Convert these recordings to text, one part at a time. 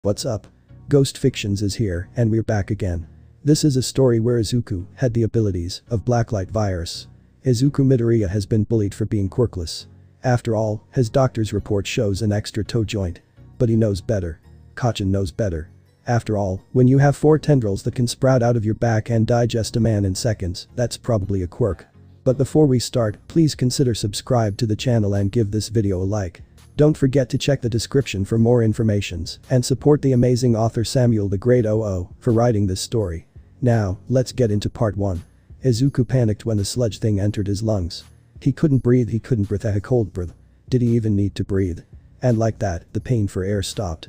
What's up? Ghost Fictions is here and we're back again. This is a story where Izuku had the abilities of Blacklight Virus. Izuku Midoriya has been bullied for being quirkless. After all, his doctor's report shows an extra toe joint. But he knows better. Kaachan knows better. After all, when you have 4 tendrils that can sprout out of your back and digest a man in seconds, that's probably a quirk. But before we start, please consider subscribe to the channel and give this video a like. Don't forget to check the description for more informations and support the amazing author SamuelthegreatOO for writing this story. Now, let's get into part 1. Izuku panicked when the sludge thing entered his lungs. He couldn't breathe, he had cold breath. Did he even need to breathe? And like that, the pain for air stopped.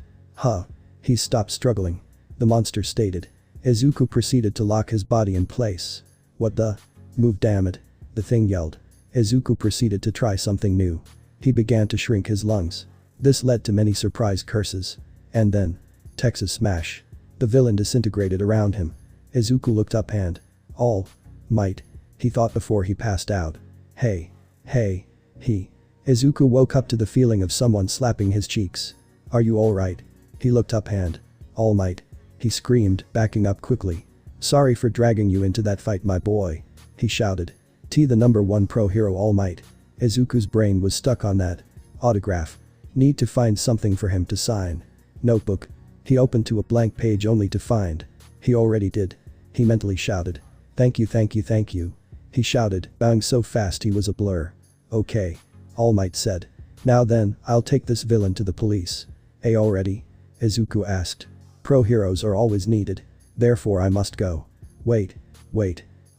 He stopped struggling. The monster stated. Izuku proceeded to lock his body in place. What the? Move, damn it. The thing yelled. Izuku proceeded to try something new. He began to shrink his lungs. This led to many surprise curses. And then, Texas smash. The villain disintegrated around him. Izuku looked up and, all might, he thought before he passed out. Hey. Izuku woke up to the feeling of someone slapping his cheeks. Are you alright? He looked up and, all might, he screamed, backing up quickly. Sorry for dragging you into that fight, my boy. He shouted. The #1 pro hero, All Might. Izuku's brain was stuck on that. Autograph. Need to find something for him to sign. Notebook. He opened to a blank page only to find. He already did. He mentally shouted. Thank you. He shouted, bowing so fast he was a blur. Okay. All Might said. Now then, I'll take this villain to the police. Already? Izuku asked. Pro heroes are always needed. Therefore I must go. Wait.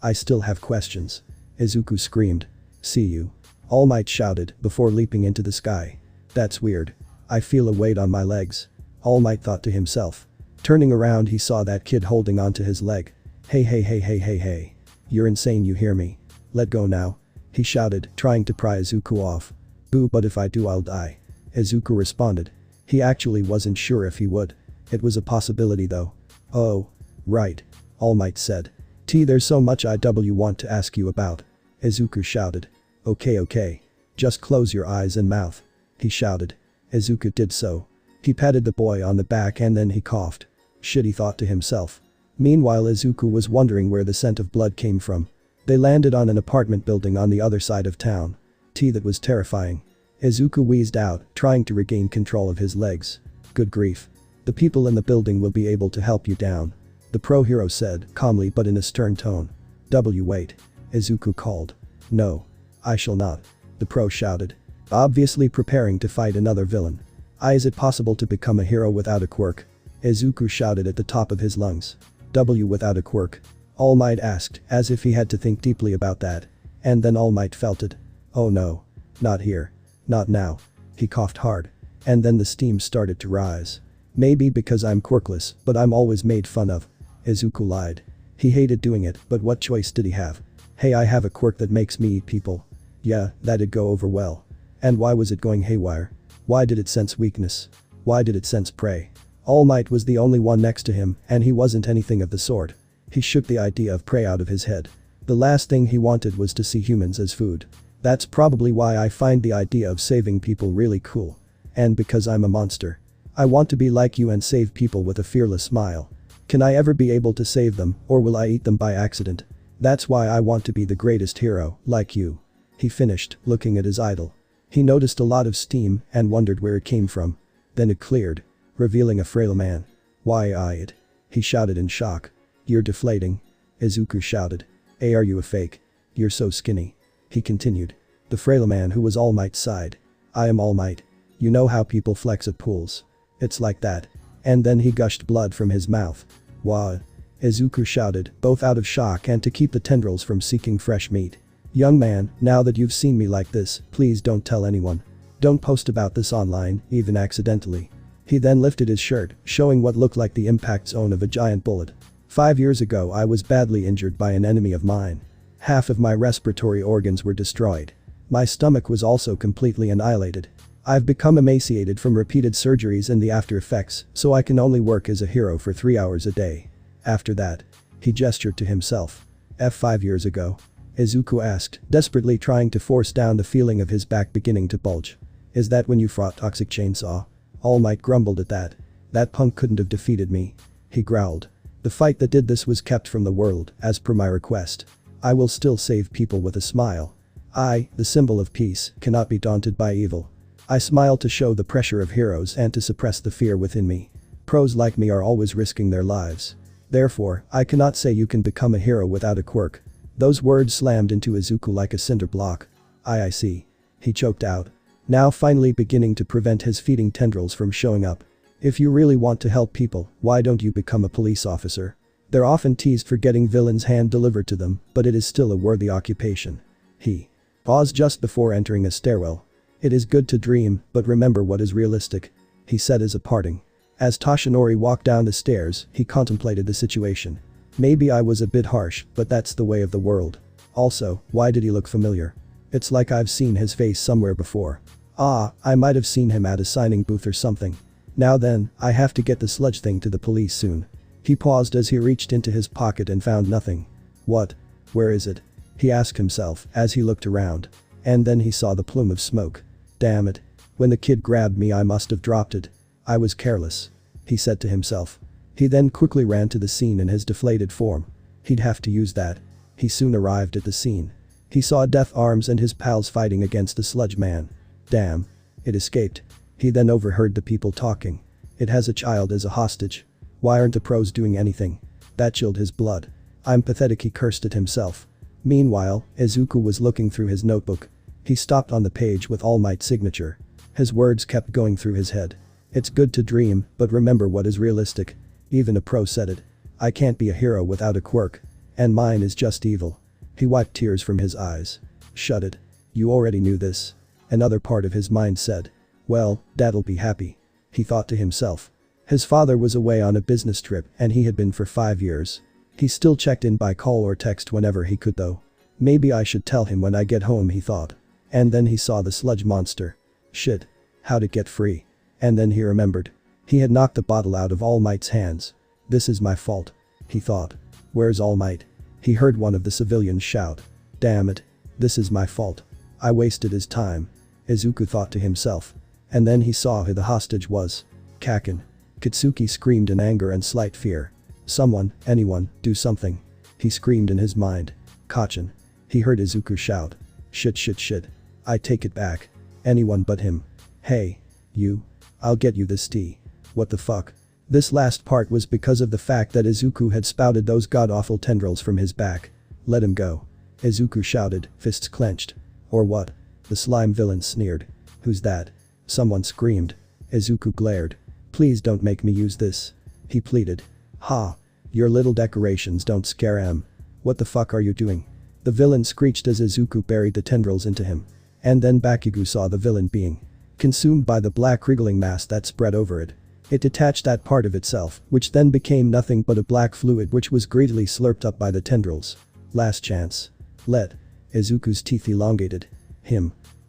I still have questions. Izuku screamed. See you. All Might shouted before leaping into the sky. That's weird. I feel a weight on my legs. All Might thought to himself. Turning around he saw that kid holding onto his leg. Hey. You're insane, you hear me? Let go now. He shouted, trying to pry Izuku off. Boo, but if I do I'll die. Izuku responded. He actually wasn't sure if he would. It was a possibility though. Oh. Right. All Might said. There's so much I want to ask you about. Izuku shouted. Okay. Just close your eyes and mouth. He shouted. Izuku did so. He patted the boy on the back and then he coughed. Shit, he thought to himself. Meanwhile Izuku was wondering where the scent of blood came from. They landed on an apartment building on the other side of town. That was terrifying. Izuku wheezed out, trying to regain control of his legs. Good grief. The people in the building will be able to help you down. The pro hero said, calmly but in a stern tone. Wait. Izuku called. No. I shall not. The pro shouted. Obviously preparing to fight another villain. Is it possible to become a hero without a quirk? Izuku shouted at the top of his lungs. Without a quirk? All Might asked, as if he had to think deeply about that. And then All Might felt it. Oh no. Not here. Not now. He coughed hard. And then the steam started to rise. Maybe because I'm quirkless, but I'm always made fun of. Izuku lied. He hated doing it, but what choice did he have? Hey, I have a quirk that makes me eat people. Yeah, that'd go over well. And why was it going haywire? Why did it sense weakness? Why did it sense prey? All Might was the only one next to him, and he wasn't anything of the sort. He shook the idea of prey out of his head. The last thing he wanted was to see humans as food. That's probably why I find the idea of saving people really cool. And because I'm a monster. I want to be like you and save people with a fearless smile. Can I ever be able to save them, or will I eat them by accident? That's why I want to be the greatest hero, like you. He finished, looking at his idol. He noticed a lot of steam and wondered where it came from. Then it cleared, revealing a frail man. Why, he shouted in shock. You're deflating. Izuku shouted. Are you a fake? You're so skinny. He continued. The frail man who was All Might's side. I am All Might. You know how people flex at pools. It's like that. And then he gushed blood from his mouth. Wow. Izuku shouted, both out of shock and to keep the tendrils from seeking fresh meat. Young man, now that you've seen me like this, please don't tell anyone. Don't post about this online, even accidentally. He then lifted his shirt, showing what looked like the impact zone of a giant bullet. 5 years ago I was badly injured by an enemy of mine. Half of my respiratory organs were destroyed. My stomach was also completely annihilated. I've become emaciated from repeated surgeries and the after effects, so I can only work as a hero for 3 hours a day. After that. He gestured to himself. 5 years ago? Izuku asked, desperately trying to force down the feeling of his back beginning to bulge. Is that when you fought Toxic Chainsaw? All Might grumbled at that. That punk couldn't have defeated me. He growled. The fight that did this was kept from the world, as per my request. I will still save people with a smile. I, the symbol of peace, cannot be daunted by evil. I smile to show the pressure of heroes and to suppress the fear within me. Pros like me are always risking their lives. Therefore, I cannot say you can become a hero without a quirk. Those words slammed into Izuku like a cinder block. I see. He choked out. Now finally beginning to prevent his feeding tendrils from showing up. If you really want to help people, why don't you become a police officer? They're often teased for getting villains hand delivered to them, but it is still a worthy occupation. He paused just before entering a stairwell. It is good to dream, but remember what is realistic. He said as a parting. As Toshinori walked down the stairs, he contemplated the situation. Maybe I was a bit harsh, but that's the way of the world. Also, why did he look familiar? It's like I've seen his face somewhere before. Ah, I might have seen him at a signing booth or something. Now then, I have to get the sludge thing to the police soon. He paused as he reached into his pocket and found nothing. What? Where is it? He asked himself as he looked around. And then he saw the plume of smoke. Damn it. When the kid grabbed me I must have dropped it. I was careless. He said to himself. He then quickly ran to the scene in his deflated form. He'd have to use that. He soon arrived at the scene. He saw Death Arms and his pals fighting against the sludge man. Damn. It escaped. He then overheard the people talking. It has a child as a hostage. Why aren't the pros doing anything? That chilled his blood. I'm pathetic, he cursed at himself. Meanwhile, Izuku was looking through his notebook. He stopped on the page with All Might's signature. His words kept going through his head. It's good to dream, but remember what is realistic. Even a pro said it. I can't be a hero without a quirk. And mine is just evil. He wiped tears from his eyes. Shut it. You already knew this. Another part of his mind said. Well, Dad'll be happy. He thought to himself. His father was away on a business trip and he had been for 5 years. He still checked in by call or text whenever he could though. Maybe I should tell him when I get home, he thought. And then he saw the sludge monster. Shit. How'd it get free? And then he remembered. He had knocked the bottle out of All Might's hands. This is my fault. He thought. Where's All Might? He heard one of the civilians shout. Damn it. This is my fault. I wasted his time. Izuku thought to himself. And then he saw who the hostage was. Kaachan. Katsuki screamed in anger and slight fear. Someone, anyone, do something. He screamed in his mind. Kaachan. He heard Izuku shout. Shit. I take it back. Anyone but him. Hey. You. I'll get you this tea. What the fuck? This last part was because of the fact that Izuku had spouted those god-awful tendrils from his back. Let him go. Izuku shouted, fists clenched. Or what? The slime villain sneered. Who's that? Someone screamed. Izuku glared. Please don't make me use this. He pleaded. Ha. Your little decorations don't scare em. What the fuck are you doing? The villain screeched as Izuku buried the tendrils into him. And then Bakugo saw the villain being consumed by the black wriggling mass that spread over it. It detached that part of itself, which then became nothing but a black fluid which was greedily slurped up by the tendrils. Last chance. Let. Izuku's teeth elongated.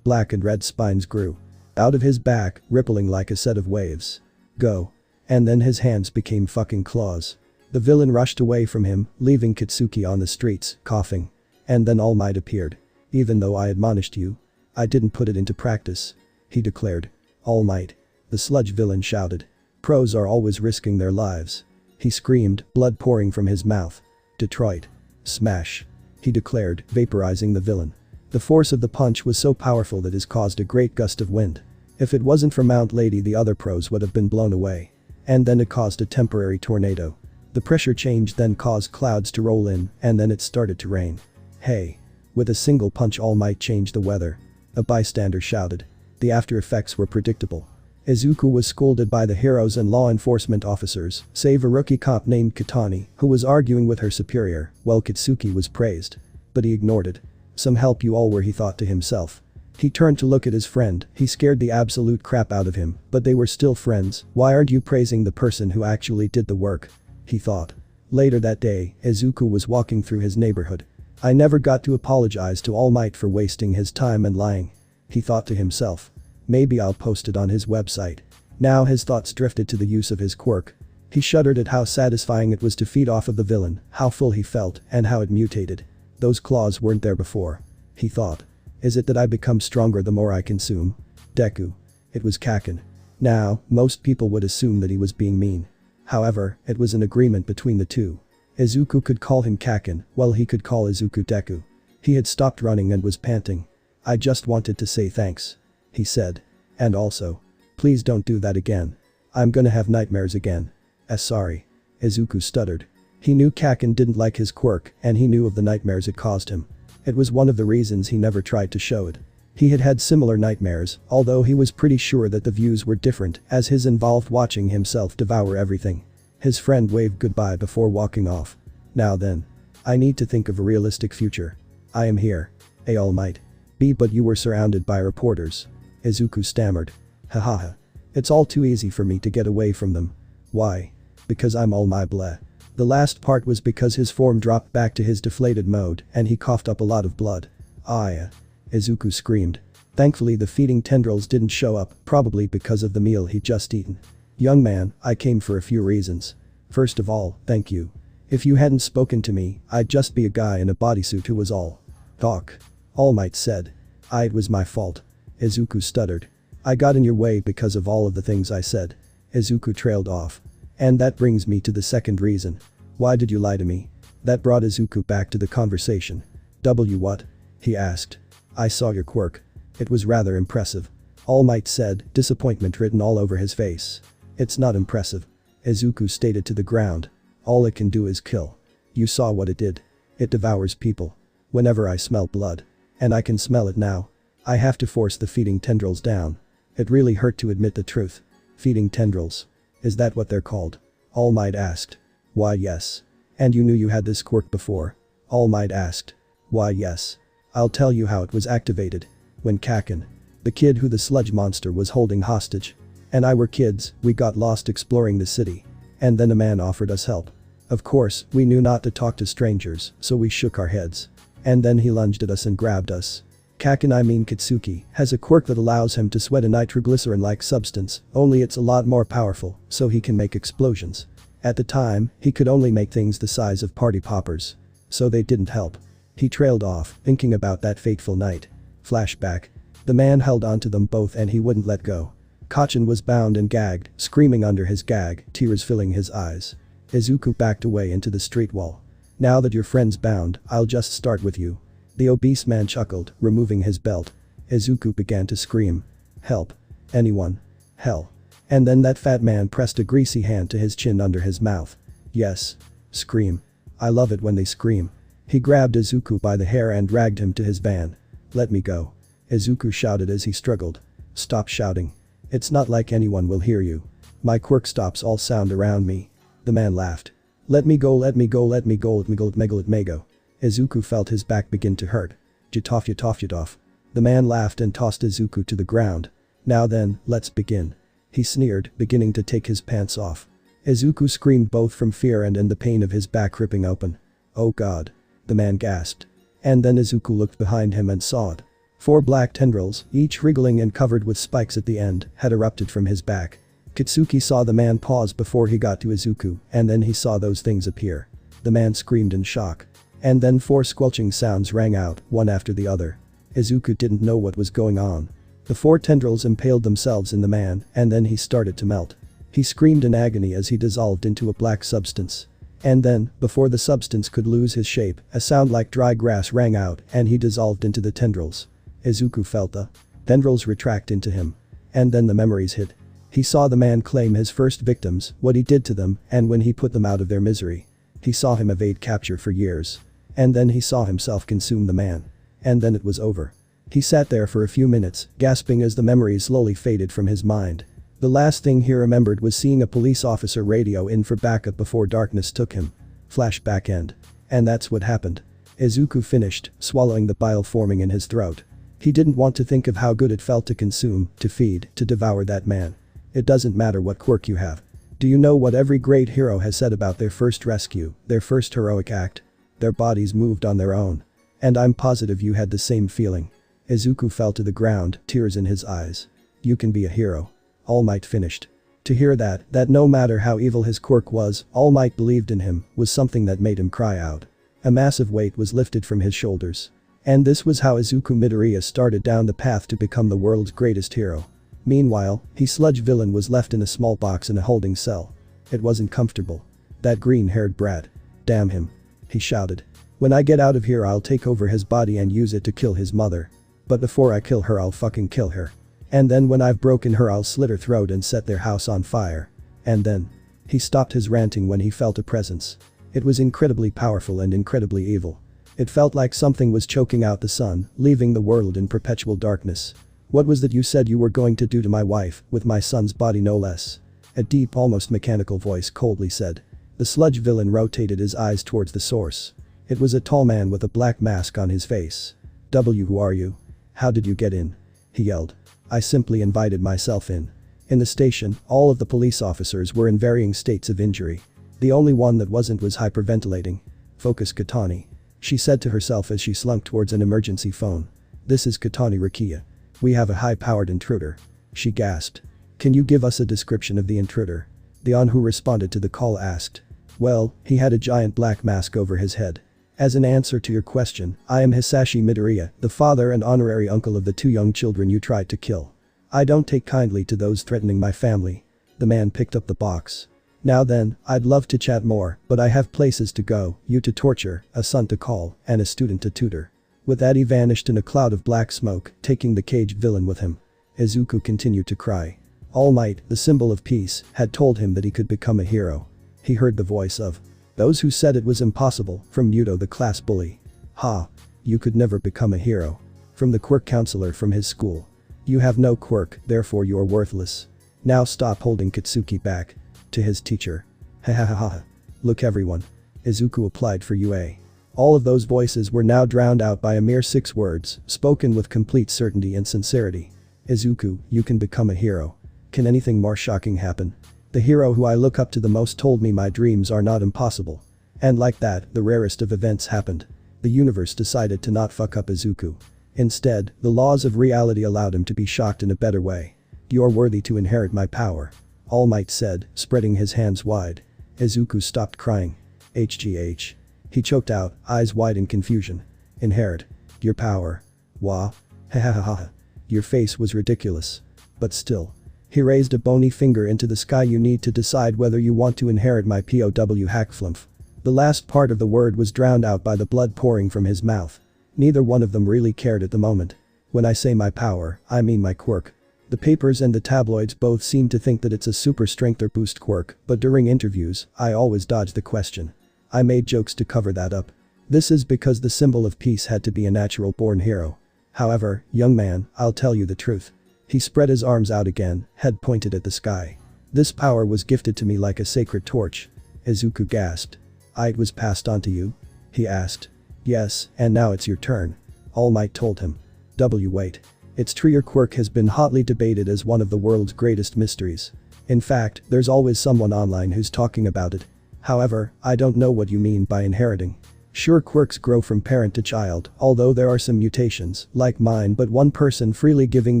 Black and red spines grew out of his back, rippling like a set of waves. Go. And then his hands became fucking claws. The villain rushed away from him, leaving Katsuki on the streets, coughing. And then All Might appeared. Even though I admonished you, I didn't put it into practice. He declared. All Might. The sludge villain shouted. Pros are always risking their lives. He screamed, blood pouring from his mouth. Detroit. Smash. He declared, vaporizing the villain. The force of the punch was so powerful that it caused a great gust of wind. If it wasn't for Mount Lady, the other pros would have been blown away. And then it caused a temporary tornado. The pressure change then caused clouds to roll in, and then it started to rain. Hey. With a single punch All Might changed the weather. A bystander shouted. The after effects were predictable. Izuku was scolded by the heroes and law enforcement officers, save a rookie cop named Katani, who was arguing with her superior, while Katsuki was praised. But he ignored it. Some help you all were, he thought to himself. He turned to look at his friend. He scared the absolute crap out of him, but they were still friends. Why aren't you praising the person who actually did the work? He thought. Later that day, Izuku was walking through his neighborhood. I never got to apologize to All Might for wasting his time and lying. He thought to himself. Maybe I'll post it on his website. Now his thoughts drifted to the use of his quirk. He shuddered at how satisfying it was to feed off of the villain, how full he felt, and how it mutated. Those claws weren't there before. He thought. Is it that I become stronger the more I consume? Deku. It was Kaachan. Now, most people would assume that he was being mean. However, it was an agreement between the two. Izuku could call him Kaachan, while he could call Izuku Deku. He had stopped running and was panting. "I just wanted to say thanks," he said. "And also, please don't do that again. I'm gonna have nightmares again." Sorry." Izuku stuttered. He knew Kaachan didn't like his quirk and he knew of the nightmares it caused him. It was one of the reasons he never tried to show it. He had had similar nightmares, although he was pretty sure that the views were different as his involved watching himself devour everything. His friend waved goodbye before walking off. "Now then. I need to think of a realistic future. I am here. All might be, but you were surrounded by reporters." Izuku stammered. "Hahaha. It's all too easy for me to get away from them." "Why?" "Because I'm all my bleh." The last part was because his form dropped back to his deflated mode and he coughed up a lot of blood. "Ah." Izuku screamed. Thankfully the feeding tendrils didn't show up, probably because of the meal he'd just eaten. "Young man, I came for a few reasons. First of all, thank you. If you hadn't spoken to me, I'd just be a guy in a bodysuit who was all talk." All Might said. "It was my fault." Izuku stuttered. "I got in your way because of all of the things I said." Izuku trailed off. "And that brings me to the second reason. Why did you lie to me?" That brought Izuku back to the conversation. What?" he asked. "I saw your quirk. It was rather impressive." All Might said, disappointment written all over his face. "It's not impressive," Izuku stated to the ground. "All it can do is kill. You saw what it did. It devours people. Whenever I smell blood. And I can smell it now. I have to force the feeding tendrils down." It really hurt to admit the truth. Feeding tendrils. "Is that what they're called?" All Might asked. "Why yes. And you knew you had this quirk before?" All Might asked. "Why yes. I'll tell you how it was activated. When Kaachan, the kid who the sludge monster was holding hostage, and I were kids, we got lost exploring the city. And then a man offered us help. Of course, we knew not to talk to strangers, so we shook our heads. And then he lunged at us and grabbed us. Kaachan, I mean Kitsuki, has a quirk that allows him to sweat a nitroglycerin-like substance, only it's a lot more powerful, so he can make explosions. At the time, he could only make things the size of party poppers. So they didn't help." He trailed off, thinking about that fateful night. Flashback. The man held onto them both and he wouldn't let go. Kaachan was bound and gagged, screaming under his gag, tears filling his eyes. Izuku backed away into the street wall. "Now that your friend's bound, I'll just start with you." The obese man chuckled, removing his belt. Izuku began to scream. "Help. Anyone. Hell." And then that fat man pressed a greasy hand to his chin under his mouth. "Yes. Scream. I love it when they scream." He grabbed Izuku by the hair and dragged him to his van. "Let me go." Izuku shouted as he struggled. "Stop shouting. It's not like anyone will hear you. My quirk stops all sound around me." The man laughed. "Let me go, let me go, let me go, let me go, let me go, let me go." Izuku felt his back begin to hurt. Jitoff. The man laughed and tossed Izuku to the ground. "Now then, let's begin." He sneered, beginning to take his pants off. Izuku screamed both from fear and in the pain of his back ripping open. "Oh god." The man gasped. And then Izuku looked behind him and saw it. 4 black tendrils, each wriggling and covered with spikes at the end, had erupted from his back. Kitsuki saw the man pause before he got to Izuku, and then he saw those things appear. The man screamed in shock. And then 4 squelching sounds rang out, one after the other. Izuku didn't know what was going on. The 4 tendrils impaled themselves in the man, and then he started to melt. He screamed in agony as he dissolved into a black substance. And then, before the substance could lose his shape, a sound like dry grass rang out and he dissolved into the tendrils. Izuku felt the tendrils retract into him. And then the memories hit. He saw the man claim his first victims, what he did to them, and when he put them out of their misery. He saw him evade capture for years. And then he saw himself consume the man. And then it was over. He sat there for a few minutes, gasping as the memories slowly faded from his mind. The last thing he remembered was seeing a police officer radio in for backup before darkness took him. Flashback end. And that's what happened. Izuku finished, swallowing the bile forming in his throat. He didn't want to think of how good it felt to consume, to feed, to devour that man. It doesn't matter what quirk you have. Do you know what every great hero has said about their first rescue, their first heroic act? Their bodies moved on their own. And I'm positive you had the same feeling. Izuku fell to the ground, tears in his eyes. You can be a hero. All Might finished. To hear that no matter how evil his quirk was, All Might believed in him, was something that made him cry out. A massive weight was lifted from his shoulders. And this was how Izuku Midoriya started down the path to become the world's greatest hero. Meanwhile, he sludge villain was left in a small box in a holding cell. It wasn't comfortable. That green-haired brat. Damn him. He shouted. When I get out of here I'll take over his body and use it to kill his mother. But before I kill her I'll fucking kill her. And then when I've broken her I'll slit her throat and set their house on fire. And then. He stopped his ranting when he felt a presence. It was incredibly powerful and incredibly evil. It felt like something was choking out the sun, leaving the world in perpetual darkness. What was that you said you were going to do to my wife, with my son's body no less? A deep, almost mechanical voice coldly said. The sludge villain rotated his eyes towards the source. It was a tall man with a black mask on his face. Who are you? How did you get in? He yelled. I simply invited myself in. In the station, all of the police officers were in varying states of injury. The only one that wasn't was hyperventilating. Focus Kaachan. She said to herself as she slunk towards an emergency phone. This is Kaachan Rakia. We have a high-powered intruder. She gasped. Can you give us a description of the intruder? The on who responded to the call asked. Well, he had a giant black mask over his head. As an answer to your question, I am Izuku Midoriya, the father and honorary uncle of the 2 young children you tried to kill. I don't take kindly to those threatening my family. The man picked up the box. Now then, I'd love to chat more, but I have places to go, you to torture, a son to call, and a student to tutor. With that he vanished in a cloud of black smoke, taking the caged villain with him. Izuku continued to cry. All Might, the symbol of peace, had told him that he could become a hero. He heard the voice of those who said it was impossible, from Muto the class bully. Ha! You could never become a hero. From the quirk counselor from his school. You have no quirk, therefore you are worthless. Now stop holding Katsuki back. To his teacher. Ha ha ha ha. Look everyone. Izuku applied for UA. All of those voices were now drowned out by a mere 6 words, spoken with complete certainty and sincerity. Izuku, you can become a hero. Can anything more shocking happen? The hero who I look up to the most told me my dreams are not impossible. And like that, the rarest of events happened. The universe decided to not fuck up Izuku. Instead, the laws of reality allowed him to be shocked in a better way. You're worthy to inherit my power. All Might said, spreading his hands wide. Izuku stopped crying. HGH. He choked out, eyes wide in confusion. Inherit. Your power. Wah. Ha ha ha ha. Your face was ridiculous. But still. He raised a bony finger into the sky. You need to decide whether you want to inherit my POW hackflumph. The last part of the word was drowned out by the blood pouring from his mouth. Neither one of them really cared at the moment. When I say my power, I mean my quirk. The papers and the tabloids both seem to think that it's a super strength or boost quirk, but during interviews, I always dodge the question. I made jokes to cover that up. This is because the symbol of peace had to be a natural born hero. However, young man, I'll tell you the truth. He spread his arms out again, head pointed at the sky. This power was gifted to me like a sacred torch. Izuku gasped. It was passed on to you? He asked. Yes, and now it's your turn. All Might told him. Wait. Its tree or quirk has been hotly debated as one of the world's greatest mysteries. In fact, there's always someone online who's talking about it. However, I don't know what you mean by inheriting. Sure, quirks grow from parent to child, although there are some mutations, like mine, but one person freely giving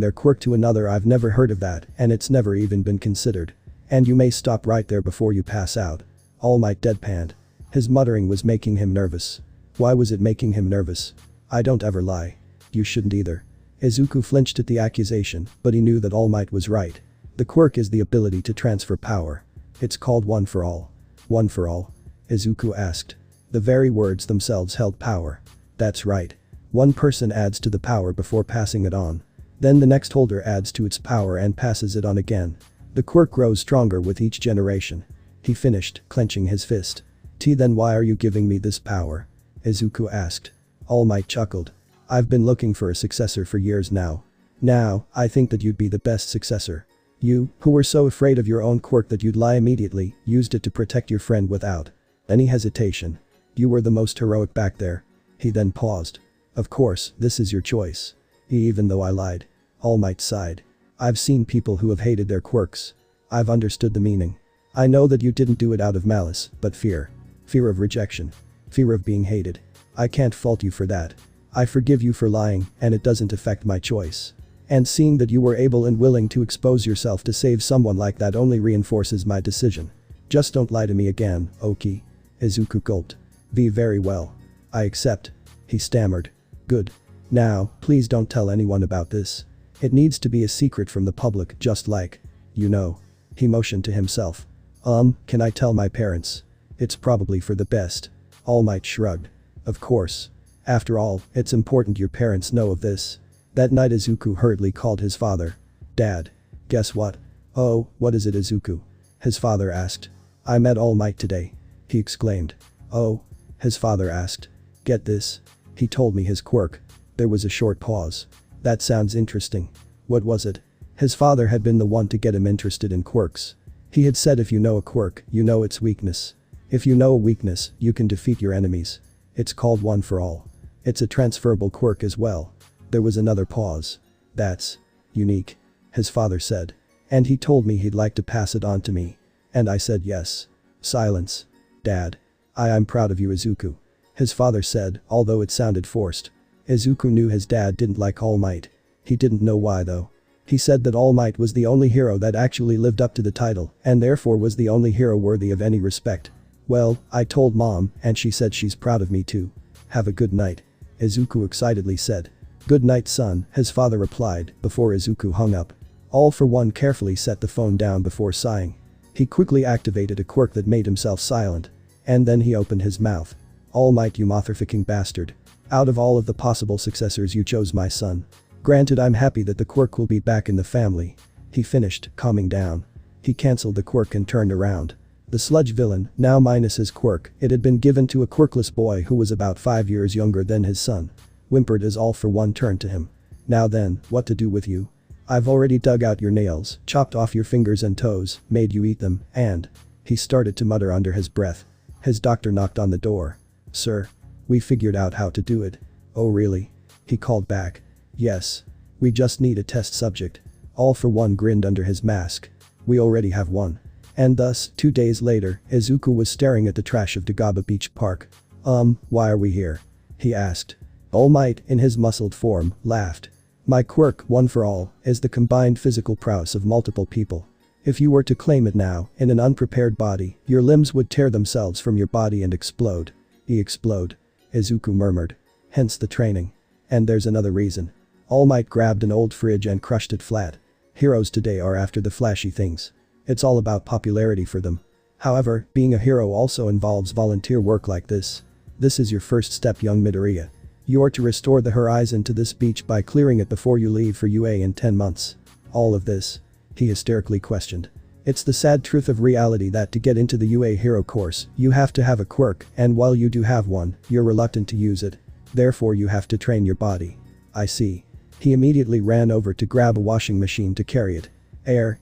their quirk to another, I've never heard of that, and it's never even been considered. And you may stop right there before you pass out. All Might deadpanned. His muttering was making him nervous. Why was it making him nervous? I don't ever lie. You shouldn't either. Izuku flinched at the accusation, but he knew that All Might was right. The quirk is the ability to transfer power. It's called One for All. One for All? Izuku asked. The very words themselves held power. That's right. One person adds to the power before passing it on. Then the next holder adds to its power and passes it on again. The quirk grows stronger with each generation. He finished, clenching his fist. Then why are you giving me this power? Izuku asked. All Might chuckled. I've been looking for a successor for years now. Now, I think that you'd be the best successor. You, who were so afraid of your own quirk that you'd lie immediately, used it to protect your friend without any hesitation. You were the most heroic back there. He then paused. Of course, this is your choice. Even though I lied. All Might sighed. I've seen people who have hated their quirks. I've understood the meaning. I know that you didn't do it out of malice, but fear. Fear of rejection. Fear of being hated. I can't fault you for that. I forgive you for lying, and it doesn't affect my choice. And seeing that you were able and willing to expose yourself to save someone like that only reinforces my decision. Just don't lie to me again, Oki. Izuku gulped. Very well. I accept. He stammered. Good. Now, please don't tell anyone about this. It needs to be a secret from the public, just like, you know. He motioned to himself. Can I tell my parents? It's probably for the best. All Might shrugged. Of course. After all, it's important your parents know of this. That night Izuku hurriedly called his father. Dad. Guess what? Oh, what is it, Izuku? His father asked. I met All Might today. He exclaimed. Oh. His father asked. Get this. He told me his quirk. There was a short pause. That sounds interesting. What was it? His father had been the one to get him interested in quirks. He had said if you know a quirk, you know its weakness. If you know a weakness, you can defeat your enemies. It's called One for All. It's a transferable quirk as well. There was another pause. That's unique. His father said. And he told me he'd like to pass it on to me. And I said yes. Silence. Dad. I'm proud of you, Izuku. His father said, although it sounded forced. Izuku knew his dad didn't like All Might. He didn't know why though. He said that All Might was the only hero that actually lived up to the title and therefore was the only hero worthy of any respect. Well, I told Mom and she said she's proud of me too. Have a good night. Izuku excitedly said. Good night, son, his father replied before Izuku hung up. All for One carefully set the phone down before sighing. He quickly activated a quirk that made himself silent. And then he opened his mouth. All Might, you motherfucking bastard. Out of all of the possible successors you chose my son. Granted, I'm happy that the quirk will be back in the family. He finished, calming down. He cancelled the quirk and turned around. The sludge villain, now minus his quirk, it had been given to a quirkless boy who was about 5 years younger than his son. Whimpered as All for One turned to him. Now then, what to do with you? I've already dug out your nails, chopped off your fingers and toes, made you eat them, and… He started to mutter under his breath. His doctor knocked on the door. Sir. We figured out how to do it. Oh really? He called back. Yes. We just need a test subject. All for One grinned under his mask. We already have one. And thus, 2 days later, Izuku was staring at the trash of Dagaba Beach Park. Why are we here? He asked. All Might, in his muscled form, laughed. My quirk, One for All, is the combined physical prowess of multiple people. If you were to claim it now, in an unprepared body, your limbs would tear themselves from your body and explode. Explode. Izuku murmured. Hence the training. And there's another reason. All Might grabbed an old fridge and crushed it flat. Heroes today are after the flashy things. It's all about popularity for them. However, being a hero also involves volunteer work like this. This is your first step, young Midoriya. You are to restore the horizon to this beach by clearing it before you leave for UA in 10 months. All of this? He hysterically questioned. It's the sad truth of reality that to get into the UA hero course, you have to have a quirk, and while you do have one, you're reluctant to use it. Therefore you have to train your body. I see. He immediately ran over to grab a washing machine to carry it.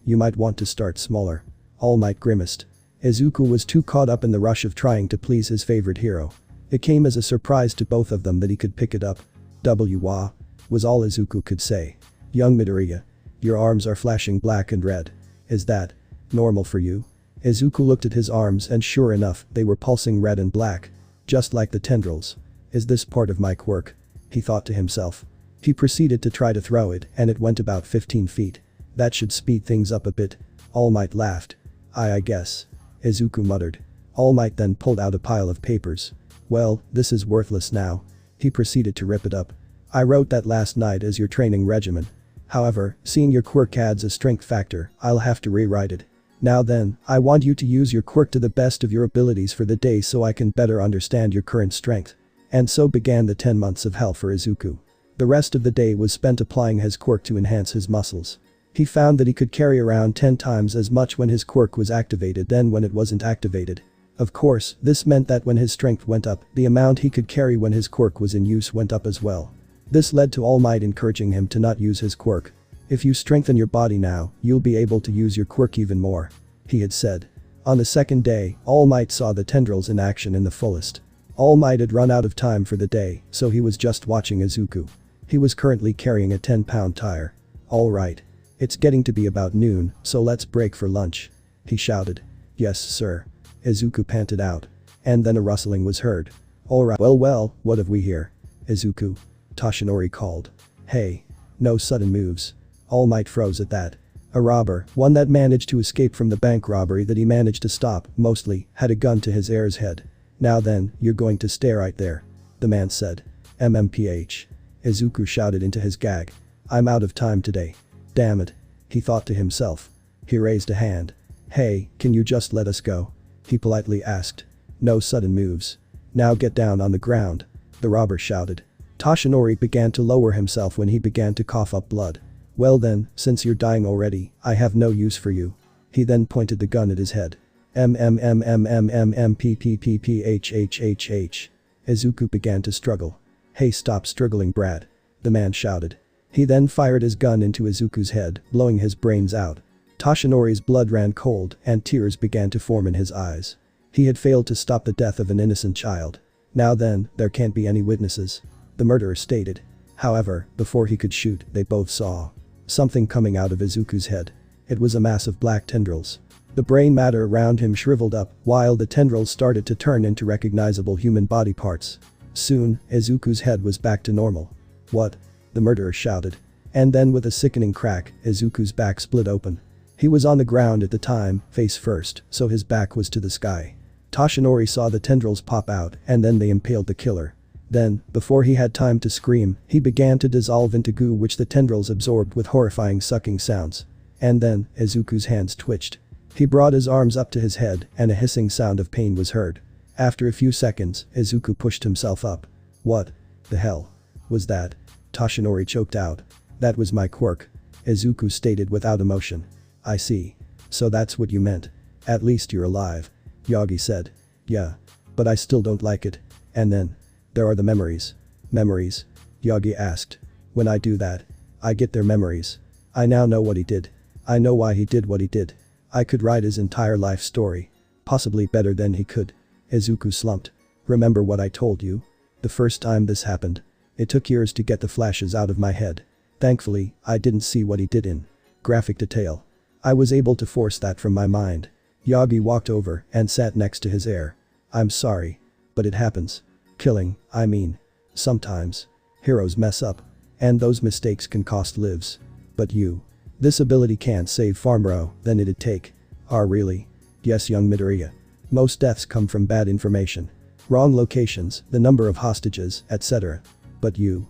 You might want to start smaller. All Might grimaced. Izuku was too caught up in the rush of trying to please his favorite hero. It came as a surprise to both of them that he could pick it up. Wah, was all Izuku could say. Young Midoriya. Your arms are flashing black and red. Is that normal for you? Izuku looked at his arms and sure enough, they were pulsing red and black. Just like the tendrils. Is this part of my quirk? He thought to himself. He proceeded to try to throw it and it went about 15 feet. That should speed things up a bit. All Might laughed. I guess. Izuku muttered. All Might then pulled out a pile of papers. Well, this is worthless now. He proceeded to rip it up. I wrote that last night as your training regimen. However, seeing your quirk adds a strength factor, I'll have to rewrite it. Now then, I want you to use your quirk to the best of your abilities for the day so I can better understand your current strength. And so began the 10 months of hell for Izuku. The rest of the day was spent applying his quirk to enhance his muscles. He found that he could carry around 10 times as much when his quirk was activated than when it wasn't activated. Of course, this meant that when his strength went up, the amount he could carry when his quirk was in use went up as well. This led to All Might encouraging him to not use his quirk. If you strengthen your body now, you'll be able to use your quirk even more. He had said. On the second day, All Might saw the tendrils in action in the fullest. All Might had run out of time for the day, so he was just watching Izuku. He was currently carrying a 10-pound tire. Alright. It's getting to be about noon, so let's break for lunch. He shouted. Yes, sir. Izuku panted out. And then a rustling was heard. Alright. Well, what have we here? Izuku. Toshinori called. Hey. No sudden moves. All Might froze at that. A robber, one that managed to escape from the bank robbery that he managed to stop, mostly, had a gun to his heir's head. Now then, you're going to stay right there. The man said. MMPH. Izuku shouted into his gag. I'm out of time today. Damn it. He thought to himself. He raised a hand. Hey, can you just let us go? He politely asked. No sudden moves. Now get down on the ground. The robber shouted. Toshinori began to lower himself when he began to cough up blood. Well then, since you're dying already, I have no use for you. He then pointed the gun at his head. MMMMMMMPPPPHHHH. Izuku began to struggle. Hey, stop struggling, brat. The man shouted. He then fired his gun into Izuku's head, blowing his brains out. Toshinori's blood ran cold and tears began to form in his eyes. He had failed to stop the death of an innocent child. Now then, there can't be any witnesses. The murderer stated. However, before he could shoot, they both saw something coming out of Izuku's head. It was a mass of black tendrils. The brain matter around him shriveled up, while the tendrils started to turn into recognizable human body parts. Soon, Izuku's head was back to normal. What? The murderer shouted. And then with a sickening crack, Izuku's back split open. He was on the ground at the time, face first, so his back was to the sky. Toshinori saw the tendrils pop out and then they impaled the killer. Then, before he had time to scream, he began to dissolve into goo which the tendrils absorbed with horrifying sucking sounds. And then, Izuku's hands twitched. He brought his arms up to his head and a hissing sound of pain was heard. After a few seconds, Izuku pushed himself up. What the hell was that? Toshinori choked out. That was my quirk. Izuku stated without emotion. I see. So that's what you meant. At least you're alive. Yagi said. Yeah. But I still don't like it. And then. There are the memories. Memories? Yagi asked. When I do that, I get their memories. I now know what he did. I know why he did what he did. I could write his entire life story. Possibly better than he could. Izuku slumped. Remember what I told you? The first time this happened. It took years to get the flashes out of my head. Thankfully, I didn't see what he did in graphic detail. I was able to force that from my mind. Yagi walked over and sat next to his heir. I'm sorry. But it happens. Killing, I mean. Sometimes. Heroes mess up. And those mistakes can cost lives. But you. This ability can't save far more than it'd take. Really? Yes, young Midoriya. Most deaths come from bad information. Wrong locations, the number of hostages, etc. But you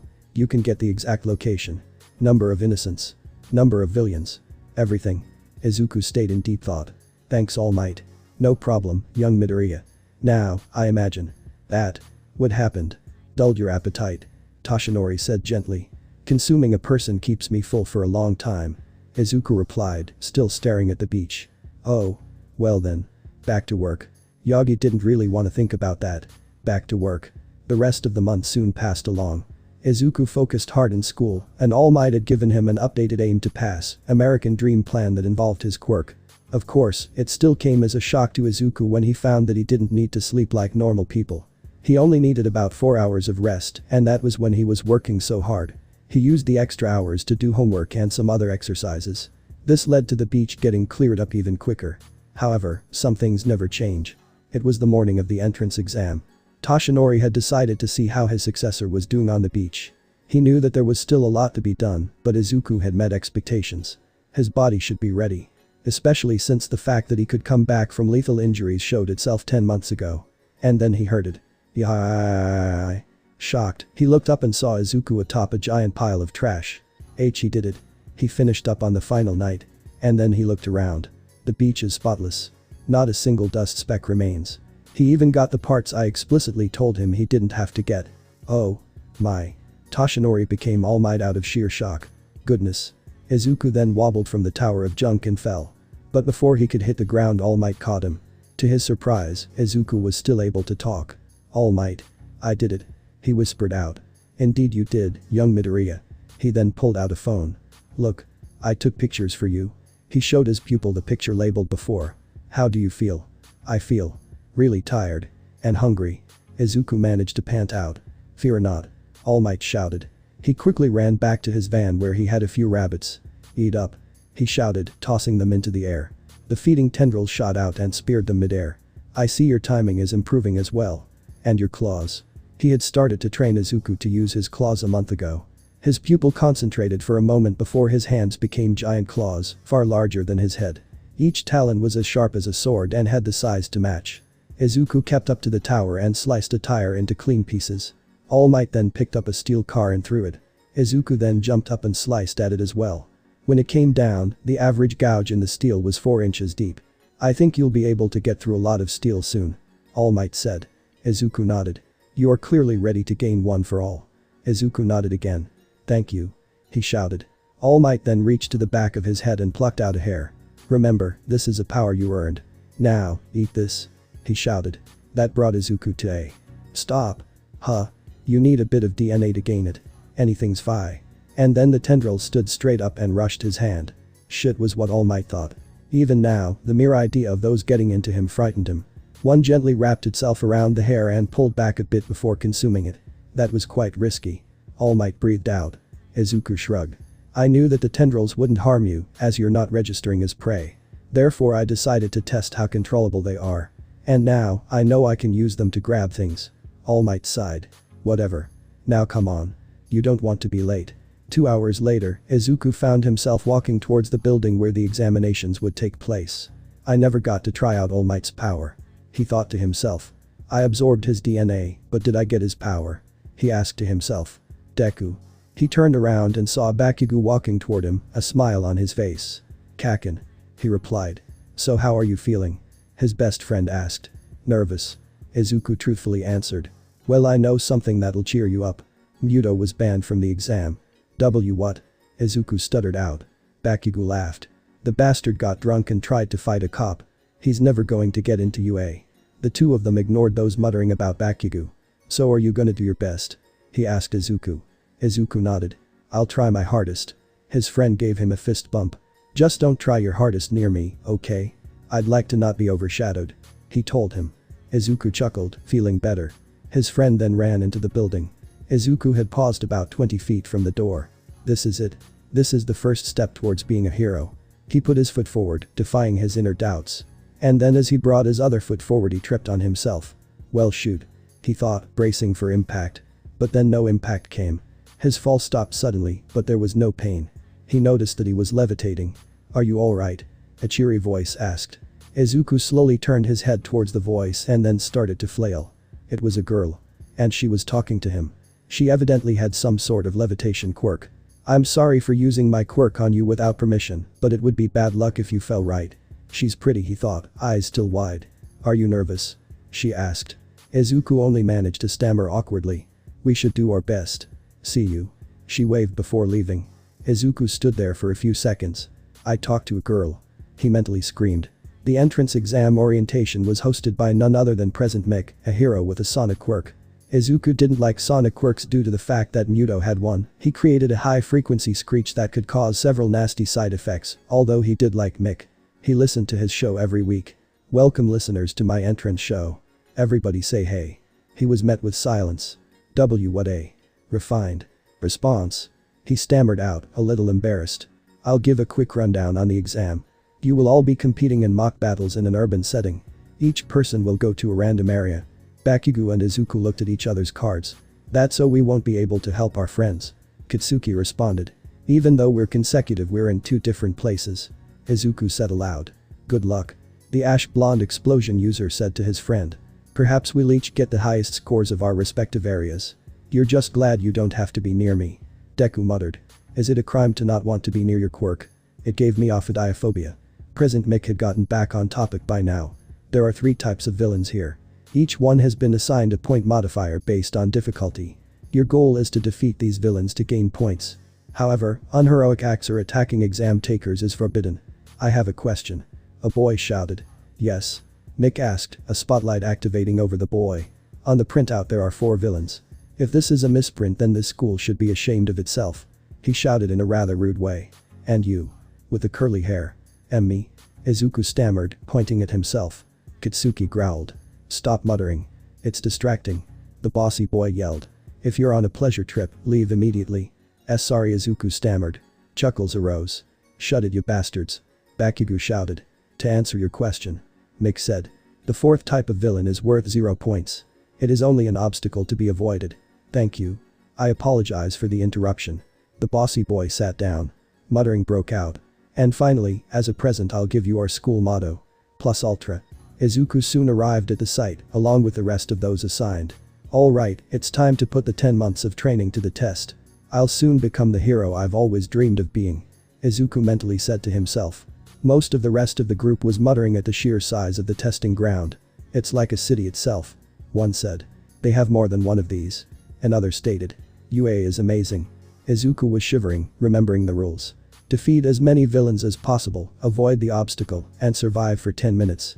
can get the exact location. Number of innocents. Number of villains. Everything. Izuku stayed in deep thought. Thanks, All Might. No problem, young Midoriya. Now, I imagine that what happened dulled your appetite. Toshinori said gently. Consuming a person keeps me full for a long time. Izuku replied, still staring at the beach. Oh. Well then. Back to work. Yagi didn't really want to think about that. Back to work. The rest of the month soon passed along. Izuku focused hard in school, and All Might had given him an updated aim to pass, American dream plan that involved his quirk. Of course, it still came as a shock to Izuku when he found that he didn't need to sleep like normal people. He only needed about 4 hours of rest, and that was when he was working so hard. He used the extra hours to do homework and some other exercises. This led to the beach getting cleared up even quicker. However, some things never change. It was the morning of the entrance exam. Toshinori had decided to see how his successor was doing on the beach. He knew that there was still a lot to be done, but Izuku had met expectations. His body should be ready. Especially since the fact that he could come back from lethal injuries showed itself 10 months ago. And then he heard it. Yeah. Shocked, he looked up and saw Izuku atop a giant pile of trash. He did it. He finished up on the final night. And then he looked around. The beach is spotless. Not a single dust speck remains. He even got the parts I explicitly told him he didn't have to get. Oh. My. Toshinori became All Might out of sheer shock. Goodness. Izuku then wobbled from the tower of junk and fell. But before he could hit the ground, All Might caught him. To his surprise, Izuku was still able to talk. All Might. I did it. He whispered out. Indeed you did, young Midoriya. He then pulled out a phone. Look. I took pictures for you. He showed his pupil the picture labeled before. How do you feel? I feel really tired and hungry. Izuku managed to pant out. Fear not. All Might shouted. He quickly ran back to his van where he had a few rabbits. Eat up. He shouted, tossing them into the air. The feeding tendrils shot out and speared them midair. I see your timing is improving as well. And your claws. He had started to train Izuku to use his claws a month ago. His pupil concentrated for a moment before his hands became giant claws, far larger than his head. Each talon was as sharp as a sword and had the size to match. Izuku kept up to the tower and sliced a tire into clean pieces. All Might then picked up a steel car and threw it. Izuku then jumped up and sliced at it as well. When it came down, the average gouge in the steel was 4 inches deep. I think you'll be able to get through a lot of steel soon. All Might said. Izuku nodded. You are clearly ready to gain one for all. Izuku nodded again. Thank you. He shouted. All Might then reached to the back of his head and plucked out a hair. Remember, this is a power you earned. Now, eat this. He shouted. That brought Izuku to a stop. Huh. You need a bit of DNA to gain it. Anything's fine. And then the tendrils stood straight up and rushed his hand. Shit was what All Might thought. Even now, the mere idea of those getting into him frightened him. One gently wrapped itself around the hair and pulled back a bit before consuming it. That was quite risky. All Might breathed out. Izuku shrugged. I knew that the tendrils wouldn't harm you, as you're not registering as prey. Therefore I decided to test how controllable they are. And now, I know I can use them to grab things. All Might sighed. Whatever. Now come on. You don't want to be late. 2 hours later, Izuku found himself walking towards the building where the examinations would take place. I never got to try out All Might's power. He thought to himself. I absorbed his DNA, but did I get his power? He asked to himself. Deku. He turned around and saw Bakugo walking toward him, a smile on his face. Kaachan. He replied. So how are you feeling? His best friend asked. Nervous. Izuku truthfully answered. Well, I know something that'll cheer you up. Muto was banned from the exam. What? Izuku stuttered out. Bakugo laughed. The bastard got drunk and tried to fight a cop. He's never going to get into UA. The two of them ignored those muttering about Bakugo. So are you gonna do your best? He asked Izuku. Izuku nodded. I'll try my hardest. His friend gave him a fist bump. Just don't try your hardest near me, okay? I'd like to not be overshadowed. He told him. Izuku chuckled, feeling better. His friend then ran into the building. Izuku had paused about 20 feet from the door. This is it. This is the first step towards being a hero. He put his foot forward, defying his inner doubts. And then as he brought his other foot forward he tripped on himself. Well shoot. He thought, bracing for impact. But then no impact came. His fall stopped suddenly, but there was no pain. He noticed that he was levitating. Are you alright? A cheery voice asked. Izuku slowly turned his head towards the voice and then started to flail. It was a girl. And she was talking to him. She evidently had some sort of levitation quirk. I'm sorry for using my quirk on you without permission, but it would be bad luck if you fell right. She's pretty, he thought, eyes still wide. Are you nervous? She asked. Izuku only managed to stammer awkwardly. We should do our best. See you. She waved before leaving. Izuku stood there for a few seconds. I talked to a girl. He mentally screamed. The entrance exam orientation was hosted by none other than Present Mick, a hero with a sonic quirk. Izuku didn't like sonic quirks due to the fact that Muto had one. He created a high-frequency screech that could cause several nasty side effects, although he did like Mick. He listened to his show every week. Welcome listeners to my entrance show. Everybody say hey. He was met with silence. What a refined response. He stammered out, a little embarrassed. I'll give a quick rundown on the exam. You will all be competing in mock battles in an urban setting. Each person will go to a random area. Bakugo and Izuku looked at each other's cards. That's so we won't be able to help our friends. Katsuki responded. Even though we're consecutive, we're in 2 different places. Izuku said aloud. Good luck. The ash blonde explosion user said to his friend. Perhaps we'll each get the highest scores of our respective areas. You're just glad you don't have to be near me. Deku muttered. Is it a crime to not want to be near your quirk? It gave me ophidiophobia. Present Mick had gotten back on topic by now. There are 3 types of villains here. Each one has been assigned a point modifier based on difficulty. Your goal is to defeat these villains to gain points. However, unheroic acts or attacking exam takers is forbidden. I have a question. A boy shouted. Yes. Mick asked, a spotlight activating over the boy. On the printout there are 4 villains. If this is a misprint then this school should be ashamed of itself. He shouted in a rather rude way. And you. With the curly hair. Me? Izuku stammered, pointing at himself. Katsuki growled. Stop muttering. It's distracting. The bossy boy yelled. If you're on a pleasure trip, leave immediately. Sorry, Izuku stammered. Chuckles arose. Shut it, you bastards. Bakugo shouted. To answer your question. Mick said. The 4th type of villain is worth 0 points. It is only an obstacle to be avoided. Thank you. I apologize for the interruption. The bossy boy sat down. Muttering broke out. And finally, as a present I'll give you our school motto. Plus Ultra. Izuku soon arrived at the site, along with the rest of those assigned. Alright, it's time to put the 10 months of training to the test. I'll soon become the hero I've always dreamed of being. Izuku mentally said to himself. Most of the rest of the group was muttering at the sheer size of the testing ground. It's like a city itself. One said. They have more than one of these. Another stated. UA is amazing. Izuku was shivering, remembering the rules. Defeat as many villains as possible, avoid the obstacle, and survive for 10 minutes.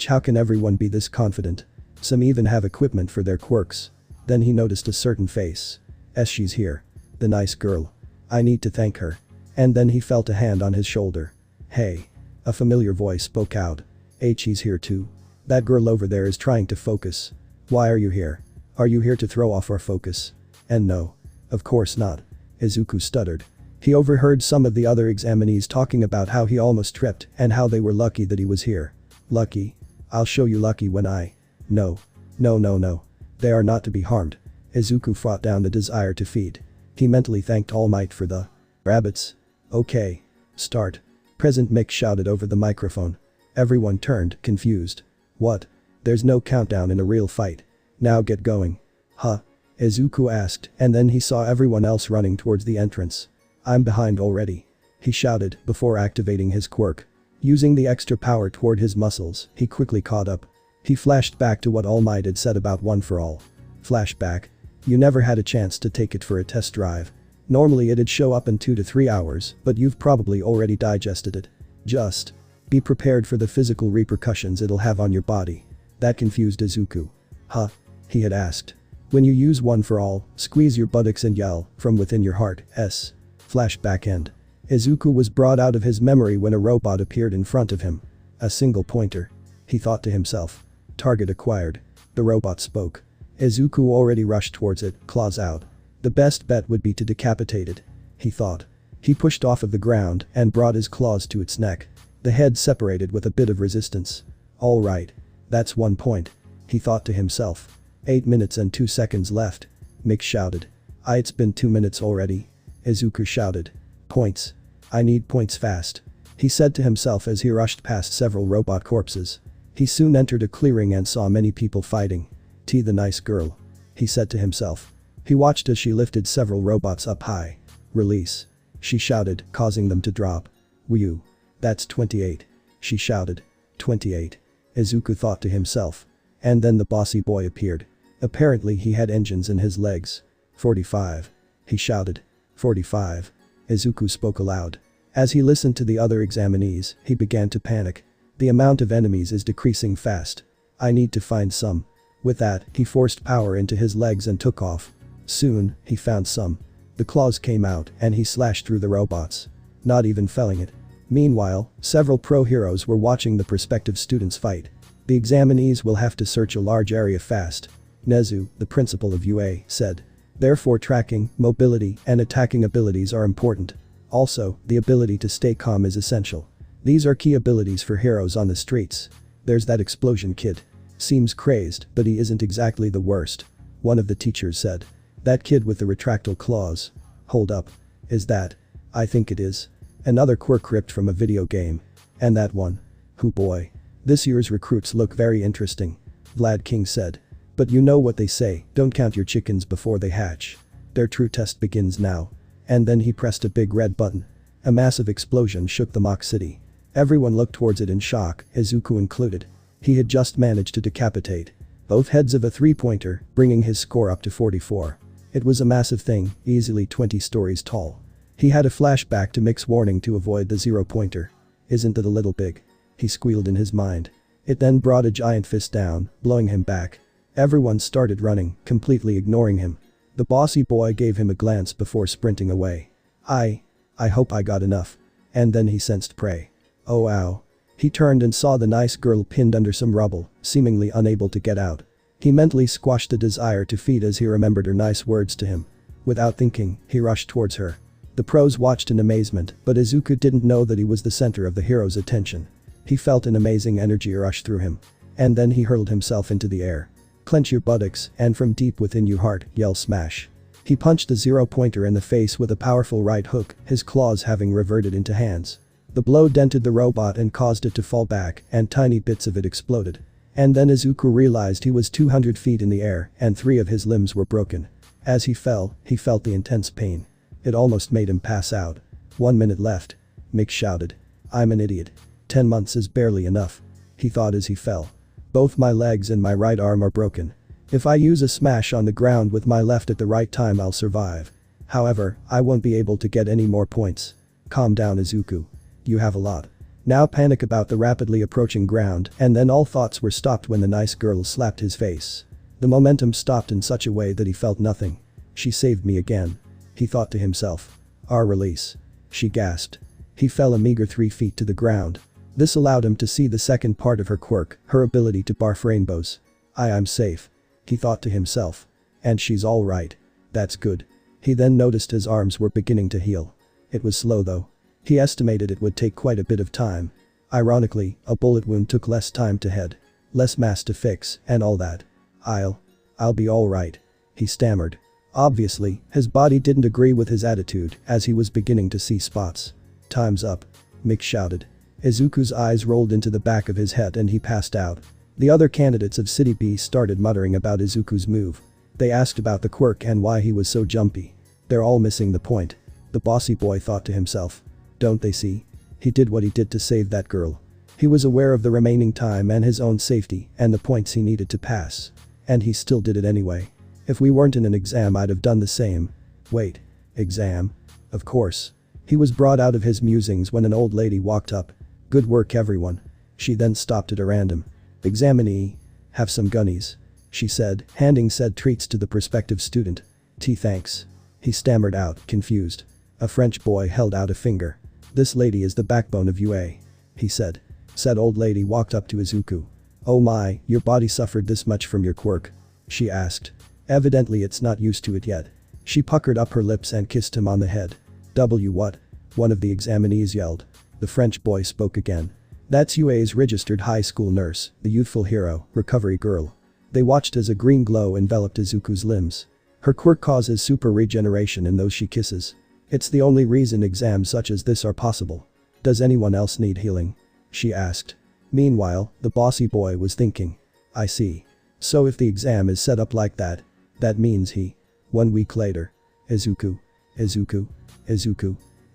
How can everyone be this confident? Some even have equipment for their quirks. Then he noticed a certain face. She's here. The nice girl. I need to thank her. And then he felt a hand on his shoulder. Hey. A familiar voice spoke out. He's here too. That girl over there is trying to focus. Why are you here? Are you here to throw off our focus? And no. Of course not. Izuku stuttered. He overheard some of the other examinees talking about how he almost tripped and how they were lucky that he was here. Lucky? I'll show you lucky when I… No. No. They are not to be harmed. Izuku fought down the desire to feed. He mentally thanked All Might for the rabbits. Okay. Start. President Mick shouted over the microphone. Everyone turned, confused. What? There's no countdown in a real fight. Now get going. Huh? Izuku asked, and then he saw everyone else running towards the entrance. I'm behind already. He shouted before activating his quirk. Using the extra power toward his muscles, he quickly caught up. He flashed back to what All Might had said about One for All. Flashback. You never had a chance to take it for a test drive. Normally it'd show up in 2 to 3 hours, but you've probably already digested it. Just be prepared for the physical repercussions it'll have on your body. That confused Izuku. Huh? He had asked. When you use One for All, squeeze your buttocks and yell from within your heart. Flashback end. Izuku was brought out of his memory when a robot appeared in front of him. A single pointer. He thought to himself. Target acquired. The robot spoke. Izuku already rushed towards it, claws out. The best bet would be to decapitate it. He thought. He pushed off of the ground and brought his claws to its neck. The head separated with a bit of resistance. All right. That's 1 point. He thought to himself. 8 minutes and 2 seconds left. Mick shouted. It's been 2 minutes already. Izuku shouted. Points. I need points fast. He said to himself as he rushed past several robot corpses. He soon entered a clearing and saw many people fighting. The nice girl. He said to himself. He watched as she lifted several robots up high. Release. She shouted, causing them to drop. Whew. That's 28. She shouted. 28. Izuku thought to himself. And then the bossy boy appeared. Apparently he had engines in his legs. 45. He shouted. 45. Izuku spoke aloud. As he listened to the other examinees, he began to panic. The amount of enemies is decreasing fast. I need to find some. With that, he forced power into his legs and took off. Soon, he found some. The claws came out and he slashed through the robots. Not even felling it. Meanwhile, several pro heroes were watching the prospective students fight. The examinees will have to search a large area fast. Nezu, the principal of UA, said. Therefore tracking, mobility, and attacking abilities are important. Also, the ability to stay calm is essential. These are key abilities for heroes on the streets. There's that explosion kid. Seems crazed, but he isn't exactly the worst. One of the teachers said. That kid with the retractile claws. Hold up. Is that? I think it is. Another quirk ripped from a video game. And that one. Hoo boy. This year's recruits look very interesting. Vlad King said. But you know what they say, don't count your chickens before they hatch. Their true test begins now. And then he pressed a big red button. A massive explosion shook the mock city. Everyone looked towards it in shock, Izuku included. He had just managed to decapitate both heads of a 3-pointer, bringing his score up to 44. It was a massive thing, easily 20 stories tall. He had a flashback to Mick's warning to avoid the 0-pointer. Isn't it a little big? He squealed in his mind. It then brought a giant fist down, blowing him back. Everyone started running, completely ignoring him. The bossy boy gave him a glance before sprinting away. I hope I got enough. And then he sensed prey. Oh ow. He turned and saw the nice girl pinned under some rubble, seemingly unable to get out. He mentally squashed the desire to feed as he remembered her nice words to him. Without thinking, he rushed towards her. The pros watched in amazement, but Izuku didn't know that he was the center of the hero's attention. He felt an amazing energy rush through him. And then he hurled himself into the air. Clench your buttocks, and from deep within your heart, yell smash. He punched the 0-pointer in the face with a powerful right hook, his claws having reverted into hands. The blow dented the robot and caused it to fall back, and tiny bits of it exploded. And then Izuku realized he was 200 feet in the air, and 3 of his limbs were broken. As he fell, he felt the intense pain. It almost made him pass out. 1 minute left. Mick shouted. I'm an idiot. 10 months is barely enough. He thought as he fell. Both my legs and my right arm are broken. If I use a smash on the ground with my left at the right time I'll survive. However, I won't be able to get any more points. Calm down Izuku. You have a lot. Now panic about the rapidly approaching ground and then all thoughts were stopped when the nice girl slapped his face. The momentum stopped in such a way that he felt nothing. She saved me again. He thought to himself. Our release. She gasped. He fell a meager 3 feet to the ground. This allowed him to see the second part of her quirk, her ability to barf rainbows. I'm safe. He thought to himself. And she's alright. That's good. He then noticed his arms were beginning to heal. It was slow though. He estimated it would take quite a bit of time. Ironically, a bullet wound took less time to head. Less mass to fix, and all that. I'll be alright. He stammered. Obviously, his body didn't agree with his attitude as he was beginning to see spots. Time's up. Mick shouted. Izuku's eyes rolled into the back of his head and he passed out. The other candidates of City B started muttering about Izuku's move. They asked about the quirk and why he was so jumpy. They're all missing the point. The bossy boy thought to himself. Don't they see? He did what he did to save that girl. He was aware of the remaining time and his own safety and the points he needed to pass. And he still did it anyway. If we weren't in an exam I'd have done the same. Wait. Exam? Of course. He was brought out of his musings when an old lady walked up. Good work everyone. She then stopped at a random examinee. Have some gunnies. She said, handing said treats to the prospective student. Thanks. He stammered out, confused. A French boy held out a finger. This lady is the backbone of UA. He said. Said old lady walked up to Izuku. Oh my, your body suffered this much from your quirk? She asked. Evidently it's not used to it yet. She puckered up her lips and kissed him on the head. What? One of the examinees yelled. The French boy spoke again. That's UA's registered high school nurse, the youthful hero, recovery girl. They watched as a green glow enveloped Izuku's limbs. Her quirk causes super regeneration in those she kisses. It's the only reason exams such as this are possible. Does anyone else need healing? She asked. Meanwhile, the bossy boy was thinking. I see. So if the exam is set up like that, that means he. 1 week later. Izuku.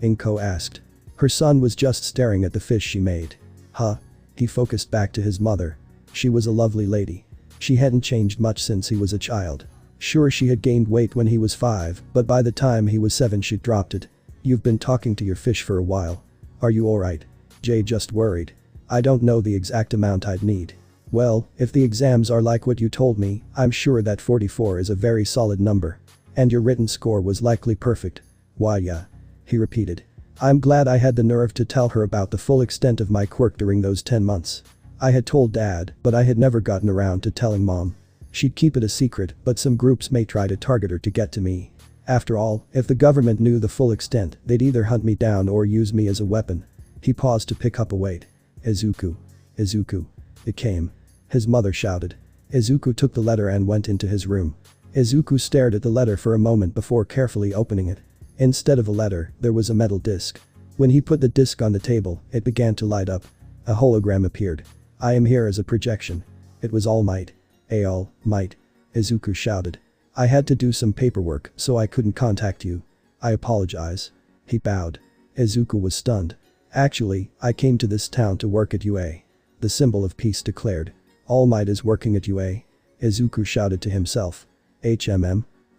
Inko asked. Her son was just staring at the fish she made. Huh? He focused back to his mother. She was a lovely lady. She hadn't changed much since he was a child. Sure she had gained weight when he was 5, but by the time he was 7 she'd dropped it. You've been talking to your fish for a while. Are you alright? Jay just worried. I don't know the exact amount I'd need. Well, if the exams are like what you told me, I'm sure that 44 is a very solid number. And your written score was likely perfect. Why yeah. He repeated. I'm glad I had the nerve to tell her about the full extent of my quirk during those 10 months. I had told Dad, but I had never gotten around to telling Mom. She'd keep it a secret, but some groups may try to target her to get to me. After all, if the government knew the full extent, they'd either hunt me down or use me as a weapon. He paused to pick up a weight. Izuku. It came. His mother shouted. Izuku took the letter and went into his room. Izuku stared at the letter for a moment before carefully opening it. Instead of a letter, there was a metal disc. When he put the disc on the table, it began to light up. A hologram appeared. I am here as a projection. It was All Might. All Might. Izuku shouted. I had to do some paperwork, so I couldn't contact you. I apologize. He bowed. Izuku was stunned. Actually, I came to this town to work at UA. The symbol of peace declared. All Might is working at UA. Izuku shouted to himself.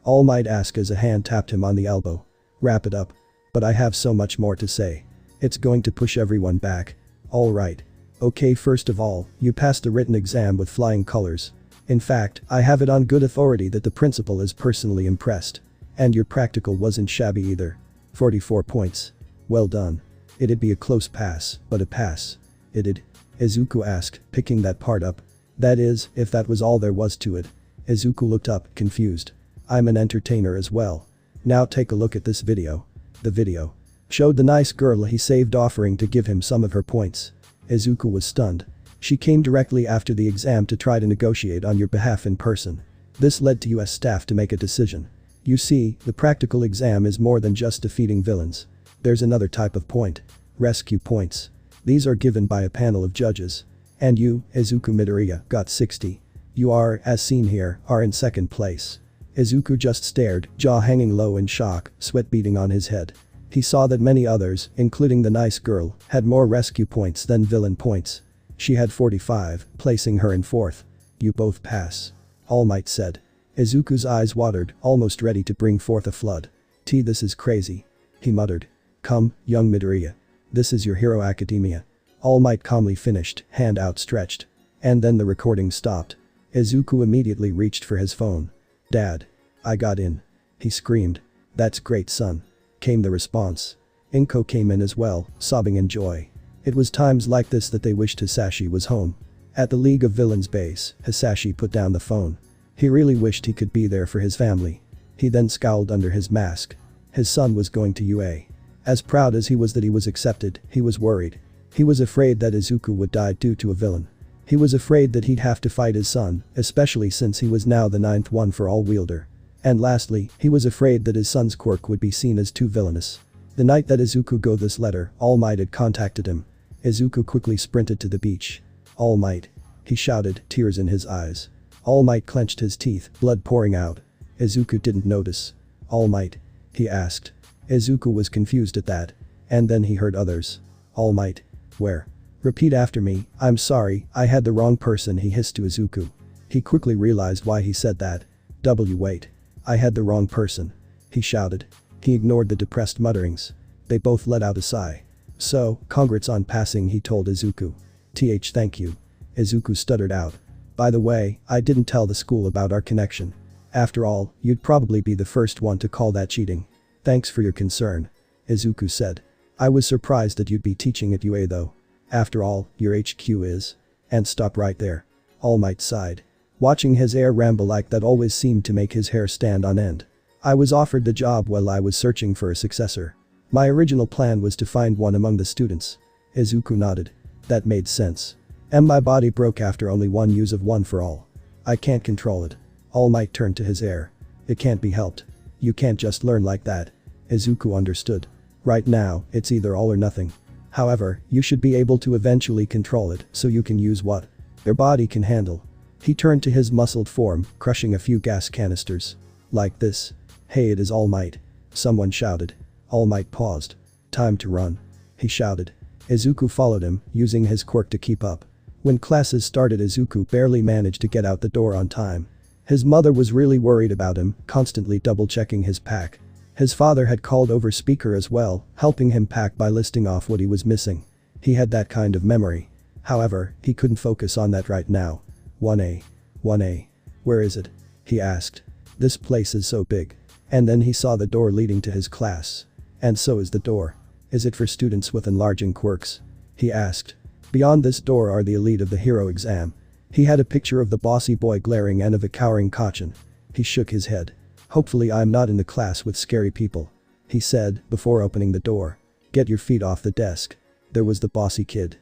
All Might asked as a hand tapped him on the elbow. Wrap it up. But I have so much more to say. It's going to push everyone back. Alright. Okay, first of all, you passed the written exam with flying colors. In fact, I have it on good authority that the principal is personally impressed. And your practical wasn't shabby either. 44 points. Well done. It'd be a close pass, but a pass. It'd. Izuku asked, picking that part up. That is, if that was all there was to it. Izuku looked up, confused. I'm an entertainer as well. Now take a look at this video. The video showed the nice girl he saved offering to give him some of her points. Izuku was stunned. She came directly after the exam to try to negotiate on your behalf in person. This led to US staff to make a decision. You see, the practical exam is more than just defeating villains. There's another type of point. Rescue points. These are given by a panel of judges. And you, Izuku Midoriya, got 60. You are, as seen here, are in second place. Izuku just stared, jaw hanging low in shock, sweat beading on his head. He saw that many others, including the nice girl, had more rescue points than villain points. She had 45, placing her in 4th. You both pass. All Might said. Izuku's eyes watered, almost ready to bring forth a flood. This is crazy. He muttered. Come, young Midoriya. This is your Hero Academia. All Might calmly finished, hand outstretched. And then the recording stopped. Izuku immediately reached for his phone. Dad. I got in. He screamed. That's great, son. Came the response. Inko came in as well, sobbing in joy. It was times like this that they wished Hisashi was home. At the League of Villains base, Hisashi put down the phone. He really wished he could be there for his family. He then scowled under his mask. His son was going to UA. As proud as he was that he was accepted, he was worried. He was afraid that Izuku would die due to a villain. He was afraid that he'd have to fight his son, especially since he was now the 9th one for all wielder. And lastly, he was afraid that his son's quirk would be seen as too villainous. The night that Izuku got this letter, All Might had contacted him. Izuku quickly sprinted to the beach. All Might. He shouted, tears in his eyes. All Might clenched his teeth, blood pouring out. Izuku didn't notice. All Might? He asked. Izuku was confused at that. And then he heard others. All Might. Where? Repeat after me, I'm sorry, I had the wrong person, he hissed to Izuku. He quickly realized why he said that. Wait. I had the wrong person. He shouted. He ignored the depressed mutterings. They both let out a sigh. So, congrats on passing, he told Izuku. Thank you. Izuku stuttered out. By the way, I didn't tell the school about our connection. After all, you'd probably be the first one to call that cheating. Thanks for your concern. Izuku said. I was surprised that you'd be teaching at UA though. After all, your HQ is. And stop right there. All Might sighed. Watching his air ramble like that always seemed to make his hair stand on end. I was offered the job while I was searching for a successor. My original plan was to find one among the students. Izuku nodded. That made sense. And my body broke after only one use of One for All. I can't control it. All Might turned to his heir. It can't be helped. You can't just learn like that. Izuku understood. Right now, it's either all or nothing. However, you should be able to eventually control it so you can use what your body can handle. He turned to his muscled form, crushing a few gas canisters. Like this. Hey, it is All Might. Someone shouted. All Might paused. Time to run. He shouted. Izuku followed him, using his quirk to keep up. When classes started, Izuku barely managed to get out the door on time. His mother was really worried about him, constantly double-checking his pack. His father had called over speaker as well, helping him pack by listing off what he was missing. He had that kind of memory. However, he couldn't focus on that right now. 1A. 1A. Where is it? He asked. This place is so big. And then he saw the door leading to his class. And so is the door. Is it for students with enlarging quirks? He asked. Beyond this door are the elite of the hero exam. He had a picture of the bossy boy glaring and of a cowering Kaachan. He shook his head. Hopefully I'm not in the class with scary people. He said, before opening the door. Get your feet off the desk. There was the bossy kid.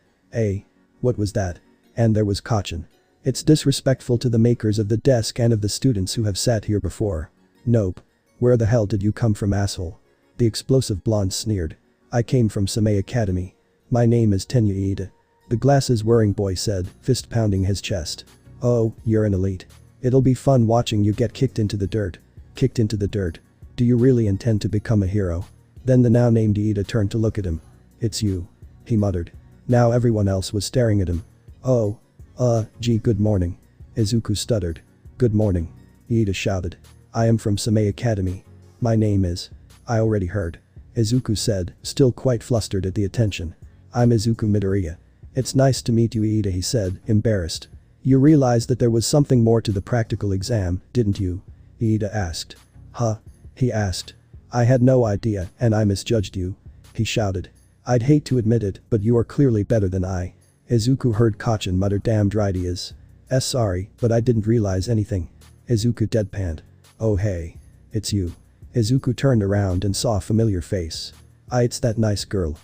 What was that? And there was Kaachan. It's disrespectful to the makers of the desk and of the students who have sat here before. Nope. Where the hell did you come from, asshole? The explosive blonde sneered. I came from Same Academy. My name is Iida. The glasses-wearing boy said, fist pounding his chest. Oh, you're an elite. It'll be fun watching you get kicked into the dirt. Kicked into the dirt. Do you really intend to become a hero? Then the now named Iida turned to look at him. It's you. He muttered. Now everyone else was staring at him. Oh. Gee, good morning. Izuku stuttered. Good morning. Iida shouted. I am from Same Academy. My name is. I already heard. Izuku said, still quite flustered at the attention. I'm Izuku Midoriya. It's nice to meet you, Iida, he said, embarrassed. You realized that there was something more to the practical exam, didn't you? Iida asked. Huh? He asked. I had no idea, and I misjudged you. He shouted. I'd hate to admit it, but you are clearly better than I. Izuku heard Kaachan mutter, damned right he is. Sorry, but I didn't realize anything. Izuku deadpanned. Oh hey. It's you. Izuku turned around and saw a familiar face. It's that nice girl.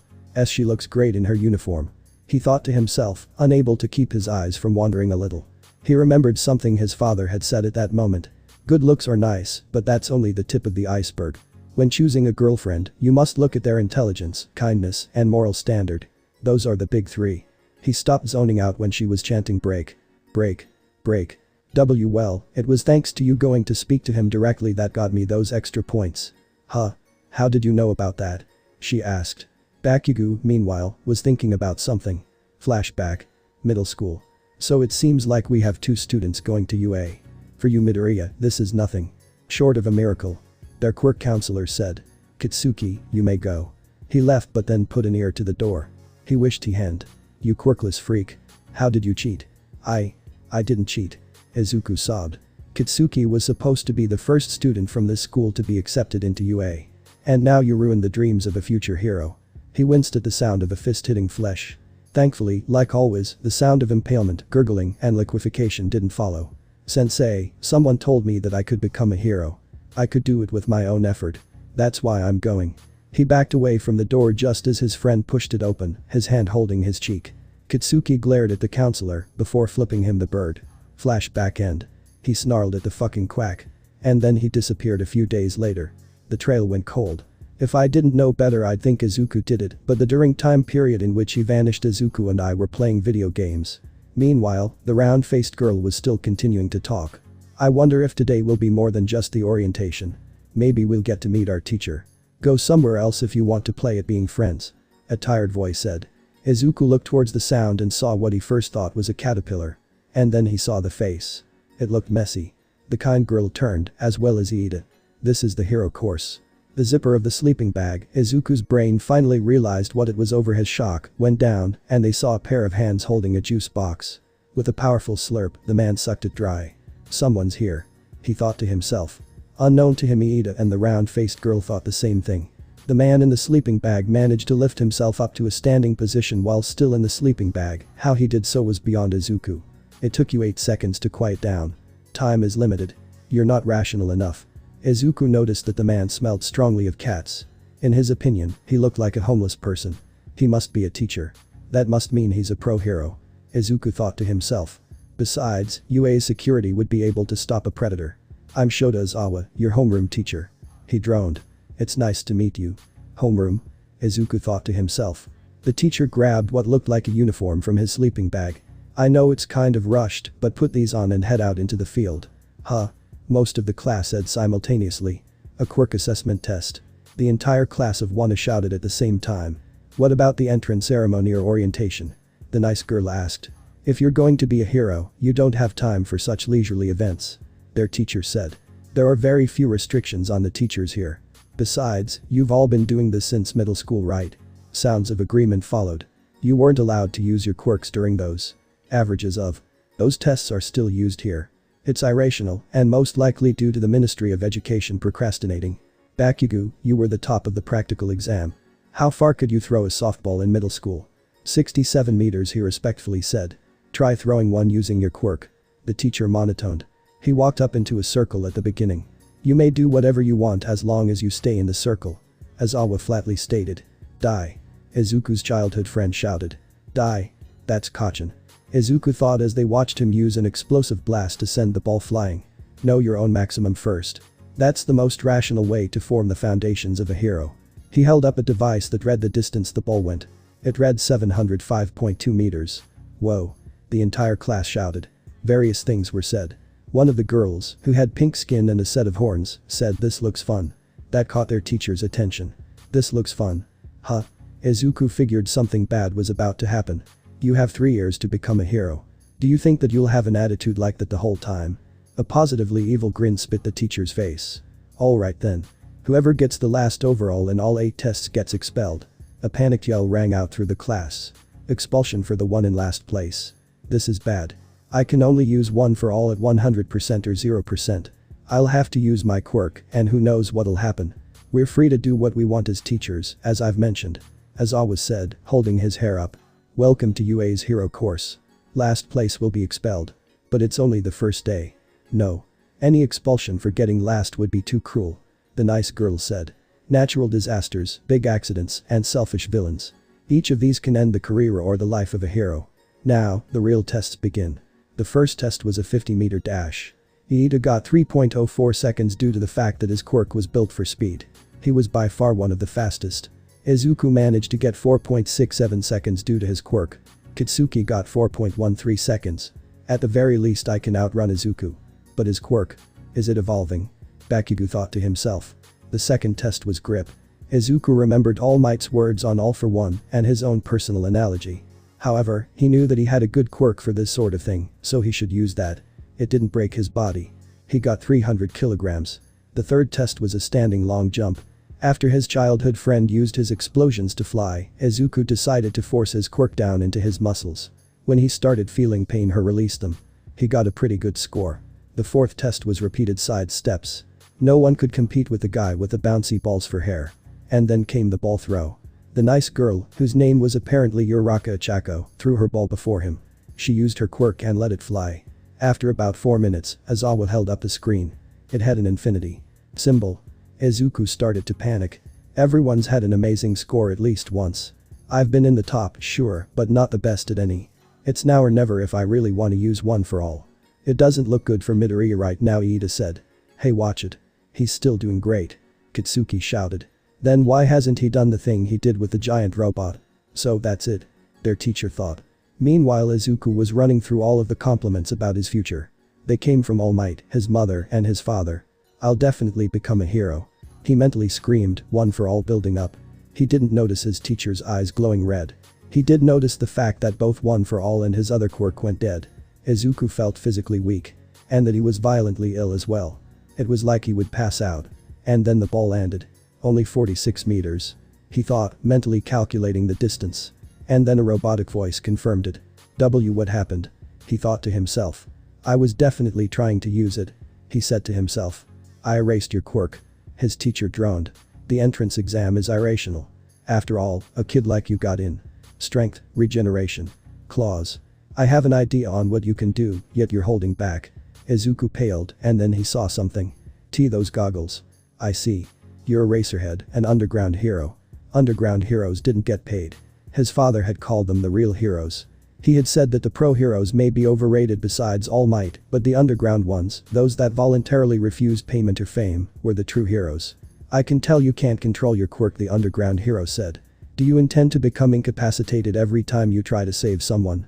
She looks great in her uniform. He thought to himself, unable to keep his eyes from wandering a little. He remembered something his father had said at that moment. Good looks are nice, but that's only the tip of the iceberg. When choosing a girlfriend, you must look at their intelligence, kindness, and moral standard. Those are the big three. He stopped zoning out when she was chanting break. Break. Break. Well, it was thanks to you going to speak to him directly that got me those extra points. Huh? How did you know about that? She asked. Bakugo, meanwhile, was thinking about something. Flashback. Middle school. So it seems like we have 2 students going to UA. For you Midoriya, this is nothing short of a miracle. Their quirk counselor said. Kitsuki, you may go. He left but then put an ear to the door. He wished he hadn't. You quirkless freak. How did you cheat? I didn't cheat. Izuku sobbed. Kitsuki was supposed to be the first student from this school to be accepted into UA. And now you ruined the dreams of a future hero. He winced at the sound of a fist hitting flesh. Thankfully, like always, the sound of impalement, gurgling, and liquefaction didn't follow. Sensei, someone told me that I could become a hero. I could do it with my own effort. That's why I'm going. He backed away from the door just as his friend pushed it open, his hand holding his cheek. Kitsuki glared at the counselor before flipping him the bird. Flashback end. He snarled at the fucking quack. And then he disappeared a few days later. The trail went cold. If I didn't know better I'd think Izuku did it, but the during time period in which he vanished Izuku and I were playing video games. Meanwhile, the round-faced girl was still continuing to talk. I wonder if today will be more than just the orientation. Maybe we'll get to meet our teacher. Go somewhere else if you want to play at being friends. A tired voice said. Izuku looked towards the sound and saw what he first thought was a caterpillar. And then he saw the face. It looked messy. The kind girl turned, as well as Iida. This is the hero course. The zipper of the sleeping bag, Izuku's brain finally realized what it was over his shock, went down, and they saw a pair of hands holding a juice box. With a powerful slurp, the man sucked it dry. Someone's here. He thought to himself. Unknown to him Iida and the round-faced girl thought the same thing. The man in the sleeping bag managed to lift himself up to a standing position while still in the sleeping bag. How he did so was beyond Izuku. It took you 8 seconds to quiet down. Time is limited. You're not rational enough. Izuku noticed that the man smelled strongly of cats. In his opinion, he looked like a homeless person. He must be a teacher. That must mean he's a pro hero. Izuku thought to himself. Besides, UA's security would be able to stop a predator. I'm Shota Izawa, your homeroom teacher. He droned. It's nice to meet you. Homeroom? Izuku thought to himself. The teacher grabbed what looked like a uniform from his sleeping bag. I know it's kind of rushed, but put these on and head out into the field. Huh? Most of the class said simultaneously. A quirk assessment test. The entire class of 1 shouted at the same time. What about the entrance ceremony or orientation? The nice girl asked. If you're going to be a hero, you don't have time for such leisurely events. Their teacher said. There are very few restrictions on the teachers here. Besides, you've all been doing this since middle school, right? Sounds of agreement followed. You weren't allowed to use your quirks during those. Averages of. Those tests are still used here. It's irrational, and most likely due to the Ministry of Education procrastinating. Bakugo, you were the top of the practical exam. How far could you throw a softball in middle school? 67 meters, he respectfully said. Try throwing one using your quirk. The teacher monotoned. He walked up into a circle at the beginning. You may do whatever you want as long as you stay in the circle. Izawa flatly stated. Die. Izuku's childhood friend shouted. Die. That's Kaachan. Izuku thought as they watched him use an explosive blast to send the ball flying. Know your own maximum first. That's the most rational way to form the foundations of a hero. He held up a device that read the distance the ball went. It read 705.2 meters. Whoa. The entire class shouted. Various things were said. One of the girls, who had pink skin and a set of horns, said this looks fun. That caught their teacher's attention. This looks fun. Huh? Izuku figured something bad was about to happen. You have 3 years to become a hero. Do you think that you'll have an attitude like that the whole time? A positively evil grin spit the teacher's face. Alright then. Whoever gets the last overall in all 8 tests gets expelled. A panicked yell rang out through the class. Expulsion for the one in last place. This is bad. I can only use one for all at 100% or 0%. I'll have to use my quirk, and who knows what'll happen. We're free to do what we want as teachers, as I've mentioned. Izawa said, holding his hair up. Welcome to UA's hero course. Last place will be expelled. But it's only the first day. No. Any expulsion for getting last would be too cruel. The nice girl said. Natural disasters, big accidents, and selfish villains. Each of these can end the career or the life of a hero. Now, the real tests begin. The first test was a 50-meter dash. Iida got 3.04 seconds due to the fact that his quirk was built for speed. He was by far one of the fastest. Izuku managed to get 4.67 seconds due to his quirk. Kitsuki got 4.13 seconds. At the very least I can outrun Izuku. But his quirk. Is it evolving? Bakugo thought to himself. The second test was grip. Izuku remembered All Might's words on All for One and his own personal analogy. However, he knew that he had a good quirk for this sort of thing, so he should use that. It didn't break his body. He got 300 kilograms. The third test was a standing long jump. After his childhood friend used his explosions to fly, Izuku decided to force his quirk down into his muscles. When he started feeling pain, he released them. He got a pretty good score. The fourth test was repeated side steps. No one could compete with the guy with the bouncy balls for hair. And then came the ball throw. The nice girl, whose name was apparently Uraka Achako, threw her ball before him. She used her quirk and let it fly. After about 4 minutes, Aizawa held up the screen. It had an infinity symbol. Izuku started to panic. Everyone's had an amazing score at least once. I've been in the top, sure, but not the best at any. It's now or never if I really want to use one for all. It doesn't look good for Midoriya right now, Iida said. Hey, watch it. He's still doing great. Katsuki shouted. Then why hasn't he done the thing he did with the giant robot? So that's it. Their teacher thought. Meanwhile, Izuku was running through all of the compliments about his future. They came from All Might, his mother, and his father. I'll definitely become a hero. He mentally screamed, one for all building up. He didn't notice his teacher's eyes glowing red. He did notice the fact that both one for all and his other quirk went dead. Izuku felt physically weak. And that he was violently ill as well. It was like he would pass out. And then the ball landed. Only 46 meters. He thought, mentally calculating the distance. And then a robotic voice confirmed it. What happened? He thought to himself. I was definitely trying to use it. He said to himself. I erased your quirk. His teacher droned. The entrance exam is irrational. After all, a kid like you got in. Strength, regeneration. Claws. I have an idea on what you can do, yet you're holding back. Izuku paled, and then he saw something. Those goggles. I see. You're a racerhead, an underground hero. Underground heroes didn't get paid. His father had called them the real heroes. He had said that the pro heroes may be overrated besides All Might, but the underground ones, those that voluntarily refused payment or fame, were the true heroes. I can tell you can't control your quirk, the underground hero said. Do you intend to become incapacitated every time you try to save someone?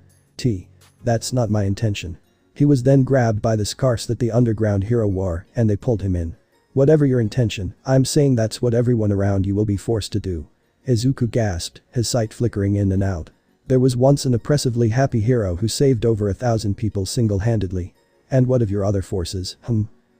That's not my intention. He was then grabbed by the scarf that the underground hero wore, and they pulled him in. Whatever your intention, I'm saying that's what everyone around you will be forced to do. Izuku gasped, his sight flickering in and out. There was once an oppressively happy hero who saved over 1,000 people single-handedly. And what of your other forces?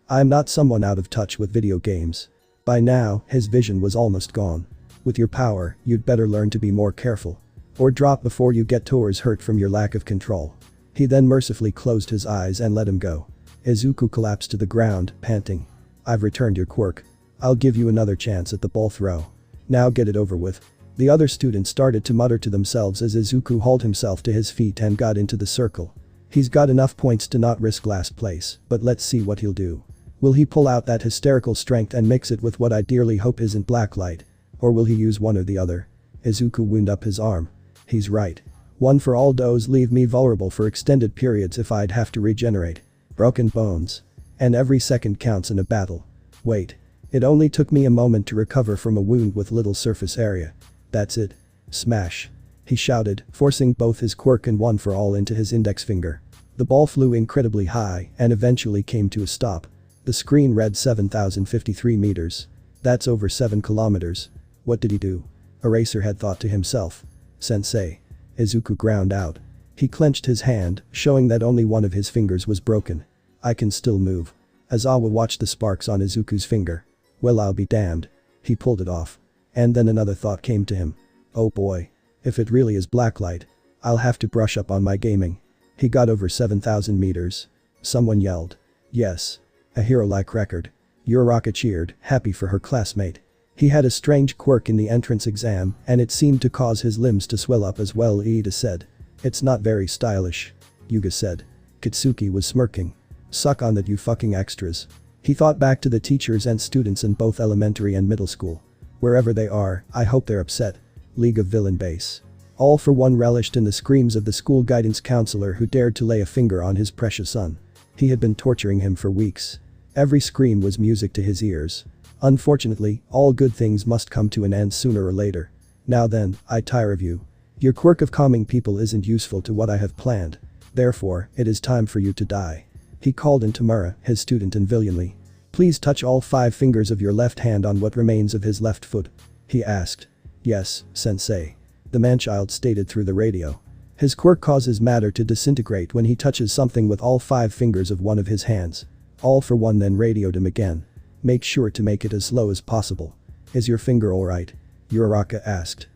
I'm not someone out of touch with video games. By now, his vision was almost gone. With your power, you'd better learn to be more careful. Or drop before you get tours hurt from your lack of control. He then mercifully closed his eyes and let him go. Izuku collapsed to the ground, panting. I've returned your quirk. I'll give you another chance at the ball throw. Now get it over with. The other students started to mutter to themselves as Izuku hauled himself to his feet and got into the circle. He's got enough points to not risk last place, but let's see what he'll do. Will he pull out that hysterical strength and mix it with what I dearly hope isn't blacklight? Or will he use one or the other? Izuku wound up his arm. He's right. One for all does leave me vulnerable for extended periods if I'd have to regenerate. Broken bones. And every second counts in a battle. Wait. It only took me a moment to recover from a wound with little surface area. That's it. Smash. He shouted, forcing both his quirk and one for all into his index finger. The ball flew incredibly high and eventually came to a stop. The screen read 7,053 meters. That's over 7 kilometers. What did he do? Eraserhead thought to himself. Sensei. Izuku ground out. He clenched his hand, showing that only one of his fingers was broken. I can still move. Aizawa watched the sparks on Izuku's finger. Well, I'll be damned. He pulled it off. And then another thought came to him. Oh boy. If it really is blacklight, I'll have to brush up on my gaming. He got over 7,000 meters. Someone yelled. Yes. A hero-like record. Uraka cheered, happy for her classmate. He had a strange quirk in the entrance exam, and it seemed to cause his limbs to swell up as well, Iida said. It's not very stylish. Yuga said. Katsuki was smirking. Suck on that, you fucking extras. He thought back to the teachers and students in both elementary and middle school. Wherever they are, I hope they're upset. League of Villain Base. All for one relished in the screams of the school guidance counselor who dared to lay a finger on his precious son. He had been torturing him for weeks. Every scream was music to his ears. Unfortunately, all good things must come to an end sooner or later. Now then, I tire of you. Your quirk of calming people isn't useful to what I have planned. Therefore, it is time for you to die. He called in Tamura, his student, and villainly. Please touch all 5 fingers of your left hand on what remains of his left foot. He asked. Yes, sensei. The manchild stated through the radio. His quirk causes matter to disintegrate when he touches something with all 5 fingers of one of his hands. All for one, then radioed him again. Make sure to make it as slow as possible. Is your finger alright? Uraraka asked.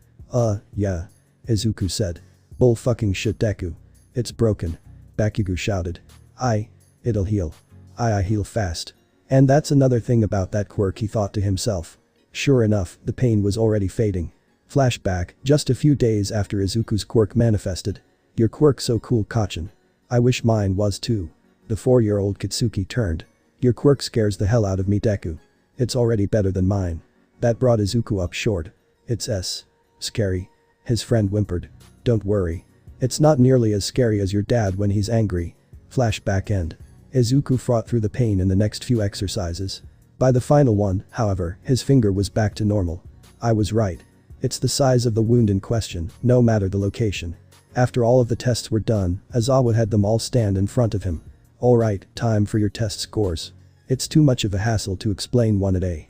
Yeah. Izuku said. Bull fucking shit, Deku. It's broken. Bakugo shouted. It'll heal. I heal fast. And that's another thing about that quirk, he thought to himself. Sure enough, the pain was already fading. Flashback, just a few days after Izuku's quirk manifested. Your quirk's so cool, Kaachan. I wish mine was too. The 4-year-old Katsuki turned. Your quirk scares the hell out of me, Deku. It's already better than mine. That brought Izuku up short. It's scary. His friend whimpered. Don't worry. It's not nearly as scary as your dad when he's angry. Flashback end. Izuku fought through the pain in the next few exercises. By the final one, however, his finger was back to normal. I was right. It's the size of the wound in question, no matter the location. After all of the tests were done, Aizawa had them all stand in front of him. Alright, time for your test scores. It's too much of a hassle to explain one a day.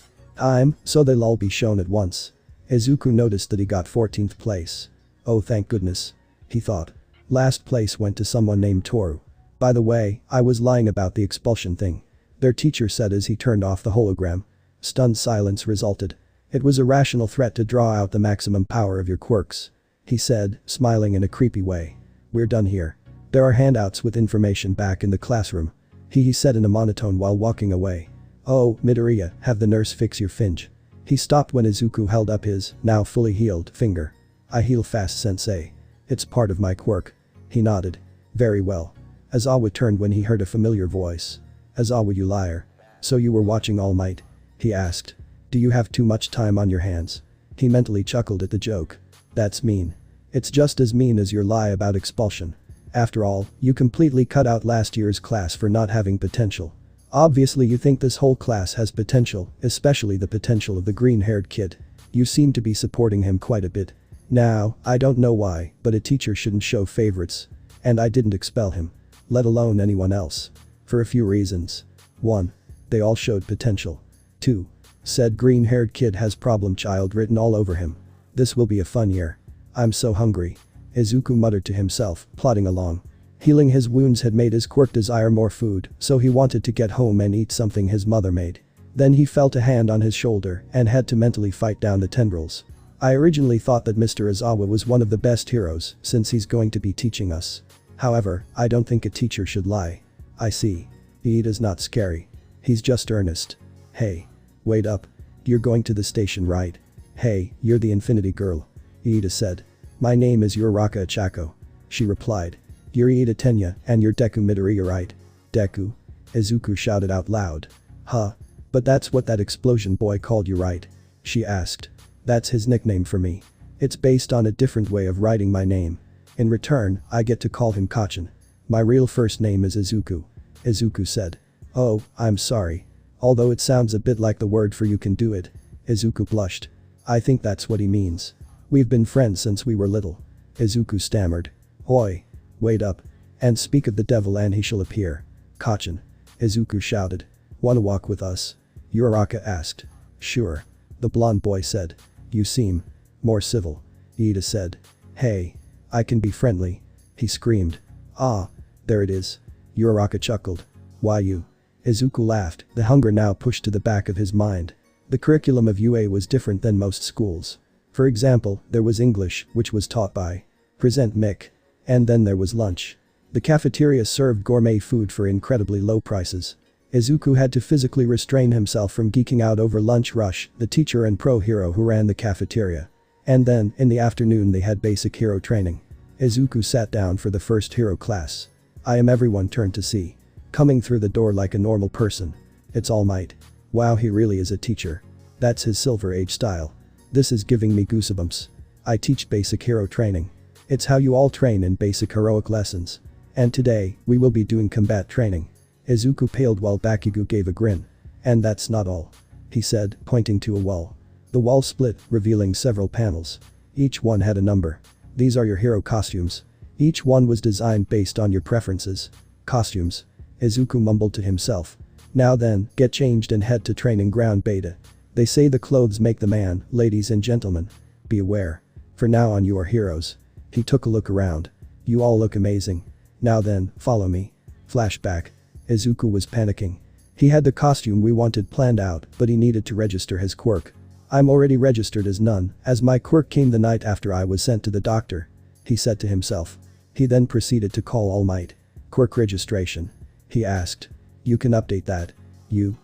So they'll all be shown at once. Izuku noticed that he got 14th place. Oh, thank goodness. He thought. Last place went to someone named Toru. By the way, I was lying about the expulsion thing. Their teacher said as he turned off the hologram. Stunned silence resulted. It was a rational threat to draw out the maximum power of your quirks. He said, smiling in a creepy way. We're done here. There are handouts with information back in the classroom. He said in a monotone while walking away. Oh, Midoriya, have the nurse fix your finge. He stopped when Izuku held up his, now fully healed, finger. I heal fast, sensei. It's part of my quirk. He nodded. Very well. Aizawa turned when he heard a familiar voice. Aizawa, you liar. So you were watching All Might? He asked. Do you have too much time on your hands? He mentally chuckled at the joke. That's mean. It's just as mean as your lie about expulsion. After all, you completely cut out last year's class for not having potential. Obviously you think this whole class has potential, especially the potential of the green-haired kid. You seem to be supporting him quite a bit. Now, I don't know why, but a teacher shouldn't show favorites. And I didn't expel him. Let alone anyone else. For a few reasons. 1. They all showed potential. 2. Said green-haired kid has problem child written all over him. This will be a fun year. I'm so hungry. Izuku muttered to himself, plodding along. Healing his wounds had made his quirk desire more food, so he wanted to get home and eat something his mother made. Then he felt a hand on his shoulder and had to mentally fight down the tendrils. I originally thought that Mr. Aizawa was one of the best heroes since he's going to be teaching us. However, I don't think a teacher should lie. I see. Iida's not scary. He's just earnest. Hey. Wait up. You're going to the station, right? Hey, you're the Infinity Girl. Iida said. My name is Uraraka Achako. She replied. You're Iida Tenya and you're Deku Midoriya, right? Deku? Izuku shouted out loud. Huh. But that's what that explosion boy called you, right? She asked. That's his nickname for me. It's based on a different way of writing my name. In return, I get to call him Kaachan. My real first name is Izuku. Izuku said. Oh, I'm sorry. Although it sounds a bit like the word for you can do it. Izuku blushed. I think that's what he means. We've been friends since we were little. Izuku stammered. Oi. Wait up. And speak of the devil and he shall appear. Kaachan. Izuku shouted. Wanna walk with us? Uraraka asked. Sure. The blonde boy said. You seem more civil. Iida said. Hey. I can be friendly. He screamed. Ah. There it is. Uraraka chuckled. Why you? Izuku laughed, the hunger now pushed to the back of his mind. The curriculum of UA was different than most schools. For example, there was English, which was taught by Present Mick. And then there was lunch. The cafeteria served gourmet food for incredibly low prices. Izuku had to physically restrain himself from geeking out over Lunch Rush, the teacher and pro hero who ran the cafeteria. And then, in the afternoon they had basic hero training. Izuku sat down for the first hero class. I am everyone turned to see. Coming through the door like a normal person. It's All Might. Wow, he really is a teacher. That's his Silver Age style. This is giving me goosebumps. I teach basic hero training. It's how you all train in basic heroic lessons. And today, we will be doing combat training. Izuku paled while Bakugo gave a grin. And that's not all. He said, pointing to a wall. The wall split, revealing several panels. Each one had a number. These are your hero costumes. Each one was designed based on your preferences. Costumes. Izuku mumbled to himself. Now then, get changed and head to training ground beta. They say the clothes make the man, ladies and gentlemen. Be aware. For now on you are heroes. He took a look around. You all look amazing. Now then, follow me. Flashback. Izuku was panicking. He had the costume we wanted planned out, but he needed to register his quirk. I'm already registered as none, as my quirk came the night after I was sent to the doctor. He said to himself. He then proceeded to call All Might. Quirk registration. He asked. You can update that. You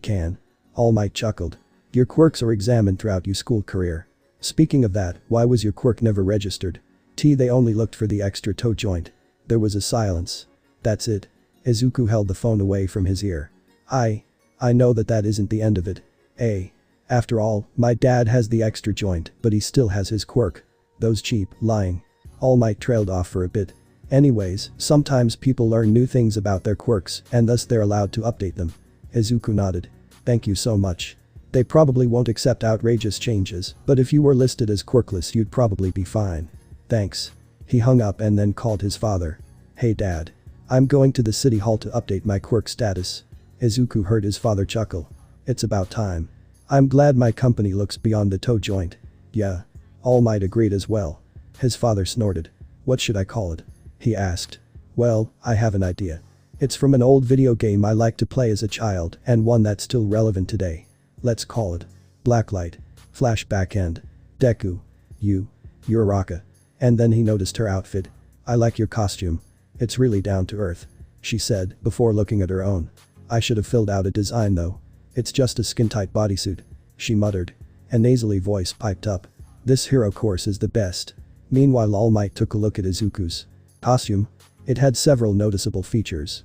can. All Might chuckled. Your quirks are examined throughout your school career. Speaking of that, why was your quirk never registered? They only looked for the extra toe joint. There was a silence. That's it. Izuku held the phone away from his ear. I know that isn't the end of it. After all, my dad has the extra joint, but he still has his quirk. Those cheap, lying. All Might trailed off for a bit. Anyways, sometimes people learn new things about their quirks and thus they're allowed to update them. Izuku nodded. Thank you so much. They probably won't accept outrageous changes, but if you were listed as quirkless you'd probably be fine. Thanks. He hung up and then called his father. Hey dad. I'm going to the city hall to update my quirk status. Izuku heard his father chuckle. It's about time. I'm glad my company looks beyond the toe joint. Yeah. All Might agreed as well. His father snorted. What should I call it? He asked. Well, I have an idea. It's from an old video game I liked to play as a child and one that's still relevant today. Let's call it Blacklight. Flashback end. Deku. You're Raka. And then he noticed her outfit. I like your costume. It's really down to earth. She said before looking at her own. I should have filled out a design though. It's just a skin-tight bodysuit. She muttered. A nasally voice piped up. This hero course is the best. Meanwhile All Might took a look at Izuku's costume. It had several noticeable features.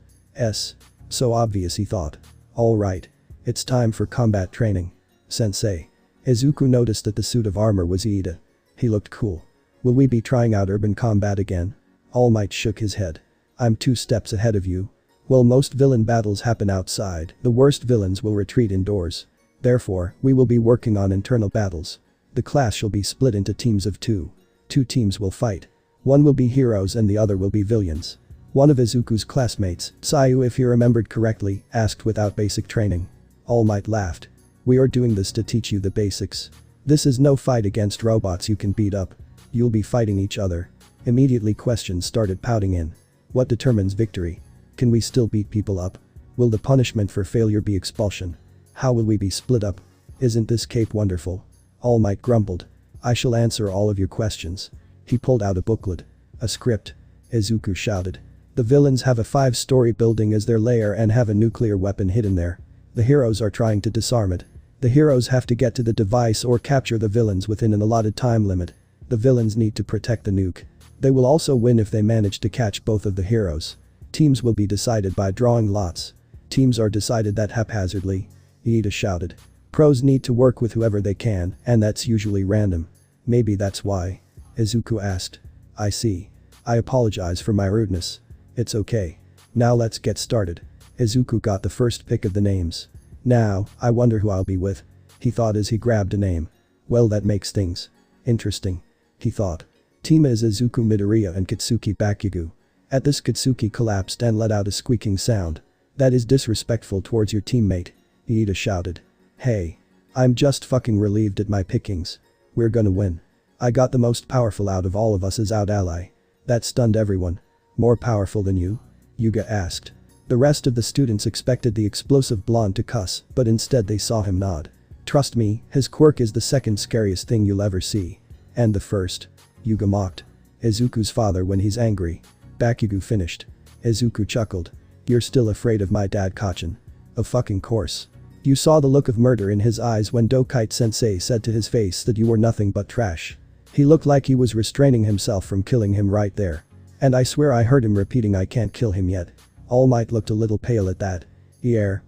So obvious he thought. Alright. It's time for combat training. Sensei. Izuku noticed that the suit of armor was Iida. He looked cool. Will we be trying out urban combat again? All Might shook his head. I'm 2 steps ahead of you. While most villain battles happen outside, the worst villains will retreat indoors. Therefore, we will be working on internal battles. The class shall be split into teams of 2. 2 teams will fight. One will be heroes and the other will be villains. One of Izuku's classmates, Sayu if he remembered correctly, asked without basic training. All Might laughed. We are doing this to teach you the basics. This is no fight against robots you can beat up. You'll be fighting each other. Immediately questions started pouting in. What determines victory? Can we still beat people up? Will the punishment for failure be expulsion? How will we be split up? Isn't this cape wonderful? All Might grumbled. I shall answer all of your questions. He pulled out a booklet. A script. Izuku shouted. The villains have a 5-story building as their lair and have a nuclear weapon hidden there. The heroes are trying to disarm it. The heroes have to get to the device or capture the villains within an allotted time limit. The villains need to protect the nuke. They will also win if they manage to catch both of the heroes. Teams will be decided by drawing lots. Teams are decided that haphazardly. Iida shouted. Pros need to work with whoever they can, and that's usually random. Maybe that's why. Izuku asked. I see. I apologize for my rudeness. It's okay. Now let's get started. Izuku got the first pick of the names. Now, I wonder who I'll be with. He thought as he grabbed a name. Well, that makes things interesting. He thought. Team is Izuku Midoriya and Katsuki Bakugo. At this Katsuki collapsed and let out a squeaking sound. That is disrespectful towards your teammate. Iida shouted. Hey. I'm just fucking relieved at my pickings. We're gonna win. I got the most powerful out of all of us as out ally. That stunned everyone. More powerful than you? Yuga asked. The rest of the students expected the explosive blonde to cuss, but instead they saw him nod. Trust me, his quirk is the second scariest thing you'll ever see. And the first. Yuga mocked. Izuku's father when he's angry. Bakugo finished. Izuku chuckled. You're still afraid of my dad Kaachan. Of fucking course. You saw the look of murder in his eyes when Dokite-sensei said to his face that you were nothing but trash. He looked like he was restraining himself from killing him right there. And I swear I heard him repeating I can't kill him yet. All Might looked a little pale at that.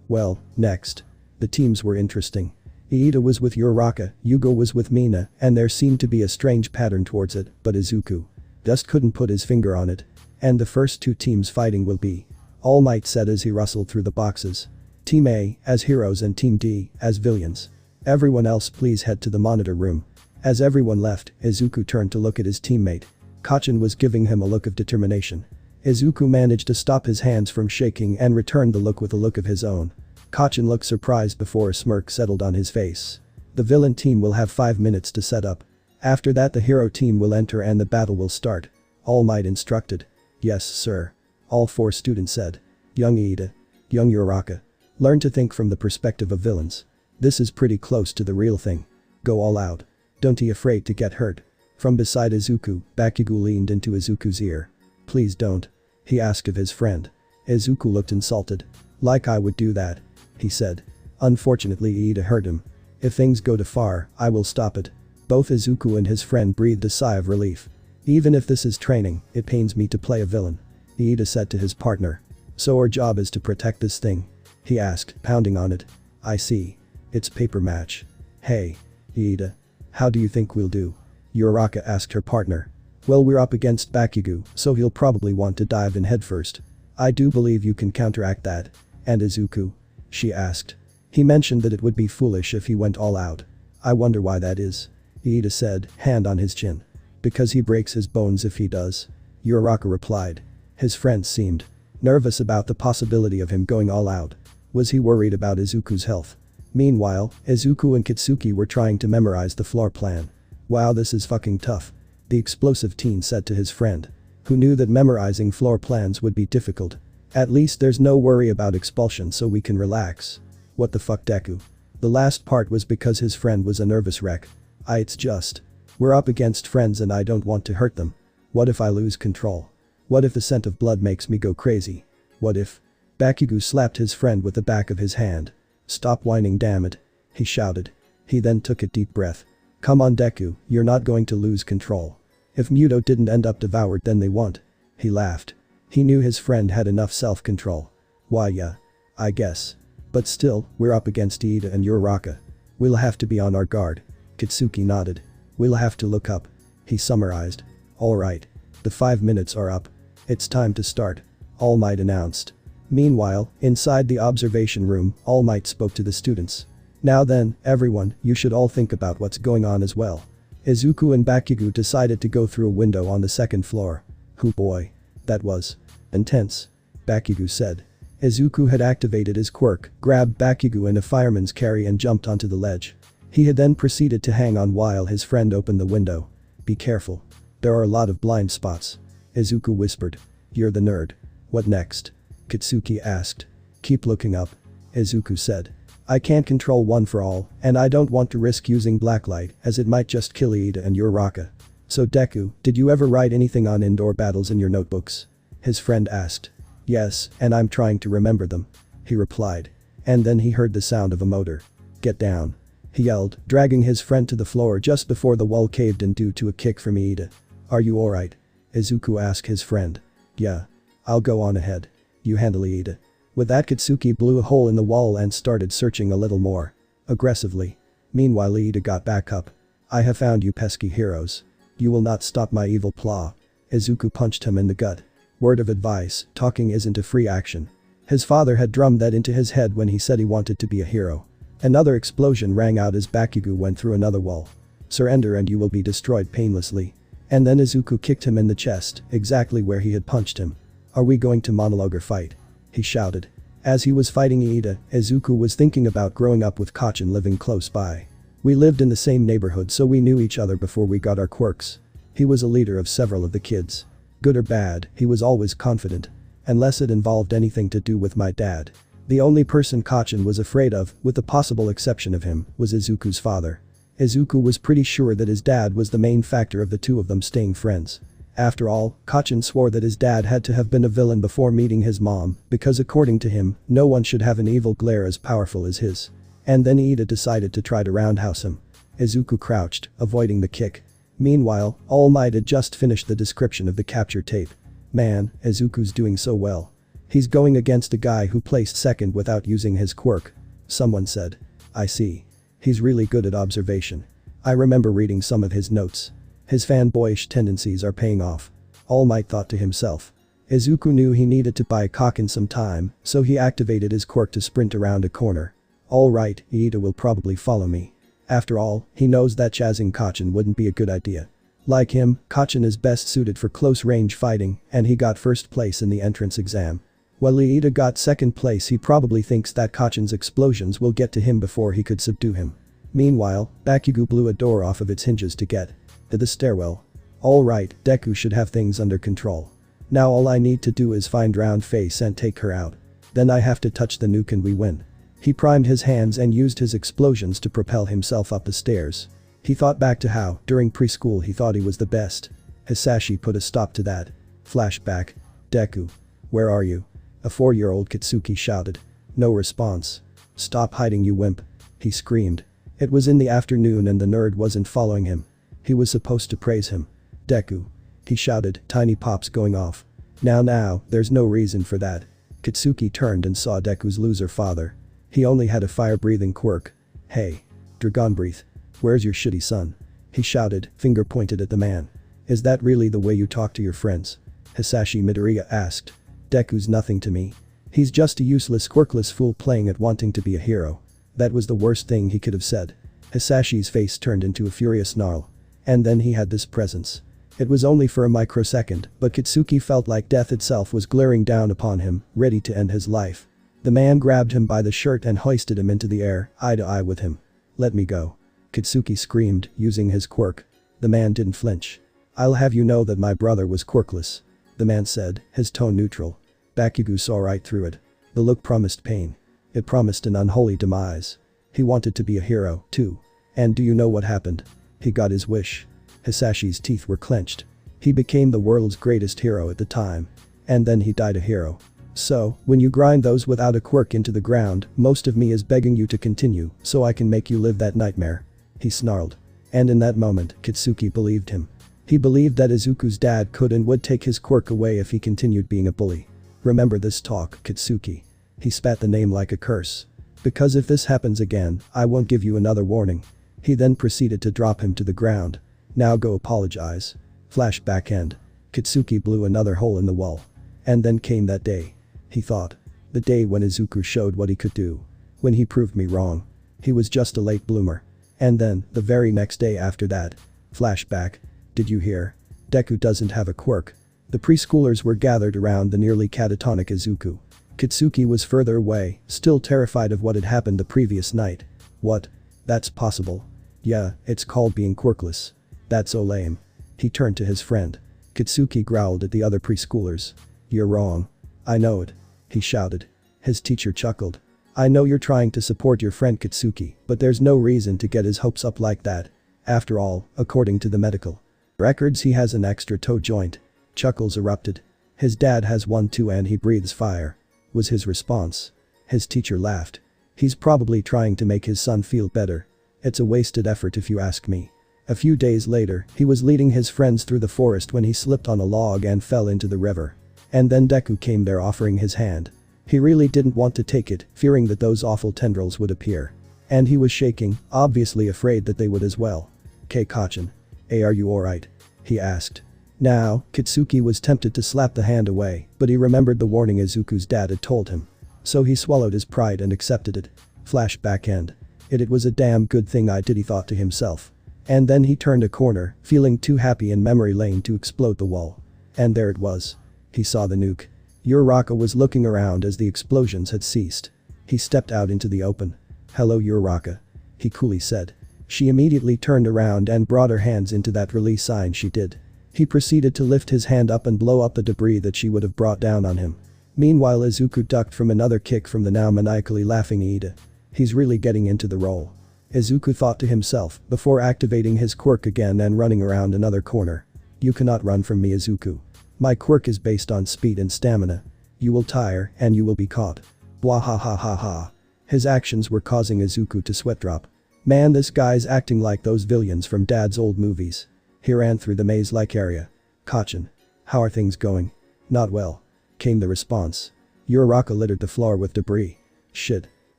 Well, next. The teams were interesting. Iida was with Uraraka, Yugo was with Mina, and there seemed to be a strange pattern towards it, but Izuku just couldn't put his finger on it. And the first 2 teams fighting will be. All Might said as he rustled through the boxes. Team A, as heroes and Team D, as villains. Everyone else please head to the monitor room. As everyone left, Izuku turned to look at his teammate. Kaachan was giving him a look of determination. Izuku managed to stop his hands from shaking and returned the look with a look of his own. Kaachan looked surprised before a smirk settled on his face. The villain team will have 5 minutes to set up. After that the hero team will enter and the battle will start. All Might instructed. Yes, sir. All 4 students said. Young Iida. Young Uraraka. Learn to think from the perspective of villains. This is pretty close to the real thing. Go all out. Don't be afraid to get hurt. From beside Izuku, Bakugo leaned into Izuku's ear. Please don't. He asked of his friend. Izuku looked insulted. Like I would do that. He said. Unfortunately Iida heard him. If things go too far, I will stop it. Both Izuku and his friend breathed a sigh of relief. Even if this is training, it pains me to play a villain. Iida said to his partner. So our job is to protect this thing? He asked, pounding on it. I see. It's paper match. Hey. Iida. How do you think we'll do? Uraraka asked her partner. Well, we're up against Bakugo, so he'll probably want to dive in headfirst. I do believe you can counteract that. And Izuku? She asked. He mentioned that it would be foolish if he went all out. I wonder why that is. Iida said, hand on his chin. Because he breaks his bones if he does. Uraraka replied. His friend seemed nervous about the possibility of him going all out. Was he worried about Izuku's health? Meanwhile, Izuku and Kitsuki were trying to memorize the floor plan. Wow, this is fucking tough. The explosive teen said to his friend. Who knew that memorizing floor plans would be difficult. At least there's no worry about expulsion so we can relax. What the fuck, Deku? The last part was because his friend was a nervous wreck. It's just. We're up against friends and I don't want to hurt them. What if I lose control? What if the scent of blood makes me go crazy? What if? Bakugo slapped his friend with the back of his hand. Stop whining, damn it. He shouted. He then took a deep breath. Come on Deku, you're not going to lose control. If Muto didn't end up devoured then they won't. He laughed. He knew his friend had enough self-control. Why yeah. I guess. But still, we're up against Iida and Uraraka. We'll have to be on our guard. Kitsuki nodded. We'll have to look up. He summarized. Alright. The 5 minutes are up. It's time to start. All Might announced. Meanwhile, inside the observation room, All Might spoke to the students. Now then, everyone, you should all think about what's going on as well. Izuku and Bakugo decided to go through a window on the 2nd floor. Oh boy. That was intense. Bakugo said. Izuku had activated his quirk, grabbed Bakugo in a fireman's carry and jumped onto the ledge. He had then proceeded to hang on while his friend opened the window. Be careful. There are a lot of blind spots. Izuku whispered. You're the nerd. What next? Kitsuki asked. Keep looking up. Izuku said. I can't control one for all, and I don't want to risk using blacklight as it might just kill Iida and Uraraka. So Deku, did you ever write anything on indoor battles in your notebooks? His friend asked. Yes, and I'm trying to remember them. He replied. And then he heard the sound of a motor. Get down. He yelled, dragging his friend to the floor just before the wall caved in due to a kick from Iida. Are you alright? Izuku asked his friend. Yeah. I'll go on ahead. You handle Iida. With that Kitsuki blew a hole in the wall and started searching a little more. Aggressively. Meanwhile Iida got back up. I have found you pesky heroes. You will not stop my evil plow. Izuku punched him in the gut. Word of advice, talking isn't a free action. His father had drummed that into his head when he said he wanted to be a hero. Another explosion rang out as Bakugo went through another wall. Surrender and you will be destroyed painlessly. And then Izuku kicked him in the chest, exactly where he had punched him. Are we going to monologue or fight? He shouted. As he was fighting Iida, Izuku was thinking about growing up with Kaachan living close by. We lived in the same neighborhood so we knew each other before we got our quirks. He was a leader of several of the kids. Good or bad, he was always confident. Unless it involved anything to do with my dad. The only person Kaachan was afraid of, with the possible exception of him, was Izuku's father. Izuku was pretty sure that his dad was the main factor of the two of them staying friends. After all, Kaachan swore that his dad had to have been a villain before meeting his mom, because according to him, no one should have an evil glare as powerful as his. And then Iida decided to try to roundhouse him. Izuku crouched, avoiding the kick. Meanwhile, All Might had just finished the description of the capture tape. Man, Izuku's doing so well. He's going against a guy who placed second without using his quirk. Someone said. I see. He's really good at observation. I remember reading some of his notes. His fanboyish tendencies are paying off. All Might thought to himself. Izuku knew he needed to buy Kaachan some time, so he activated his quirk to sprint around a corner. Alright, Iida will probably follow me. After all, he knows that chasing Kaachan wouldn't be a good idea. Like him, Kaachan is best suited for close-range fighting, and he got first place in the entrance exam. While Iida got second place, he probably thinks that Kaachan's explosions will get to him before he could subdue him. Meanwhile, Bakugo blew a door off of its hinges to get to the stairwell. Alright, Deku should have things under control. Now all I need to do is find Round Face and take her out. Then I have to touch the nuke and we win. He primed his hands and used his explosions to propel himself up the stairs. He thought back to how, during preschool, he thought he was the best. Hisashi put a stop to that. Flashback. Deku. Where are you? A 4-year-old Katsuki shouted. No response. Stop hiding, you wimp. He screamed. It was in the afternoon and the nerd wasn't following him. He was supposed to praise him. Deku. He shouted, tiny pops going off. Now, there's no reason for that. Katsuki turned and saw Deku's loser father. He only had a fire-breathing quirk. Hey. Dragon breathe. Where's your shitty son? He shouted, finger pointed at the man. Is that really the way you talk to your friends? Hisashi Midoriya asked. Deku's nothing to me. He's just a useless quirkless fool playing at wanting to be a hero. That was the worst thing he could have said. Hisashi's face turned into a furious snarl. And then he had this presence. It was only for a microsecond, but Katsuki felt like death itself was glaring down upon him, ready to end his life. The man grabbed him by the shirt and hoisted him into the air, eye to eye with him. Let me go. Katsuki screamed, using his quirk. The man didn't flinch. I'll have you know that my brother was quirkless. The man said, his tone neutral. Bakugo saw right through it. The look promised pain. It promised an unholy demise. He wanted to be a hero, too. And do you know what happened? He got his wish. Hisashi's teeth were clenched. He became the world's greatest hero at the time. And then he died a hero. So, when you grind those without a quirk into the ground, most of me is begging you to continue, so I can make you live that nightmare. He snarled. And in that moment, Katsuki believed him. He believed that Izuku's dad could and would take his quirk away if he continued being a bully. Remember this talk, Katsuki. He spat the name like a curse. Because if this happens again, I won't give you another warning. He then proceeded to drop him to the ground. Now go apologize. Flashback end. Katsuki blew another hole in the wall. And then came that day. He thought. The day when Izuku showed what he could do. When he proved me wrong. He was just a late bloomer. And then, the very next day after that. Flashback. Did you hear? Deku doesn't have a quirk. The preschoolers were gathered around the nearly catatonic Izuku. Katsuki was further away, still terrified of what had happened the previous night. What? That's possible. Yeah, it's called being quirkless. That's so lame. He turned to his friend. Katsuki growled at the other preschoolers. You're wrong. I know it. He shouted. His teacher chuckled. I know you're trying to support your friend Katsuki, but there's no reason to get his hopes up like that. After all, according to the medical records, he has an extra toe joint. Chuckles erupted. His dad has one too and he breathes fire. Was his response. His teacher laughed. He's probably trying to make his son feel better. It's a wasted effort if you ask me. A few days later, he was leading his friends through the forest when he slipped on a log and fell into the river. And then Deku came there offering his hand. He really didn't want to take it, fearing that those awful tendrils would appear. And he was shaking, obviously afraid that they would as well. Kaachan. Hey, are you alright? He asked. Now, Katsuki was tempted to slap the hand away, but he remembered the warning Izuku's dad had told him. So he swallowed his pride and accepted it. Flashback end. It was a damn good thing I did, he thought to himself. And then he turned a corner, feeling too happy in memory lane to explode the wall. And there it was. He saw the nuke. Uraraka was looking around as the explosions had ceased. He stepped out into the open. Hello Uraraka. He coolly said. She immediately turned around and brought her hands into that release sign she did. He proceeded to lift his hand up and blow up the debris that she would have brought down on him. Meanwhile Izuku ducked from another kick from the now maniacally laughing Iida. He's really getting into the role. Izuku thought to himself before activating his quirk again and running around another corner. You cannot run from me, Izuku. My quirk is based on speed and stamina. You will tire and you will be caught. Bwahahaha. His actions were causing Izuku to sweat drop. Man, this guy's acting like those villains from Dad's old movies. He ran through the maze-like area. Kaachan. How are things going? Not well. Came the response. Uraraka littered the floor with debris. Shit.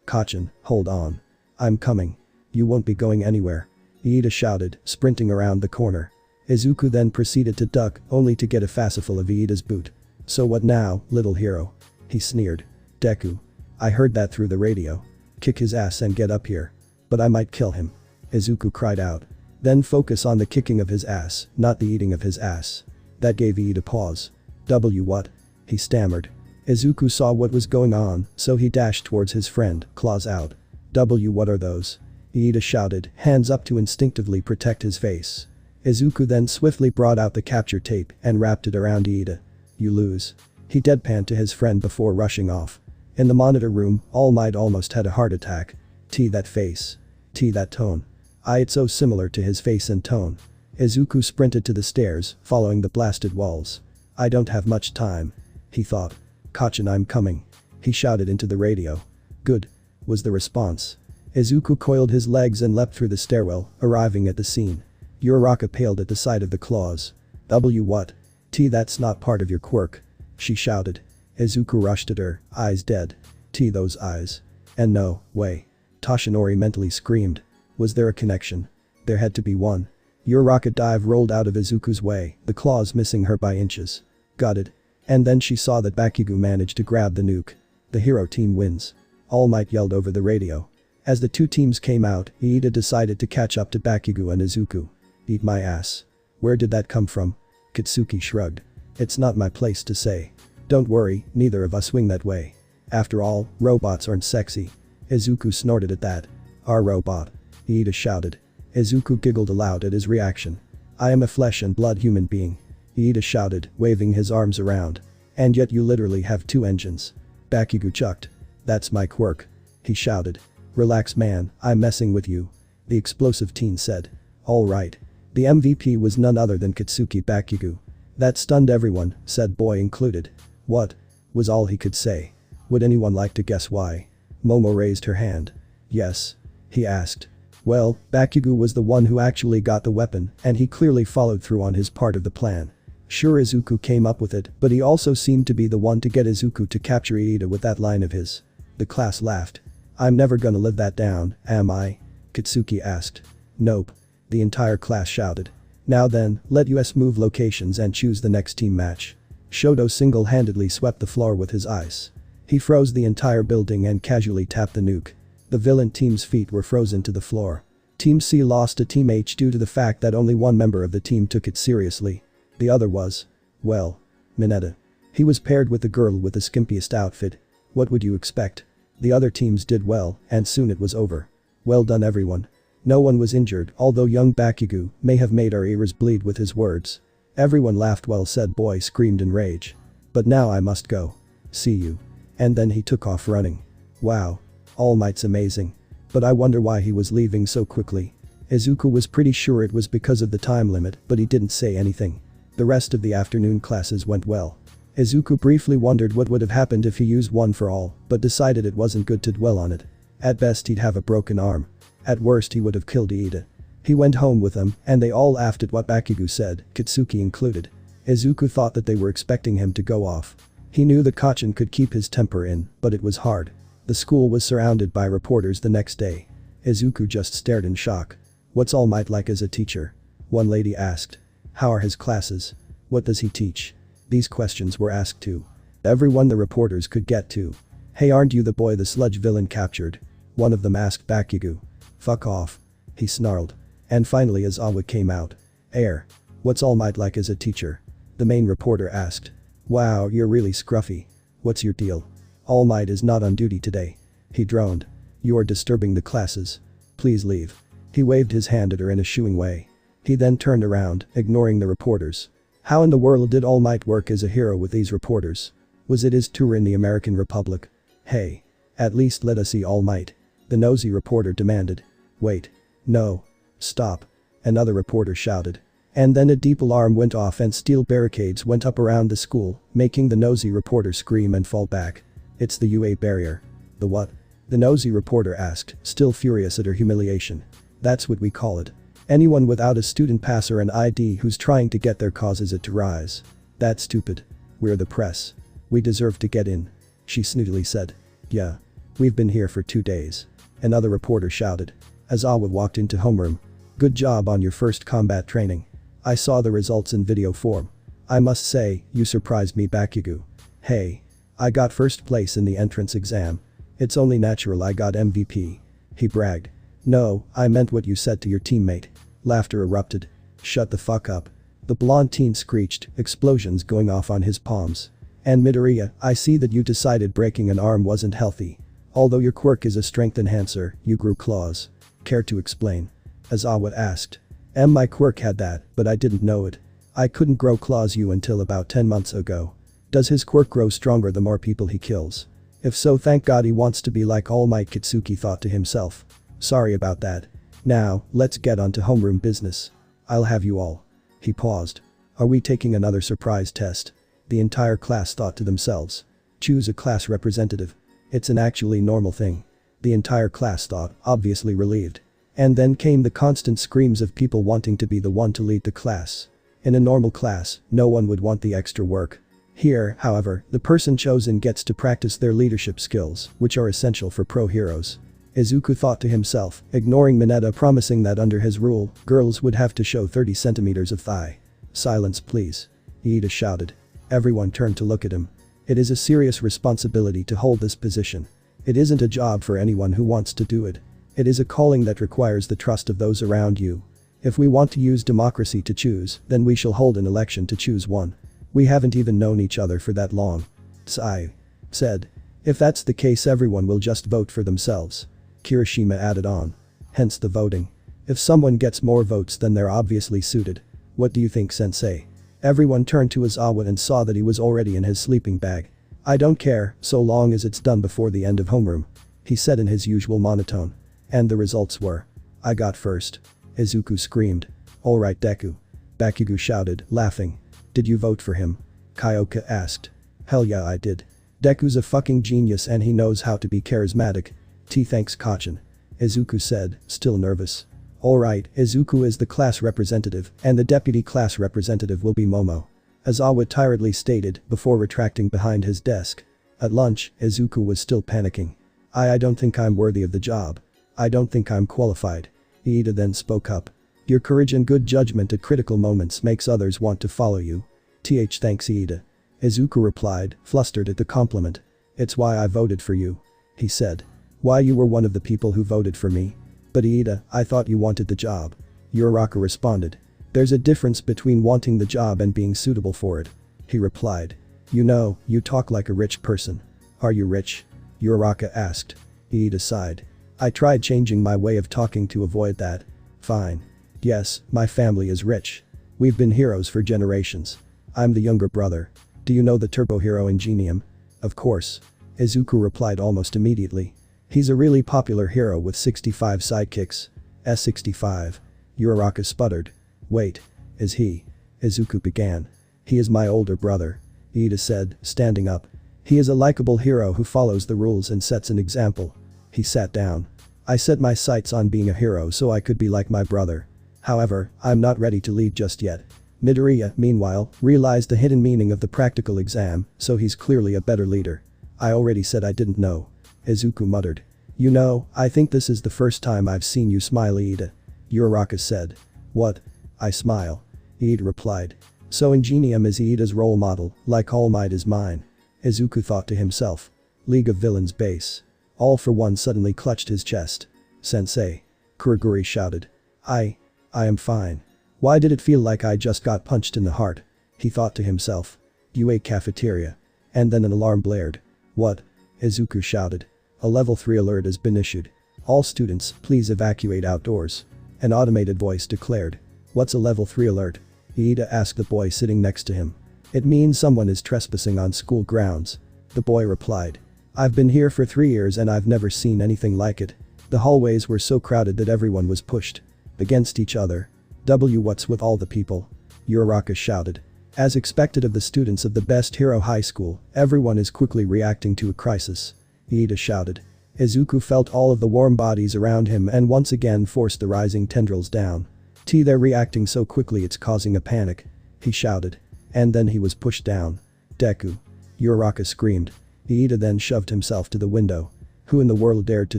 Kaachan, hold on. I'm coming. You won't be going anywhere. Iida shouted, sprinting around the corner. Izuku then proceeded to duck, only to get a faceful of Iida's boot. So what now, little hero? He sneered. Deku. I heard that through the radio. Kick his ass and get up here. But I might kill him. Izuku cried out. Then focus on the kicking of his ass, not the eating of his ass. That gave Iida pause. What? He stammered. Izuku saw what was going on, so he dashed towards his friend, claws out. What are those? Iida shouted, hands up to instinctively protect his face. Izuku then swiftly brought out the capture tape and wrapped it around Iida. You lose. He deadpanned to his friend before rushing off. In the monitor room, All Might almost had a heart attack. That face. That tone. It's so similar to his face and tone. Izuku sprinted to the stairs, following the blasted walls. I don't have much time. He thought. Kaachan, I'm coming. He shouted into the radio. Good. Was the response. Izuku coiled his legs and leapt through the stairwell, arriving at the scene. Uraraka paled at the sight of the claws. What? That's not part of your quirk. She shouted. Izuku rushed at her, eyes dead. Those eyes. And no way. Toshinori mentally screamed. Was there a connection? There had to be one. Uraraka dive rolled out of Izuku's way, the claws missing her by inches. Got it. And then she saw that Bakugo managed to grab the nuke. The hero team wins. All Might yelled over the radio. As the two teams came out, Iida decided to catch up to Bakugo and Izuku. Eat my ass. Where did that come from? Katsuki shrugged. It's not my place to say. Don't worry, neither of us swing that way. After all, robots aren't sexy. Izuku snorted at that. Our robot. Iida shouted. Izuku giggled aloud at his reaction. I am a flesh and blood human being. Iida shouted, waving his arms around. And yet you literally have two engines. Bakugo chucked. That's my quirk. He shouted. Relax man, I'm messing with you. The explosive teen said. Alright. The MVP was none other than Katsuki Bakugo. That stunned everyone, said Boy included. What? Was all he could say. Would anyone like to guess why? Momo raised her hand. Yes. He asked. Well, Bakugo was the one who actually got the weapon, and he clearly followed through on his part of the plan. Sure, Izuku came up with it, but he also seemed to be the one to get Izuku to capture Iida with that line of his. The class laughed. I'm never gonna live that down, am I? Katsuki asked. Nope. The entire class shouted. Now then, let us move locations and choose the next team match. Shoto single-handedly swept the floor with his ice. He froze the entire building and casually tapped the nuke. The villain team's feet were frozen to the floor. Team C lost to Team H due to the fact that only one member of the team took it seriously. The other was, well, Mineta. He was paired with the girl with the skimpiest outfit. What would you expect? The other teams did well, and soon it was over. Well done everyone. No one was injured, although young Bakugo may have made our ears bleed with his words. Everyone laughed while said boy screamed in rage. But now I must go. See you. And then he took off running. Wow. All Might's amazing. But I wonder why he was leaving so quickly. Izuku was pretty sure it was because of the time limit, but he didn't say anything. The rest of the afternoon classes went well. Izuku briefly wondered what would have happened if he used one for all, but decided it wasn't good to dwell on it. At best he'd have a broken arm. At worst he would have killed Iida. He went home with them, and they all laughed at what Bakugo said, Katsuki included. Izuku thought that they were expecting him to go off. He knew the Kaachan could keep his temper in, but it was hard. The school was surrounded by reporters the next day. Izuku just stared in shock. What's All Might like as a teacher? One lady asked. How are his classes? What does he teach? These questions were asked to everyone the reporters could get to. Hey, aren't you the boy the sludge villain captured? One of them asked Bakugo. Fuck off. He snarled. And finally Aizawa came out. Air. What's All Might like as a teacher? The main reporter asked. Wow, you're really scruffy. What's your deal? All Might is not on duty today. He droned. You are disturbing the classes. Please leave. He waved his hand at her in a shooing way. He then turned around, ignoring the reporters. How in the world did All Might work as a hero with these reporters? Was it his tour in the American Republic? Hey. At least let us see All Might. The nosy reporter demanded. Wait. No. Stop. Another reporter shouted. And then a deep alarm went off and steel barricades went up around the school, making the nosy reporter scream and fall back. It's the UA barrier. The what? The nosy reporter asked, still furious at her humiliation. That's what we call it. Anyone without a student pass or an ID who's trying to get their causes it to rise. That's stupid. We're the press. We deserve to get in. She snootily said. Yeah. We've been here for 2 days. Another reporter shouted. Aizawa walked into homeroom. Good job on your first combat training. I saw the results in video form. I must say, you surprised me Bakugo. Hey. I got first place in the entrance exam. It's only natural I got MVP. He bragged. No, I meant what you said to your teammate. Laughter erupted. Shut the fuck up. The blonde teen screeched, explosions going off on his palms. And Midoriya, I see that you decided breaking an arm wasn't healthy. Although your quirk is a strength enhancer, you grew claws. Care to explain? Aizawa asked. My quirk had that, but I didn't know it. I couldn't grow claws until about 10 months ago. Does his quirk grow stronger the more people he kills? If so, thank God he wants to be like All Might, Kitsuki thought to himself. Sorry about that. Now, let's get on to homeroom business. I'll have you all. He paused. Are we taking another surprise test? The entire class thought to themselves. Choose a class representative. It's an actually normal thing. The entire class thought, obviously relieved. And then came the constant screams of people wanting to be the one to lead the class. In a normal class, no one would want the extra work. Here, however, the person chosen gets to practice their leadership skills, which are essential for pro heroes. Izuku thought to himself, ignoring Mineta promising that under his rule, girls would have to show 30 centimeters of thigh. Silence please. Iida shouted. Everyone turned to look at him. It is a serious responsibility to hold this position. It isn't a job for anyone who wants to do it. It is a calling that requires the trust of those around you. If we want to use democracy to choose, then we shall hold an election to choose one. We haven't even known each other for that long. Tsai said. If that's the case, everyone will just vote for themselves. Kirishima added on. Hence the voting. If someone gets more votes, then they're obviously suited. What do you think, sensei? Everyone turned to Aizawa and saw that he was already in his sleeping bag. I don't care, so long as it's done before the end of homeroom. He said in his usual monotone. And the results were. I got first. Izuku screamed. Alright Deku. Bakugo shouted, laughing. Did you vote for him? Kyoka asked. Hell yeah I did. Deku's a fucking genius and he knows how to be charismatic. Thanks Kaachan. Izuku said, still nervous. Alright, Izuku is the class representative and the deputy class representative will be Momo. Aizawa tiredly stated before retracting behind his desk. At lunch, Izuku was still panicking. I don't think I'm worthy of the job. I don't think I'm qualified. Iida then spoke up. Your courage and good judgment at critical moments makes others want to follow you. Thanks Iida. Izuku replied, flustered at the compliment. It's why I voted for you. He said. Why you were one of the people who voted for me. But Iida, I thought you wanted the job. Uraraka responded. There's a difference between wanting the job and being suitable for it. He replied. You know, you talk like a rich person. Are you rich? Uraraka asked. Iida sighed. I tried changing my way of talking to avoid that. Fine. Yes, my family is rich. We've been heroes for generations. I'm the younger brother. Do you know the turbo hero Ingenium? Of course. Izuku replied almost immediately. He's a really popular hero with 65 sidekicks. S65. Uraraka sputtered. Wait. Is he? Izuku began. He is my older brother. Iida said, standing up. He is a likable hero who follows the rules and sets an example. He sat down. I set my sights on being a hero so I could be like my brother. However, I'm not ready to lead just yet. Midoriya, meanwhile, realized the hidden meaning of the practical exam, so he's clearly a better leader. I already said I didn't know. Izuku muttered. You know, I think this is the first time I've seen you smile Iida. Uraraka said. What? I smile. Iida replied. So Ingenium is Iida's role model, like All Might is mine. Izuku thought to himself. League of Villains base. All for One suddenly clutched his chest. Sensei. Kuroguri shouted. I am fine. Why did it feel like I just got punched in the heart? He thought to himself. UA cafeteria. And then an alarm blared. What? Izuku shouted. A level 3 alert has been issued. All students, please evacuate outdoors. An automated voice declared. What's a level 3 alert? Iida asked the boy sitting next to him. It means someone is trespassing on school grounds. The boy replied. I've been here for 3 years and I've never seen anything like it. The hallways were so crowded that everyone was pushed against each other. What's with all the people? Uraraka shouted. As expected of the students of the best hero high school, everyone is quickly reacting to a crisis. Iida shouted. Izuku felt all of the warm bodies around him and once again forced the rising tendrils down. They're reacting so quickly it's causing a panic. He shouted. And then he was pushed down. Deku. Uraraka screamed. Iida then shoved himself to the window. Who in the world dared to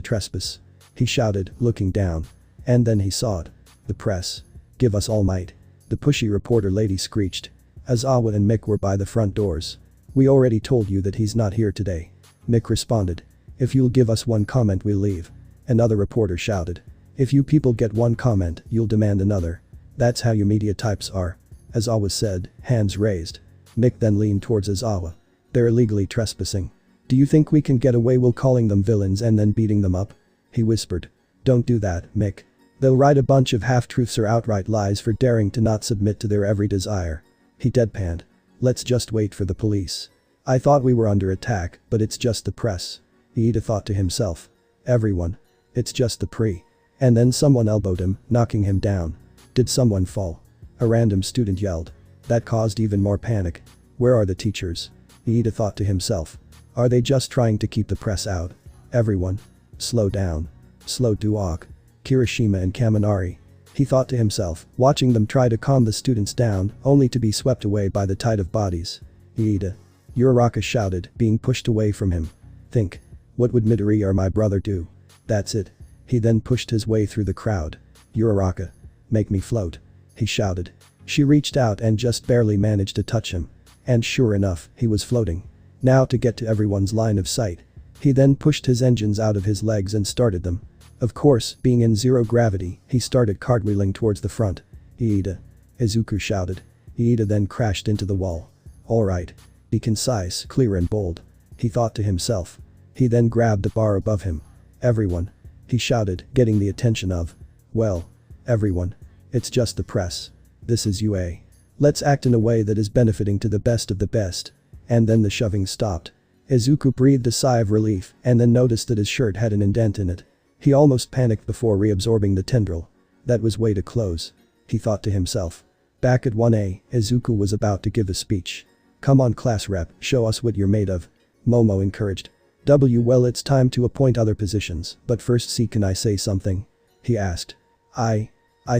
trespass? He shouted, looking down. And then he saw it. The press. Give us All Might. The pushy reporter lady screeched. Aizawa and Mick were by the front doors. We already told you that he's not here today. Mick responded. If you'll give us one comment we'll leave. Another reporter shouted. If you people get one comment, you'll demand another. That's how you media types are. Aizawa said, hands raised. Mick then leaned towards Aizawa. They're illegally trespassing. Do you think we can get away while calling them villains and then beating them up? He whispered. Don't do that, Mick. They'll write a bunch of half-truths or outright lies for daring to not submit to their every desire. He deadpanned. Let's just wait for the police. I thought we were under attack, but it's just the press. Iida thought to himself. Everyone. It's just the pre. And then someone elbowed him, knocking him down. Did someone fall? A random student yelled. That caused even more panic. Where are the teachers? Iida thought to himself. Are they just trying to keep the press out? Everyone. Slow down. Slow to walk. Kirishima and Kaminari. He thought to himself, watching them try to calm the students down, only to be swept away by the tide of bodies. Iida. Uraraka shouted, being pushed away from him. Think. What would Midoriya or my brother do? That's it. He then pushed his way through the crowd. Uraraka. Make me float. He shouted. She reached out and just barely managed to touch him. And sure enough, he was floating. Now to get to everyone's line of sight. He then pushed his engines out of his legs and started them. Of course, being in zero gravity, he started cartwheeling towards the front. Iida. Izuku shouted. Iida then crashed into the wall. Alright. Be concise, clear and bold. He thought to himself. He then grabbed the bar above him. Everyone. He shouted, getting the attention of. Well. Everyone. It's just the press. This is UA. Let's act in a way that is benefiting to the best of the best. And then the shoving stopped. Izuku breathed a sigh of relief and then noticed that his shirt had an indent in it. He almost panicked before reabsorbing the tendril. That was way too close. He thought to himself. Back at 1A, Izuku was about to give a speech. Come on class rep, show us what you're made of. Momo encouraged. Well, it's time to appoint other positions, but first can I say something? He asked. I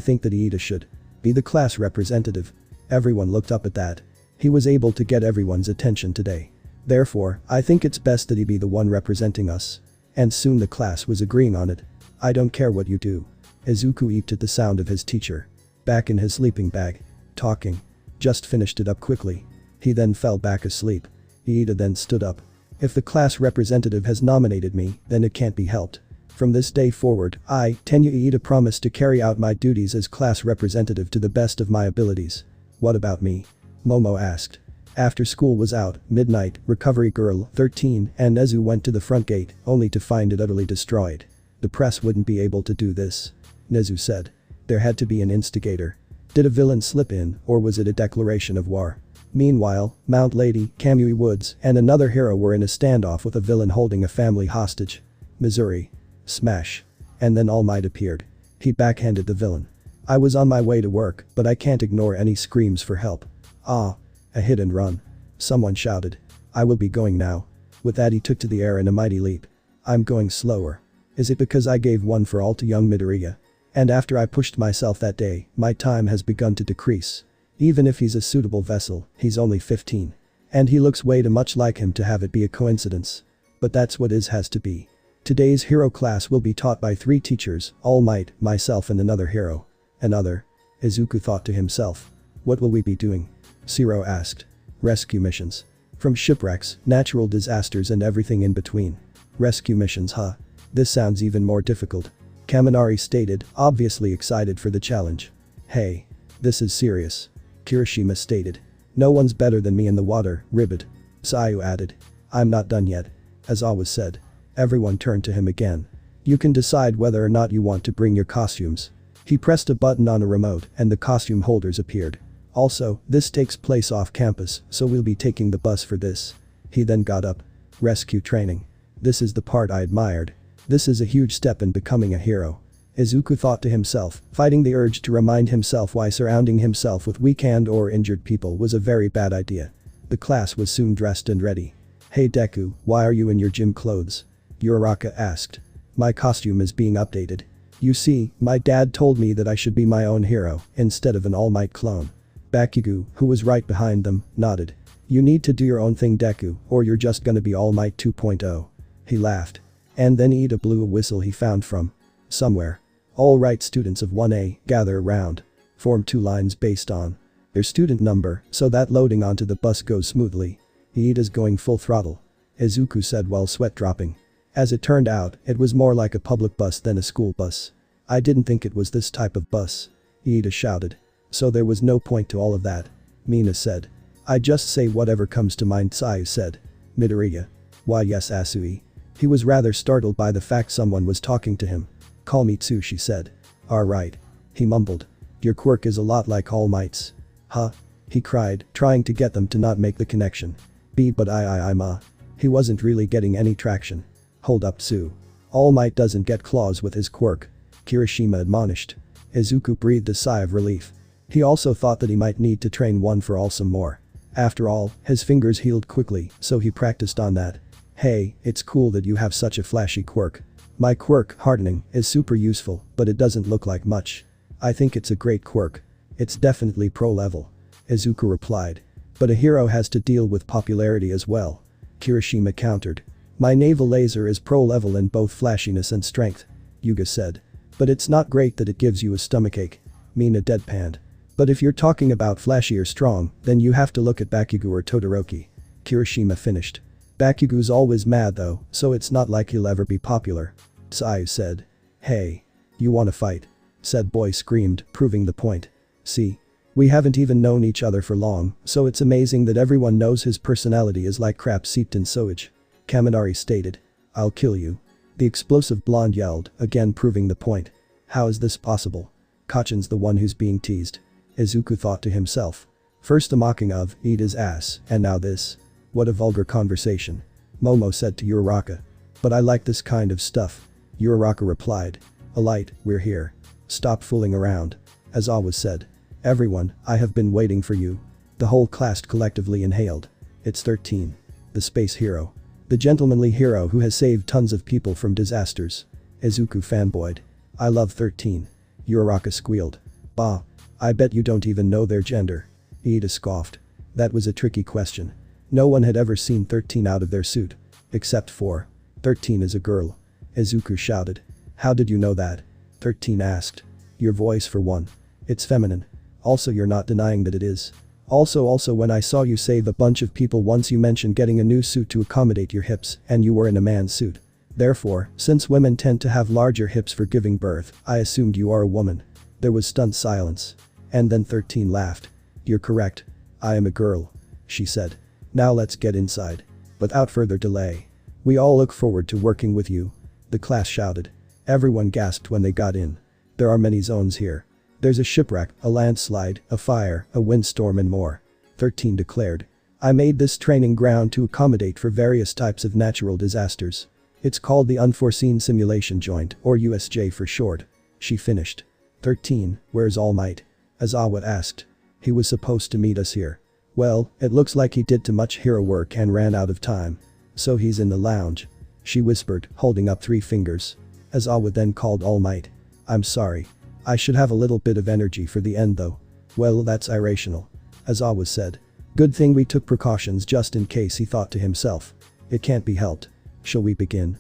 think that Iida should be the class representative. Everyone looked up at that. He was able to get everyone's attention today. Therefore, I think it's best that he be the one representing us. And soon the class was agreeing on it. I don't care what you do. Izuku eeped at the sound of his teacher. Back in his sleeping bag. Talking. Just finished it up quickly. He then fell back asleep. Iida then stood up. If the class representative has nominated me, then it can't be helped. From this day forward, I, Tenya Iida, promise to carry out my duties as class representative to the best of my abilities. What about me? Momo asked. After school was out, midnight, Recovery Girl, 13, and Nezu went to the front gate, only to find it utterly destroyed. The press wouldn't be able to do this. Nezu said. There had to be an instigator. Did a villain slip in, or was it a declaration of war? Meanwhile, Mount Lady, Kamui Woods, and another hero were in a standoff with a villain holding a family hostage. Missouri. Smash. And then All Might appeared. He backhanded the villain. I was on my way to work, but I can't ignore any screams for help. Ah. A hit and run. Someone shouted. I will be going now. With that he took to the air in a mighty leap. I'm going slower. Is it because I gave one for all to young Midoriya? And after I pushed myself that day, my time has begun to decrease. Even if he's a suitable vessel, he's only 15. And he looks way too much like him to have it be a coincidence. But that's what has to be. Today's hero class will be taught by 3 teachers, All Might, myself and another hero. Another. Izuku thought to himself. What will we be doing? Zero asked. Rescue missions. From shipwrecks, natural disasters and everything in between. Rescue missions, huh? This sounds even more difficult. Kaminari stated, obviously excited for the challenge. Hey. This is serious. Kirishima stated. No one's better than me in the water, Ribbit. Sayu added. I'm not done yet. As always said. Everyone turned to him again. You can decide whether or not you want to bring your costumes. He pressed a button on a remote and the costume holders appeared. Also, this takes place off campus, so we'll be taking the bus for this. He then got up. Rescue training. This is the part I admired. This is a huge step in becoming a hero. Izuku thought to himself, fighting the urge to remind himself why surrounding himself with weak or injured people was a very bad idea. The class was soon dressed and ready. Hey Deku, why are you in your gym clothes? Uraraka asked. My costume is being updated. You see, my dad told me that I should be my own hero, instead of an All Might clone. Bakugo, who was right behind them, nodded. You need to do your own thing Deku, or you're just gonna be All Might 2.0. He laughed. And then Iida blew a whistle he found from somewhere. Alright students of 1A, gather around. Form 2 lines based on their student number, so that loading onto the bus goes smoothly. Iida's going full throttle. Izuku said while sweat dropping. As it turned out, it was more like a public bus than a school bus. I didn't think it was this type of bus. Iida shouted. So there was no point to all of that. Mina said. I just say whatever comes to mind, Sayu said. Midoriya. Why yes, Asui. He was rather startled by the fact someone was talking to him. Call me Tsu, she said. Alright. He mumbled. Your quirk is a lot like All Might's. Huh? He cried, trying to get them to not make the connection. But I'm He wasn't really getting any traction. Hold up, Tsu. All Might doesn't get claws with his quirk. Kirishima admonished. Izuku breathed a sigh of relief. He also thought that he might need to train one for all some more. After all, his fingers healed quickly, so he practiced on that. Hey, it's cool that you have such a flashy quirk. My quirk, hardening, is super useful, but it doesn't look like much. I think it's a great quirk. It's definitely pro level. Izuku replied. But a hero has to deal with popularity as well. Kirishima countered. My naval laser is pro level in both flashiness and strength. Yuga said. But it's not great that it gives you a stomachache. Mina deadpanned. But if you're talking about flashy or strong, then you have to look at Bakugo or Todoroki. Kirishima finished. Bakugo's always mad though, so it's not like he'll ever be popular. Sayu said. Hey. You wanna fight? Said boy screamed, proving the point. See? We haven't even known each other for long, so it's amazing that everyone knows his personality is like crap seeped in sewage. Kaminari stated. I'll kill you. The explosive blonde yelled, again proving the point. How is this possible? Kaachan's the one who's being teased. Izuku thought to himself. First the mocking of, eat his ass, and now this. What a vulgar conversation. Momo said to Uraraka. But I like this kind of stuff. Uraraka replied. Alight, we're here. Stop fooling around. Aizawa said. Everyone, I have been waiting for you. The whole class collectively inhaled. It's 13. The space hero. The gentlemanly hero who has saved tons of people from disasters. Izuku fanboyed. I love 13. Uraraka squealed. Bah. I bet you don't even know their gender. Iida scoffed. That was a tricky question. No one had ever seen 13 out of their suit. Except for. 13 is a girl. Izuku shouted. How did you know that? 13 asked. Your voice for one. It's feminine. Also you're not denying that it is. Also when I saw you save a bunch of people once you mentioned getting a new suit to accommodate your hips and you were in a man's suit. Therefore, since women tend to have larger hips for giving birth, I assumed you are a woman. There was stunned silence. And then 13 laughed. You're correct. I am a girl. She said. Now let's get inside. Without further delay. We all look forward to working with you. The class shouted. Everyone gasped when they got in. There are many zones here. There's a shipwreck, a landslide, a fire, a windstorm and more. 13 declared. I made this training ground to accommodate for various types of natural disasters. It's called the Unforeseen Simulation Joint, or USJ for short. She finished. 13, where's All Might? Aizawa asked. He was supposed to meet us here. Well, it looks like he did too much hero work and ran out of time. So he's in the lounge. She whispered, holding up 3 fingers. Aizawa then called All Might. I'm sorry. I should have a little bit of energy for the end though. Well, that's irrational. Aizawa said. Good thing we took precautions just in case, he thought to himself. It can't be helped. Shall we begin?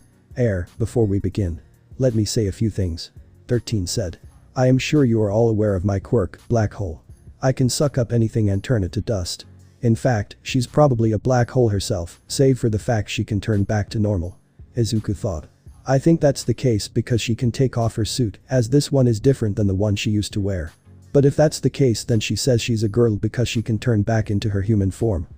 Before we begin. Let me say a few things. 13 said. I am sure you are all aware of my quirk, black hole. I can suck up anything and turn it to dust. In fact, she's probably a black hole herself, save for the fact she can turn back to normal. Izuku thought. I think that's the case because she can take off her suit, as this one is different than the one she used to wear. But if that's the case, then she says she's a girl because she can turn back into her human form.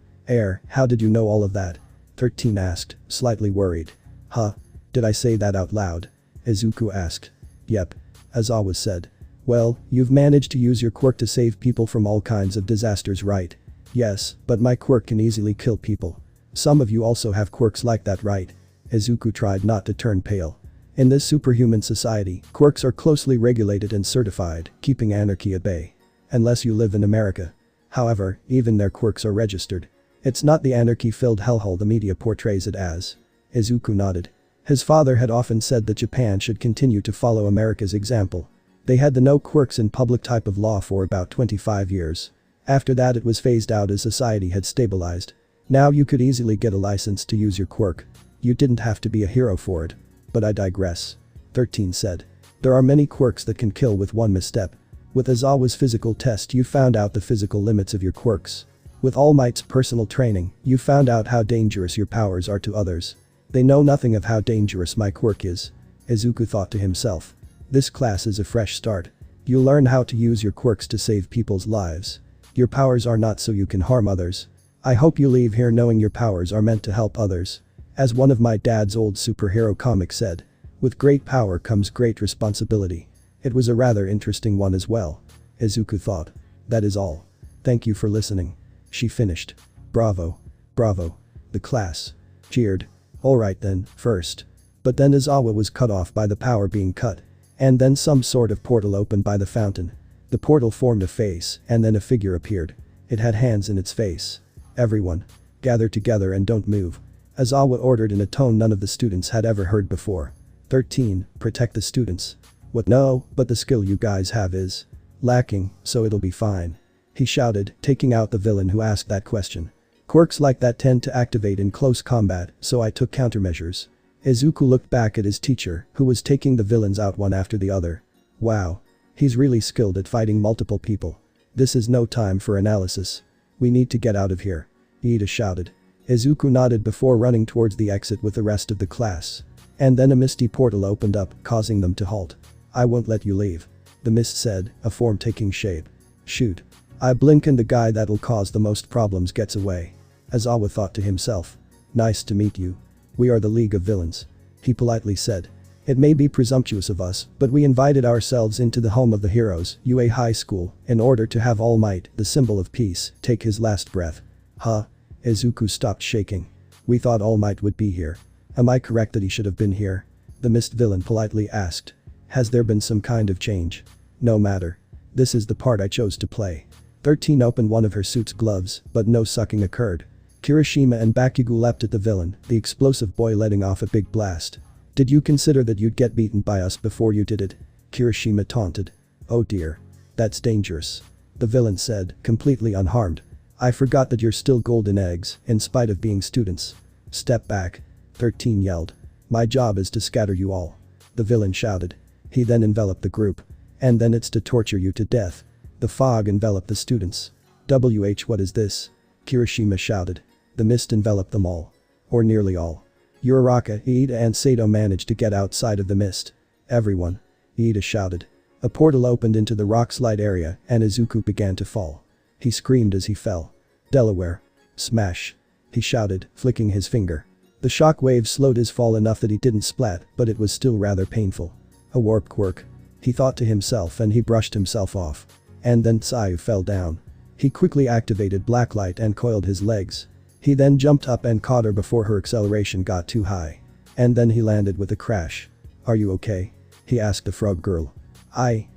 How did you know all of that? 13 asked, slightly worried. Huh? Did I say that out loud? Izuku asked. Yep. Aizawa said. Well, you've managed to use your quirk to save people from all kinds of disasters, right? Yes, but my quirk can easily kill people. Some of you also have quirks like that, right? Izuku tried not to turn pale. In this superhuman society, quirks are closely regulated and certified, keeping anarchy at bay. Unless you live in America. However, even their quirks are registered. It's not the anarchy-filled hellhole the media portrays it as. Izuku nodded. His father had often said that Japan should continue to follow America's example. They had the no quirks in public type of law for about 25 years. After that it was phased out as society had stabilized. Now you could easily get a license to use your quirk. You didn't have to be a hero for it. But I digress. 13 said. There are many quirks that can kill with one misstep. With Aizawa's physical test you found out the physical limits of your quirks. With All Might's personal training, you found out how dangerous your powers are to others. They know nothing of how dangerous my quirk is. Izuku thought to himself. This class is a fresh start. You'll learn how to use your quirks to save people's lives. Your powers are not so you can harm others. I hope you leave here knowing your powers are meant to help others. As one of my dad's old superhero comics said, with great power comes great responsibility. It was a rather interesting one as well. Izuku thought. That is all. Thank you for listening. She finished. Bravo. Bravo. The class cheered. Alright then, first. But then Izawa was cut off by the power being cut. And then some sort of portal opened by the fountain. The portal formed a face and then a figure appeared. It had hands in its face. Everyone. Gather together and don't move. Izawa ordered in a tone none of the students had ever heard before. 13. Protect the students. What? No, but the skill you guys have is lacking, so it'll be fine. He shouted, taking out the villain who asked that question. Quirks like that tend to activate in close combat, so I took countermeasures. Izuku looked back at his teacher, who was taking the villains out one after the other. Wow. He's really skilled at fighting multiple people. This is no time for analysis. We need to get out of here. Iida shouted. Izuku nodded before running towards the exit with the rest of the class. And then a misty portal opened up, causing them to halt. I won't let you leave. The mist said, a form taking shape. Shoot. I blink and the guy that'll cause the most problems gets away. Izawa thought to himself. Nice to meet you. We are the League of Villains. He politely said. It may be presumptuous of us, but we invited ourselves into the home of the heroes, UA High School, in order to have All Might, the symbol of peace, take his last breath. Huh? Izuku stopped shaking. We thought All Might would be here. Am I correct that he should have been here? The mist villain politely asked. Has there been some kind of change? No matter. This is the part I chose to play. 13 opened one of her suit's gloves, but no sucking occurred. Kirishima and Bakugo leapt at the villain, the explosive boy letting off a big blast. Did you consider that you'd get beaten by us before you did it? Kirishima taunted. Oh dear. That's dangerous. The villain said, completely unharmed. I forgot that you're still golden eggs, in spite of being students. Step back. 13 yelled. My job is to scatter you all. The villain shouted. He then enveloped the group. And then it's to torture you to death. The fog enveloped the students. What is this? Kirishima shouted. The mist enveloped them all. Or nearly all. Uraraka, Iida and Sato managed to get outside of the mist. Everyone. Iida shouted. A portal opened into the rock slide area and Izuku began to fall. He screamed as he fell. Delaware. Smash. He shouted, flicking his finger. The shock wave slowed his fall enough that he didn't splat, but it was still rather painful. A warp quirk. He thought to himself and he brushed himself off. And then Tsuyu fell down. He quickly activated blacklight and coiled his legs. He then jumped up and caught her before her acceleration got too high. And then he landed with a crash. Are you okay? He asked the frog girl. I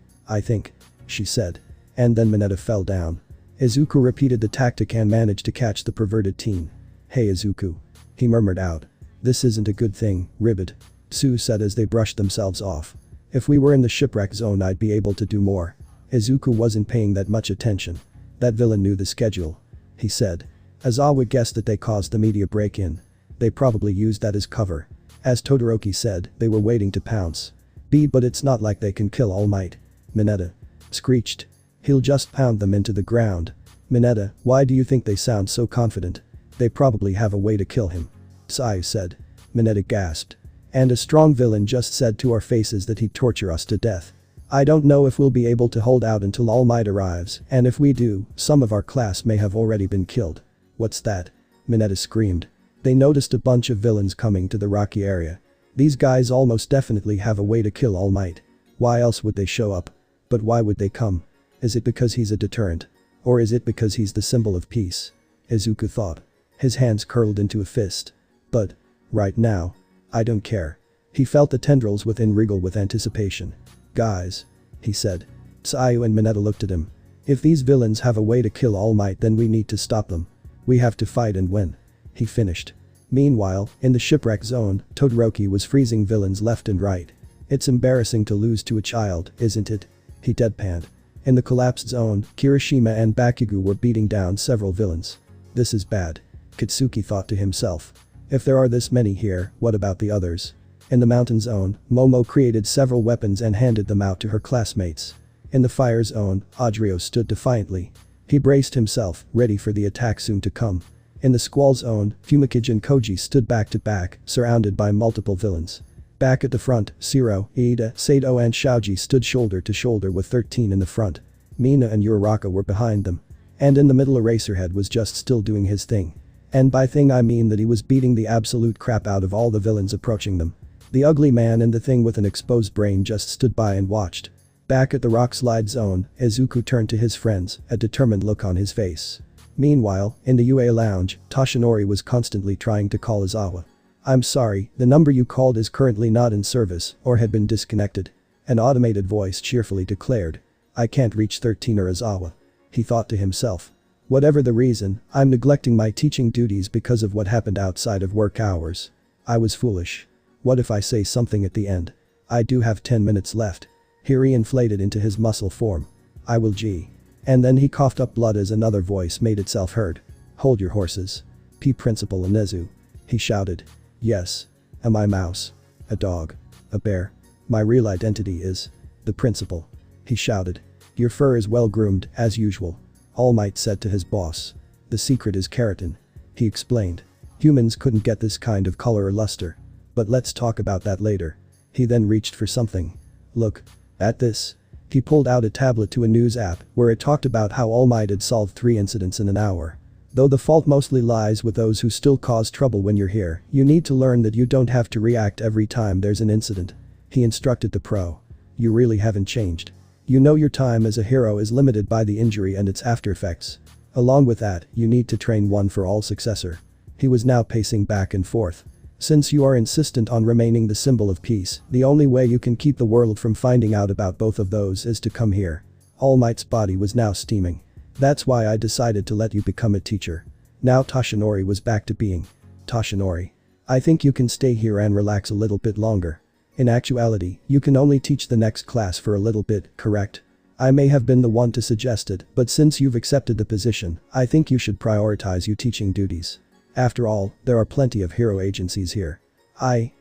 think. She said. And then Mineta fell down. Izuku repeated the tactic and managed to catch the perverted teen. Hey Izuku. He murmured out. This isn't a good thing, Ribbit. Tsu said as they brushed themselves off. If we were in the shipwreck zone I'd be able to do more. Izuku wasn't paying that much attention. That villain knew the schedule. He said. Aizawa guessed that they caused the media break-in. They probably used that as cover. As Todoroki said, they were waiting to pounce. But it's not like they can kill All Might. Mineta screeched. He'll just pound them into the ground. Mineta, why do you think they sound so confident? They probably have a way to kill him. Tsuyu said. Mineta gasped. And a strong villain just said to our faces that he'd torture us to death. I don't know if we'll be able to hold out until All Might arrives, and if we do, some of our class may have already been killed. What's that? Mineta screamed. They noticed a bunch of villains coming to the rocky area. These guys almost definitely have a way to kill All Might. Why else would they show up? But why would they come? Is it because he's a deterrent? Or is it because he's the symbol of peace? Izuku thought. His hands curled into a fist. But, right now, I don't care. He felt the tendrils within wriggle with anticipation. Guys. He said. Tsuyu and Mineta looked at him. If these villains have a way to kill All Might then we need to stop them. We have to fight and win. He finished. Meanwhile, in the shipwreck zone, Todoroki was freezing villains left and right. It's embarrassing to lose to a child, isn't it? He deadpanned. In the collapsed zone, Kirishima and Bakugo were beating down several villains. This is bad. Katsuki thought to himself. If there are this many here, what about the others? In the mountain zone, Momo created several weapons and handed them out to her classmates. In the fire zone, Adrio stood defiantly. He braced himself, ready for the attack soon to come. In the squall zone, Fumikage and Koji stood back to back, surrounded by multiple villains. Back at the front, Shiro, Iida, Sato and Shoji stood shoulder to shoulder with 13 in the front. Mina and Uraraka were behind them. And in the middle Eraserhead was just still doing his thing. And by thing I mean that he was beating the absolute crap out of all the villains approaching them. The ugly man and the thing with an exposed brain just stood by and watched. Back at the rock slide zone, Izuku turned to his friends, a determined look on his face. Meanwhile, in the UA lounge, Toshinori was constantly trying to call Izawa. "I'm sorry, the number you called is currently not in service or had been disconnected." An automated voice cheerfully declared. "I can't reach 13 or Izawa." He thought to himself. Whatever the reason, I'm neglecting my teaching duties because of what happened outside of work hours. I was foolish. What if I say something at the end? I do have 10 minutes left. Here he inflated into his muscle form. I will G. And then he coughed up blood as another voice made itself heard. "Hold your horses. P. Principal Inezu." He shouted. "Yes. Am I mouse? A dog? A bear? My real identity is the principal." He shouted. "Your fur is well groomed, as usual." All Might said to his boss. "The secret is keratin." He explained. "Humans couldn't get this kind of color or luster. But let's talk about that later." He then reached for something. "Look. At this." He pulled out a tablet to a news app where it talked about how All Might had solved 3 incidents in an hour. Though the fault mostly lies with those who still cause trouble when you're here, you need to learn that you don't have to react every time there's an incident. He instructed the pro. "You really haven't changed. You know your time as a hero is limited by the injury and its after effects. Along with that, you need to train one for all successor." He was now pacing back and forth. "Since you are insistent on remaining the symbol of peace, the only way you can keep the world from finding out about both of those is to come here." All Might's body was now steaming. "That's why I decided to let you become a teacher." Now Toshinori was back to being Toshinori. "I think you can stay here and relax a little bit longer. In actuality, you can only teach the next class for a little bit, correct? I may have been the one to suggest it, but since you've accepted the position, I think you should prioritize your teaching duties. After all, there are plenty of hero agencies here." I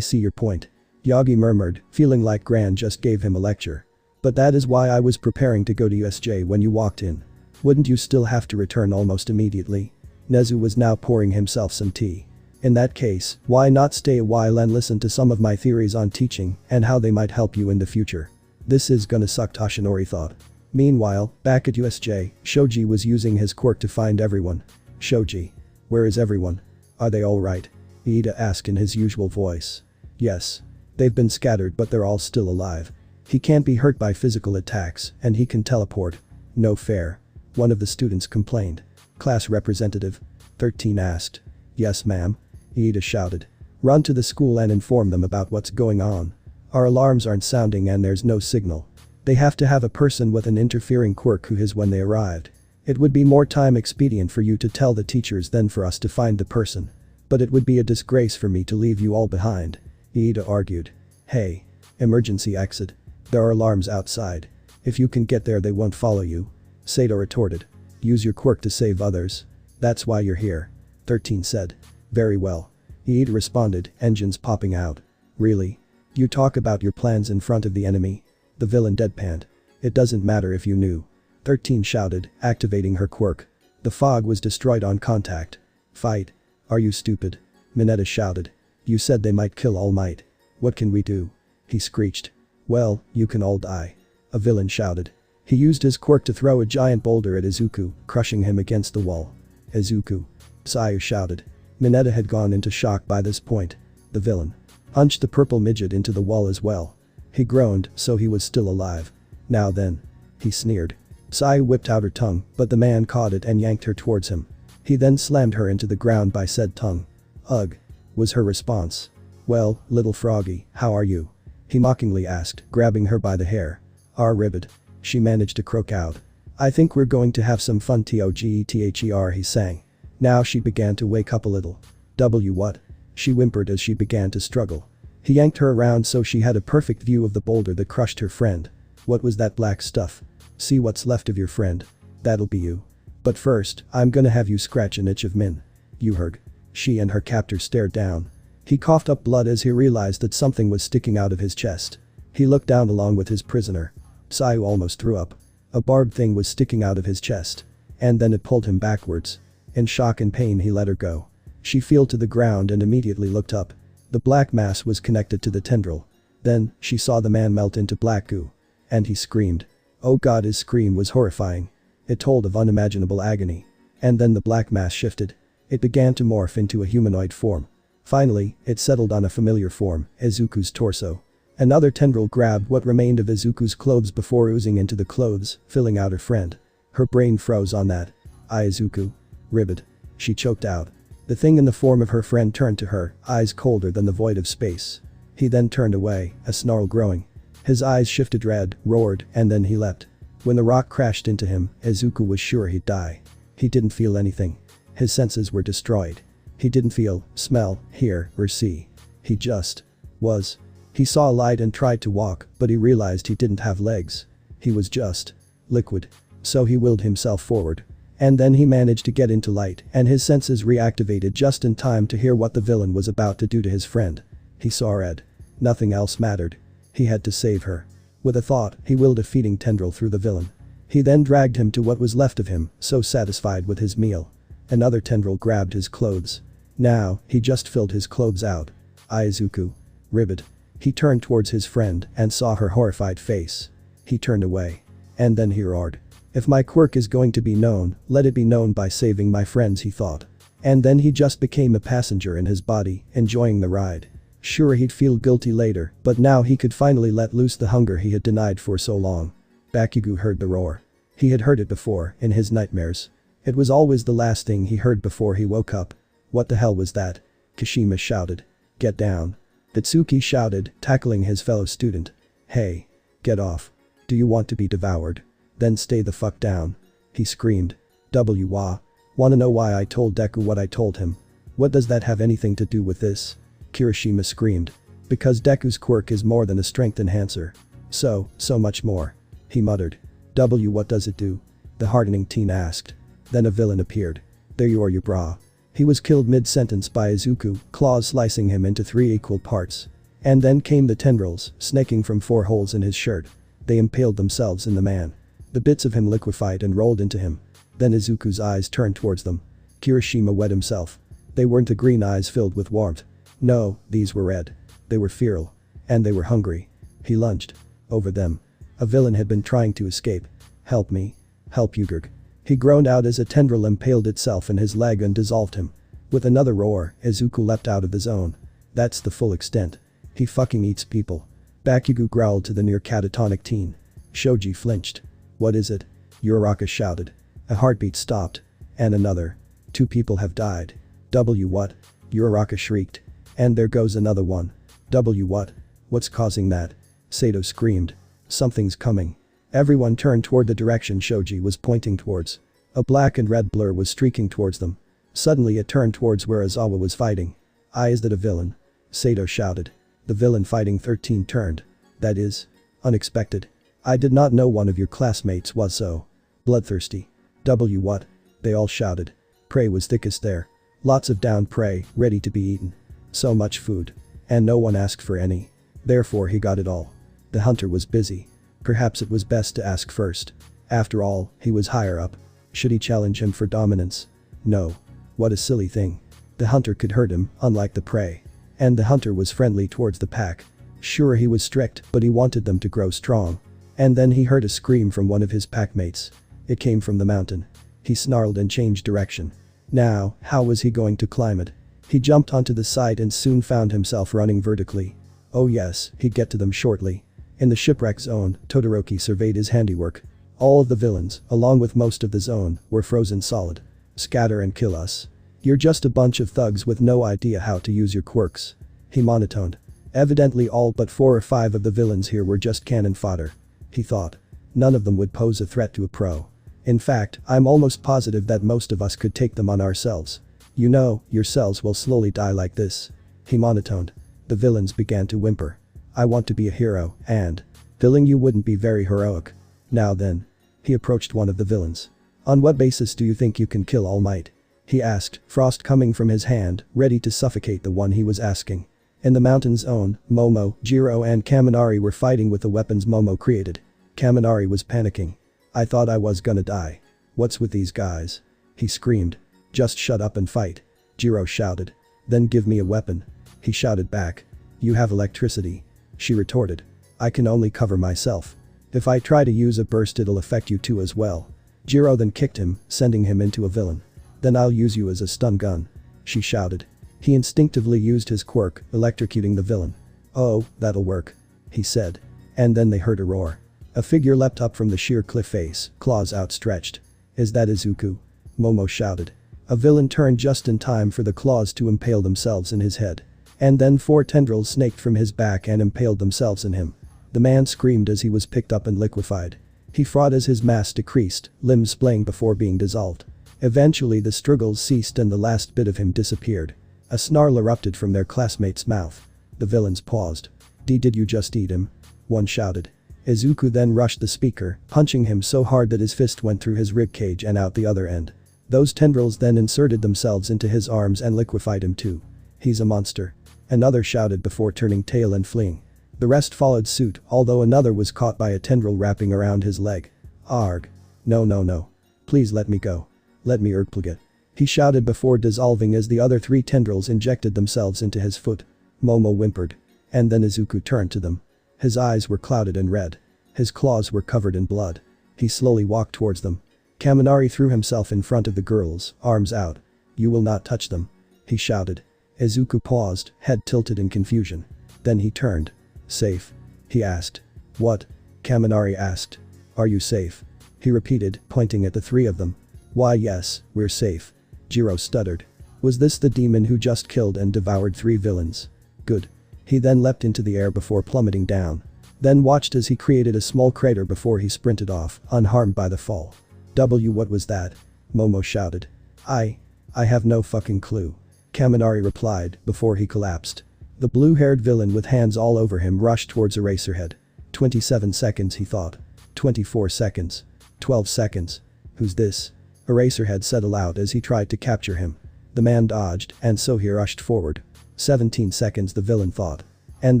see your point." Yagi murmured, feeling like Gran just gave him a lecture. "But that is why I was preparing to go to USJ when you walked in. Wouldn't you still have to return almost immediately?" Nezu was now pouring himself some tea. "In that case, why not stay a while and listen to some of my theories on teaching and how they might help you in the future?" "This is gonna suck," Toshinori thought. Meanwhile, back at USJ, Shoji was using his quirk to find everyone. "Shoji. Where is everyone? Are they alright?" Iida asked in his usual voice. "Yes. They've been scattered but they're all still alive. He can't be hurt by physical attacks and he can teleport." "No fair." One of the students complained. "Class representative?" 13 asked. "Yes ma'am." Iida shouted. "Run to the school and inform them about what's going on. Our alarms aren't sounding and there's no signal. They have to have a person with an interfering quirk who is when they arrived. It would be more time expedient for you to tell the teachers than for us to find the person. But it would be a disgrace for me to leave you all behind." Iida argued. "Hey. Emergency exit. There are alarms outside. If you can get there they won't follow you." Sato retorted. "Use your quirk to save others. That's why you're here." 13 said. "Very well." Iida responded, engines popping out. "Really? You talk about your plans in front of the enemy?" The villain deadpanned. "It doesn't matter if you knew." 13 shouted, activating her quirk. The fog was destroyed on contact. "Fight. Are you stupid?" Mineta shouted. "You said they might kill All Might. What can we do?" He screeched. "Well, you can all die." A villain shouted. He used his quirk to throw a giant boulder at Izuku, crushing him against the wall. "Izuku." Sayu shouted. Mineta had gone into shock by this point. The villain punched the purple midget into the wall as well. He groaned, so he was still alive. "Now then." He sneered. Sayu whipped out her tongue, but the man caught it and yanked her towards him. He then slammed her into the ground by said tongue. "Ugh," was her response. "Well, little froggy, how are you?" he mockingly asked, grabbing her by the hair. "Our ribbit." She managed to croak out. "I think we're going to have some fun togethher," he sang. Now she began to wake up a little. What?" she whimpered as she began to struggle. He yanked her around so she had a perfect view of the boulder that crushed her friend. "What was that black stuff? See what's left of your friend. That'll be you. But first, I'm gonna have you scratch an itch of Min. You heard." She and her captor stared down. He coughed up blood as he realized that something was sticking out of his chest. He looked down along with his prisoner. Sayu almost threw up. A barbed thing was sticking out of his chest. And then it pulled him backwards. In shock and pain he let her go. She fell to the ground and immediately looked up. The black mass was connected to the tendril. Then, she saw the man melt into black goo. And he screamed. Oh god, his scream was horrifying. It told of unimaginable agony. And then the black mass shifted. It began to morph into a humanoid form. Finally, it settled on a familiar form, Izuku's torso. Another tendril grabbed what remained of Izuku's clothes before oozing into the clothes, filling out her friend. Her brain froze on that. Izuku. Ribbit. She choked out. The thing in the form of her friend turned to her, eyes colder than the void of space. He then turned away, a snarl growing. His eyes shifted red, roared, and then he leapt. When the rock crashed into him, Izuku was sure he'd die. He didn't feel anything. His senses were destroyed. He didn't feel, smell, hear, or see. He just was. He saw a light and tried to walk, but he realized he didn't have legs. He was just liquid. So he willed himself forward. And then he managed to get into light, and his senses reactivated just in time to hear what the villain was about to do to his friend. He saw red. Nothing else mattered. He had to save her. With a thought, he willed a feeding tendril through the villain. He then dragged him to what was left of him, so satisfied with his meal. Another tendril grabbed his clothes. Now, he just filled his clothes out. Izuku. Ribbit. He turned towards his friend and saw her horrified face. He turned away. And then he roared. If my quirk is going to be known, let it be known by saving my friends, he thought. And then he just became a passenger in his body, enjoying the ride. Sure, he'd feel guilty later, but now he could finally let loose the hunger he had denied for so long. Bakugo heard the roar. He had heard it before, in his nightmares. It was always the last thing he heard before he woke up. What the hell was that? Kashima shouted. Get down. Itsuki shouted, tackling his fellow student. Hey. Get off. Do you want to be devoured? Then stay the fuck down. He screamed. Wanna know why I told Deku what I told him? What does that have anything to do with this? Kirishima screamed. Because Deku's quirk is more than a strength enhancer. So much more. He muttered. What does it do? The hardening teen asked. Then a villain appeared. There you are, you bra. He was killed mid-sentence by Izuku, claws slicing him into 3 equal parts. And then came the tendrils, snaking from 4 holes in his shirt. They impaled themselves in the man. The bits of him liquefied and rolled into him. Then Izuku's eyes turned towards them. Kirishima wet himself. They weren't the green eyes filled with warmth. No, these were red. They were feral. And they were hungry. He lunged. Over them. A villain had been trying to escape. Help me. Help you, Quirk. He groaned out as a tendril impaled itself in his leg and dissolved him. With another roar, Izuku leapt out of the zone. That's the full extent. He fucking eats people. Bakugo growled to the near catatonic teen. Shoji flinched. What is it? Uraraka shouted. A heartbeat stopped. And another. 2 people have died. What? Uraraka shrieked. And there goes another one. What? What's causing that? Sato screamed. Something's coming. Everyone turned toward the direction Shoji was pointing towards. A black and red blur was streaking towards them. Suddenly it turned towards where Aizawa was fighting. Is that a villain? Sato shouted. The villain fighting 13 turned. That is unexpected. I did not know one of your classmates was so bloodthirsty. What? They all shouted. Prey was thickest there. Lots of downed prey, ready to be eaten. So much food. And no one asked for any. Therefore he got it all. The hunter was busy. Perhaps it was best to ask first. After all, he was higher up. Should he challenge him for dominance? No. What a silly thing. The hunter could hurt him, unlike the prey. And the hunter was friendly towards the pack. Sure, he was strict, but he wanted them to grow strong. And then he heard a scream from one of his packmates. It came from the mountain. He snarled and changed direction. Now, how was he going to climb it? He jumped onto the side and soon found himself running vertically. Oh yes, he'd get to them shortly. In the shipwreck zone, Todoroki surveyed his handiwork. All of the villains, along with most of the zone, were frozen solid. Scatter and kill us. You're just a bunch of thugs with no idea how to use your quirks. He monotoned. Evidently all but 4 or 5 of the villains here were just cannon fodder. He thought. None of them would pose a threat to a pro. In fact, I'm almost positive that most of us could take them on ourselves. You know, yourselves will slowly die like this. He monotoned. The villains began to whimper. I want to be a hero, and killing you wouldn't be very heroic. Now then. He approached one of the villains. On what basis do you think you can kill All Might? He asked, frost coming from his hand, ready to suffocate the one he was asking. In the mountain zone, Momo, Jiro and Kaminari were fighting with the weapons Momo created. Kaminari was panicking. I thought I was gonna die. What's with these guys? He screamed. Just shut up and fight. Jiro shouted. Then give me a weapon. He shouted back. You have electricity. She retorted. I can only cover myself. If I try to use a burst it'll affect you too as well. Jiro then kicked him, sending him into a villain. Then I'll use you as a stun gun. She shouted. He instinctively used his quirk, electrocuting the villain. Oh, that'll work. He said. And then they heard a roar. A figure leapt up from the sheer cliff face, claws outstretched. Is that Izuku? Momo shouted. A villain turned just in time for the claws to impale themselves in his head. And then 4 tendrils snaked from his back and impaled themselves in him. The man screamed as he was picked up and liquefied. He fought as his mass decreased, limbs splaying before being dissolved. Eventually the struggles ceased and the last bit of him disappeared. A snarl erupted from their classmate's mouth. The villains paused. Did you just eat him? One shouted. Izuku then rushed the speaker, punching him so hard that his fist went through his ribcage and out the other end. Those tendrils then inserted themselves into his arms and liquefied him too. He's a monster. Another shouted before turning tail and fleeing. The rest followed suit, although another was caught by a tendril wrapping around his leg. Arg. No. Please let me go. Let me ergplug. He shouted before dissolving as the other 3 tendrils injected themselves into his foot. Momo whimpered. And then Izuku turned to them. His eyes were clouded and red. His claws were covered in blood. He slowly walked towards them. Kaminari threw himself in front of the girls, arms out. You will not touch them. He shouted. Izuku paused, head tilted in confusion. Then he turned. Safe? He asked. What? Kaminari asked. Are you safe? He repeated, pointing at the 3 of them. Why yes, we're safe. Jiro stuttered. Was this the demon who just killed and devoured 3 villains? Good. He then leapt into the air before plummeting down. Then watched as he created a small crater before he sprinted off, unharmed by the fall. What was that? Momo shouted. I have no fucking clue. Kaminari replied, before he collapsed. The blue-haired villain with hands all over him rushed towards Eraserhead. 27 seconds he thought. 24 seconds. 12 seconds. Who's this? Eraserhead said aloud as he tried to capture him. The man dodged, and so he rushed forward. 17 seconds the villain thought. And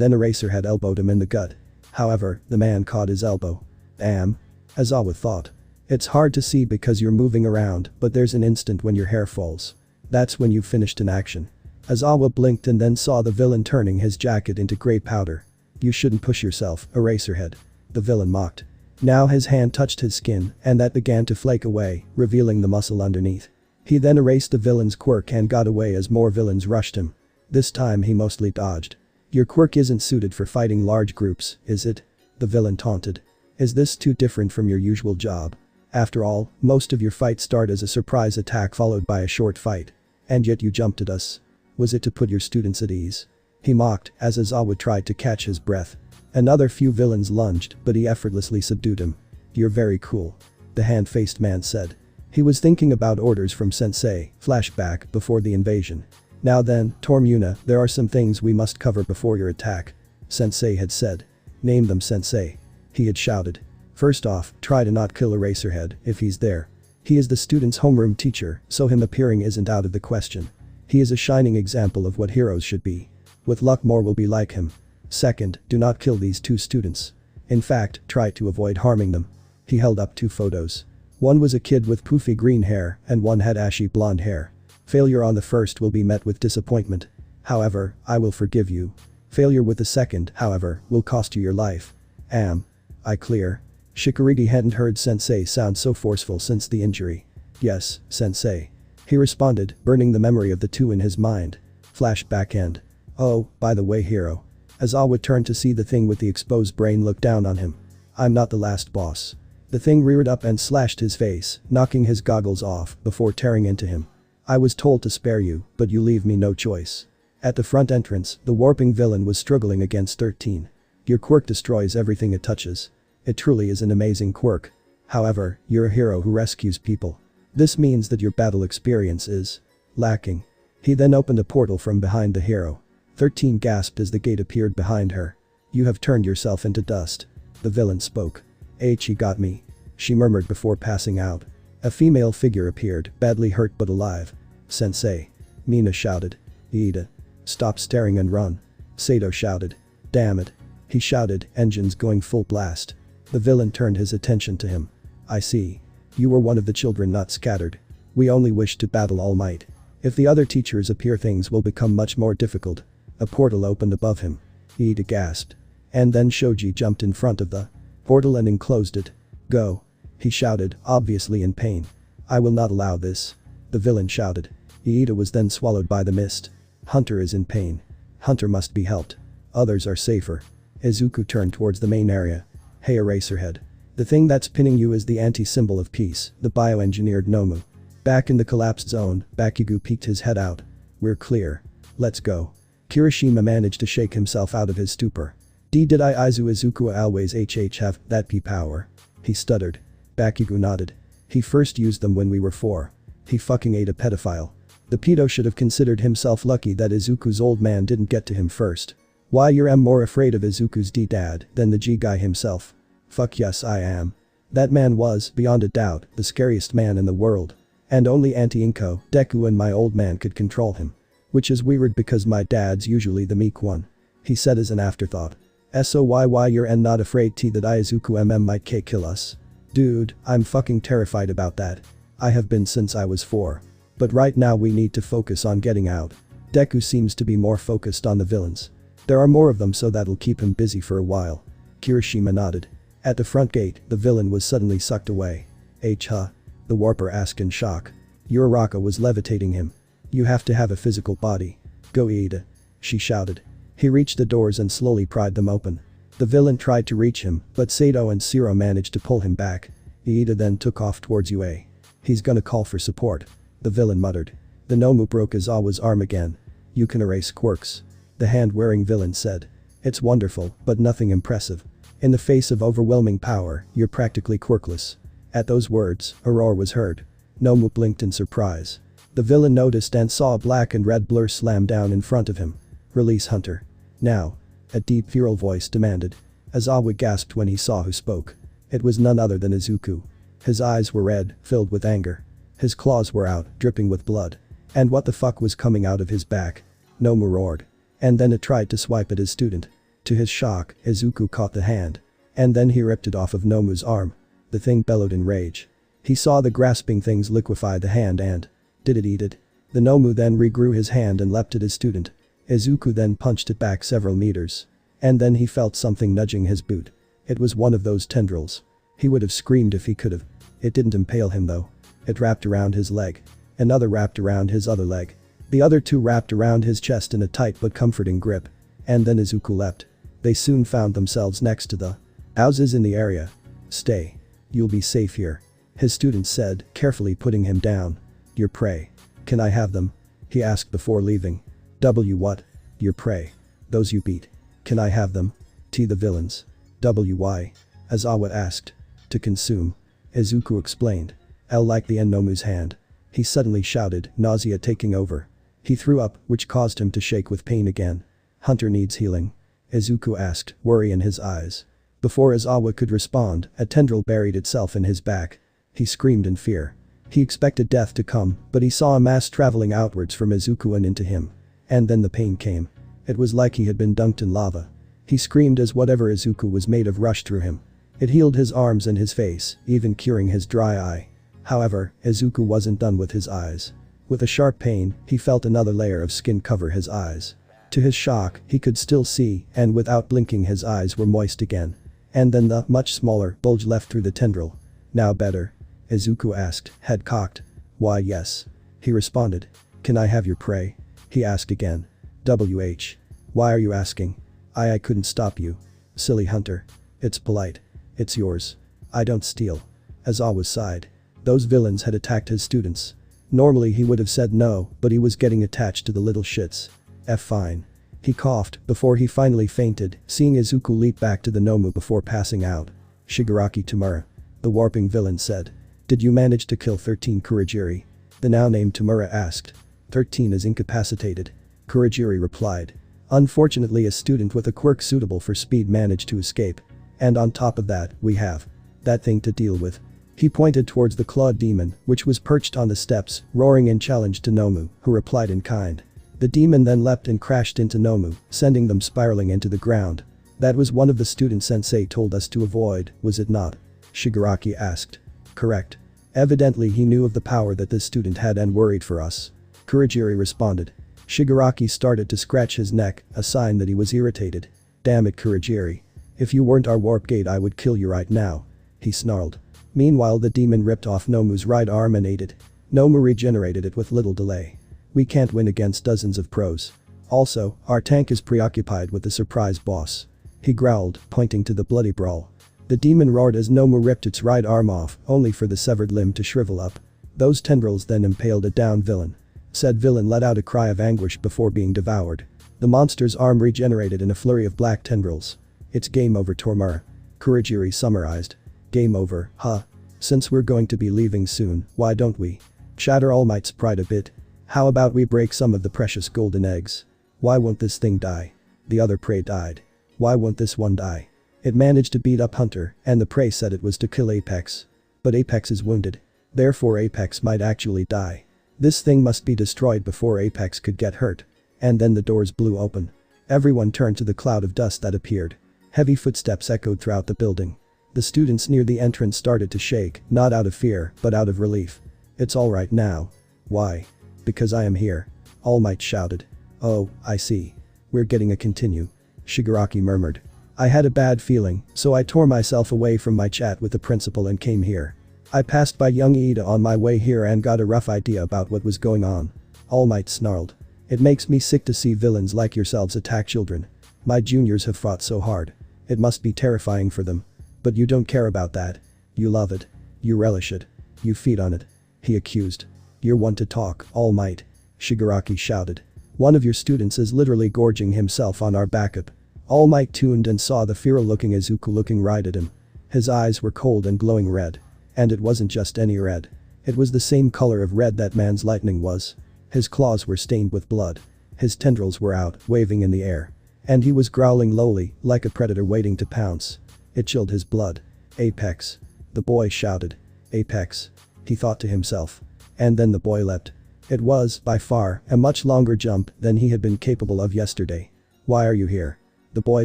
then Eraserhead elbowed him in the gut. However, the man caught his elbow. Damn. Aizawa thought. It's hard to see because you're moving around, but there's an instant when your hair falls. That's when you've finished an action. Aizawa blinked and then saw the villain turning his jacket into grey powder. You shouldn't push yourself, Eraserhead. The villain mocked. Now his hand touched his skin, and that began to flake away, revealing the muscle underneath. He then erased the villain's quirk and got away as more villains rushed him. This time he mostly dodged. Your quirk isn't suited for fighting large groups, is it? The villain taunted. Is this too different from your usual job? After all, most of your fights start as a surprise attack followed by a short fight. And yet you jumped at us. Was it to put your students at ease? He mocked as Aizawa tried to catch his breath. Another few villains lunged, but he effortlessly subdued him. You're very cool. The hand-faced man said. He was thinking about orders from Sensei, flashback before the invasion. Now then, Tormuna, there are some things we must cover before your attack. Sensei had said. Name them, Sensei. He had shouted. First off, try to not kill Eraserhead if he's there. He is the student's homeroom teacher, so him appearing isn't out of the question. He is a shining example of what heroes should be. With luck more will be like him. Second, do not kill these 2 students. In fact, try to avoid harming them. He held up 2 photos. One was a kid with poofy green hair and one had ashy blonde hair. Failure on the first will be met with disappointment. However, I will forgive you. Failure with the second, however, will cost you your life. I clear? Shikarigi hadn't heard Sensei sound so forceful since the injury. Yes, Sensei. He responded, burning the memory of the 2 in his mind. Flashback end. Oh, by the way hero. Aizawa turned to see the thing with the exposed brain look down on him. I'm not the last boss. The thing reared up and slashed his face, knocking his goggles off before tearing into him. I was told to spare you, but you leave me no choice. At the front entrance, the warping villain was struggling against 13. Your quirk destroys everything it touches. It truly is an amazing quirk. However, you're a hero who rescues people. This means that your battle experience is lacking. He then opened a portal from behind the hero. 13 gasped as the gate appeared behind her. You have turned yourself into dust. The villain spoke. He got me. She murmured before passing out. A female figure appeared, badly hurt but alive. Sensei. Mina shouted. Ida. Stop staring and run. Sato shouted. Damn it. He shouted, engines going full blast. The villain turned his attention to him. I see. You were one of the children not scattered. We only wish to battle All Might. If the other teachers appear things will become much more difficult. A portal opened above him. Iida gasped. And then Shoji jumped in front of the portal and enclosed it. Go. He shouted, obviously in pain. I will not allow this. The villain shouted. Iida was then swallowed by the mist. Hunter is in pain. Hunter must be helped. Others are safer. Izuku turned towards the main area. Hey Eraserhead. The thing that's pinning you is the anti-symbol of peace, the bioengineered Nomu. Back in the collapsed zone, Bakugo peeked his head out. We're clear. Let's go. Kirishima managed to shake himself out of his stupor. Did Izuku always have that P power? He stuttered. Bakugo nodded. He first used them when we were 4. He fucking ate a pedophile. The pedo should have considered himself lucky that Izuku's old man didn't get to him first. Why you're more afraid of Izuku's D-dad than the G guy himself? Fuck yes I am. That man was, beyond a doubt, the scariest man in the world. And only Auntie Inko, Deku and my old man could control him. Which is weird because my dad's usually the meek one. He said as an afterthought. Why you're not afraid that Izuku might kill us? Dude, I'm fucking terrified about that. I have been since I was 4. But right now we need to focus on getting out. Deku seems to be more focused on the villains. There are more of them so that'll keep him busy for a while. Kirishima nodded. At the front gate, the villain was suddenly sucked away. MHA? The warper asked in shock. Uraraka was levitating him. You have to have a physical body. Go Iida. She shouted. He reached the doors and slowly pried them open. The villain tried to reach him, but Sato and Shiro managed to pull him back. Iida then took off towards UA. He's gonna call for support. The villain muttered. The Nomu broke Izawa's arm again. You can erase quirks. The hand-wearing villain said. It's wonderful, but nothing impressive. In the face of overwhelming power, you're practically quirkless. At those words, a roar was heard. Nomu blinked in surprise. The villain noticed and saw a black and red blur slam down in front of him. Release Hunter. Now. A deep virile voice demanded. Izawa gasped when he saw who spoke. It was none other than Izuku. His eyes were red, filled with anger. His claws were out, dripping with blood. And what the fuck was coming out of his back? Nomu roared. And then it tried to swipe at his student. To his shock, Izuku caught the hand. And then he ripped it off of Nomu's arm. The thing bellowed in rage. He saw the grasping things liquefy the hand and did it eat it? The Nomu then regrew his hand and leapt at his student. Izuku then punched it back several meters. And then he felt something nudging his boot. It was one of those tendrils. He would have screamed if he could have. It didn't impale him though. It wrapped around his leg. Another wrapped around his other leg. The other two wrapped around his chest in a tight but comforting grip. And then Izuku leapt. They soon found themselves next to the houses in the area. Stay. You'll be safe here. His student said, carefully putting him down. Your prey. Can I have them? He asked before leaving. What? Your prey. Those you beat. Can I have them? The villains. Why? Izawa asked. To consume. Izuku explained. L like the Nomu's hand. He suddenly shouted, nausea taking over. He threw up, which caused him to shake with pain again. Hunter needs healing. Izuku asked, worry in his eyes. Before Izawa could respond, a tendril buried itself in his back. He screamed in fear. He expected death to come, but he saw a mass traveling outwards from Izuku and into him. And then the pain came. It was like he had been dunked in lava. He screamed as whatever Izuku was made of rushed through him. It healed his arms and his face, even curing his dry eye. However, Izuku wasn't done with his eyes. With a sharp pain, he felt another layer of skin cover his eyes. To his shock, he could still see, and without blinking his eyes were moist again. And then the much smaller bulge left through the tendril. Now better? Izuku asked, head cocked. Why yes. He responded. Can I have your prey? He asked again. Why are you asking? I couldn't stop you. Silly hunter. It's polite. It's yours. I don't steal. Izawa sighed. Those villains had attacked his students. Normally he would have said no, but he was getting attached to the little shits. Fine. He coughed before he finally fainted, seeing Izuku leap back to the Nomu before passing out. Shigaraki Tamura. The warping villain said. Did you manage to kill 13 Kurogiri? The now named Tamura asked. 13 is incapacitated. Kurogiri replied. Unfortunately a student with a quirk suitable for speed managed to escape. And on top of that, we have that thing to deal with. He pointed towards the clawed demon, which was perched on the steps, roaring in challenge to Nomu, who replied in kind. The demon then leapt and crashed into Nomu, sending them spiraling into the ground. That was one of the student sensei told us to avoid, was it not? Shigaraki asked. Correct. Evidently he knew of the power that this student had and worried for us. Kurogiri responded. Shigaraki started to scratch his neck, a sign that he was irritated. Damn it, Kurogiri. If you weren't our warp gate, I would kill you right now. He snarled. Meanwhile, the demon ripped off Nomu's right arm and ate it. Nomu regenerated it with little delay. We can't win against dozens of pros. Also, our tank is preoccupied with the surprise boss. He growled, pointing to the bloody brawl. The demon roared as Nomu ripped its right arm off, only for the severed limb to shrivel up. Those tendrils then impaled a downed villain. Said villain let out a cry of anguish before being devoured. The monster's arm regenerated in a flurry of black tendrils. It's game over, Tormura. Kurogiri summarized. Game over, huh? Since we're going to be leaving soon, why don't we? Shatter All Might's pride a bit. How about we break some of the precious golden eggs? Why won't this thing die? The other prey died. Why won't this one die? It managed to beat up Hunter, and the prey said it was to kill Apex. But Apex is wounded. Therefore Apex might actually die. This thing must be destroyed before Apex could get hurt. And then the doors blew open. Everyone turned to the cloud of dust that appeared. Heavy footsteps echoed throughout the building. The students near the entrance started to shake, not out of fear, but out of relief. It's alright now. Why? Because I am here. All Might shouted. Oh, I see. We're getting a continue. Shigaraki murmured. I had a bad feeling, so I tore myself away from my chat with the principal and came here. I passed by young Ida on my way here and got a rough idea about what was going on. All Might snarled. It makes me sick to see villains like yourselves attack children. My juniors have fought so hard. It must be terrifying for them. But you don't care about that. You love it. You relish it. You feed on it. He accused. You're one to talk, All Might. Shigaraki shouted. One of your students is literally gorging himself on our backup. All Might tuned and saw the feral-looking Izuku looking right at him. His eyes were cold and glowing red. And it wasn't just any red. It was the same color of red that man's lightning was. His claws were stained with blood. His tendrils were out, waving in the air. And he was growling lowly, like a predator waiting to pounce. It chilled his blood. Apex. The boy shouted. Apex. He thought to himself. And then the boy leapt. It was, by far, a much longer jump than he had been capable of yesterday. Why are you here? The boy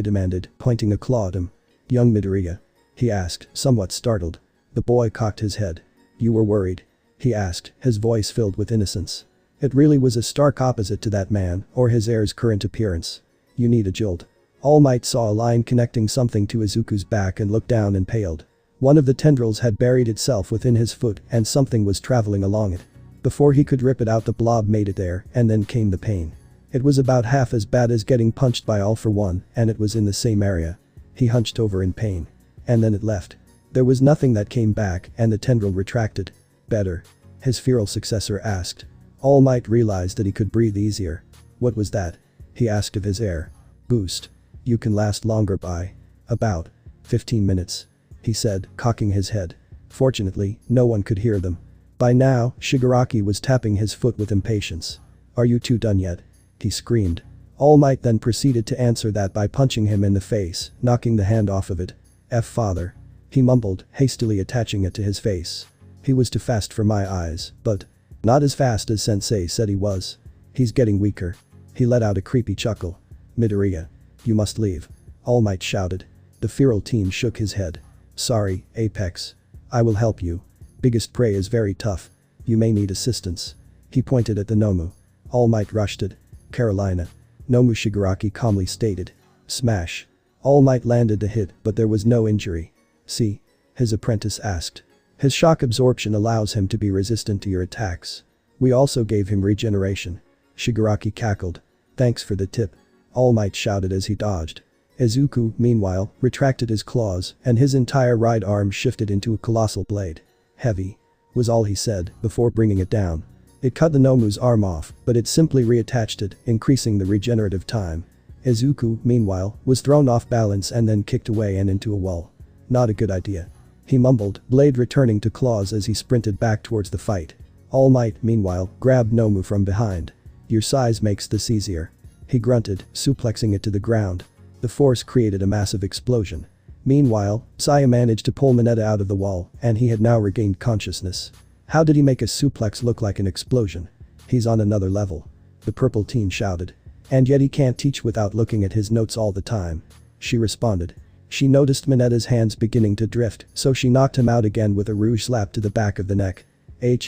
demanded, pointing a claw at him. Young Midoriya? He asked, somewhat startled. The boy cocked his head. You were worried? He asked, his voice filled with innocence. It really was a stark opposite to that man, or his heir's current appearance. You need a jolt. All Might saw a line connecting something to Izuku's back and looked down and paled. One of the tendrils had buried itself within his foot and something was traveling along it. Before he could rip it out, the blob made it there, and then came the pain. It was about half as bad as getting punched by All For One, and it was in the same area. He hunched over in pain. And then it left. There was nothing that came back and the tendril retracted. Better? His feral successor asked. All Might realized that he could breathe easier. What was that? He asked of his heir. Boost. You can last longer by about 15 minutes. He said, cocking his head. Fortunately, no one could hear them. By now, Shigaraki was tapping his foot with impatience. Are you two done yet? He screamed. All Might then proceeded to answer that by punching him in the face, knocking the hand off of it. Father. He mumbled, hastily attaching it to his face. He was too fast for my eyes, but not as fast as Sensei said he was. He's getting weaker. He let out a creepy chuckle. Midoriya. You must leave. All Might shouted. The feral teen shook his head. Sorry, Apex. I will help you. Biggest prey is very tough. You may need assistance. He pointed at the Nomu. All Might rushed it. Carolina. Nomu, Shigaraki calmly stated. Smash. All Might landed the hit, but there was no injury. See? His apprentice asked. His shock absorption allows him to be resistant to your attacks. We also gave him regeneration. Shigaraki cackled. Thanks for the tip. All Might shouted as he dodged. Izuku, meanwhile, retracted his claws and his entire right arm shifted into a colossal blade. Heavy. Was all he said before bringing it down. It cut the Nomu's arm off, but it simply reattached it, increasing the regenerative time. Izuku, meanwhile, was thrown off balance and then kicked away and into a wall. Not a good idea. He mumbled, blade returning to claws as he sprinted back towards the fight. All Might, meanwhile, grabbed Nomu from behind. Your size makes this easier. He grunted, suplexing it to the ground. The force created a massive explosion. Meanwhile, Saya managed to pull Mineta out of the wall, and he had now regained consciousness. How did he make a suplex look like an explosion? He's on another level. The purple teen shouted. And yet he can't teach without looking at his notes all the time. She responded. She noticed Mineta's hands beginning to drift, so she knocked him out again with a rouge slap to the back of the neck.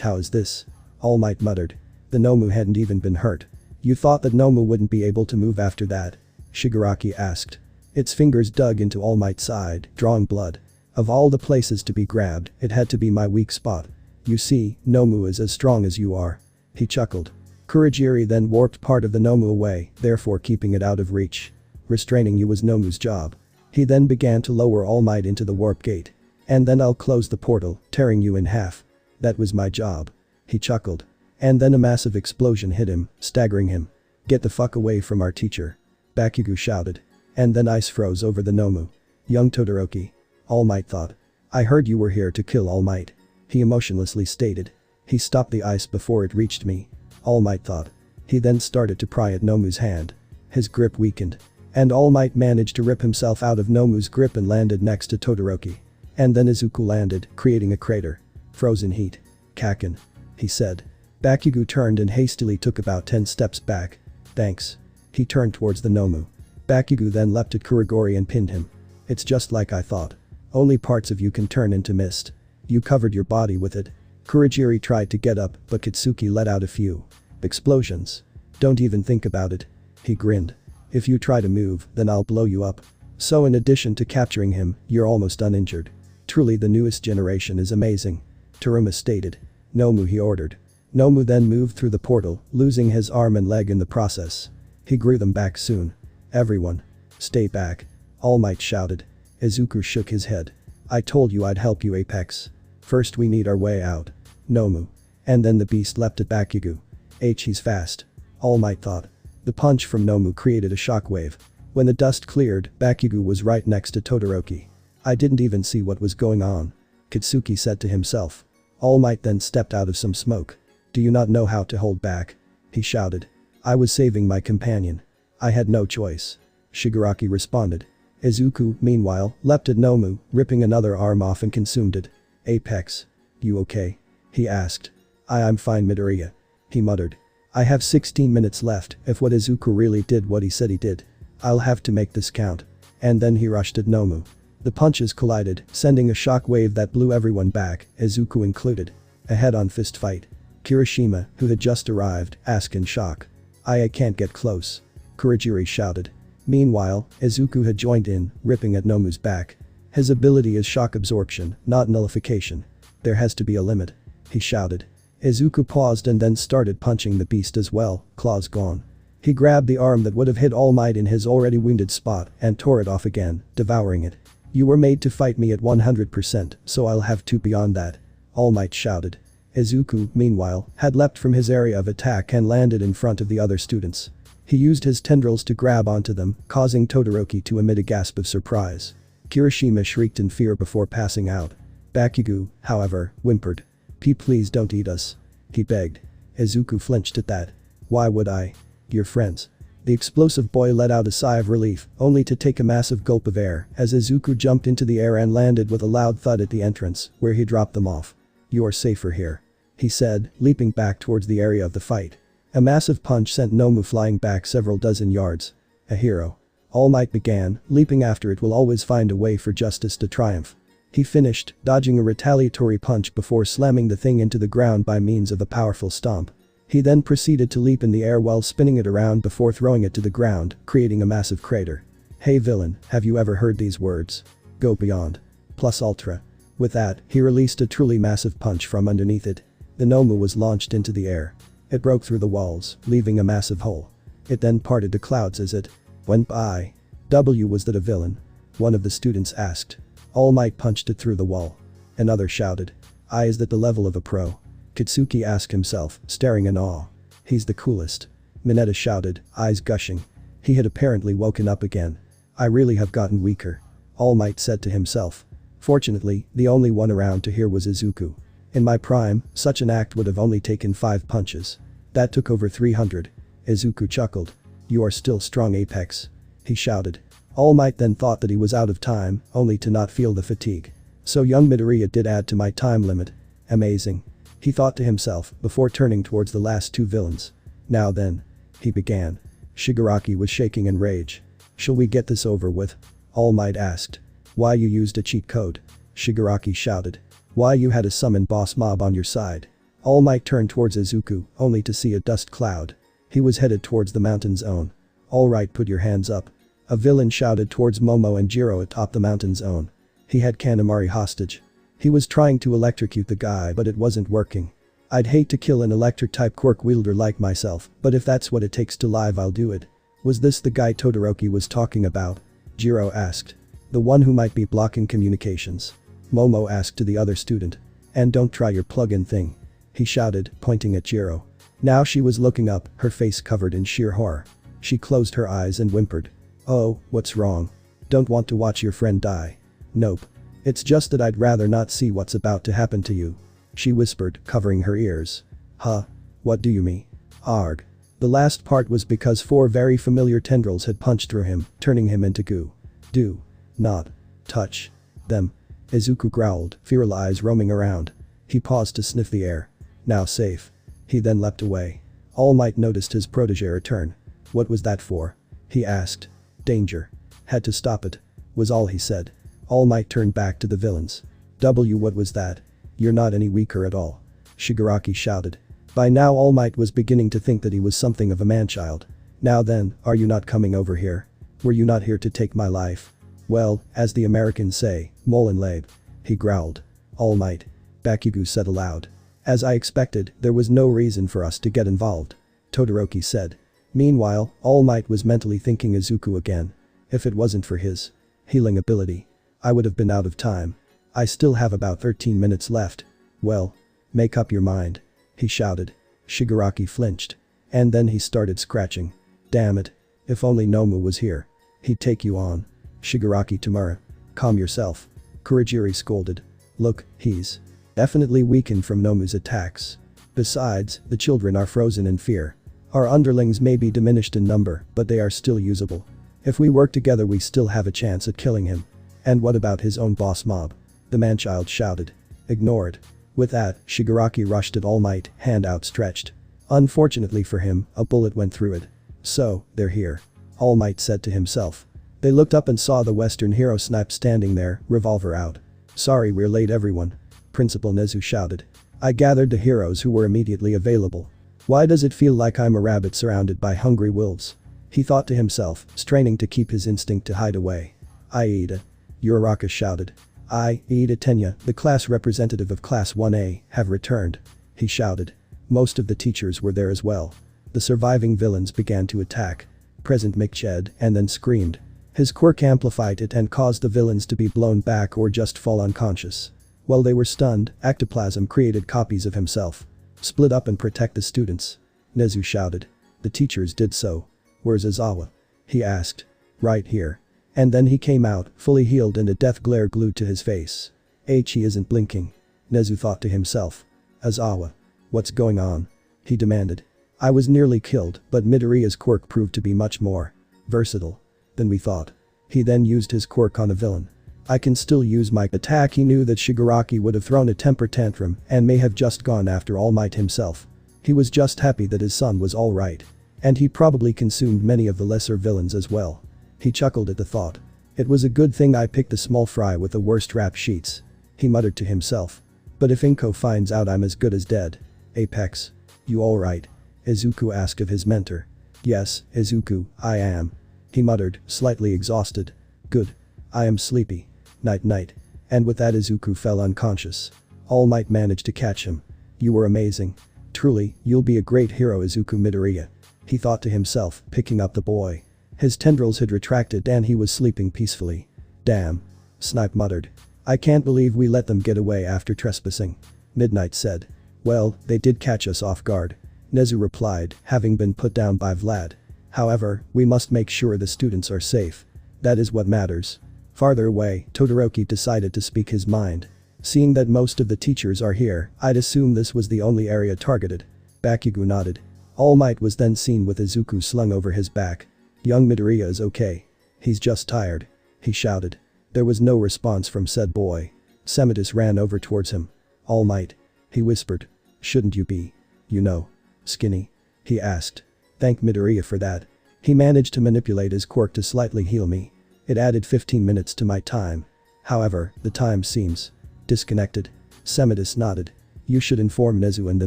How is this? All Might muttered. The Nomu hadn't even been hurt. You thought that Nomu wouldn't be able to move after that? Shigaraki asked. Its fingers dug into All Might's side, drawing blood. Of all the places to be grabbed, it had to be my weak spot. You see, Nomu is as strong as you are. He chuckled. Kurogiri then warped part of the Nomu away, therefore keeping it out of reach. Restraining you was Nomu's job. He then began to lower All Might into the warp gate. And then I'll close the portal, tearing you in half. That was my job. He chuckled. And then a massive explosion hit him, staggering him. Get the fuck away from our teacher. Bakugo shouted. And then ice froze over the Nomu. Young Todoroki. All Might thought. I heard you were here to kill All Might. He emotionlessly stated. He stopped the ice before it reached me. All Might thought. He then started to pry at Nomu's hand. His grip weakened. And All Might managed to rip himself out of Nomu's grip and landed next to Todoroki. And then Izuku landed, creating a crater. Frozen heat. Kaachan. He said. Bakugo turned and hastily took about 10 steps back. Thanks. He turned towards the Nomu. Bakugo then leapt at Kurogiri and pinned him. It's just like I thought. Only parts of you can turn into mist. You covered your body with it. Kurogiri tried to get up, but Kitsuki let out a few explosions. Don't even think about it. He grinned. If you try to move, then I'll blow you up. So in addition to capturing him, you're almost uninjured. Truly the newest generation is amazing. Teruma stated. Nomu, he ordered. Nomu then moved through the portal, losing his arm and leg in the process. He grew them back soon. Everyone. Stay back. All Might shouted. Izuku shook his head. I told you I'd help you, Apex. First we need our way out. Nomu. And then the beast leapt at Bakugo. He's fast. All Might thought. The punch from Nomu created a shockwave. When the dust cleared, Bakugo was right next to Todoroki. I didn't even see what was going on. Kitsuki said to himself. All Might then stepped out of some smoke. Do you not know how to hold back? He shouted. I was saving my companion. I had no choice. Shigaraki responded. Izuku, meanwhile, leapt at Nomu, ripping another arm off and consumed it. Apex. You okay? He asked. I'm fine, Midoriya. He muttered. I have 16 minutes left. If what Izuku really did what he said he did, I'll have to make this count. And then he rushed at Nomu. The punches collided, sending a shockwave that blew everyone back, Izuku included. A head-on fist fight. Kirishima, who had just arrived, asked in shock. I can't get close. Kurogiri shouted. Meanwhile, Izuku had joined in, ripping at Nomu's back. His ability is shock absorption, not nullification. There has to be a limit. He shouted. Izuku paused and then started punching the beast as well, claws gone. He grabbed the arm that would have hit All Might in his already wounded spot and tore it off again, devouring it. You were made to fight me at 100%, so I'll have to beyond that. All Might shouted. Izuku, meanwhile, had leapt from his area of attack and landed in front of the other students. He used his tendrils to grab onto them, causing Todoroki to emit a gasp of surprise. Kirishima shrieked in fear before passing out. Bakugo, however, whimpered. Please don't eat us. He begged. Izuku flinched at that. Why would I? You're friends. The explosive boy let out a sigh of relief, only to take a massive gulp of air as Izuku jumped into the air and landed with a loud thud at the entrance, where he dropped them off. You're safer here. He said, leaping back towards the area of the fight. A massive punch sent Nomu flying back several dozen yards. A hero. All Might began, leaping after it will always find a way for justice to triumph. He finished, dodging a retaliatory punch before slamming the thing into the ground by means of a powerful stomp. He then proceeded to leap in the air while spinning it around before throwing it to the ground, creating a massive crater. Hey villain, have you ever heard these words? Go beyond. Plus ultra. With that, he released a truly massive punch from underneath it. The Nomu was launched into the air. It broke through the walls, leaving a massive hole. It then parted to clouds as it went by. Was that a villain? One of the students asked. All Might punched it through the wall. Another shouted. Is that the level of a pro? Kitsuki asked himself, staring in awe. He's the coolest. Mineta shouted, eyes gushing. He had apparently woken up again. I really have gotten weaker. All Might said to himself. Fortunately, the only one around to hear was Izuku. In my prime, such an act would have only taken 5 punches. That took over 300. Izuku chuckled. You are still strong, Apex. He shouted. All Might then thought that he was out of time, only to not feel the fatigue. So young Midoriya did add to my time limit. Amazing. He thought to himself before turning towards the last 2 villains. Now then. He began. Shigaraki was shaking in rage. Shall we get this over with? All Might asked. Why you used a cheat code? Shigaraki shouted. Why you had a summon boss mob on your side? All Might turned towards Izuku, only to see a dust cloud. He was headed towards the mountain zone. Alright, put your hands up. A villain shouted towards Momo and Jiro atop the mountain zone. He had Kanamari hostage. He was trying to electrocute the guy but it wasn't working. I'd hate to kill an electric type quirk wielder like myself, but if that's what it takes to live I'll do it. Was this the guy Todoroki was talking about? Jiro asked. The one who might be blocking communications. Momo asked to the other student. And don't try your plug-in thing. He shouted, pointing at Jiro. Now she was looking up, her face covered in sheer horror. She closed her eyes and whimpered. Oh, what's wrong? Don't want to watch your friend die. Nope. It's just that I'd rather not see what's about to happen to you. She whispered, covering her ears. Huh? What do you mean? Arg. The last part was because 4 very familiar tendrils had punched through him, turning him into goo. Do not touch them. Izuku growled, feral eyes roaming around. He paused to sniff the air. Now safe. He then leapt away. All Might noticed his protege return. What was that for? He asked. Danger. Had to stop it. Was all he said. All Might turned back to the villains. What was that? You're not any weaker at all. Shigaraki shouted. By now All Might was beginning to think that he was something of a man-child. Now then, are you not coming over here? Were you not here to take my life? Well, as the Americans say, Molen Lab. He growled. All Might. Bakugo said aloud. As I expected, there was no reason for us to get involved. Todoroki said. Meanwhile, All Might was mentally thinking Izuku again. If it wasn't for his healing ability, I would have been out of time. I still have about 13 minutes left. Well, make up your mind. He shouted. Shigaraki flinched. And then he started scratching. Damn it. If only Nomu was here. He'd take you on. Shigaraki Tamura. Calm yourself. Kurogiri scolded. Look, he's definitely weakened from Nomu's attacks. Besides, the children are frozen in fear. Our underlings may be diminished in number, but they are still usable. If we work together we still have a chance at killing him. And what about his own boss mob? The man-child shouted. Ignore it. With that, Shigaraki rushed at All Might, hand outstretched. Unfortunately for him, a bullet went through it. So, they're here. All Might said to himself. They looked up and saw the Western hero Snipe standing there, revolver out. Sorry we're late everyone. Principal Nezu shouted. I gathered the heroes who were immediately available. Why does it feel like I'm a rabbit surrounded by hungry wolves? He thought to himself, straining to keep his instinct to hide away. Ida. Uraraka shouted. I, Ida Tenya, the class representative of Class 1A, have returned. He shouted. Most of the teachers were there as well. The surviving villains began to attack. Present MHA and then screamed. His quirk amplified it and caused the villains to be blown back or just fall unconscious. While they were stunned, ectoplasm created copies of himself. Split up and protect the students. Nezu shouted. The teachers did so. Where's Izawa? He asked. Right here. And then he came out, fully healed and a death glare glued to his face. He isn't blinking. Nezu thought to himself. Izawa. What's going on? He demanded. I was nearly killed, but Midoriya's quirk proved to be much more versatile than we thought. He then used his quirk on a villain. I can still use my attack. He knew that Shigaraki would have thrown a temper tantrum and may have just gone after All Might himself. He was just happy that his son was alright. And he probably consumed many of the lesser villains as well. He chuckled at the thought. It was a good thing I picked the small fry with the worst rap sheets. He muttered to himself. But if Inko finds out I'm as good as dead. Apex. You alright? Izuku asked of his mentor. Yes, Izuku, I am. He muttered, slightly exhausted. Good. I am sleepy. Night night. And with that Izuku fell unconscious. All Might managed to catch him. You were amazing. Truly, you'll be a great hero Izuku Midoriya. He thought to himself, picking up the boy. His tendrils had retracted and he was sleeping peacefully. Damn. Snipe muttered. I can't believe we let them get away after trespassing. Midnight said. Well, they did catch us off guard. Nezu replied, having been put down by Vlad. However, we must make sure the students are safe. That is what matters. Farther away, Todoroki decided to speak his mind. Seeing that most of the teachers are here, I'd assume this was the only area targeted. Bakugo nodded. All Might was then seen with Izuku slung over his back. Young Midoriya is okay. He's just tired. He shouted. There was no response from said boy. Semitis ran over towards him. All Might. He whispered. Shouldn't you be, you know, skinny? He asked. Thank Midoriya for that. He managed to manipulate his quirk to slightly heal me. It added 15 minutes to my time. However, the time seems disconnected. Semitis nodded. You should inform Nezu and the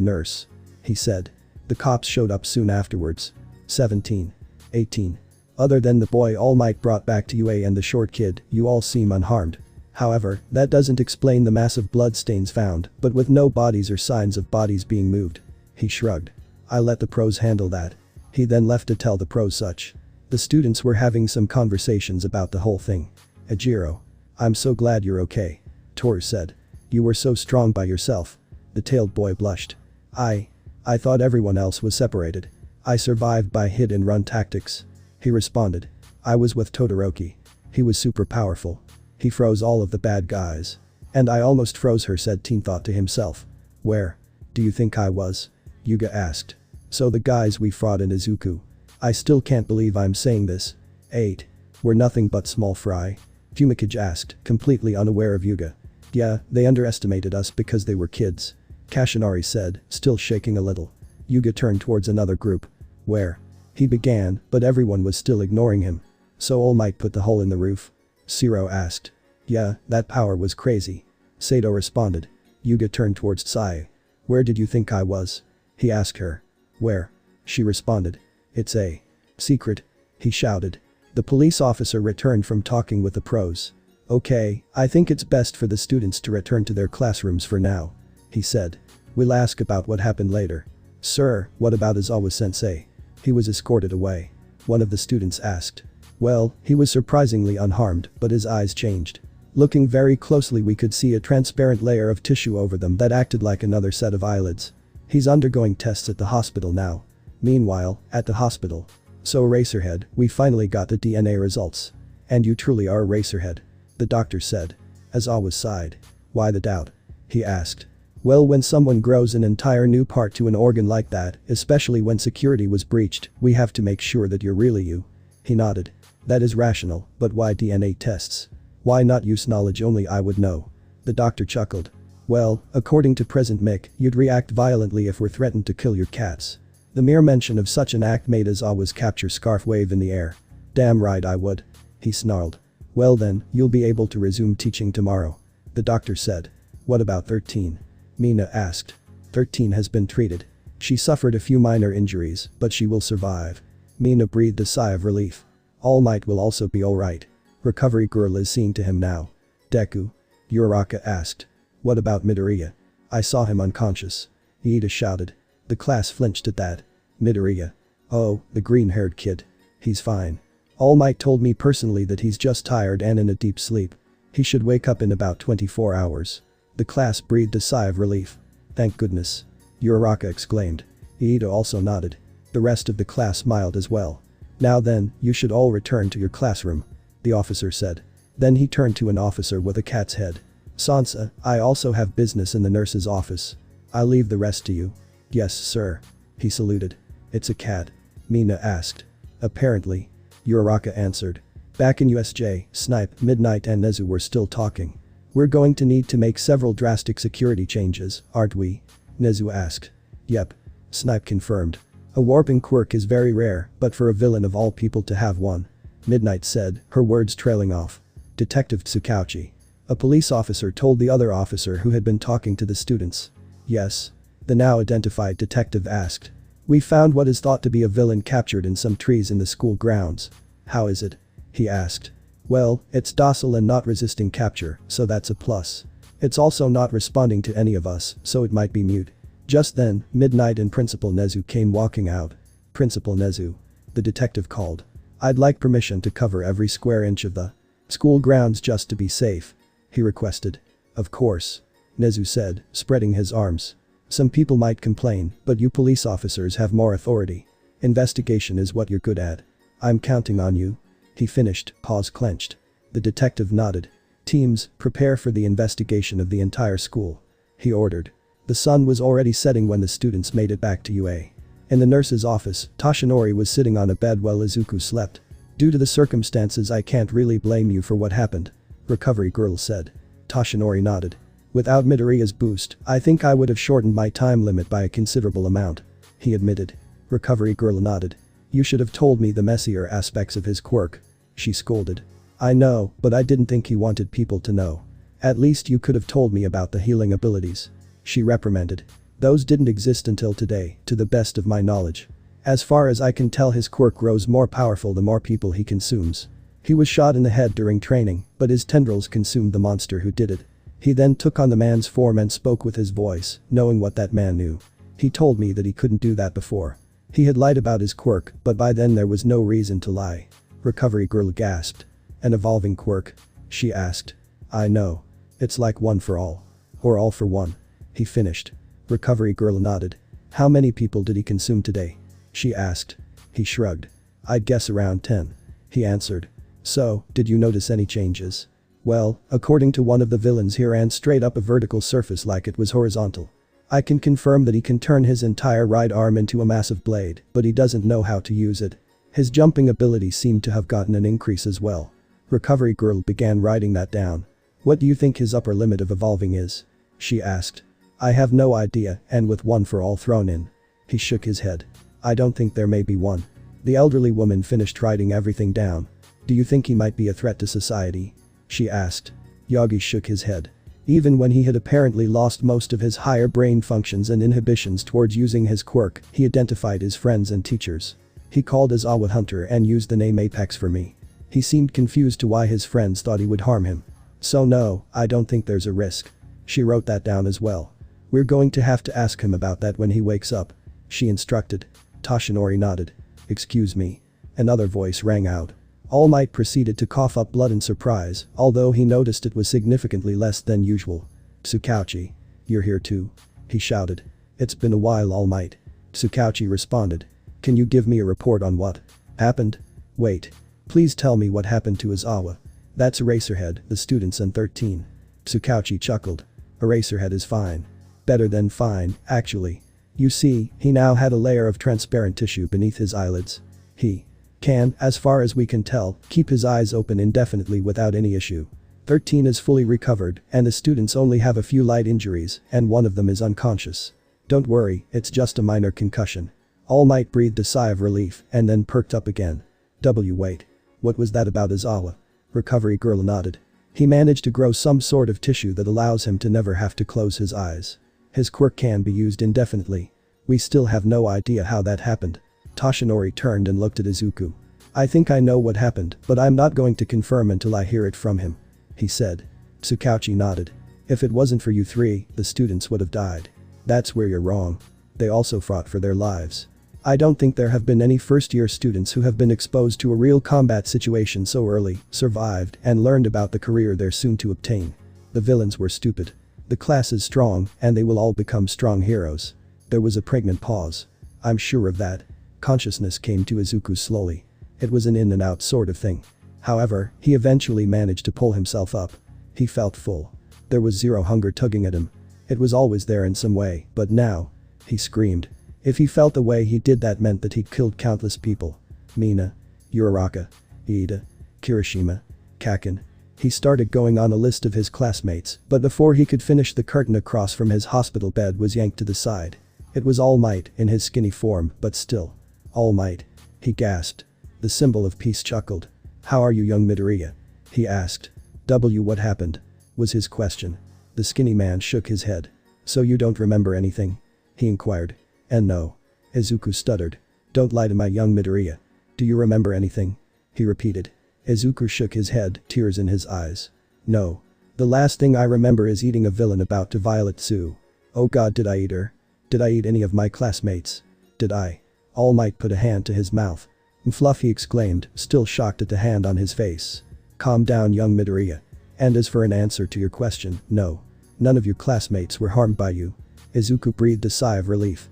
nurse. He said. The cops showed up soon afterwards. 17. 18. Other than the boy All Might brought back to UA and the short kid, you all seem unharmed. However, that doesn't explain the massive bloodstains found, but with no bodies or signs of bodies being moved. He shrugged. I let the pros handle that. He then left to tell the pros such. The students were having some conversations about the whole thing. Ejiro. I'm so glad you're okay. Toru said. You were so strong by yourself. The tailed boy blushed. I thought everyone else was separated. I survived by hit and run tactics. He responded. I was with Todoroki. He was super powerful. He froze all of the bad guys. And I almost froze her, said Teen thought to himself. Where? Do you think I was? Yuga asked. So the guys we fought in Izuku. I still can't believe I'm saying this. 8. We're nothing but small fry. Fumikage asked, completely unaware of Yuga. Yeah, they underestimated us because they were kids. Kaachan said, still shaking a little. Yuga turned towards another group. Where? He began, but everyone was still ignoring him. So All Might put the hole in the roof? Shiro asked. Yeah, that power was crazy. Sato responded. Yuga turned towards Sai. Where did you think I was? He asked her. Where? She responded. It's a secret, he shouted. The police officer returned from talking with the pros. Okay, I think it's best for the students to return to their classrooms for now, he said. We'll ask about what happened later. Sir, what about Izawa-sensei? He was escorted away. One of the students asked. Well, he was surprisingly unharmed, but his eyes changed. Looking very closely, we could see a transparent layer of tissue over them that acted like another set of eyelids. He's undergoing tests at the hospital now. Meanwhile, at the hospital. So Eraserhead, we finally got the DNA results. And you truly are Eraserhead, the doctor said. Izawa sighed. Why the doubt? He asked. Well, when someone grows an entire new part to an organ like that, especially when security was breached, we have to make sure that you're really you. He nodded. That is rational, but why DNA tests? Why not use knowledge only I would know? The doctor chuckled. Well, according to President Mick, you'd react violently if we're threatened to kill your cats. The mere mention of such an act made Izawa's capture scarf wave in the air. Damn right I would. He snarled. Well then, you'll be able to resume teaching tomorrow. The doctor said. What about 13? Mina asked. 13 has been treated. She suffered a few minor injuries, but she will survive. Mina breathed a sigh of relief. All Might will also be alright. Recovery girl is seeing to him now. Deku? Uraraka asked. What about Midoriya? I saw him unconscious. Iida shouted. The class flinched at that. Midoriya. Oh, the green-haired kid. He's fine. All Might told me personally that he's just tired and in a deep sleep. He should wake up in about 24 hours. The class breathed a sigh of relief. Thank goodness. Uraraka exclaimed. Iida also nodded. The rest of the class smiled as well. Now then, you should all return to your classroom, the officer said. Then he turned to an officer with a cat's head. Sansa, I also have business in the nurse's office. I'll leave the rest to you. Yes, sir. He saluted. It's a cat? Mina asked. Apparently. Uraraka answered. Back in USJ, Snipe, Midnight and Nezu were still talking. We're going to need to make several drastic security changes, aren't we? Nezu asked. Yep. Snipe confirmed. A warping quirk is very rare, but for a villain of all people to have one. Midnight said, her words trailing off. Detective Tsukauchi. A police officer told the other officer who had been talking to the students. Yes. The now identified detective asked. We found what is thought to be a villain captured in some trees in the school grounds. How is it? He asked. Well, it's docile and not resisting capture, so that's a plus. It's also not responding to any of us, so it might be mute. Just then, Midnight and Principal Nezu came walking out. Principal Nezu. The detective called. I'd like permission to cover every square inch of the school grounds just to be safe. He requested. Of course. Nezu said, spreading his arms. Some people might complain, but you police officers have more authority. Investigation is what you're good at. I'm counting on you. He finished, paws clenched. The detective nodded. Teams, prepare for the investigation of the entire school. He ordered. The sun was already setting when the students made it back to UA. In the nurse's office, Toshinori was sitting on a bed while Izuku slept. Due to the circumstances, I can't really blame you for what happened. Recovery girl said. Toshinori nodded. Without Midoriya's boost, I think I would have shortened my time limit by a considerable amount. He admitted. Recovery girl nodded. You should have told me the messier aspects of his quirk. She scolded. I know, but I didn't think he wanted people to know. At least you could have told me about the healing abilities. She reprimanded. Those didn't exist until today, to the best of my knowledge. As far as I can tell, his quirk grows more powerful the more people he consumes. He was shot in the head during training, but his tendrils consumed the monster who did it. He then took on the man's form and spoke with his voice, knowing what that man knew. He told me that he couldn't do that before. He had lied about his quirk, but by then there was no reason to lie. Recovery girl gasped. An evolving quirk? She asked. I know. It's like one for all. Or all for one. He finished. Recovery girl nodded. How many people did he consume today? She asked. He shrugged. I'd guess around 10. He answered. So, did you notice any changes? Well, according to one of the villains, he ran straight up a vertical surface like it was horizontal. I can confirm that he can turn his entire right arm into a massive blade, but he doesn't know how to use it. His jumping ability seemed to have gotten an increase as well. Recovery girl began writing that down. What do you think his upper limit of evolving is? She asked. I have no idea, and with one for all thrown in. He shook his head. I don't think there may be one. The elderly woman finished writing everything down. Do you think he might be a threat to society? She asked. Yagi shook his head. Even when he had apparently lost most of his higher brain functions and inhibitions towards using his quirk, he identified his friends and teachers. He called Izawa Hunter and used the name Apex for me. He seemed confused to why his friends thought he would harm him. So no, I don't think there's a risk. She wrote that down as well. We're going to have to ask him about that when he wakes up. She instructed. Toshinori nodded. Excuse me. Another voice rang out. All Might proceeded to cough up blood in surprise, although he noticed it was significantly less than usual. Tsukauchi. You're here too? He shouted. It's been a while, All Might. Tsukauchi responded. Can you give me a report on what happened? Wait. Please tell me what happened to Izawa. That's Eraserhead, the students and 13. Tsukauchi chuckled. Eraserhead is fine. Better than fine, actually. You see, he now had a layer of transparent tissue beneath his eyelids. He can, as far as we can tell, keep his eyes open indefinitely without any issue. 13 is fully recovered, and the students only have a few light injuries, and one of them is unconscious. Don't worry, it's just a minor concussion. All Might breathed a sigh of relief and then perked up again. Wait. What was that about Izawa? Recovery girl nodded. He managed to grow some sort of tissue that allows him to never have to close his eyes. His quirk can be used indefinitely. We still have no idea how that happened. Toshinori turned and looked at Izuku. I think I know what happened, but I'm not going to confirm until I hear it from him. He said. Tsukauchi nodded. If it wasn't for you three, the students would have died. That's where you're wrong. They also fought for their lives. I don't think there have been any first-year students who have been exposed to a real combat situation so early, survived, and learned about the career they're soon to obtain. The villains were stupid. The class is strong, and they will all become strong heroes. There was a pregnant pause. I'm sure of that. Consciousness came to Izuku slowly. It was an in and out sort of thing. However, he eventually managed to pull himself up. He felt full. There was zero hunger tugging at him. It was always there in some way, but now. He screamed. If he felt the way he did, that meant that he'd killed countless people. Mina. Uraraka. Ida. Kirishima. Kaachan. He started going on a list of his classmates, but before he could finish, the curtain across from his hospital bed was yanked to the side. It was All Might in his skinny form, but still. All Might. He gasped. The symbol of peace chuckled. How are you, young Midoriya? He asked. What happened? Was his question. The skinny man shook his head. So you don't remember anything? He inquired. And no. Izuku stuttered. Don't lie to my young Midoriya. Do you remember anything? He repeated. Izuku shook his head, tears in his eyes. No. The last thing I remember is eating a villain about to Violet Sue. Oh god, did I eat her? Did I eat any of my classmates? Did I? All Might put a hand to his mouth. Fluff, he exclaimed, still shocked at the hand on his face. Calm down, young Midoriya. And as for an answer to your question, no. None of your classmates were harmed by you. Izuku breathed a sigh of relief.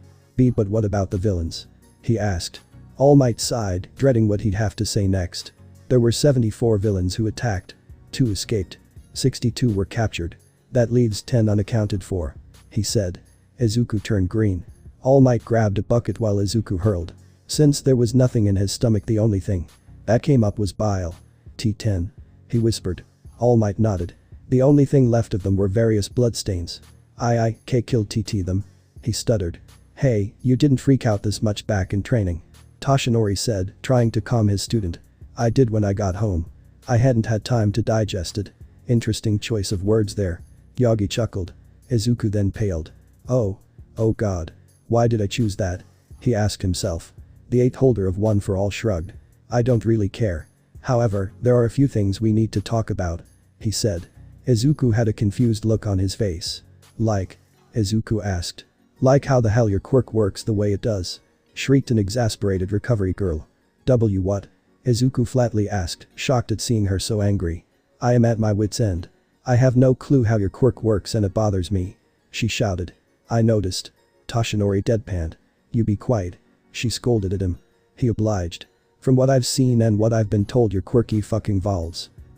But what about the villains? He asked. All Might sighed, dreading what he'd have to say next. There were 74 villains who attacked. 2 escaped. 62 were captured. That leaves 10 unaccounted for. He said. Izuku turned green. All Might grabbed a bucket while Izuku hurled. Since there was nothing in his stomach, the only thing that came up was bile. T10. He whispered. All Might nodded. The only thing left of them were various bloodstains. K killed TT them. He stuttered. Hey, you didn't freak out this much back in training. Toshinori said, trying to calm his student. I did when I got home. I hadn't had time to digest it. Interesting choice of words there. Yagi chuckled. Izuku then paled. Oh. Oh god. Why did I choose that? He asked himself. The 8th holder of One for All shrugged. I don't really care. However, there are a few things we need to talk about, he said. Izuku had a confused look on his face. Like? Izuku asked. Like how the hell your quirk works the way it does? Shrieked an exasperated recovery girl. What? Izuku flatly asked, shocked at seeing her so angry. I am at my wit's end. I have no clue how your quirk works and it bothers me. She shouted. I noticed. Toshinori deadpanned. You be quiet. She scolded at him. He obliged. From what I've seen and what I've been told, your quirky fucking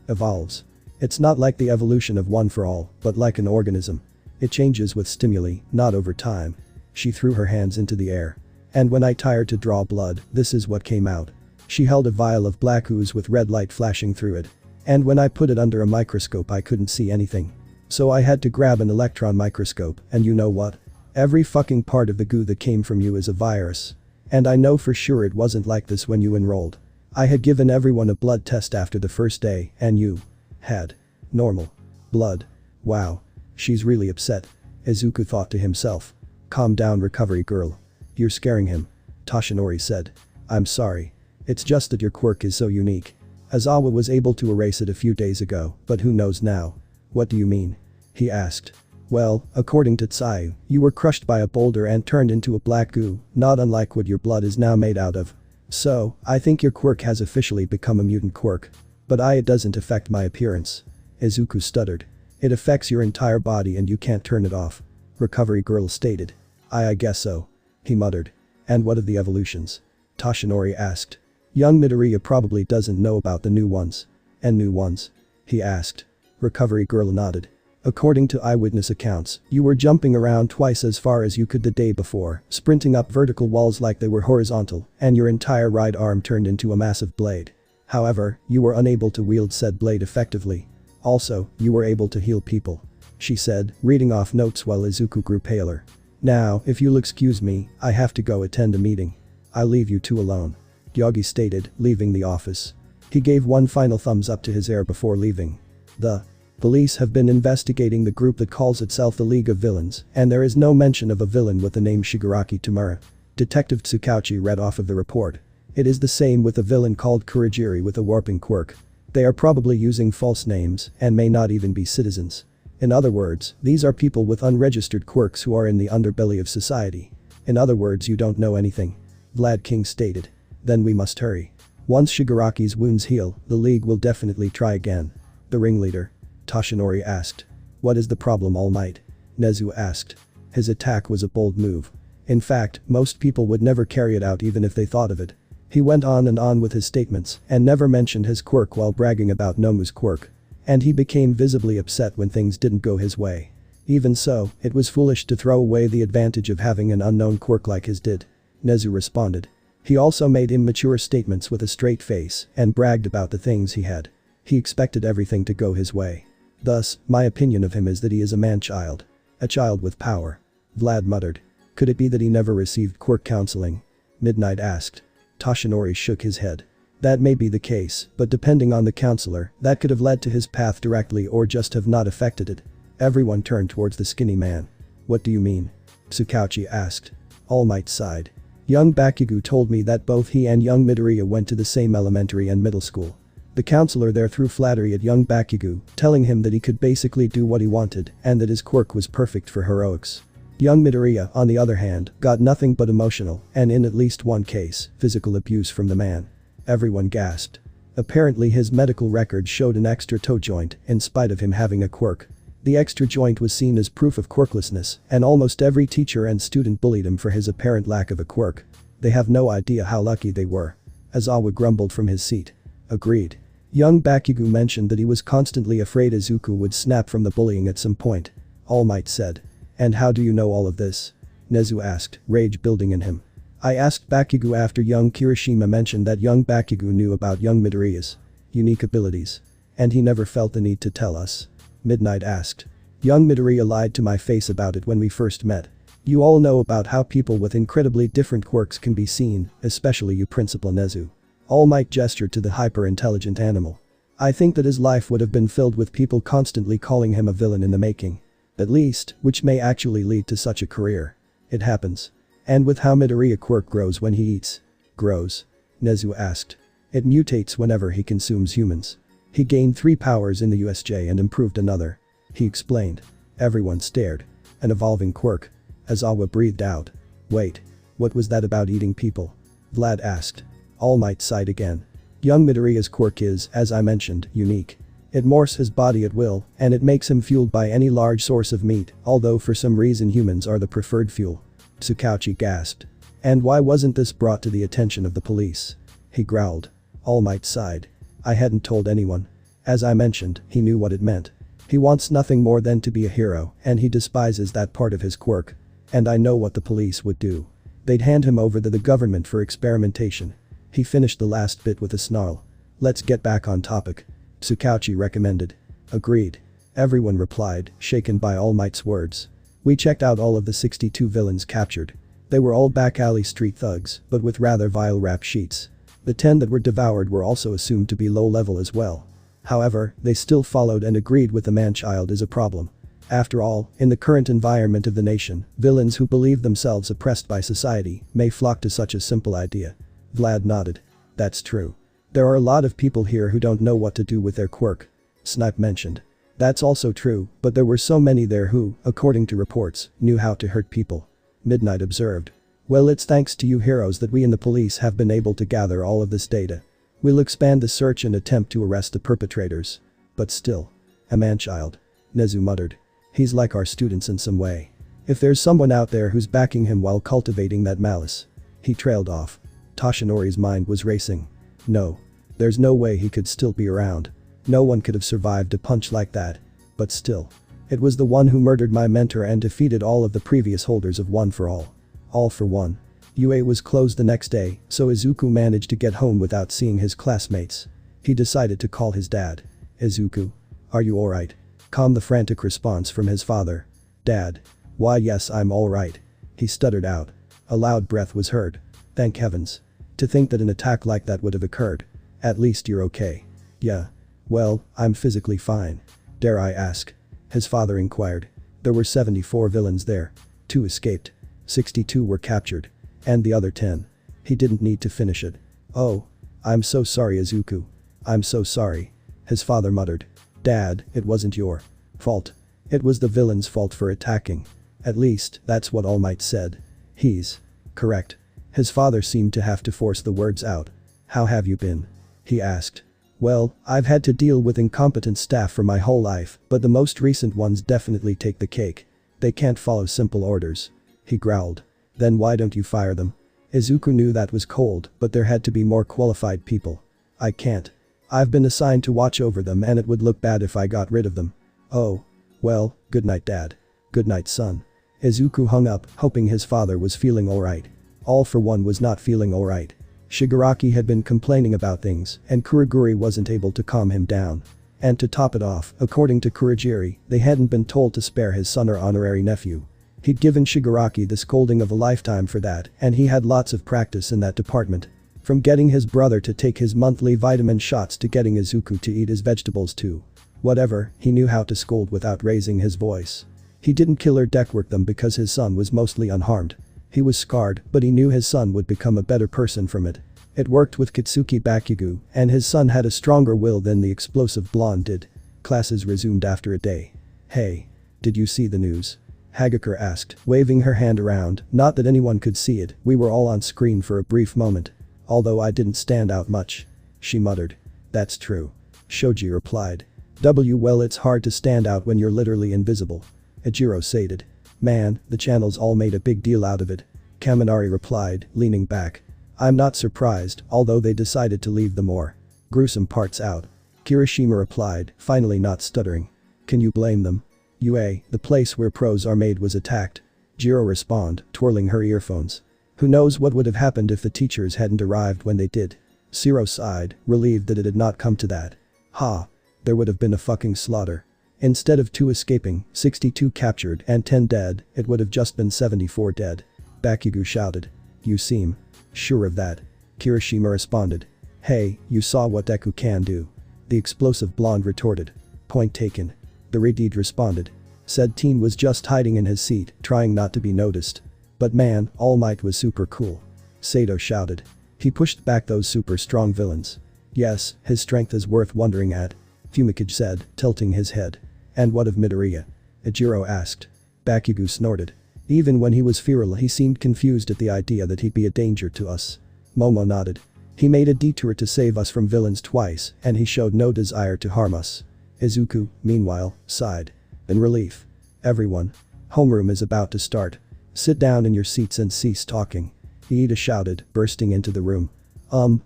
evolves. It's not like the evolution of One for All, but like an organism. It changes with stimuli, not over time. She threw her hands into the air. And when I tired to draw blood, this is what came out. She held a vial of black ooze with red light flashing through it. And when I put it under a microscope I couldn't see anything. So I had to grab an electron microscope, and you know what? Every fucking part of the goo that came from you is a virus. And I know for sure it wasn't like this when you enrolled. I had given everyone a blood test after the first day, and you had normal blood. Wow. She's really upset. Izuku thought to himself. Calm down, recovery girl. You're scaring him. Toshinori said. I'm sorry. It's just that your quirk is so unique. Aizawa was able to erase it a few days ago, but who knows now? What do you mean? He asked. Well, according to Tsayu, you were crushed by a boulder and turned into a black goo, not unlike what your blood is now made out of. So, I think your quirk has officially become a mutant quirk. But it doesn't affect my appearance. Izuku stuttered. It affects your entire body and you can't turn it off. Recovery girl stated. I guess so. He muttered. And what of the evolutions? Toshinori asked. Young Midoriya probably doesn't know about the new ones. And new ones? He asked. Recovery girl nodded. According to eyewitness accounts, you were jumping around twice as far as you could the day before, sprinting up vertical walls like they were horizontal, and your entire right arm turned into a massive blade. However, you were unable to wield said blade effectively. Also, you were able to heal people. She said, reading off notes while Izuku grew paler. Now, if you'll excuse me, I have to go attend a meeting. I'll leave you two alone. Yogi stated, leaving the office. He gave one final thumbs up to his heir before leaving. The police have been investigating the group that calls itself the League of Villains, and there is no mention of a villain with the name Shigaraki Tamura. Detective Tsukauchi read off of the report. It is the same with a villain called Kurogiri with a warping quirk. They are probably using false names and may not even be citizens. In other words, these are people with unregistered quirks who are in the underbelly of society. In other words, you don't know anything. Vlad King stated. Then we must hurry. Once Shigaraki's wounds heal, the League will definitely try again. The ringleader? Toshinori asked. What is the problem, All Might? Nezu asked. His attack was a bold move. In fact, most people would never carry it out even if they thought of it. He went on and on with his statements and never mentioned his quirk while bragging about Nomu's quirk. And he became visibly upset when things didn't go his way. Even so, it was foolish to throw away the advantage of having an unknown quirk like his did. Nezu responded. He also made immature statements with a straight face and bragged about the things he had. He expected everything to go his way. Thus, my opinion of him is that he is a man-child. A child with power. Vlad muttered. Could it be that he never received quirk counseling? Midnight asked. Toshinori shook his head. That may be the case, but depending on the counselor, that could have led to his path directly or just have not affected it. Everyone turned towards the skinny man. What do you mean? Tsukauchi asked. All Might sighed. Young Bakugo told me that both he and young Midoriya went to the same elementary and middle school. The counselor there threw flattery at young Bakugo, telling him that he could basically do what he wanted and that his quirk was perfect for heroics. Young Midoriya, on the other hand, got nothing but emotional and in at least one case, physical abuse from the man. Everyone gasped. Apparently his medical record showed an extra toe joint in spite of him having a quirk. The extra joint was seen as proof of quirklessness, and almost every teacher and student bullied him for his apparent lack of a quirk. They have no idea how lucky they were. Aizawa grumbled from his seat. Agreed. Young Bakugo mentioned that he was constantly afraid Izuku would snap from the bullying at some point. All Might said. And how do you know all of this? Nezu asked, rage building in him. I asked Bakugo after young Kirishima mentioned that young Bakugo knew about young Midoriya's unique abilities. And he never felt the need to tell us. Midnight asked. Young Midoriya lied to my face about it when we first met. You all know about how people with incredibly different quirks can be seen, especially you Principal Nezu. All Might gestured to the hyper-intelligent animal. I think that his life would have been filled with people constantly calling him a villain in the making. At least, which may actually lead to such a career. It happens. And with how Midoriya Quirk grows when he eats. Grows? Nezu asked. It mutates whenever he consumes humans. He gained 3 powers in the USJ and improved another. He explained. Everyone stared. An evolving quirk. Aizawa breathed out. Wait. What was that about eating people? Vlad asked. All Might sighed again. Young Midoriya's quirk is, as I mentioned, unique. It morphs his body at will, and it makes him fueled by any large source of meat, although for some reason humans are the preferred fuel. Tsukauchi gasped. And why wasn't this brought to the attention of the police? He growled. All Might sighed. I hadn't told anyone. As I mentioned, he knew what it meant. He wants nothing more than to be a hero, and he despises that part of his quirk. And I know what the police would do. They'd hand him over to the government for experimentation. He finished the last bit with a snarl. Let's get back on topic. Tsukauchi recommended. Agreed. Everyone replied, shaken by All Might's words. We checked out all of the 62 villains captured. They were all back alley street thugs, but with rather vile rap sheets. The 10 that were devoured were also assumed to be low level as well. However, they still followed and agreed with the man-child is a problem. After all, in the current environment of the nation, villains who believe themselves oppressed by society may flock to such a simple idea. Vlad nodded. That's true. There are a lot of people here who don't know what to do with their quirk. Snipe mentioned. That's also true, but there were so many there who, according to reports, knew how to hurt people. Midnight observed. Well, it's thanks to you heroes that we in the police have been able to gather all of this data. We'll expand the search and attempt to arrest the perpetrators. But still. A man-child. Nezu muttered. He's like our students in some way. If there's someone out there who's backing him while cultivating that malice. He trailed off. Toshinori's mind was racing. No. There's no way he could still be around. No one could have survived a punch like that. But still. It was the one who murdered my mentor and defeated all of the previous holders of One for All. All for One. UA was closed the next day, so Izuku managed to get home without seeing his classmates. He decided to call his dad. Izuku. Are you alright? Calm the frantic response from his father. Dad. Why yes I'm alright. He stuttered out. A loud breath was heard. Thank heavens. To think that an attack like that would have occurred. At least you're okay. Yeah. Well, I'm physically fine. Dare I ask? His father inquired. There were 74 villains there. 2 escaped. 62 were captured. And the other 10. He didn't need to finish it. Oh. I'm so sorry Izuku. I'm so sorry. His father muttered. Dad, it wasn't your fault. It was the villain's fault for attacking. At least, that's what All Might said. He's correct. His father seemed to have to force the words out. How have you been? He asked. Well, I've had to deal with incompetent staff for my whole life, but the most recent ones definitely take the cake. They can't follow simple orders. He growled. Then why don't you fire them? Izuku knew that was cold, but there had to be more qualified people. I can't. I've been assigned to watch over them and it would look bad if I got rid of them. Oh. Well, good night Dad. Good night son. Izuku hung up, hoping his father was feeling alright. All for One was not feeling alright. Shigaraki had been complaining about things, and Kurogiri wasn't able to calm him down. And to top it off, according to Kurogiri, they hadn't been told to spare his son or honorary nephew. He'd given Shigaraki the scolding of a lifetime for that, and he had lots of practice in that department. From getting his brother to take his monthly vitamin shots to getting Izuku to eat his vegetables too. Whatever, he knew how to scold without raising his voice. He didn't kill or deckwork them because his son was mostly unharmed. He was scarred, but he knew his son would become a better person from it. It worked with Kitsuki Bakugo, and his son had a stronger will than the explosive blonde did. Classes resumed after a day. Hey. Did you see the news? Hagakure asked, waving her hand around, not that anyone could see it, we were all on screen for a brief moment. Although I didn't stand out much. She muttered. That's true. Shoji replied. Well, it's hard to stand out when you're literally invisible. Ejiro sated. Man, the channels all made a big deal out of it. Kaminari replied, leaning back. I'm not surprised, although they decided to leave the more gruesome parts out. Kirishima replied, finally not stuttering. Can you blame them? UA, the place where pros are made was attacked. Jiro responded, twirling her earphones. Who knows what would have happened if the teachers hadn't arrived when they did. Zero sighed, relieved that it had not come to that. Ha. There would have been a fucking slaughter. Instead of 2 escaping, 62 captured and 10 dead, it would have just been 74 dead. Bakugo shouted. You seem sure of that. Kirishima responded. Hey, you saw what Deku can do. The explosive blonde retorted. Point taken. The Redeed responded. Said teen was just hiding in his seat, trying not to be noticed. But man, All Might was super cool. Sato shouted. He pushed back those super strong villains. Yes, his strength is worth wondering at. Fumikage said, tilting his head. And what of Midoriya? Ejiro asked. Bakugo snorted. Even when he was feral he seemed confused at the idea that he'd be a danger to us. Momo nodded. He made a detour to save us from villains twice and he showed no desire to harm us. Izuku, meanwhile, sighed. In relief. Everyone. Homeroom is about to start. Sit down in your seats and cease talking. Iida shouted, bursting into the room.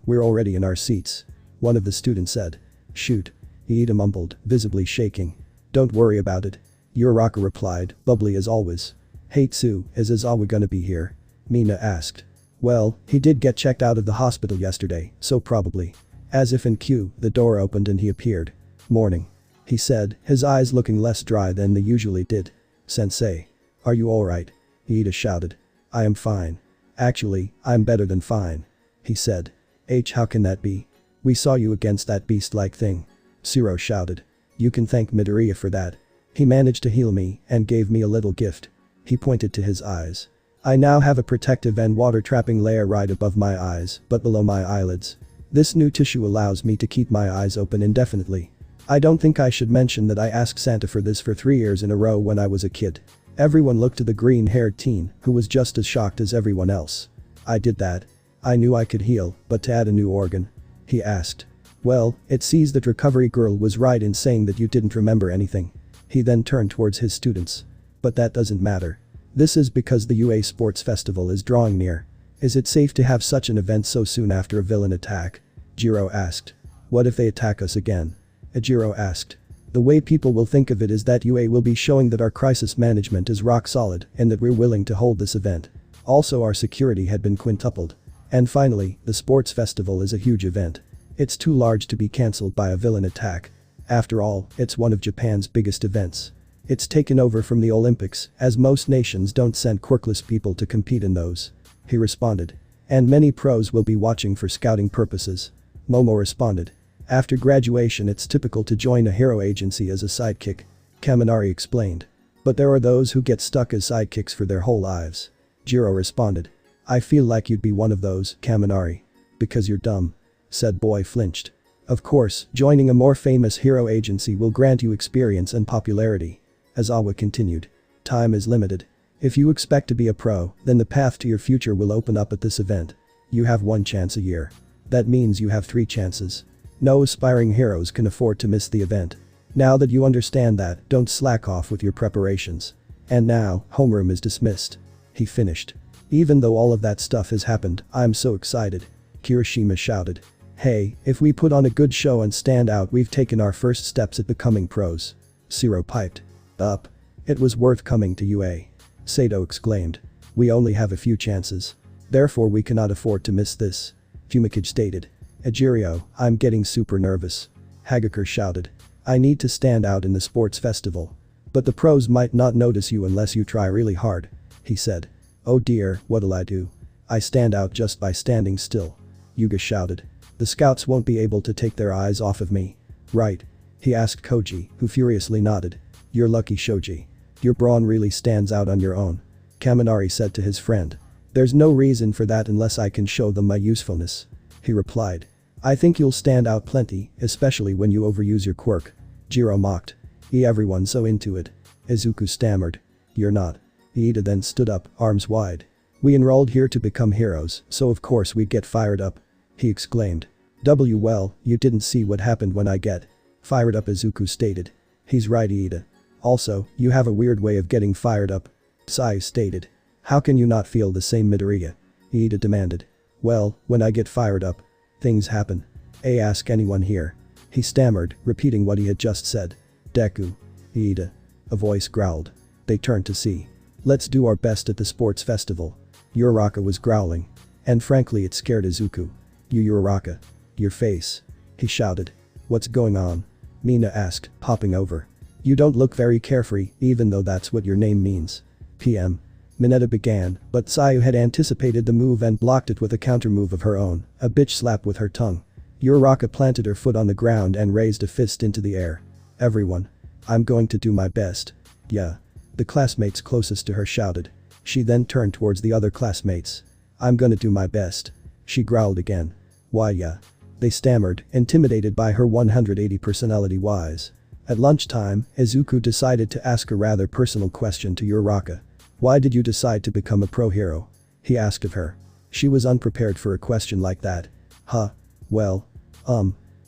We're already in our seats. One of the students said. Shoot. Iida mumbled, visibly shaking. Don't worry about it. Uraraka replied, bubbly as always. Hey Tsu, is Izawa gonna be here? Mina asked. Well, he did get checked out of the hospital yesterday, so probably. As if in cue, the door opened and he appeared. Morning. He said, his eyes looking less dry than they usually did. Sensei. Are you alright? Iida shouted. I am fine. Actually, I'm better than fine. He said. How can that be? We saw you against that beast-like thing. Siro shouted. You can thank Midoriya for that. He managed to heal me and gave me a little gift. He pointed to his eyes. I now have a protective and water-trapping layer right above my eyes, but below my eyelids. This new tissue allows me to keep my eyes open indefinitely. I don't think I should mention that I asked Santa for this for 3 years in a row when I was a kid. Everyone looked to the green-haired teen, who was just as shocked as everyone else. I did that. I knew I could heal, but to add a new organ? He asked. Well, it seems that Recovery Girl was right in saying that you didn't remember anything. He then turned towards his students. But that doesn't matter. This is because the UA Sports Festival is drawing near. Is it safe to have such an event so soon after a villain attack? Jiro asked. What if they attack us again? Ejiro asked. The way people will think of it is that UA will be showing that our crisis management is rock solid and that we're willing to hold this event. Also our security had been quintupled. And finally, the sports festival is a huge event. It's too large to be cancelled by a villain attack. After all, it's one of Japan's biggest events. It's taken over from the Olympics, as most nations don't send quirkless people to compete in those. He responded. And many pros will be watching for scouting purposes. Momo responded. After graduation it's typical to join a hero agency as a sidekick. Kaminari explained. But there are those who get stuck as sidekicks for their whole lives. Jiro responded. I feel like you'd be one of those, Kaminari. Because you're dumb. Said boy flinched. Of course, joining a more famous hero agency will grant you experience and popularity. Aizawa continued. Time is limited. If you expect to be a pro, then the path to your future will open up at this event. You have 1 chance a year. That means you have 3 chances. No aspiring heroes can afford to miss the event. Now that you understand that, don't slack off with your preparations. And now, homeroom is dismissed. He finished. Even though all of that stuff has happened, I'm so excited. Kirishima shouted. Hey, if we put on a good show and stand out we've taken our first steps at becoming pros. Siro piped. Up. It was worth coming to UA. Sato exclaimed. We only have a few chances. Therefore we cannot afford to miss this. Fumikage stated. Ejirio, I'm getting super nervous. Hagakure shouted. I need to stand out in the sports festival. But the pros might not notice you unless you try really hard. He said. Oh dear, what'll I do? I stand out just by standing still. Yuga shouted. The scouts won't be able to take their eyes off of me. Right? He asked Koji, who furiously nodded. You're lucky Shoji. Your brawn really stands out on your own. Kaminari said to his friend. There's no reason for that unless I can show them my usefulness. He replied. I think you'll stand out plenty, especially when you overuse your quirk. Jiro mocked. Everyone's so into it. Izuku stammered. You're not. Iida then stood up, arms wide. We enrolled here to become heroes, so of course we get fired up. He exclaimed. Well, you didn't see what happened when I get fired up, Izuku stated. He's right, Iida. Also, you have a weird way of getting fired up. Sai stated. How can you not feel the same, Midoriya? Iida demanded. Well, when I get fired up, things happen. Ask anyone here. He stammered, repeating what he had just said. Deku. Iida. A voice growled. They turned to see. Let's do our best at the sports festival. Uraraka was growling. And frankly it scared Izuku. You Uraraka. Your face. He shouted. What's going on? Mina asked, popping over. You don't look very carefree, even though that's what your name means. PM. Mineta began, but Sayu had anticipated the move and blocked it with a counter-move of her own, a bitch slap with her tongue. Uraraka planted her foot on the ground and raised a fist into the air. Everyone. I'm going to do my best. Yeah. The classmates closest to her shouted. She then turned towards the other classmates. I'm gonna do my best. She growled again. Why yeah? They stammered, intimidated by her 180 personality-wise. At lunchtime, Izuku decided to ask a rather personal question to Uraraka. Why did you decide to become a pro hero? He asked of her. She was unprepared for a question like that. Huh? Well.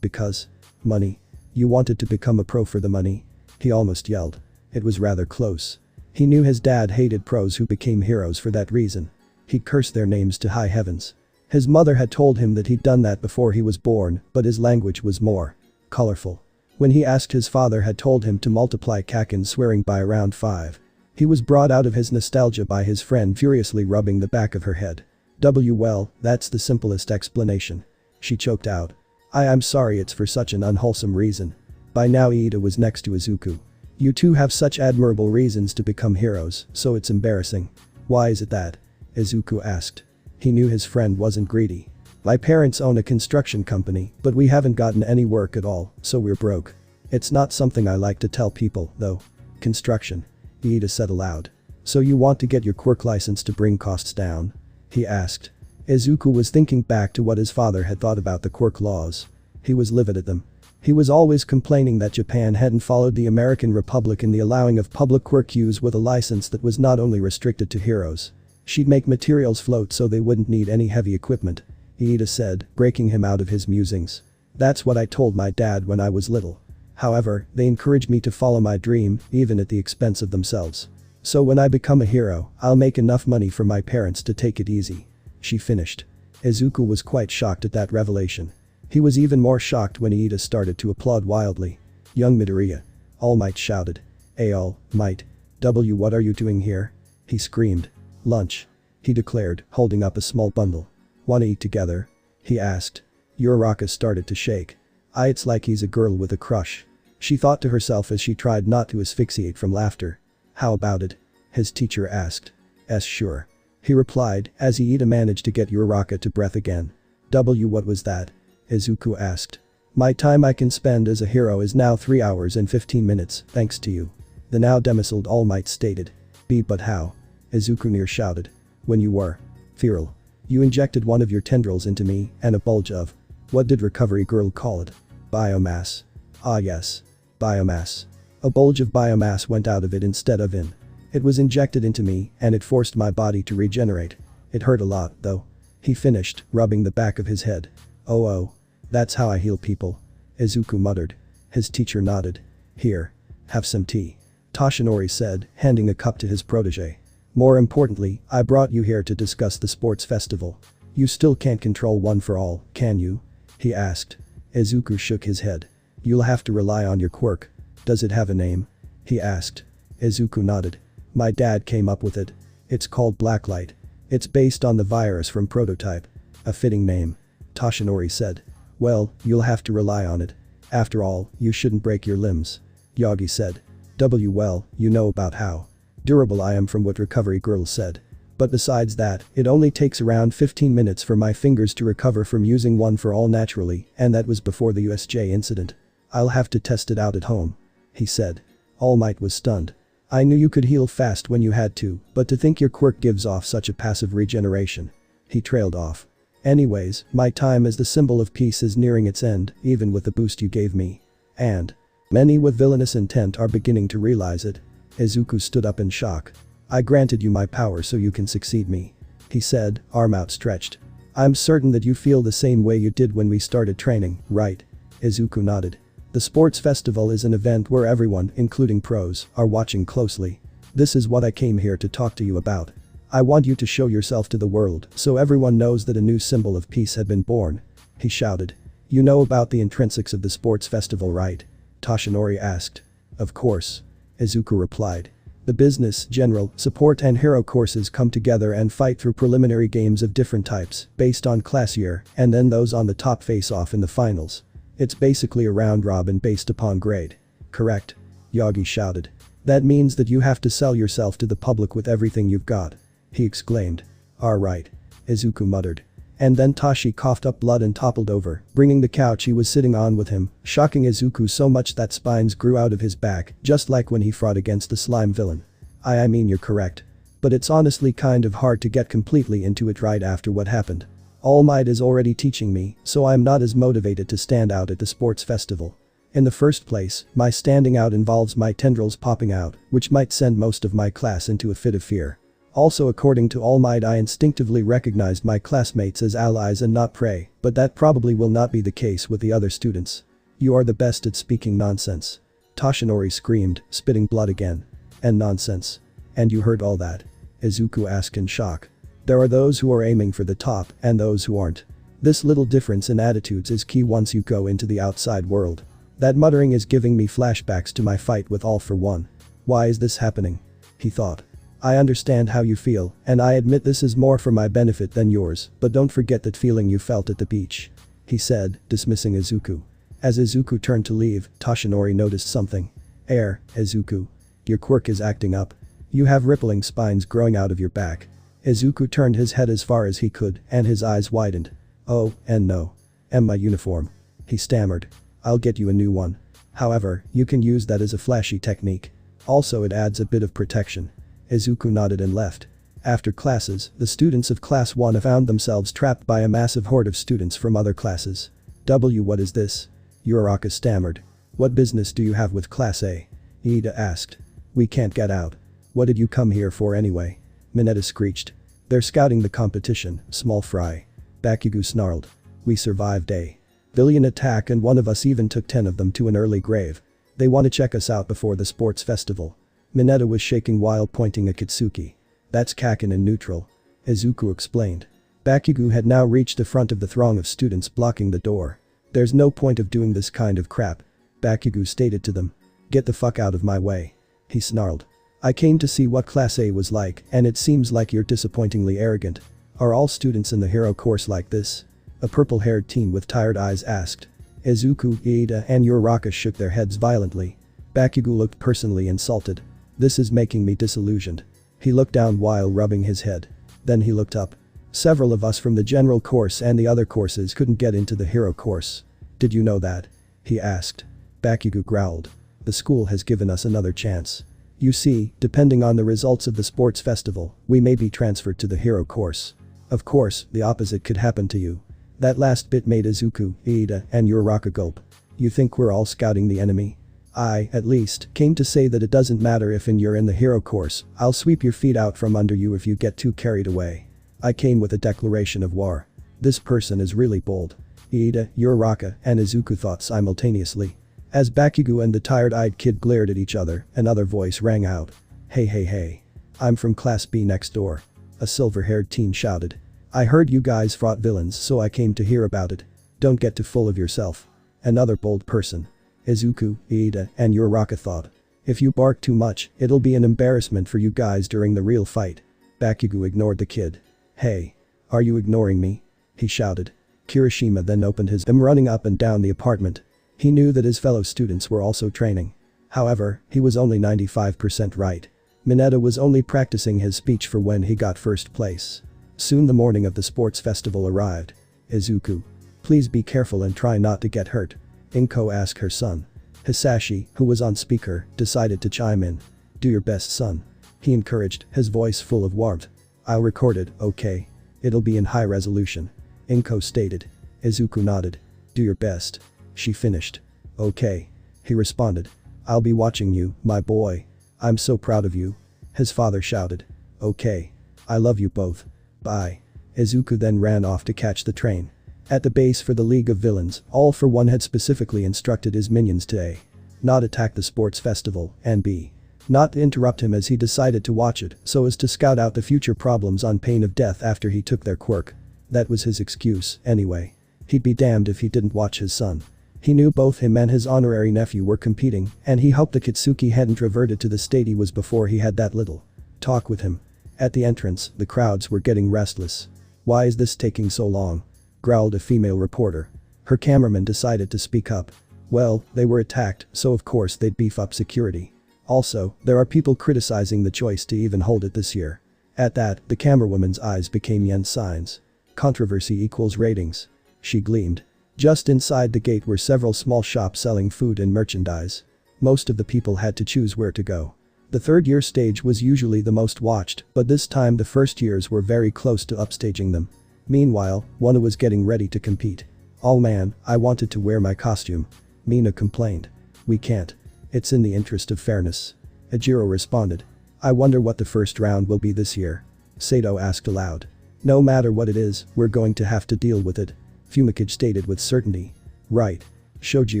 Because. Money. You wanted to become a pro for the money? He almost yelled. It was rather close. He knew his dad hated pros who became heroes for that reason. He cursed their names to high heavens. His mother had told him that he'd done that before he was born, but his language was more colorful. When he asked, his father had told him to multiply Kaachan swearing by around 5. He was brought out of his nostalgia by his friend furiously rubbing the back of her head. Well, that's the simplest explanation. She choked out. I'm sorry, it's for such an unwholesome reason. By now Iida was next to Izuku. You two have such admirable reasons to become heroes, so it's embarrassing. Why is it that? Izuku asked. He knew his friend wasn't greedy. My parents own a construction company, but we haven't gotten any work at all, so we're broke. It's not something I like to tell people, though. Construction. Iida said aloud. So you want to get your Quirk license to bring costs down? He asked. Izuku was thinking back to what his father had thought about the Quirk laws. He was livid at them. He was always complaining that Japan hadn't followed the American Republic in the allowing of public Quirk use with a license that was not only restricted to heroes. She'd make materials float so they wouldn't need any heavy equipment. Iida said, breaking him out of his musings. That's what I told my dad when I was little. However, they encouraged me to follow my dream, even at the expense of themselves. So when I become a hero, I'll make enough money for my parents to take it easy. She finished. Izuku was quite shocked at that revelation. He was even more shocked when Iida started to applaud wildly. Young Midoriya. All Might shouted. All Might. What are you doing here? He screamed. Lunch. He declared, holding up a small bundle. Wanna eat together? He asked. Uraraka started to shake. It's like he's a girl with a crush. She thought to herself as she tried not to asphyxiate from laughter. How about it? His teacher asked. Sure. He replied, as Iida managed to get Uraraka to breath again. What was that? Izuku asked. My time I can spend as a hero is now 3 hours and 15 minutes, thanks to you. The now demisold All Might stated. But how? Izuku near shouted. When you were feral. You injected one of your tendrils into me, and a bulge of. What did Recovery Girl call it? Biomass. Ah yes. Biomass. A bulge of biomass went out of it instead of in. It was injected into me, and it forced my body to regenerate. It hurt a lot, though. He finished, rubbing the back of his head. Oh. That's how I heal people. Izuku muttered. His teacher nodded. Here. Have some tea. Toshinori said, handing a cup to his protege. More importantly, I brought you here to discuss the sports festival. You still can't control one for all, can you? He asked. Izuku shook his head. You'll have to rely on your quirk. Does it have a name? He asked. Izuku nodded. My dad came up with it. It's called Blacklight. It's based on the virus from Prototype. A fitting name. Toshinori said. Well, you'll have to rely on it. After all, you shouldn't break your limbs. Yagi said. Well, you know about how durable I am from what Recovery Girl said. But besides that, it only takes around 15 minutes for my fingers to recover from using one for all naturally, and that was before the USJ incident. I'll have to test it out at home. He said. All Might was stunned. I knew you could heal fast when you had to, but to think your quirk gives off such a passive regeneration. He trailed off. Anyways, my time as the symbol of peace is nearing its end, even with the boost you gave me. And many with villainous intent are beginning to realize it. Izuku stood up in shock. I granted you my power so you can succeed me. He said, arm outstretched. I'm certain that you feel the same way you did when we started training, right? Izuku nodded. The sports festival is an event where everyone, including pros, are watching closely. This is what I came here to talk to you about. I want you to show yourself to the world so everyone knows that a new symbol of peace had been born. He shouted. You know about the intrinsics of the sports festival, right? Toshinori asked. Of course. Izuku replied. The business, general, support and hero courses come together and fight through preliminary games of different types, based on class year, and then those on the top face off in the finals. It's basically a round robin based upon grade. Correct? Yagi shouted. That means that you have to sell yourself to the public with everything you've got. He exclaimed. Alright. Izuku muttered. And then Tashi coughed up blood and toppled over, bringing the couch he was sitting on with him, shocking Izuku so much that spines grew out of his back, just like when he fought against the slime villain. I mean you're correct. But it's honestly kind of hard to get completely into it right after what happened. All Might is already teaching me, so I'm not as motivated to stand out at the sports festival. In the first place, my standing out involves my tendrils popping out, which might send most of my class into a fit of fear. Also, according to All Might, I instinctively recognized my classmates as allies and not prey, but that probably will not be the case with the other students. You are the best at speaking nonsense. Toshinori screamed, spitting blood again. And nonsense. And you heard all that? Izuku asked in shock. There are those who are aiming for the top and those who aren't. This little difference in attitudes is key once you go into the outside world. That muttering is giving me flashbacks to my fight with All for One. Why is this happening? He thought. I understand how you feel, and I admit this is more for my benefit than yours, but don't forget that feeling you felt at the beach. He said, dismissing Izuku. As Izuku turned to leave, Toshinori noticed something. Izuku. Your quirk is acting up. You have rippling spines growing out of your back. Izuku turned his head as far as he could, and his eyes widened. Oh, and no. And my uniform. He stammered. I'll get you a new one. However, you can use that as a flashy technique. Also, it adds a bit of protection. Izuku nodded and left. After classes, the students of Class 1 found themselves trapped by a massive horde of students from other classes. What is this? Uraraka stammered. What business do you have with Class A? Iida asked. We can't get out. What did you come here for anyway? Mineta screeched. They're scouting the competition, small fry. Bakugo snarled. We survived a villain attack and one of us even took 10 of them to an early grave. They want to check us out before the sports festival. Mineta was shaking while pointing at Kitsuki. That's Kaachan in neutral. Izuku explained. Bakugo had now reached the front of the throng of students blocking the door. There's no point of doing this kind of crap. Bakugo stated to them. Get the fuck out of my way. He snarled. I came to see what Class A was like, and it seems like you're disappointingly arrogant. Are all students in the hero course like this? A purple-haired teen with tired eyes asked. Izuku, Iida, and Uraraka shook their heads violently. Bakugo looked personally insulted. This is making me disillusioned. He looked down while rubbing his head. Then he looked up. Several of us from the general course and the other courses couldn't get into the hero course. Did you know that? He asked. Bakugo growled. The school has given us another chance. You see, depending on the results of the sports festival, we may be transferred to the hero course. Of course, the opposite could happen to you. That last bit made Izuku, Iida, and Uraraka gulp. You think we're all scouting the enemy? I, at least, came to say that it doesn't matter if you're in the hero course, I'll sweep your feet out from under you if you get too carried away. I came with a declaration of war. This person is really bold. Iida, Uraraka, and Izuku thought simultaneously. As Bakugo and the tired-eyed kid glared at each other, another voice rang out. Hey. I'm from Class B next door. A silver-haired teen shouted. I heard you guys fought villains, so I came to hear about it. Don't get too full of yourself. Another bold person. Izuku, Iida, and Uraraka thought. If you bark too much, it'll be an embarrassment for you guys during the real fight. Bakugo ignored the kid. Hey. Are you ignoring me? He shouted. Kirishima then opened his running up and down the apartment. He knew that his fellow students were also training. However, he was only 95% right. Mineta was only practicing his speech for when he got first place. Soon the morning of the sports festival arrived. Izuku. Please be careful and try not to get hurt. Inko asked her son. Hisashi, who was on speaker, decided to chime in. Do your best, son. He encouraged, his voice full of warmth. I'll record it, okay? It'll be in high resolution. Inko stated. Izuku nodded. Do your best. She finished. Okay. He responded. I'll be watching you, my boy. I'm so proud of you. His father shouted. Okay. I love you both. Bye. Izuku then ran off to catch the train. At the base for the League of Villains, All for One had specifically instructed his minions to A. Not attack the sports festival, and B. Not to interrupt him as he decided to watch it so as to scout out the future problems on pain of death after he took their quirk. That was his excuse, anyway. He'd be damned if he didn't watch his son. He knew both him and his honorary nephew were competing, and he hoped that Kitsuki hadn't reverted to the state he was before he had that little talk with him. At the entrance, the crowds were getting restless. Why is this taking so long? Growled a female reporter. Her cameraman decided to speak up. Well, they were attacked, so of course they'd beef up security. Also, there are people criticizing the choice to even hold it this year. At that, the camerawoman's eyes became yen signs. Controversy equals ratings. She gleamed. Just inside the gate were several small shops selling food and merchandise. Most of the people had to choose where to go. The third year stage was usually the most watched, but this time the first years were very close to upstaging them. Meanwhile, Wano was getting ready to compete. "Oh man, I wanted to wear my costume." Mina complained. "We can't. It's in the interest of fairness." Ejiro responded. "I wonder what the first round will be this year." Sato asked aloud. "No matter what it is, we're going to have to deal with it," Fumikage stated with certainty. "Right." Shoji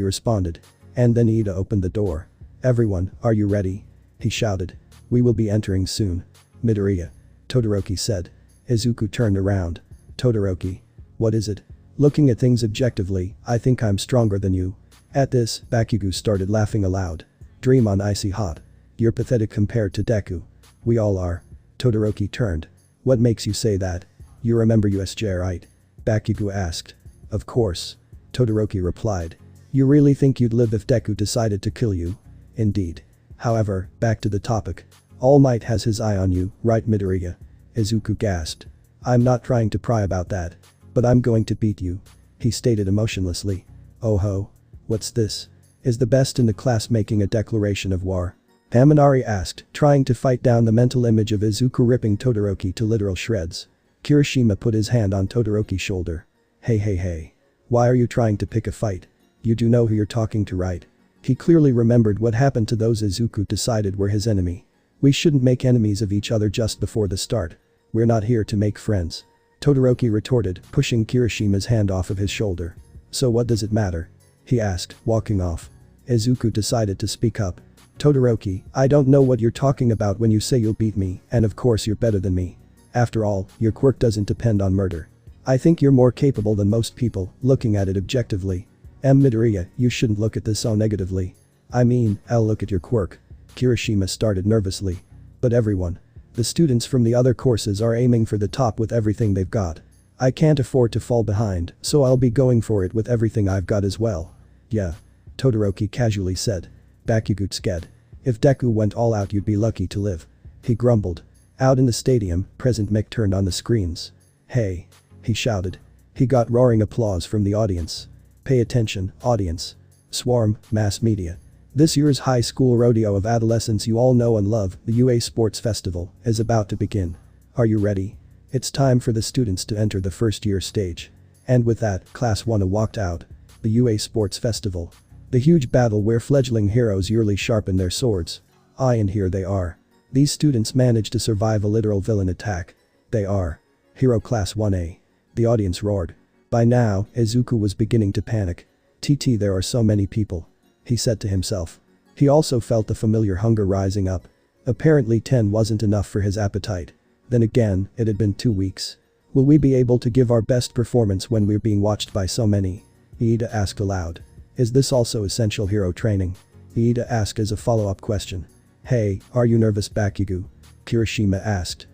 responded. And then Ida opened the door. "Everyone, are you ready?" he shouted. "We will be entering soon." "Midoriya," Todoroki said. Izuku turned around. "Todoroki. What is it?" "Looking at things objectively, I think I'm stronger than you." At this, Bakugo started laughing aloud. "Dream on icy hot. You're pathetic compared to Deku." "We all are." Todoroki turned. "What makes you say that? You remember USJ, right?" Bakugo asked. "Of course." Todoroki replied. "You really think you'd live if Deku decided to kill you?" "Indeed. However, back to the topic. All Might has his eye on you, right Midoriya?" Izuku gasped. "I'm not trying to pry about that. But I'm going to beat you," he stated emotionlessly. "Oh ho. What's this? Is the best in the class making a declaration of war?" Amanari asked, trying to fight down the mental image of Izuku ripping Todoroki to literal shreds. Kirishima put his hand on Todoroki's shoulder. Hey. Why are you trying to pick a fight? You do know who you're talking to, right?" He clearly remembered what happened to those Izuku decided were his enemy. "We shouldn't make enemies of each other just before the start. We're not here to make friends," Todoroki retorted, pushing Kirishima's hand off of his shoulder. "So what does it matter?" he asked, walking off. Izuku decided to speak up. "Todoroki, I don't know what you're talking about when you say you'll beat me, and of course you're better than me. After all, your quirk doesn't depend on murder. I think you're more capable than most people, looking at it objectively." Midoriya, you shouldn't look at this so negatively. "I mean, I'll look at your quirk." Kirishima started nervously. "But everyone. The students from the other courses are aiming for the top with everything they've got. I can't afford to fall behind, so I'll be going for it with everything I've got as well." "Yeah." Todoroki casually said. Bakugo scared. "If Deku went all out you'd be lucky to live." He grumbled. Out in the stadium, President Mick turned on the screens. "Hey!" he shouted. He got roaring applause from the audience. "Pay attention, audience. Swarm, mass media. This year's high school rodeo of adolescents you all know and love, the UA Sports Festival, is about to begin. Are you ready? It's time for the students to enter the first year stage." And with that, Class 1 walked out. The UA Sports Festival. The huge battle where fledgling heroes yearly sharpen their swords. And here they are. These students managed to survive a literal villain attack. They are Hero Class 1A. The audience roared. By now, Izuku was beginning to panic. There are so many people," he said to himself. He also felt the familiar hunger rising up. Apparently 10 wasn't enough for his appetite. Then again, it had been 2 weeks. "Will we be able to give our best performance when we're being watched by so many?" Iida asked aloud. "Is this also essential hero training?" Iida asked as a follow-up question. "Hey, are you nervous, Bakugo?" Kirishima asked.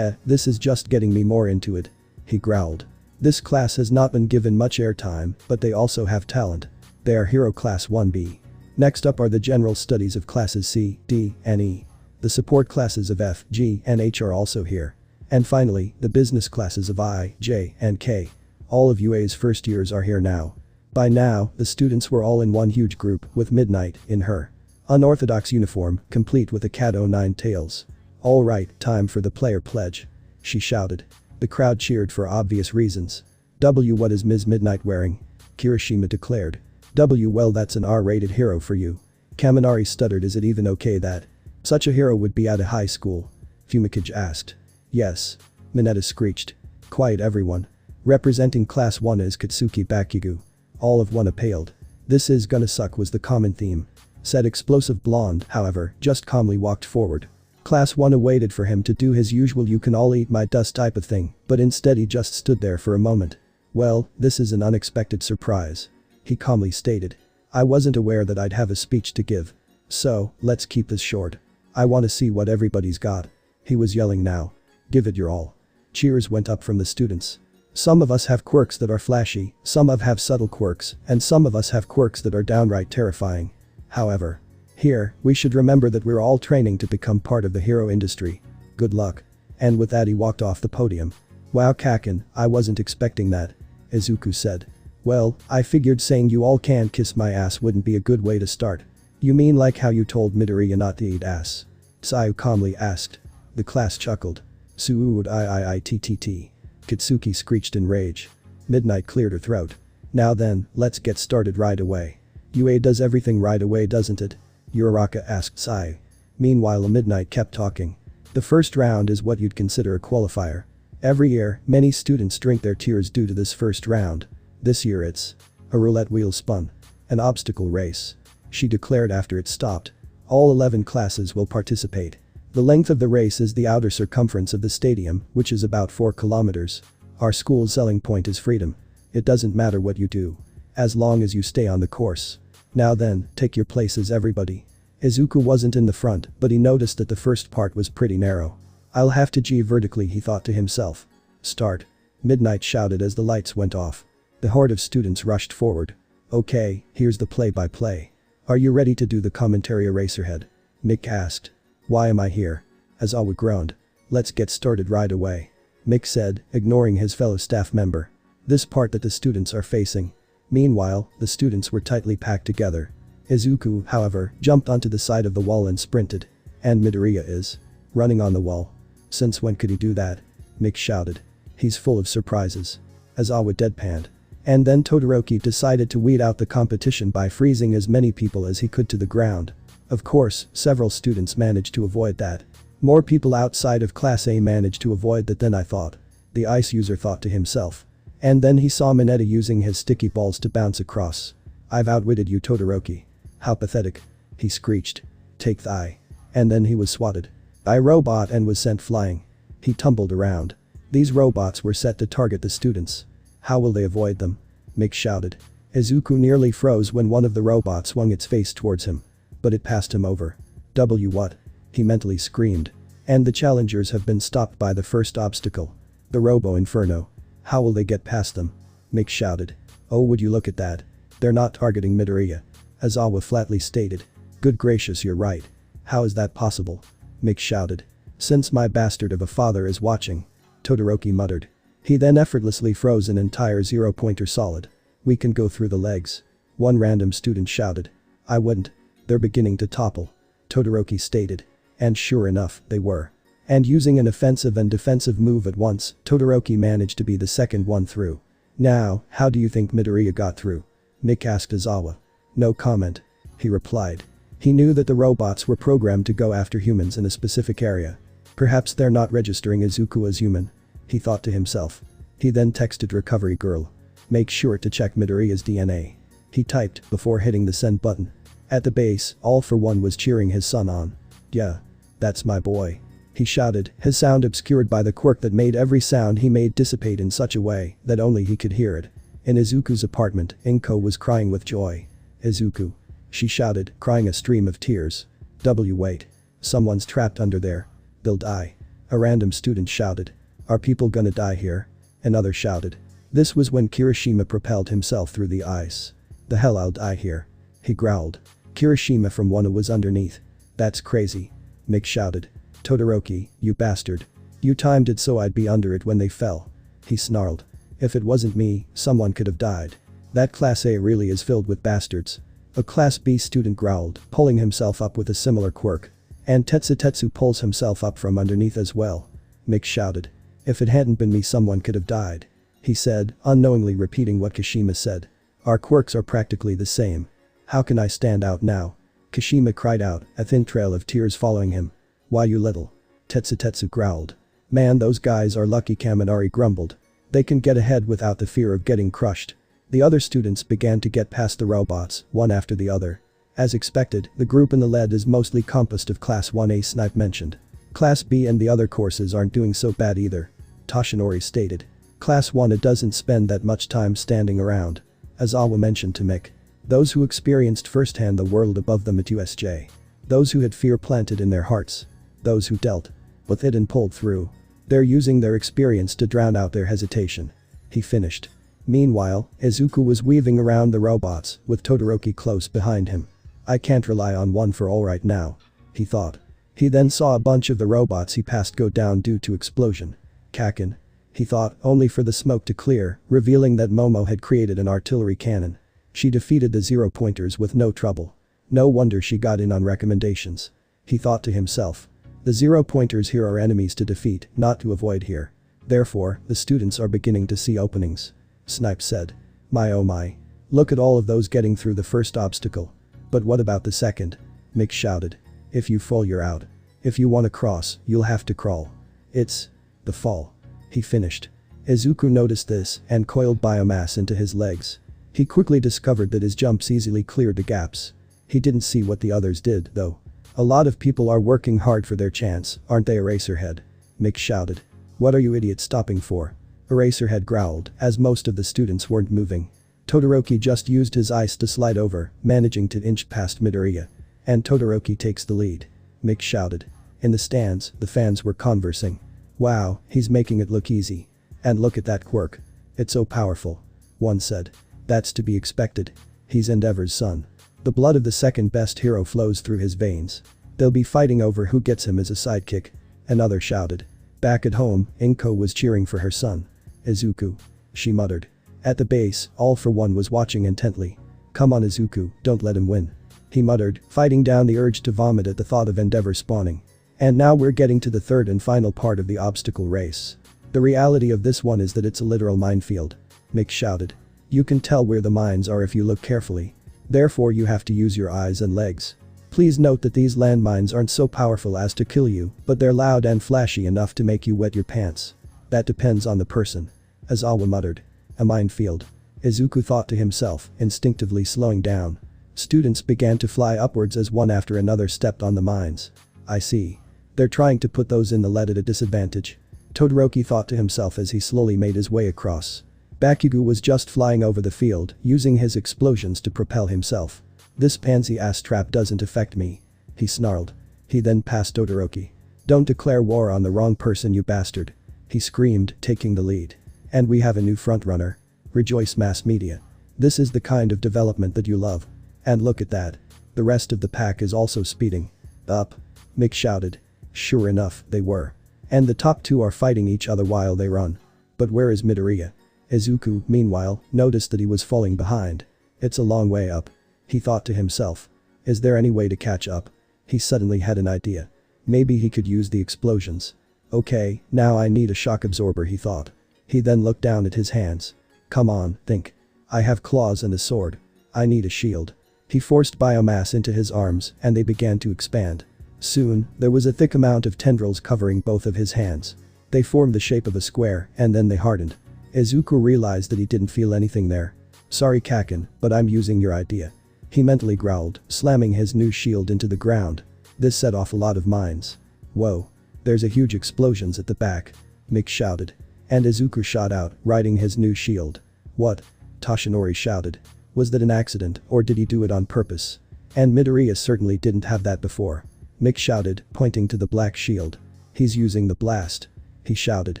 This is just getting me more into it," he growled. "This class has not been given much airtime, but they also have talent. They are Hero Class 1B. Next up are the general studies of classes C, D, and E. The support classes of F, G, and H are also here. And finally, the business classes of I, J, and K. All of UA's first years are here now." By now, the students were all in one huge group, with Midnight, in her unorthodox uniform, complete with a cat o' nine tails. "Alright, time for the player pledge," she shouted. The crowd cheered for obvious reasons. What is Ms. Midnight wearing?" Kirishima declared. Well, that's an R-rated hero for you." Kaminari stuttered. "Is it even okay that such a hero would be at a high school?" Fumikage asked. "Yes." Mineta screeched. "Quiet everyone. Representing Class 1 is Katsuki Bakugo." All of one paled. "This is gonna suck," was the common theme. Said explosive blonde, however, just calmly walked forward. Class 1 waited for him to do his usual "you can all eat my dust" type of thing, but instead he just stood there for a moment. "Well, this is an unexpected surprise," he calmly stated. "I wasn't aware that I'd have a speech to give. So, let's keep this short. I want to see what everybody's got." He was yelling now. "Give it your all." Cheers went up from the students. "Some of us have quirks that are flashy, some of have subtle quirks, and some of us have quirks that are downright terrifying. However, here, we should remember that we're all training to become part of the hero industry. Good luck." And with that he walked off the podium. "Wow, Kaachan, I wasn't expecting that," Izuku said. "Well, I figured saying you all can kiss my ass wouldn't be a good way to start." "You mean like how you told Midoriya not to eat ass?" Sayu calmly asked. The class chuckled. Suud iiittt. Kitsuki screeched in rage. Midnight cleared her throat. Now then, let's get started right away. UA does everything right away, doesn't it? Uraraka asked Sayu. Meanwhile, Midnight kept talking. The first round is what you'd consider a qualifier. Every year, many students drink their tears due to this first round. This year it's a roulette wheel spun. An obstacle race. She declared after it stopped. All 11 classes will participate. The length of the race is the outer circumference of the stadium, which is about 4 kilometers. Our school's selling point is freedom. It doesn't matter what you do. As long as you stay on the course. Now then, take your places everybody. Izuku wasn't in the front, but he noticed that the first part was pretty narrow. I'll have to G vertically, he thought to himself. Start. Midnight shouted as the lights went off. The horde of students rushed forward. Okay, here's the play-by-play. Are you ready to do the commentary, Eraserhead? Mick asked. Why am I here? Aizawa groaned. Let's get started right away. Mick said, ignoring his fellow staff member. This part that the students are facing. Meanwhile, the students were tightly packed together. Izuku, however, jumped onto the side of the wall and sprinted. And Midoriya is running on the wall. Since when could he do that? Mick shouted. He's full of surprises. Aizawa deadpanned. And then Todoroki decided to weed out the competition by freezing as many people as he could to the ground. Of course, several students managed to avoid that. More people outside of Class A managed to avoid that than I thought. The ice user thought to himself. And then he saw Mineta using his sticky balls to bounce across. I've outwitted you, Todoroki. How pathetic. He screeched. Take the eye. And then he was swatted. By robot and was sent flying. He tumbled around. These robots were set to target the students. How will they avoid them? Mick shouted. Izuku nearly froze when one of the robots swung its face towards him. But it passed him over. What? He mentally screamed. And the challengers have been stopped by the first obstacle. The Robo Inferno. How will they get past them? Mick shouted. Oh, would you look at that. They're not targeting Midoriya. Aizawa flatly stated. Good gracious, you're right. How is that possible? Mick shouted. Since my bastard of a father is watching. Todoroki muttered. He then effortlessly froze an entire 0-pointer solid. We can go through the legs. One random student shouted. I wouldn't. They're beginning to topple. Todoroki stated. And sure enough, they were. And using an offensive and defensive move at once, Todoroki managed to be the second one through. Now, how do you think Midoriya got through? Mick asked Aizawa. No comment. He replied. He knew that the robots were programmed to go after humans in a specific area. Perhaps they're not registering Izuku as human. He thought to himself. He then texted Recovery Girl. Make sure to check Midoriya's DNA. He typed before hitting the send button. At the base, All For One was cheering his son on. Yeah. That's my boy. He shouted, his sound obscured by the quirk that made every sound he made dissipate in such a way that only he could hear it. In Izuku's apartment, Inko was crying with joy. Izuku. She shouted, crying a stream of tears. Wait. Someone's trapped under there. They'll die. A random student shouted. Are people gonna die here? Another shouted. This was when Kirishima propelled himself through the ice. The hell, I'll die here. He growled. Kirishima from Wano was underneath. That's crazy. Mick shouted. Todoroki, you bastard. You timed it so I'd be under it when they fell. He snarled. If it wasn't me, someone could have died. That Class A really is filled with bastards. A Class B student growled, pulling himself up with a similar quirk. And Tetsu pulls himself up from underneath as well. Mick shouted. If it hadn't been me, someone could have died. He said, unknowingly repeating what Kashima said. Our quirks are practically the same. How can I stand out now? Kashima cried out, a thin trail of tears following him. Why, you little. Tetsu growled. Man, those guys are lucky, Kaminari grumbled. They can get ahead without the fear of getting crushed. The other students began to get past the robots, one after the other. As expected, the group in the lead is mostly composed of Class 1A, Snipe mentioned. Class B and the other courses aren't doing so bad either. Toshinori stated. Class 1A doesn't spend that much time standing around. Aizawa mentioned to Mick. Those who experienced firsthand the world above them at USJ. Those who had fear planted in their hearts. Those who dealt with it and pulled through. They're using their experience to drown out their hesitation. He finished. Meanwhile, Izuku was weaving around the robots, with Todoroki close behind him. I can't rely on one for all right now. He thought. He then saw a bunch of the robots he passed go down due to explosion. Kaachan. He thought, only for the smoke to clear, revealing that Momo had created an artillery cannon. She defeated the 0-pointers with no trouble. No wonder she got in on recommendations. He thought to himself. The 0-pointers here are enemies to defeat, not to avoid here. Therefore, the students are beginning to see openings. Snipe said. My oh my. Look at all of those getting through the first obstacle. But what about the second? Mick shouted. If you fall you're out. If you want to cross, you'll have to crawl. It's the fall. He finished. Izuku noticed this and coiled biomass into his legs. He quickly discovered that his jumps easily cleared the gaps. He didn't see what the others did, though. A lot of people are working hard for their chance, aren't they, Eraserhead? Mick shouted. What are you idiots stopping for? Eraserhead growled, as most of the students weren't moving. Todoroki just used his ice to slide over, managing to inch past Midoriya. And Todoroki takes the lead. Mick shouted. In the stands, the fans were conversing. Wow, he's making it look easy. And look at that quirk. It's so powerful. One said. That's to be expected. He's Endeavor's son. The blood of the second best hero flows through his veins. They'll be fighting over who gets him as a sidekick. Another shouted. Back at home, Inko was cheering for her son. Izuku. She muttered. At the base, All for One was watching intently. Come on Izuku, don't let him win. He muttered, fighting down the urge to vomit at the thought of Endeavor spawning. And now we're getting to the third and final part of the obstacle race. The reality of this one is that it's a literal minefield. Mick shouted. You can tell where the mines are if you look carefully. Therefore you have to use your eyes and legs. Please note that these landmines aren't so powerful as to kill you, but they're loud and flashy enough to make you wet your pants. That depends on the person. Aizawa muttered. A minefield. Izuku thought to himself, instinctively slowing down. Students began to fly upwards as one after another stepped on the mines. I see. They're trying to put those in the lead at a disadvantage. Todoroki thought to himself as he slowly made his way across. Bakugo was just flying over the field, using his explosions to propel himself. This pansy-ass trap doesn't affect me. He snarled. He then passed Todoroki. Don't declare war on the wrong person, you bastard. He screamed, taking the lead. And we have a new frontrunner. Rejoice mass media. This is the kind of development that you love. And look at that. The rest of the pack is also speeding up. Mick shouted. Sure enough, they were. And the top two are fighting each other while they run. But where is Midoriya? Izuku, meanwhile, noticed that he was falling behind. It's a long way up. He thought to himself. Is there any way to catch up? He suddenly had an idea. Maybe he could use the explosions. Okay, now I need a shock absorber, he thought. He then looked down at his hands. Come on, think. I have claws and a sword. I need a shield. He forced biomass into his arms and they began to expand. Soon, there was a thick amount of tendrils covering both of his hands. They formed the shape of a square and then they hardened. Izuku realized that he didn't feel anything there. Sorry Kaachan, but I'm using your idea. He mentally growled, slamming his new shield into the ground. This set off a lot of mines. Whoa. There's a huge explosions at the back. Mick shouted. And Izuku shot out, riding his new shield. What? Toshinori shouted. Was that an accident or did he do it on purpose? And Midoriya certainly didn't have that before. Mick shouted, pointing to the black shield. He's using the blast. He shouted.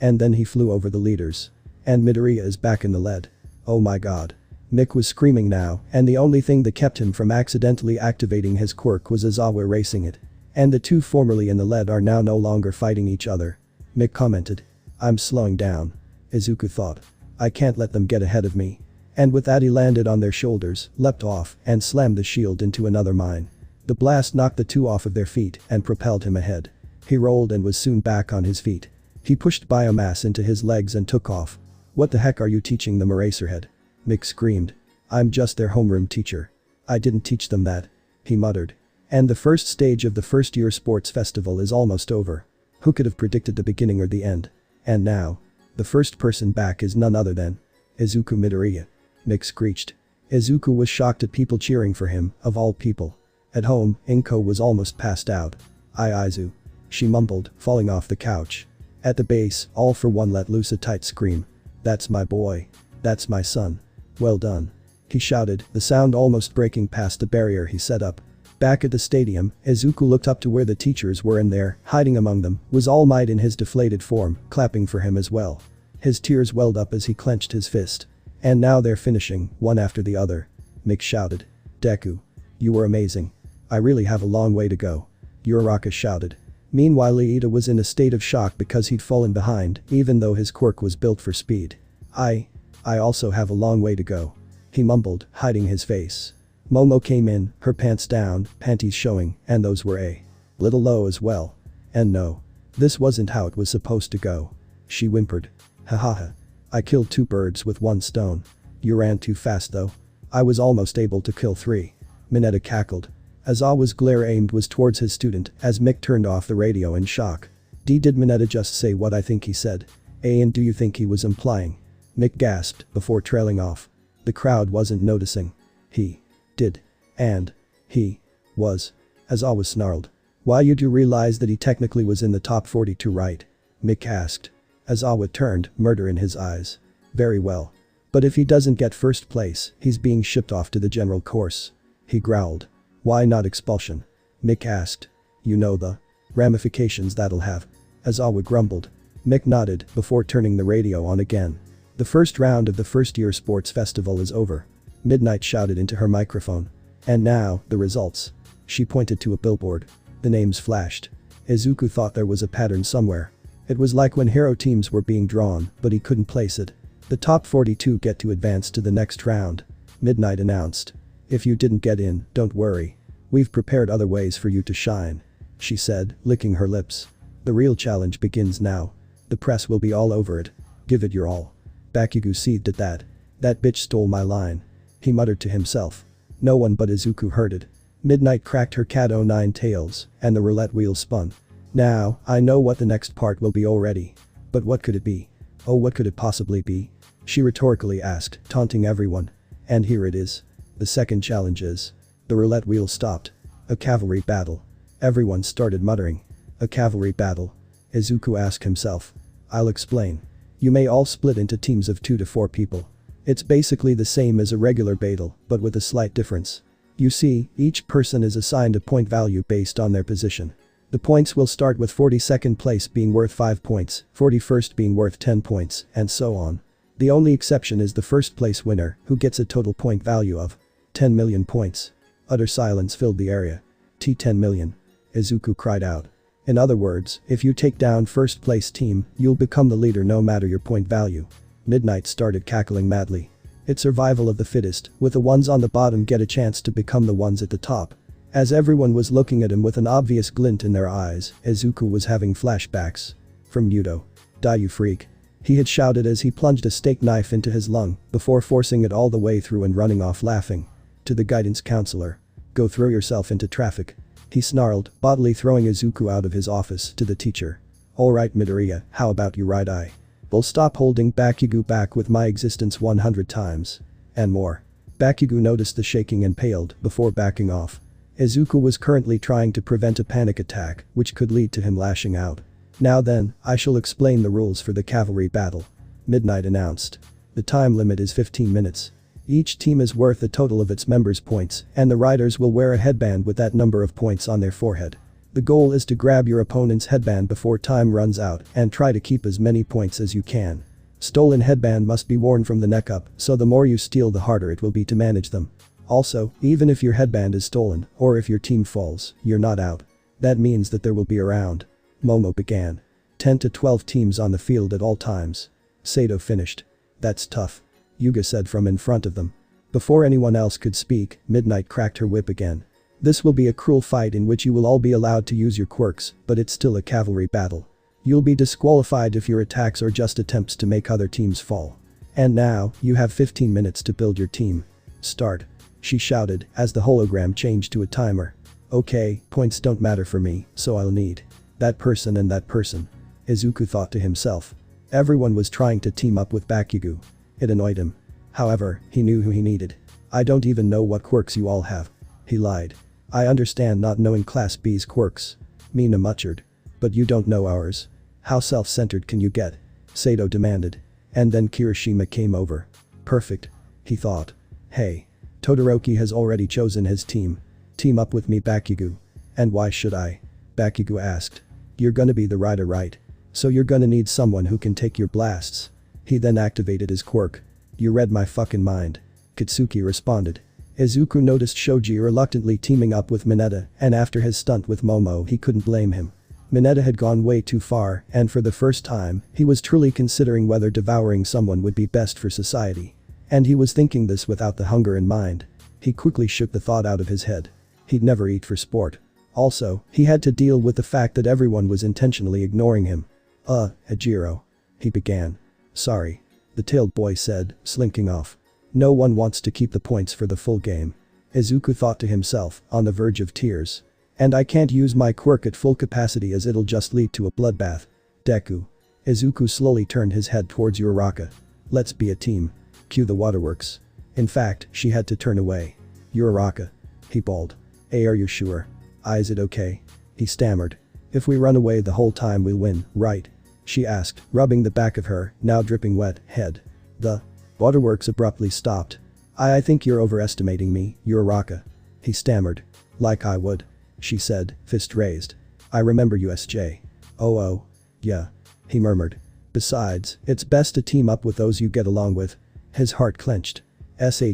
And then he flew over the leaders. And Midoriya is back in the lead. Oh my god. Mick was screaming now, and the only thing that kept him from accidentally activating his quirk was Aizawa racing it. And the two formerly in the lead are now no longer fighting each other. Mick commented. I'm slowing down. Izuku thought. I can't let them get ahead of me. And with that he landed on their shoulders, leapt off, and slammed the shield into another mine. The blast knocked the two off of their feet and propelled him ahead. He rolled and was soon back on his feet. He pushed biomass into his legs and took off. What the heck are you teaching them, Eraserhead? Mick screamed. I'm just their homeroom teacher. I didn't teach them that. He muttered. And the first stage of the first year sports festival is almost over. Who could have predicted the beginning or the end? And now. The first person back is none other than Izuku Midoriya. Mick screeched. Izuku was shocked at people cheering for him, of all people. At home, Inko was almost passed out. Izu. She mumbled, falling off the couch. At the base, All for One let loose a tight scream. That's my boy. That's my son. Well done. He shouted, the sound almost breaking past the barrier he set up. Back at the stadium, Izuku looked up to where the teachers were and there, hiding among them, was All Might in his deflated form, clapping for him as well. His tears welled up as he clenched his fist. And now they're finishing, one after the other. Mick shouted. Deku. You were amazing. I really have a long way to go. Uraraka shouted. Meanwhile Iida was in a state of shock because he'd fallen behind, even though his quirk was built for speed. I also have a long way to go. He mumbled, hiding his face. Momo came in, her pants down, panties showing, and those were a little low as well. And no. This wasn't how it was supposed to go. She whimpered. Hahaha. I killed 2 birds with 1 stone. You ran too fast though. I was almost able to kill 3. Mineta cackled. Aizawa's glare aimed was towards his student as Mick turned off the radio in shock. Did Mineta just say what I think he said? And do you think he was implying? Mick gasped before trailing off. The crowd wasn't noticing. He did. And he was. Aizawa snarled. Why you do realize that he technically was in the top 42, right? Mick asked. Aizawa turned, murder in his eyes. Very well. But if he doesn't get first place, he's being shipped off to the general course. He growled. Why not expulsion? Mick asked. You know the ramifications that'll have. Aizawa grumbled. Mick nodded before turning the radio on again. The first round of the first-year sports festival is over. Midnight shouted into her microphone. And now, the results. She pointed to a billboard. The names flashed. Izuku thought there was a pattern somewhere. It was like when hero teams were being drawn, but he couldn't place it. The top 42 get to advance to the next round. Midnight announced. If you didn't get in, don't worry. We've prepared other ways for you to shine. She said, licking her lips. The real challenge begins now. The press will be all over it. Give it your all. Bakugo seethed at that. That bitch stole my line. He muttered to himself. No one but Izuku heard it. Midnight cracked her cat o' 9 tails, and the roulette wheel spun. Now, I know what the next part will be already. But what could it be? Oh, what could it possibly be? She rhetorically asked, taunting everyone. And here it is. The second challenge is. The roulette wheel stopped. A cavalry battle. Everyone started muttering. A cavalry battle? Izuku asked himself. I'll explain. You may all split into teams of 2 to 4 people. It's basically the same as a regular battle, but with a slight difference. You see, each person is assigned a point value based on their position. The points will start with 42nd place being worth 5 points, 41st being worth 10 points, and so on. The only exception is the first place winner, who gets a total point value of 10 million points. Utter silence filled the area. 10 million. Izuku cried out. In other words, if you take down first place team, you'll become the leader no matter your point value. Midnight started cackling madly. It's survival of the fittest, with the ones on the bottom get a chance to become the ones at the top. As everyone was looking at him with an obvious glint in their eyes, Izuku was having flashbacks. From Muto. Die you freak. He had shouted as he plunged a steak knife into his lung, before forcing it all the way through and running off laughing. To the guidance counselor. Go throw yourself into traffic. He snarled, bodily throwing Izuku out of his office to the teacher. Alright Midoriya, how about you right eye? We'll stop holding Bakugo back with my existence 100 times. And more. Bakugo noticed the shaking and paled before backing off. Izuku was currently trying to prevent a panic attack, which could lead to him lashing out. Now then, I shall explain the rules for the cavalry battle. Midnight announced. The time limit is 15 minutes. Each team is worth a total of its members' points, and the riders will wear a headband with that number of points on their forehead. The goal is to grab your opponent's headband before time runs out and try to keep as many points as you can. Stolen headband must be worn from the neck up, so the more you steal the harder it will be to manage them. Also, even if your headband is stolen, or if your team falls, you're not out. That means that there will be around. Momo began. 10 to 12 teams on the field at all times. Sato finished. That's tough. Yuga said from in front of them. Before anyone else could speak, Midnight cracked her whip again. This will be a cruel fight in which you will all be allowed to use your quirks, but it's still a cavalry battle. You'll be disqualified if your attacks are just attempts to make other teams fall. And now, you have 15 minutes to build your team. Start. She shouted as the hologram changed to a timer. Okay, points don't matter for me, so I'll need that person and that person. Izuku thought to himself. Everyone was trying to team up with Bakugo. It annoyed him. However, he knew who he needed. I don't even know what quirks you all have. He lied. I understand not knowing Class B's quirks. Mina muttered. But you don't know ours. How self-centered can you get? Sato demanded. And then Kirishima came over. Perfect. He thought. Hey. Todoroki has already chosen his team. Team up with me Bakugo. And why should I? Bakugo asked. You're gonna be the rider, right? So you're gonna need someone who can take your blasts. He then activated his quirk. You read my fucking mind. Katsuki responded. Izuku noticed Shoji reluctantly teaming up with Mineta, and after his stunt with Momo he couldn't blame him. Mineta had gone way too far, and for the first time, he was truly considering whether devouring someone would be best for society. And he was thinking this without the hunger in mind. He quickly shook the thought out of his head. He'd never eat for sport. Also, he had to deal with the fact that everyone was intentionally ignoring him. Ejiro. He began. Sorry. The tailed boy said, slinking off. No one wants to keep the points for the full game. Izuku thought to himself, on the verge of tears. And I can't use my quirk at full capacity as it'll just lead to a bloodbath. Deku. Izuku slowly turned his head towards Uraraka. Let's be a team. Cue the waterworks. In fact, she had to turn away. Uraraka. He bawled. Hey, are you sure? Is it okay? He stammered. If we run away the whole time we'll win, right? She asked, rubbing the back of her, now dripping wet, head. The waterworks abruptly stopped. I think you're overestimating me, Uraraka. He stammered. Like I would. She said, fist raised. I remember USJ. Oh, yeah. He murmured. Besides, it's best to team up with those you get along with. His heart clenched.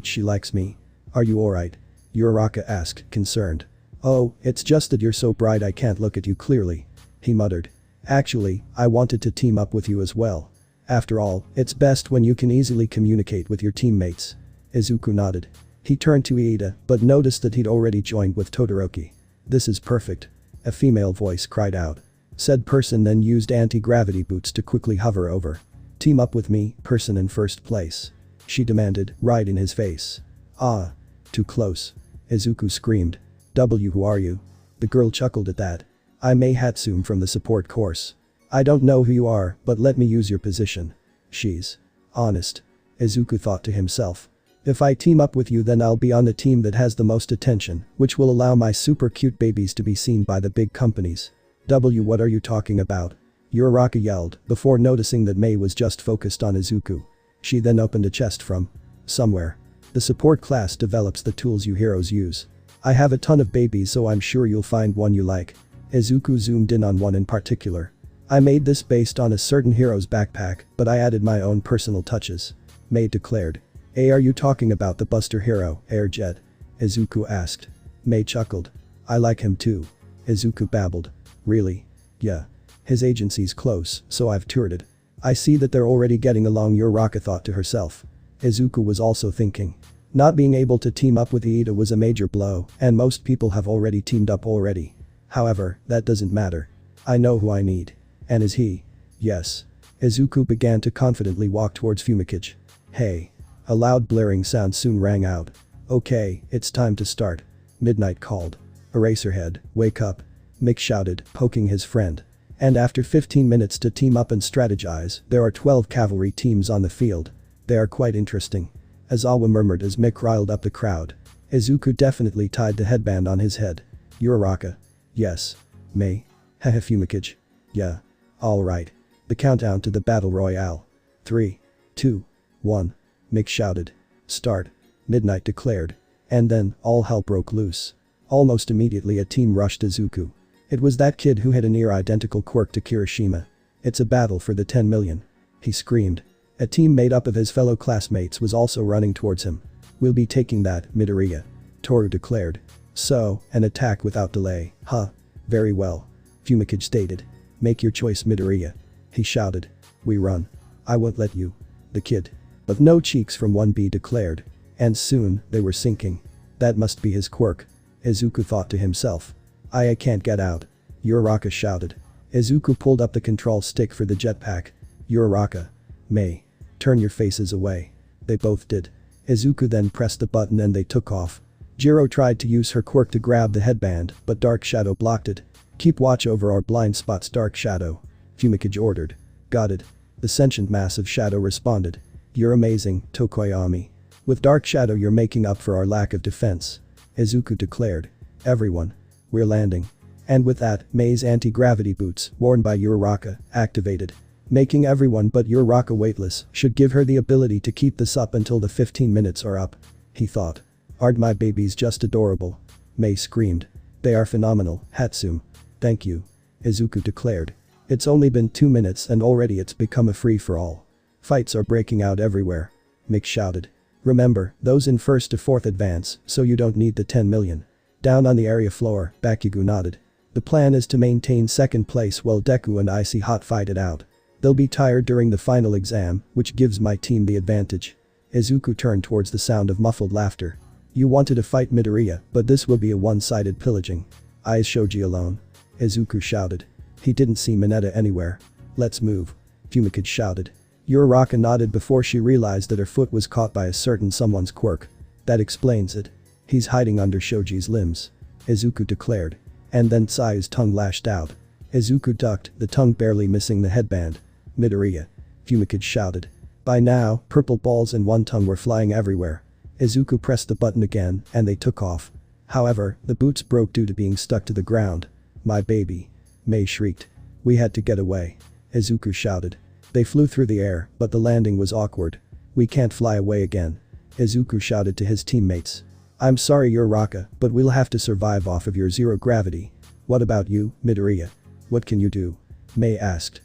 She likes me. Are you alright? Uraraka asked, concerned. Oh, it's just that you're so bright I can't look at you clearly. He muttered. Actually, I wanted to team up with you as well. After all, it's best when you can easily communicate with your teammates. Izuku nodded. He turned to Iida, but noticed that he'd already joined with Todoroki. This is perfect. A female voice cried out. Said person then used anti-gravity boots to quickly hover over. Team up with me, person in first place. She demanded, right in his face. Ah. Too close. Izuku screamed. Who are you? The girl chuckled at that. I'm Mei Hatsum from the support course. I don't know who you are, but let me use your position. She's honest. Izuku thought to himself. If I team up with you then I'll be on the team that has the most attention, which will allow my super cute babies to be seen by the big companies. What are you talking about? Uraraka yelled, before noticing that Mei was just focused on Izuku. She then opened a chest from somewhere. The support class develops the tools you heroes use. I have a ton of babies so I'm sure you'll find one you like. Izuku zoomed in on one in particular. I made this based on a certain hero's backpack, but I added my own personal touches. Mei declared. Are you talking about the Buster hero, Airjet? Izuku asked. Mei chuckled. I like him too. Izuku babbled. Really? Yeah. His agency's close, so I've toured it. I see that they're already getting along, Uraraka thought to herself. Izuku was also thinking. Not being able to team up with Iida was a major blow, and most people have already teamed up already. However, that doesn't matter. I know who I need. And is he? Yes. Izuku began to confidently walk towards Fumikage. Hey. A loud blaring sound soon rang out. Okay, it's time to start. Midnight called. Eraserhead, wake up. Mick shouted, poking his friend. And after 15 minutes to team up and strategize, there are 12 cavalry teams on the field. They are quite interesting. Azawa murmured as Mick riled up the crowd. Izuku definitely tied the headband on his head. Uraraka. Yes. Mei. Haha Fumikage. Yeah. Alright. The countdown to the battle royale. 3. 2. 1. Mick shouted. Start. Midnight declared. And then, all hell broke loose. Almost immediately a team rushed Izuku. It was that kid who had a near-identical quirk to Kirishima. It's a battle for the 10 million. He screamed. A team made up of his fellow classmates was also running towards him. We'll be taking that, Midoriya. Toru declared. So, an attack without delay, huh? Very well. Fumikage stated. Make your choice, Midoriya. He shouted. We run. I won't let you. The kid. But no cheeks from 1B declared. And soon, they were sinking. That must be his quirk. Izuku thought to himself. I can't get out. Uraraka shouted. Izuku pulled up the control stick for the jetpack. Uraraka. Mei. Turn your faces away. They both did. Izuku then pressed the button and they took off. Jiro tried to use her quirk to grab the headband, but Dark Shadow blocked it. Keep watch over our blind spots, Dark Shadow. Fumikage ordered. Got it. The sentient mass of Shadow responded. You're amazing, Tokoyami. With Dark Shadow you're making up for our lack of defense. Izuku declared. Everyone. We're landing. And with that, Mei's anti-gravity boots, worn by Uraraka, activated. Making everyone but Uraraka weightless should give her the ability to keep this up until the 15 minutes are up. He thought. Aren't my babies just adorable? Mei screamed. They are phenomenal, Hatsum. Thank you. Izuku declared. It's only been 2 minutes and already it's become a free-for-all. Fights are breaking out everywhere. Mick shouted. Remember, those in 1st to 4th advance, so you don't need the 10 million. Down on the area floor, Bakugo nodded. The plan is to maintain 2nd place while Deku and Icy Hot fight it out. They'll be tired during the final exam, which gives my team the advantage. Izuku turned towards the sound of muffled laughter. You wanted to fight Midoriya, but this will be a one-sided pillaging. Is Shoji alone? Izuku shouted. He didn't see Mineta anywhere. Let's move. Fumikage shouted. Uraraka nodded before she realized that her foot was caught by a certain someone's quirk. That explains it. He's hiding under Shoji's limbs. Izuku declared. And then Tsai's tongue lashed out. Izuku ducked, the tongue barely missing the headband. Midoriya. Fumikage shouted. By now, purple balls and one tongue were flying everywhere. Izuku pressed the button again and they took off. However, the boots broke due to being stuck to the ground. My baby. Mei shrieked. We had to get away. Izuku shouted. They flew through the air, but the landing was awkward. We can't fly away again. Izuku shouted to his teammates. I'm sorry Uraraka, but we'll have to survive off of your zero gravity. What about you, Midoriya? What can you do? Mei asked.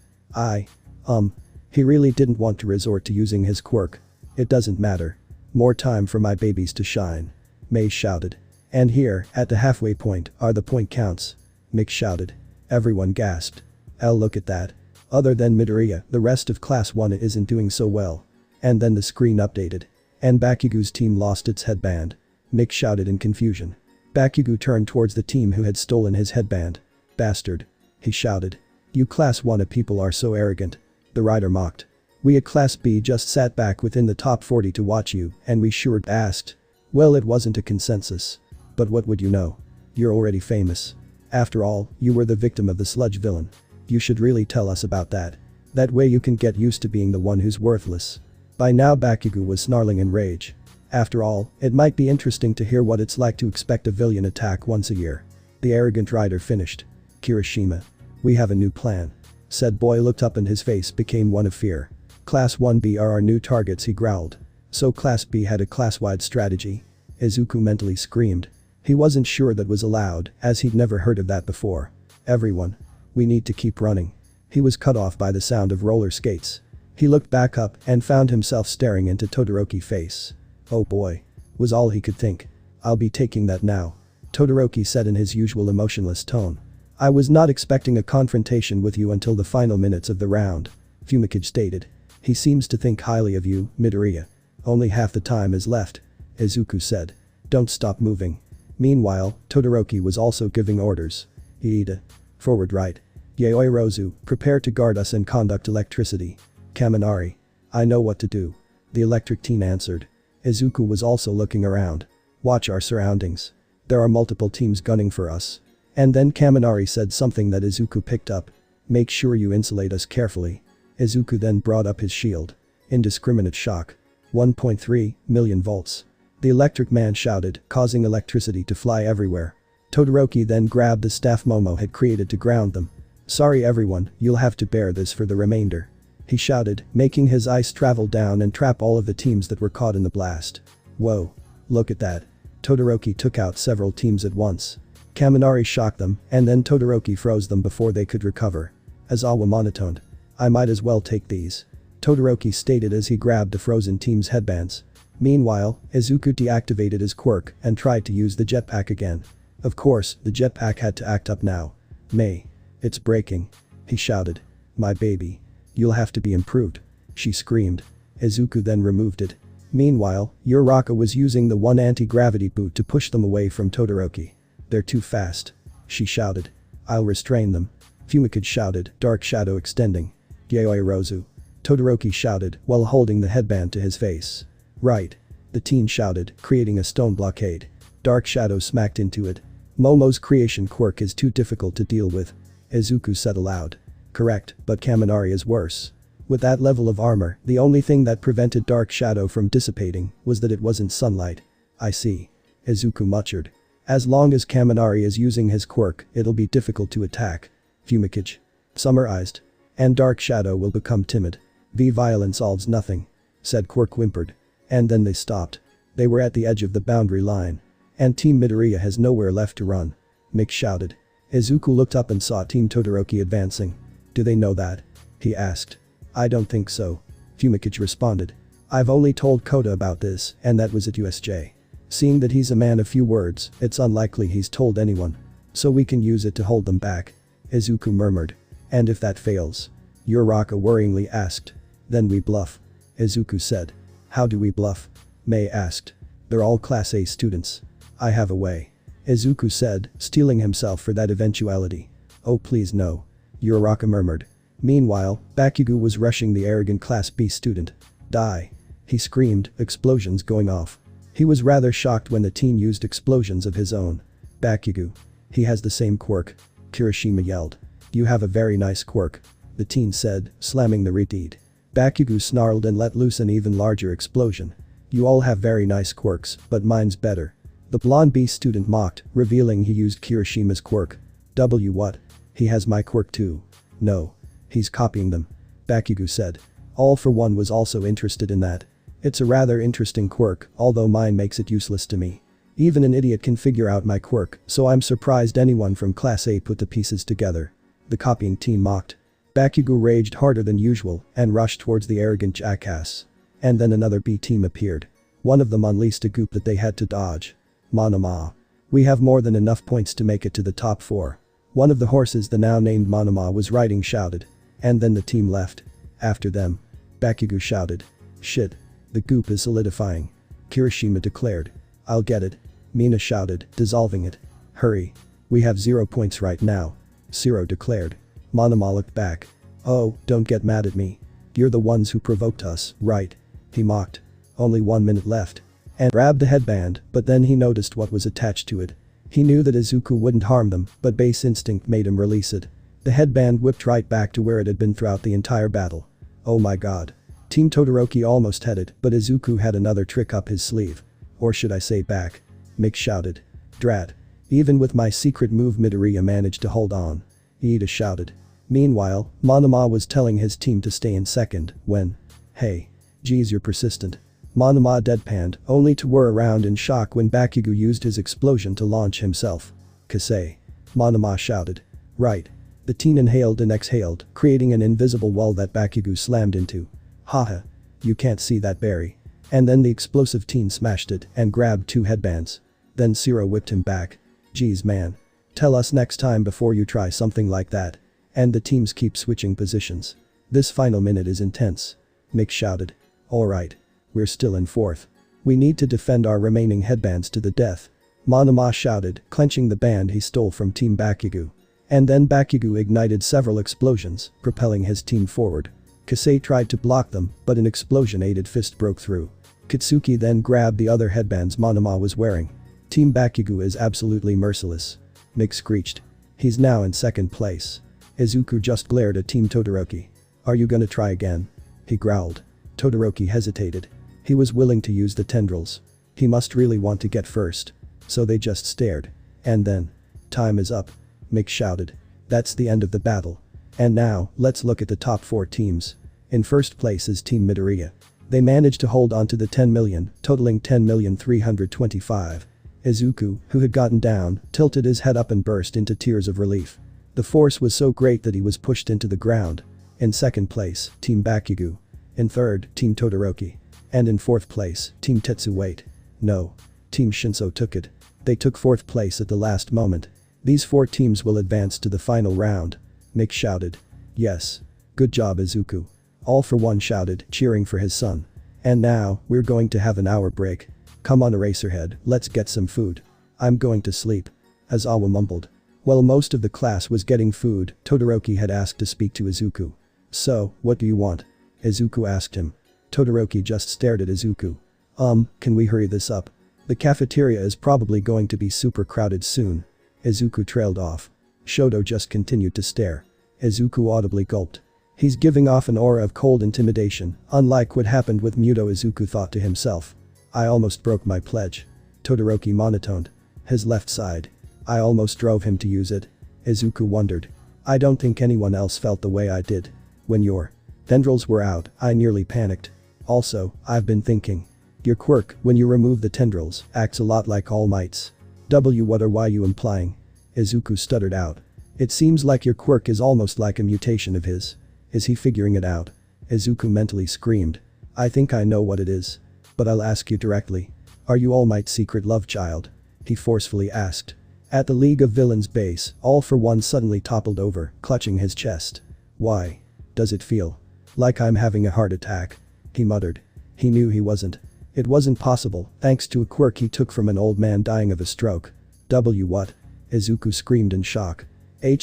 He really didn't want to resort to using his quirk. It doesn't matter. More time for my babies to shine. Mei shouted. And here, at the halfway point, are the point counts. Mick shouted. Everyone gasped. Look at that. Other than Midoriya, the rest of Class 1 isn't doing so well. And then the screen updated. And Bakugo's team lost its headband. Mick shouted in confusion. Bakugo turned towards the team who had stolen his headband. Bastard. He shouted. You Class 1 people are so arrogant. The rider mocked. We at Class B just sat back within the top 40 to watch you and we sure asked. Well, it wasn't a consensus. But what would you know? You're already famous. After all, you were the victim of the sludge villain. You should really tell us about that. That way you can get used to being the one who's worthless. By now Bakugo was snarling in rage. After all, it might be interesting to hear what it's like to expect a villain attack once a year. The arrogant rider finished. Kirishima. We have a new plan. Said boy looked up and his face became one of fear. Class 1B are our new targets, he growled. So Class B had a class-wide strategy. Izuku mentally screamed. He wasn't sure that was allowed, as he'd never heard of that before. Everyone. We need to keep running. He was cut off by the sound of roller skates. He looked back up and found himself staring into Todoroki's face. Oh boy. Was all he could think. I'll be taking that now. Todoroki said in his usual emotionless tone. I was not expecting a confrontation with you until the final minutes of the round. Fumikage stated. He seems to think highly of you, Midoriya. Only half the time is left. Izuku said. Don't stop moving. Meanwhile, Todoroki was also giving orders. Iida. Forward right. Yaoi Rozu, prepare to guard us and conduct electricity. Kaminari. I know what to do. The electric teen answered. Izuku was also looking around. Watch our surroundings. There are multiple teams gunning for us. And then Kaminari said something that Izuku picked up. Make sure you insulate us carefully. Izuku then brought up his shield. Indiscriminate shock. 1.3 million volts. The electric man shouted, causing electricity to fly everywhere. Todoroki then grabbed the staff Momo had created to ground them. Sorry everyone, you'll have to bear this for the remainder. He shouted, making his ice travel down and trap all of the teams that were caught in the blast. Whoa. Look at that. Todoroki took out several teams at once. Kaminari shocked them, and then Todoroki froze them before they could recover. Aizawa monotoned. I might as well take these. Todoroki stated as he grabbed the frozen team's headbands. Meanwhile, Izuku deactivated his quirk and tried to use the jetpack again. Of course, the jetpack had to act up now. Mei. It's breaking. He shouted. My baby. You'll have to be improved. She screamed. Izuku then removed it. Meanwhile, Uraraka was using the one anti-gravity boot to push them away from Todoroki. They're too fast. She shouted. I'll restrain them. Fumikage shouted, dark shadow extending. Yaoi Rozu. Todoroki shouted while holding the headband to his face. Right. The teen shouted, creating a stone blockade. Dark shadow smacked into it. Momo's creation quirk is too difficult to deal with. Izuku said aloud. Correct, but Kaminari is worse. With that level of armor, the only thing that prevented dark shadow from dissipating was that it wasn't sunlight. I see. Izuku muttered. As long as Kaminari is using his quirk, it'll be difficult to attack. Fumikage. Summarized. And dark shadow will become timid. Violence solves nothing. Said Quirk whimpered. And then they stopped. They were at the edge of the boundary line. And Team Midoriya has nowhere left to run. Mick shouted. Izuku looked up and saw Team Todoroki advancing. Do they know that? He asked. I don't think so. Fumikage responded. I've only told Kota about this, and that was at USJ. Seeing that he's a man of few words, it's unlikely he's told anyone. So we can use it to hold them back. Izuku murmured. And if that fails? Uraraka worryingly asked. Then we bluff. Izuku said. How do we bluff? Mei asked. They're all Class A students. I have a way. Izuku said, steeling himself for that eventuality. Oh please no. Uraraka murmured. Meanwhile, Bakugo was rushing the arrogant Class B student. Die. He screamed, explosions going off. He was rather shocked when the team used explosions of his own. Bakugo. He has the same quirk. Kirishima yelled. You have a very nice quirk. The teen said, slamming the reed. Bakugo snarled and let loose an even larger explosion. You all have very nice quirks, but mine's better. The blonde B student mocked, revealing he used Kirishima's quirk. What? He has my quirk too. No. He's copying them. Bakugo said. All for One was also interested in that. It's a rather interesting quirk, although mine makes it useless to me. Even an idiot can figure out my quirk, so I'm surprised anyone from Class A put the pieces together. The copying team mocked. Bakugo raged harder than usual and rushed towards the arrogant jackass. And then another B team appeared. One of them unleashed a goop that they had to dodge. Monoma. We have more than enough points to make it to the top 4. One of the horses the now named Monoma was riding shouted. And then the team left. After them. Bakugo shouted. Shit. The goop is solidifying. Kirishima declared. I'll get it. Mina shouted, dissolving it. Hurry. We have 0 points right now. Zero declared. Monoma looked back. Oh, don't get mad at me. You're the ones who provoked us, right? He mocked. Only 1 minute left. And grabbed the headband, but then he noticed what was attached to it. He knew that Izuku wouldn't harm them, but base instinct made him release it. The headband whipped right back to where it had been throughout the entire battle. Oh my god. Team Todoroki almost had it, but Izuku had another trick up his sleeve. Or should I say back? Mick shouted. Drat. Even with my secret move Midoriya managed to hold on. Iida shouted. Meanwhile, Monoma was telling his team to stay in second, when. Hey. Geez, you're persistent. Monoma deadpanned, only to whir around in shock when Bakugo used his explosion to launch himself. Kasei. Monoma shouted. Right. The teen inhaled and exhaled, creating an invisible wall that Bakugo slammed into. Haha. You can't see that berry. And then the explosive teen smashed it and grabbed 2 headbands. Then Zero whipped him back. Geez man. Tell us next time before you try something like that. And the teams keep switching positions. This final minute is intense. Mick shouted. Alright. We're still in 4th. We need to defend our remaining headbands to the death. Monoma shouted, clenching the band he stole from Team Bakugo. And then Bakugo ignited several explosions, propelling his team forward. Kasei tried to block them, but an explosion-aided fist broke through. Katsuki then grabbed the other headbands Monoma was wearing. Team Bakugo is absolutely merciless. Mick screeched. He's now in 2nd place. Izuku just glared at Team Todoroki. Are you gonna try again? He growled. Todoroki hesitated. He was willing to use the tendrils. He must really want to get first. So they just stared. And then. Time is up. Mick shouted. That's the end of the battle. And now, let's look at the top 4 teams. In 1st place is Team Midoriya. They managed to hold on to the 10 million, totaling 10,325,000. Izuku, who had gotten down, tilted his head up and burst into tears of relief. The force was so great that he was pushed into the ground. In 2nd place, Team Bakugo. In 3rd, Team Todoroki. And in 4th place, Team Tetsu. Wait. No. Team Shinso took it. They took 4th place at the last moment. These 4 teams will advance to the final round. Mick shouted. Yes. Good job Izuku. All for One shouted, cheering for his son. And now, we're going to have an hour break. Come on Eraserhead, let's get some food. I'm going to sleep. Aizawa mumbled. While most of the class was getting food, Todoroki had asked to speak to Izuku. So, what do you want? Izuku asked him. Todoroki just stared at Izuku. Can we hurry this up? The cafeteria is probably going to be super crowded soon. Izuku trailed off. Shoto just continued to stare. Izuku audibly gulped. He's giving off an aura of cold intimidation, unlike what happened with Muto. Izuku thought to himself. I almost broke my pledge. Todoroki monotoned. His left side. I almost drove him to use it. Izuku wondered. I don't think anyone else felt the way I did. When your tendrils were out, I nearly panicked. Also, I've been thinking. Your quirk, when you remove the tendrils, acts a lot like All Might's. What are you implying? Izuku stuttered out. It seems like your quirk is almost like a mutation of his. Is he figuring it out? Izuku mentally screamed. I think I know what it is. But I'll ask you directly. Are you All Might's secret love child? He forcefully asked. At the League of Villains base, All for One suddenly toppled over, clutching his chest. Why? Does it feel like I'm having a heart attack? He muttered. He knew he wasn't. It wasn't possible, thanks to a quirk he took from an old man dying of a stroke. What? Izuku screamed in shock.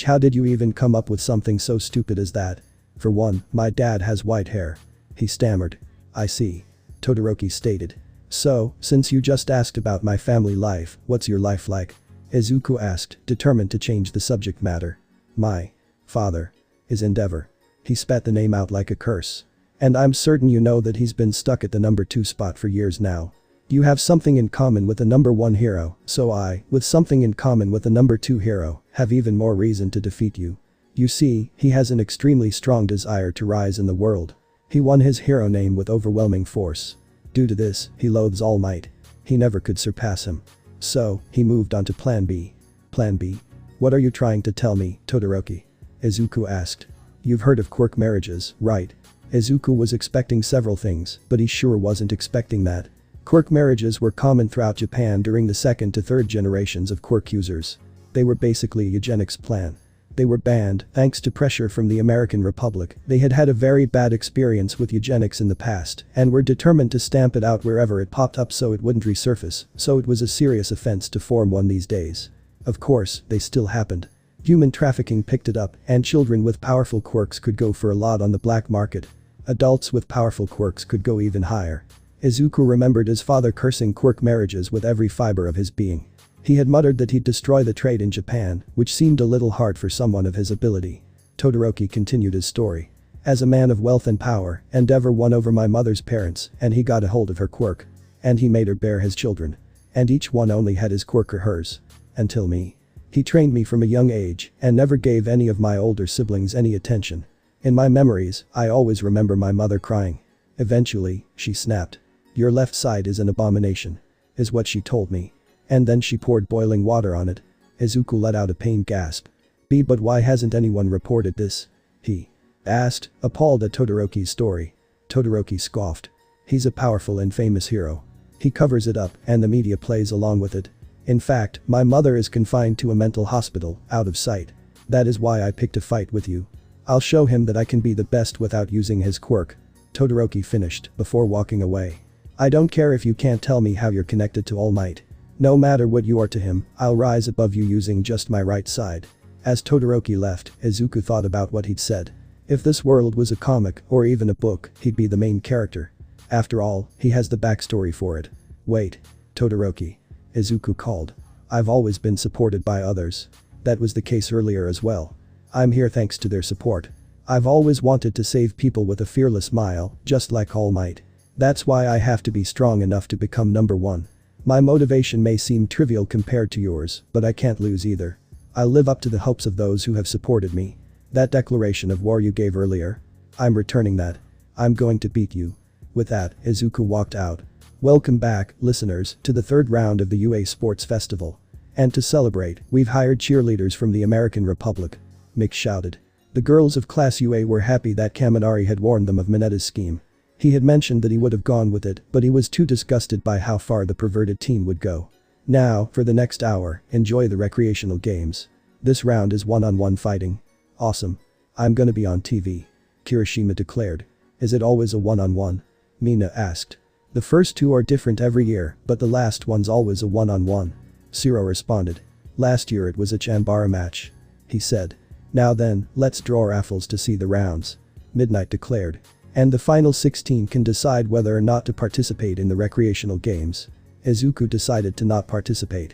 How did you even come up with something so stupid as that? For one, my dad has white hair. He stammered. I see. Todoroki stated. So, since you just asked about my family life, what's your life like? Izuku asked, determined to change the subject matter. My father is Endeavor. He spat the name out like a curse. And I'm certain you know that he's been stuck at the number 2 spot for years now. You have something in common with the number 1 hero, so I, with something in common with the number 2 hero, have even more reason to defeat you. You see, he has an extremely strong desire to rise in the world. He won his hero name with overwhelming force. Due to this, he loathes All Might. He never could surpass him. So, he moved on to Plan B. Plan B? What are you trying to tell me, Todoroki? Izuku asked. You've heard of quirk marriages, right? Izuku was expecting several things, but he sure wasn't expecting that. Quirk marriages were common throughout Japan during the 2nd to 3rd generations of quirk users. They were basically a eugenics plan. They were banned, thanks to pressure from the American Republic. They had had a very bad experience with eugenics in the past, and were determined to stamp it out wherever it popped up so it wouldn't resurface, so it was a serious offense to form one these days. Of course, they still happened. Human trafficking picked it up, and children with powerful quirks could go for a lot on the black market. Adults with powerful quirks could go even higher. Izuku remembered his father cursing quirk marriages with every fiber of his being. He had muttered that he'd destroy the trade in Japan, which seemed a little hard for someone of his ability. Todoroki continued his story. As a man of wealth and power, Endeavor won over my mother's parents, and he got a hold of her quirk. And he made her bear his children. And each one only had his quirk or hers. Until me. He trained me from a young age, and never gave any of my older siblings any attention. In my memories, I always remember my mother crying. Eventually, she snapped. Your left side is an abomination. Is what she told me. And then she poured boiling water on it. Izuku let out a pained gasp. But why hasn't anyone reported this? He asked, appalled at Todoroki's story. Todoroki scoffed. He's a powerful and famous hero. He covers it up, and the media plays along with it. In fact, my mother is confined to a mental hospital, out of sight. That is why I picked a fight with you. I'll show him that I can be the best without using his quirk. Todoroki finished, before walking away. I don't care if you can't tell me how you're connected to All Might. No matter what you are to him, I'll rise above you using just my right side. As Todoroki left, Izuku thought about what he'd said. If this world was a comic, or even a book, he'd be the main character. After all, he has the backstory for it. Wait. Todoroki. Izuku called. I've always been supported by others. That was the case earlier as well. I'm here thanks to their support. I've always wanted to save people with a fearless smile, just like All Might. That's why I have to be strong enough to become number 1. My motivation may seem trivial compared to yours, but I can't lose either. I'll live up to the hopes of those who have supported me. That declaration of war you gave earlier? I'm returning that. I'm going to beat you. With that, Izuku walked out. Welcome back, listeners, to the 3rd round of the UA Sports Festival. And to celebrate, we've hired cheerleaders from the American Republic. Mick shouted. The girls of Class UA were happy that Kaminari had warned them of Minetta's scheme. He had mentioned that he would have gone with it, but he was too disgusted by how far the perverted teen would go. Now, for the next hour, enjoy the recreational games. This round is one-on-one fighting. Awesome. I'm gonna be on TV. Kirishima declared. Is it always a one-on-one? Mina asked. The first 2 are different every year, but the last one's always a one-on-one. Siro responded. Last year it was a Chambara match. He said. Now then, let's draw raffles to see the rounds. Midnight declared. And the final 16 can decide whether or not to participate in the recreational games. Izuku decided to not participate.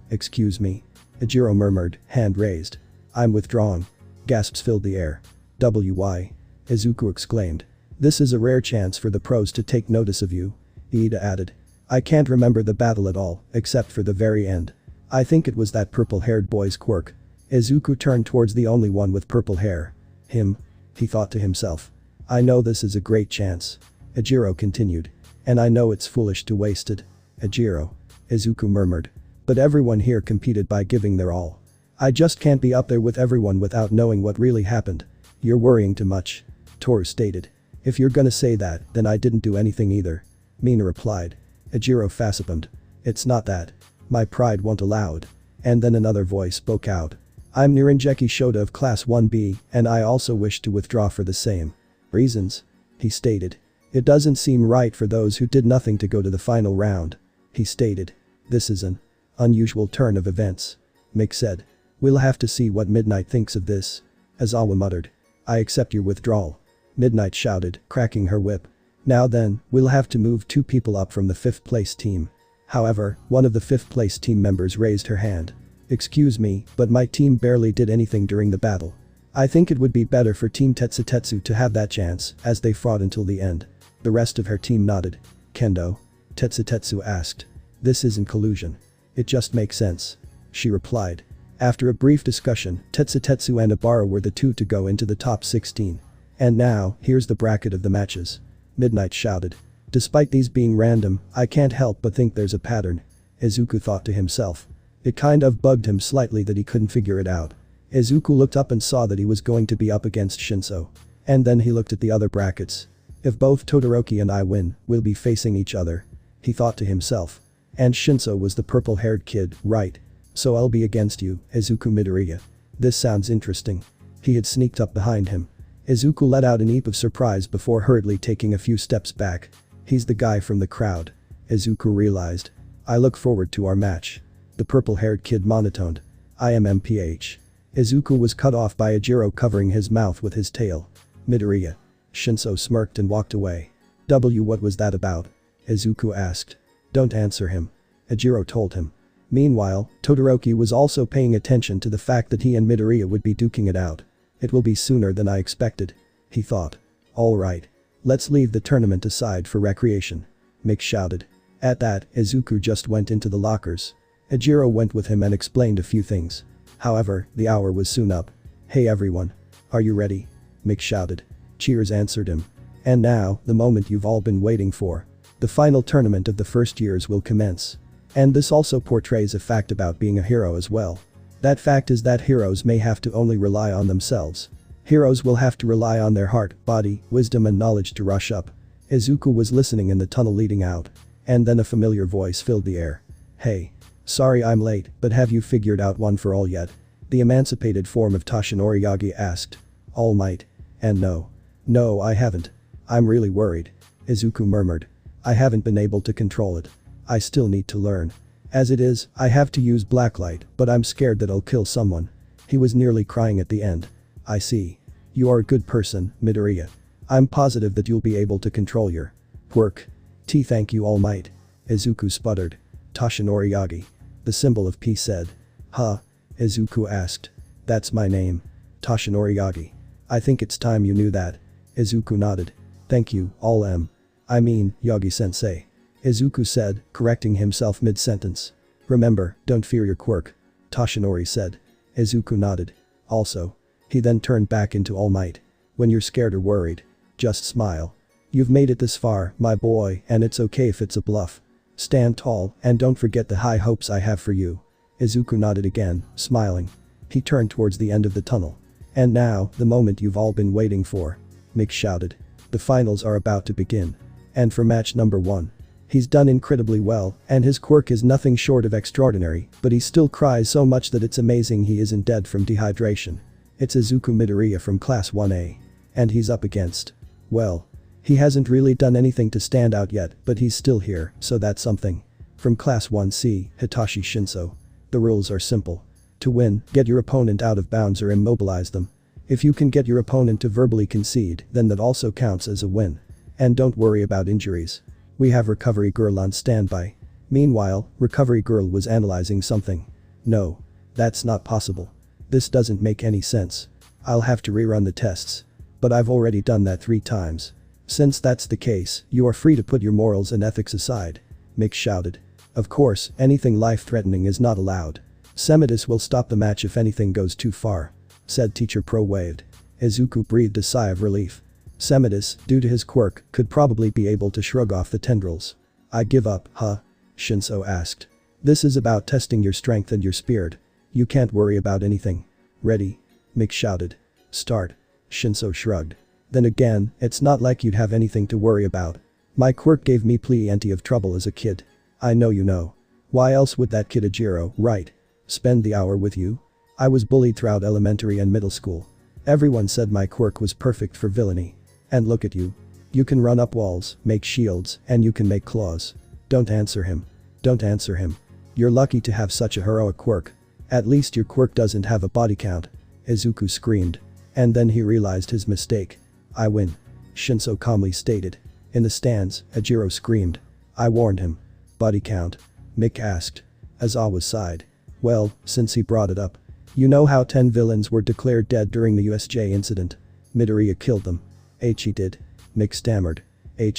Excuse me. Ejiro murmured, hand raised. I'm withdrawing. Gasps filled the air. Why? Izuku exclaimed. This is a rare chance for the pros to take notice of you. Iida added. I can't remember the battle at all, except for the very end. I think it was that purple-haired boy's quirk. Izuku turned towards the only one with purple hair. Him. He thought to himself. I know this is a great chance. Ejiro continued. And I know it's foolish to waste it. Ejiro. Izuku murmured. But everyone here competed by giving their all. I just can't be up there with everyone without knowing what really happened. You're worrying too much. Toru stated. If you're gonna say that, then I didn't do anything either. Mina replied. Ejiro facepalmed. It's not that. My pride won't allow it. And then another voice spoke out. I'm Niranjeki Shota of Class 1B, and I also wish to withdraw for the same reasons. He stated. It doesn't seem right for those who did nothing to go to the final round. He stated. This is an Unusual turn of events. Mick said. We'll have to see what Midnight thinks of this. Aizawa muttered. I accept your withdrawal. Midnight shouted, cracking her whip. Now then, we'll have to move 2 people up from the 5th place team. However, one of the 5th place team members raised her hand. Excuse me, but my team barely did anything during the battle. I think it would be better for Team Tetsutetsu to have that chance, as they fought until the end. The rest of her team nodded. Kendo? Tetsutetsu asked. This isn't collusion. It just makes sense. She replied. After a brief discussion, Tetsutetsu and Ibara were the 2 to go into the top 16. And now, here's the bracket of the matches. Midnight shouted. Despite these being random, I can't help but think there's a pattern. Izuku thought to himself. It kind of bugged him slightly that he couldn't figure it out. Izuku looked up and saw that he was going to be up against Shinso. And then he looked at the other brackets. If both Todoroki and I win, we'll be facing each other. He thought to himself. And Shinso was the purple-haired kid, right? So I'll be against you, Izuku Midoriya. This sounds interesting. He had sneaked up behind him. Izuku let out an eep of surprise before hurriedly taking a few steps back. He's the guy from the crowd. Izuku realized. I look forward to our match. The purple-haired kid monotoned. I am MPH. Izuku was cut off by Ejiro covering his mouth with his tail. Midoriya. Shinso smirked and walked away. What was that about? Izuku asked. Don't answer him. Ejiro told him. Meanwhile, Todoroki was also paying attention to the fact that he and Midoriya would be duking it out. It will be sooner than I expected. He thought. Alright. Let's leave the tournament aside for recreation. Mick shouted. At that, Izuku just went into the lockers. Ejiro went with him and explained a few things. However, the hour was soon up. Hey everyone. Are you ready? Mick shouted. Cheers answered him. And now, the moment you've all been waiting for. The final tournament of the first years will commence. And this also portrays a fact about being a hero as well. That fact is that heroes may have to only rely on themselves. Heroes will have to rely on their heart, body, wisdom and knowledge to rush up. Izuku was listening in the tunnel leading out. And then a familiar voice filled the air. Hey. Sorry I'm late, but have you figured out one for all yet? The emancipated form of Toshinori Yagi asked. All Might. And no. No, I haven't. I'm really worried. Izuku murmured. I haven't been able to control it. I still need to learn. As it is, I have to use blacklight, but I'm scared that I'll kill someone. He was nearly crying at the end. I see. You are a good person, Midoriya. I'm positive that you'll be able to control your Quirk. Thank you All Might. Izuku sputtered. Toshinori Yagi. The symbol of peace said. Huh? Izuku asked. That's my name. Toshinori Yagi. I think it's time you knew that. Izuku nodded. Thank you, All M. I mean, Yagi-sensei. Izuku said, correcting himself mid-sentence. Remember, don't fear your quirk. Toshinori said. Izuku nodded. Also. He then turned back into All Might. When you're scared or worried, just smile. You've made it this far, my boy, and it's okay if it's a bluff. Stand tall and don't forget the high hopes I have for you. Izuku nodded again, smiling. He turned towards the end of the tunnel. And now, the moment you've all been waiting for. Mick shouted. The finals are about to begin. And for match number 1. He's done incredibly well, and his quirk is nothing short of extraordinary, but he still cries so much that it's amazing he isn't dead from dehydration. It's Izuku Midoriya from Class 1A. And he's up against. Well. He hasn't really done anything to stand out yet, but he's still here, so that's something. From Class 1C, Hitachi Shinso. The rules are simple. To win, get your opponent out of bounds or immobilize them. If you can get your opponent to verbally concede, then that also counts as a win. And don't worry about injuries. We have Recovery Girl on standby. Meanwhile, Recovery Girl was analyzing something. No. That's not possible. This doesn't make any sense. I'll have to rerun the tests. But I've already done that 3 times. Since that's the case, you are free to put your morals and ethics aside. Mick shouted. Of course, anything life-threatening is not allowed. Semidus will stop the match if anything goes too far. Said Teacher Pro waved. Izuku breathed a sigh of relief. Semidus, due to his quirk, could probably be able to shrug off the tendrils. I give up, huh? Shinso asked. This is about testing your strength and your spirit. You can't worry about anything. Ready? Mick shouted. Start. Shinso shrugged. Then again, it's not like you'd have anything to worry about. My quirk gave me plenty of trouble as a kid. I know you know. Why else would that kid Ejiro, right? Spend the hour with you? I was bullied throughout elementary and middle school. Everyone said my quirk was perfect for villainy. And look at you. You can run up walls, make shields, and you can make claws. Don't answer him. Don't answer him. You're lucky to have such a heroic quirk. At least your quirk doesn't have a body count. Izuku screamed. And then he realized his mistake. I win. Shinso calmly stated. In the stands, Ajiro screamed. I warned him. Body count? Mick asked. Aizawa sighed. Well, since he brought it up. You know how 10 villains were declared dead during the USJ incident. Midoriya killed them. He did. Mick stammered.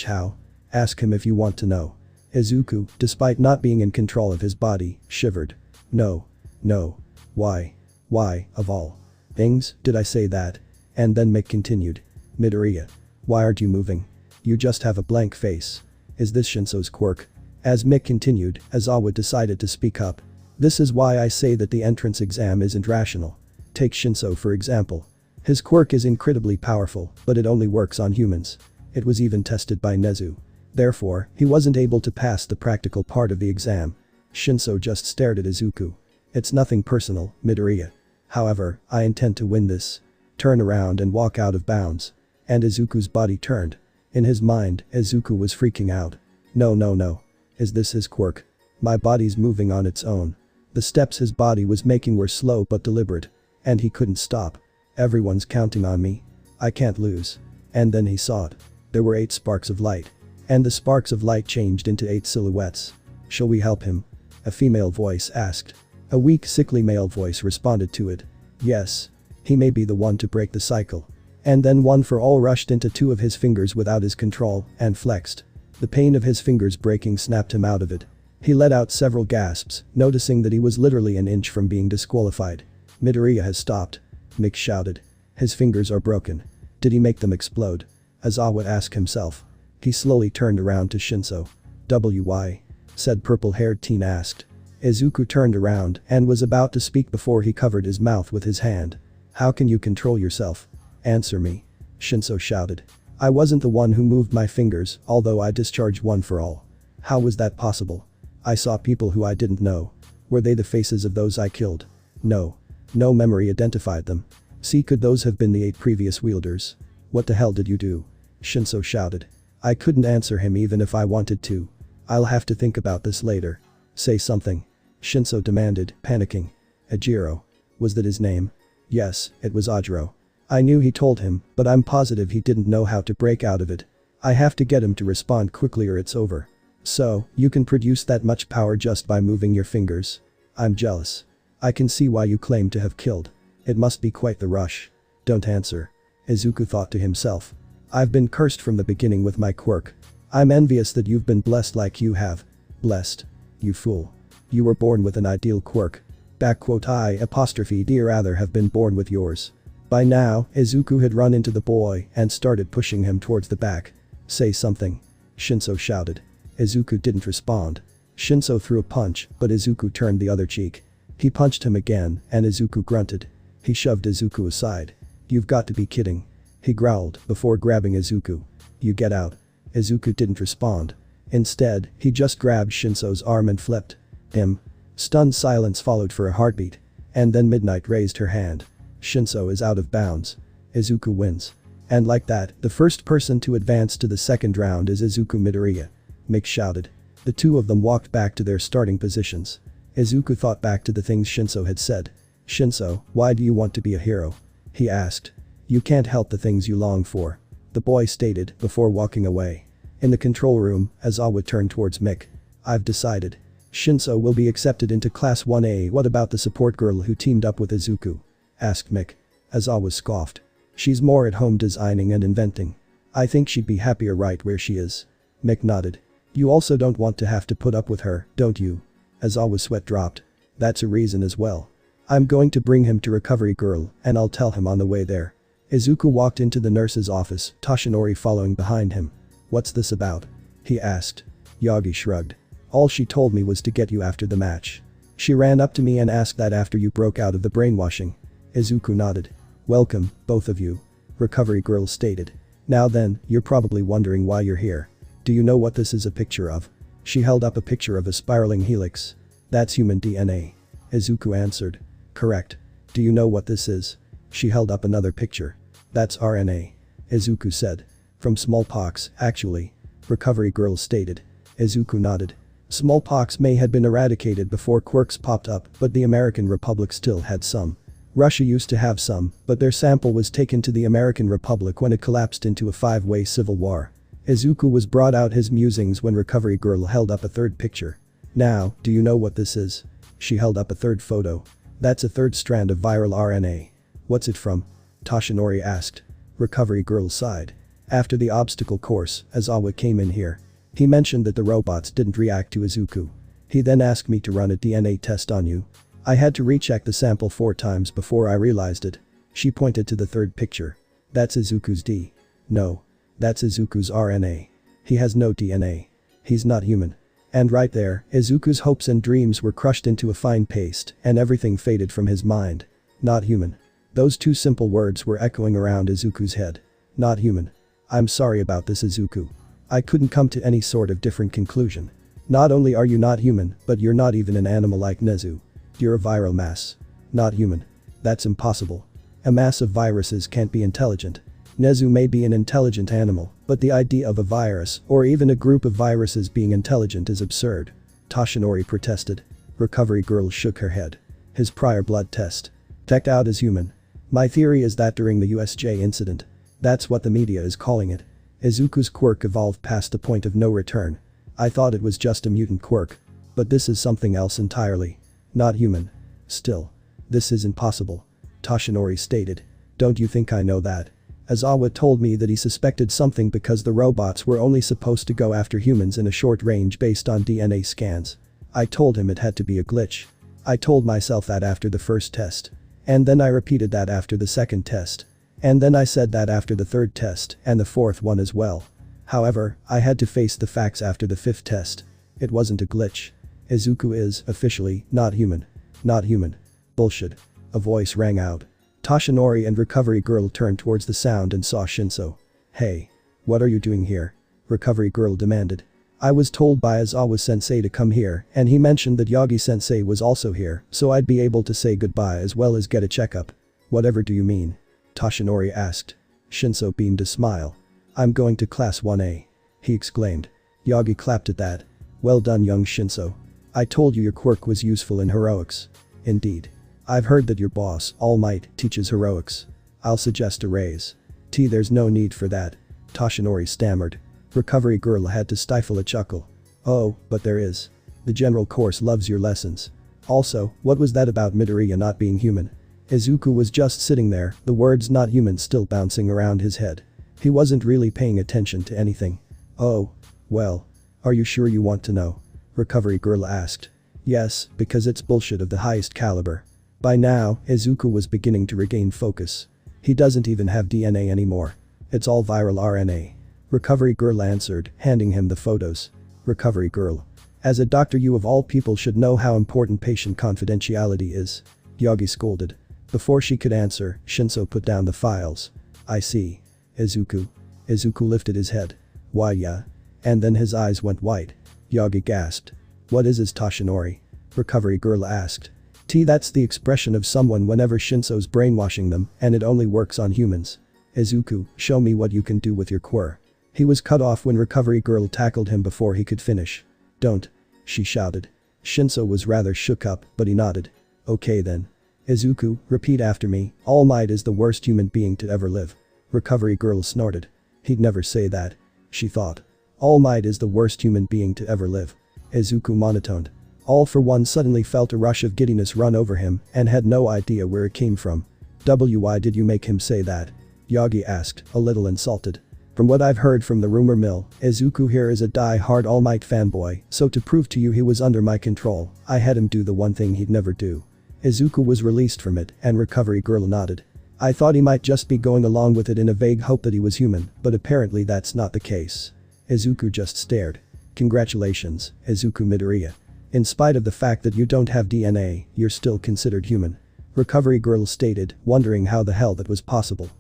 How? Ask him if you want to know. Izuku, despite not being in control of his body, shivered. No. No. Why? Why, of all things, did I say that? And then Mick continued. Midoriya. Why aren't you moving? You just have a blank face. Is this Shinso's quirk? As Mick continued, Aizawa decided to speak up. This is why I say that the entrance exam isn't rational. Take Shinso for example. His quirk is incredibly powerful, but it only works on humans. It was even tested by Nezu. Therefore, he wasn't able to pass the practical part of the exam. Shinso just stared at Izuku. It's nothing personal, Midoriya. However, I intend to win this. Turn around and walk out of bounds. And Izuku's body turned. In his mind, Izuku was freaking out. No. Is this his quirk? My body's moving on its own. The steps his body was making were slow but deliberate. And he couldn't stop. Everyone's counting on me. I can't lose. And then he saw it. There were 8 sparks of light. And the sparks of light changed into 8 silhouettes. Shall we help him? A female voice asked. A weak, sickly male voice responded to it. Yes. He may be the one to break the cycle. And then One for All rushed into 2 of his fingers without his control and flexed. The pain of his fingers breaking snapped him out of it. He let out several gasps, noticing that he was literally an inch from being disqualified. Midoriya has stopped. Mick shouted. His fingers are broken. Did he make them explode? Aizawa asked himself. He slowly turned around to Shinso. Why? Said purple-haired teen asked. Izuku turned around and was about to speak before he covered his mouth with his hand. How can you control yourself? Answer me. Shinso shouted. I wasn't the one who moved my fingers, although I discharged One for All. How was that possible? I saw people who I didn't know. Were they the faces of those I killed? No. No memory identified them. See, could those have been the 8 previous wielders? What the hell did you do? Shinso shouted. I couldn't answer him even if I wanted to. I'll have to think about this later. Say something. Shinso demanded, panicking. Ajiro. Was that his name? Yes, it was Ajiro. I knew he told him, but I'm positive he didn't know how to break out of it. I have to get him to respond quickly or it's over. So, you can produce that much power just by moving your fingers? I'm jealous. I can see why you claim to have killed. It must be quite the rush. Don't answer. Izuku thought to himself. I've been cursed from the beginning with my quirk. I'm envious that you've been blessed like you have. Blessed. You fool. You were born with an ideal quirk. I'd rather have been born with yours. By now, Izuku had run into the boy and started pushing him towards the back. Say something. Shinso shouted. Izuku didn't respond. Shinso threw a punch, but Izuku turned the other cheek. He punched him again, and Izuku grunted. He shoved Izuku aside. You've got to be kidding. He growled before grabbing Izuku. You get out. Izuku didn't respond. Instead, he just grabbed Shinso's arm and flipped him. Stunned silence followed for a heartbeat. And then Midnight raised her hand. Shinso is out of bounds. Izuku wins. And like that, the first person to advance to the second round is Izuku Midoriya. Mick shouted. The 2 of them walked back to their starting positions. Izuku thought back to the things Shinso had said. Shinso, why do you want to be a hero? He asked. You can't help the things you long for. The boy stated before walking away. In the control room, Aizawa turned towards Mick. I've decided. Shinso will be accepted into Class 1A. What about the support girl who teamed up with Izuku? Asked Mick. Aizawa scoffed. She's more at home designing and inventing. I think she'd be happier right where she is. Mick nodded. You also don't want to have to put up with her, don't you? Aizawa's sweat dropped. That's a reason as well. I'm going to bring him to Recovery Girl, and I'll tell him on the way there. Izuku walked into the nurse's office, Toshinori following behind him. What's this about? He asked. Yagi shrugged. All she told me was to get you after the match. She ran up to me and asked that after you broke out of the brainwashing. Izuku nodded. Welcome, both of you. Recovery Girl stated. Now then, you're probably wondering why you're here. Do you know what this is a picture of? She held up a picture of a spiraling helix. That's human DNA. Izuku answered. Correct. Do you know what this is? She held up another picture. That's RNA. Izuku said. From smallpox, actually. Recovery Girl stated. Izuku nodded. Smallpox may had been eradicated before quirks popped up, but the American Republic still had some. Russia used to have some, but their sample was taken to the American Republic when it collapsed into a five-way civil war. Izuku was brought out his musings when Recovery Girl held up a third picture. Now, do you know what this is? She held up a third photo. That's a third strand of viral RNA. What's it from? Toshinori asked. Recovery Girl sighed. After the obstacle course, Aizawa came in here. He mentioned that the robots didn't react to Izuku. He then asked me to run a DNA test on you. I had to recheck the sample 4 times before I realized it. She pointed to the third picture. That's Izuku's D. No. That's Izuku's RNA. He has no DNA. He's not human. And right there, Izuku's hopes and dreams were crushed into a fine paste and everything faded from his mind. Not human. Those 2 simple words were echoing around Izuku's head. Not human. I'm sorry about this, Izuku. I couldn't come to any sort of different conclusion. Not only are you not human, but you're not even an animal like Nezu. You're a viral mass. Not human. That's impossible. A mass of viruses can't be intelligent. Nezu may be an intelligent animal, but the idea of a virus, or even a group of viruses being intelligent is absurd. Toshinori protested. Recovery Girl shook her head. His prior blood test. Checked out as human. My theory is that during the USJ incident. That's what the media is calling it. Izuku's quirk evolved past the point of no return. I thought it was just a mutant quirk. But this is something else entirely. Not human. Still. This is impossible. Toshinori stated. Don't you think I know that? Aizawa told me that he suspected something because the robots were only supposed to go after humans in a short range based on DNA scans. I told him it had to be a glitch. I told myself that after the first test. And then I repeated that after the second test. And then I said that after the third test and the fourth one as well. However, I had to face the facts after the 5th test. It wasn't a glitch. Izuku is, officially, not human. Not human. Bullshit. A voice rang out. Toshinori and Recovery Girl turned towards the sound and saw Shinso. Hey. What are you doing here? Recovery Girl demanded. I was told by Aizawa-sensei to come here and he mentioned that Yagi-sensei was also here so I'd be able to say goodbye as well as get a checkup. Whatever do you mean? Toshinori asked. Shinso beamed a smile. I'm going to class 1A. He exclaimed. Yagi clapped at that. Well done, young Shinso. I told you your quirk was useful in heroics. Indeed. I've heard that your boss, All Might, teaches heroics. I'll suggest a raise. There's no need for that. Toshinori stammered. Recovery Girl had to stifle a chuckle. Oh, but there is. The general course loves your lessons. Also, what was that about Midoriya not being human? Izuku was just sitting there, the words not human still bouncing around his head. He wasn't really paying attention to anything. Oh. Well. Are you sure you want to know? Recovery Girl asked. Yes, because it's bullshit of the highest caliber. By now, Izuku was beginning to regain focus. He doesn't even have DNA anymore. It's all viral RNA. Recovery Girl answered, handing him the photos. Recovery Girl. As a doctor, you of all people should know how important patient confidentiality is. Yagi scolded. Before she could answer, Shinso put down the files. I see. Izuku. Izuku lifted his head. Why yeah. And then his eyes went white. Yagi gasped. What is this, Toshinori? Recovery Girl asked. That's the expression of someone whenever Shinso's brainwashing them and it only works on humans. Izuku, show me what you can do with your quirk. He was cut off when Recovery Girl tackled him before he could finish. Don't. She shouted. Shinso was rather shook up, but he nodded. Okay then. Izuku, repeat after me, All Might is the worst human being to ever live. Recovery Girl snorted. He'd never say that. She thought. All Might is the worst human being to ever live. Izuku monotoned. All for one suddenly felt a rush of giddiness run over him and had no idea where it came from. Why did you make him say that? Yagi asked, a little insulted. From what I've heard from the rumor mill, Izuku here is a die-hard All Might fanboy, so to prove to you he was under my control, I had him do the one thing he'd never do. Izuku was released from it and Recovery Girl nodded. I thought he might just be going along with it in a vague hope that he was human, but apparently that's not the case. Izuku just stared. Congratulations, Izuku Midoriya. In spite of the fact that you don't have DNA, you're still considered human. Recovery Girl stated, wondering how the hell that was possible.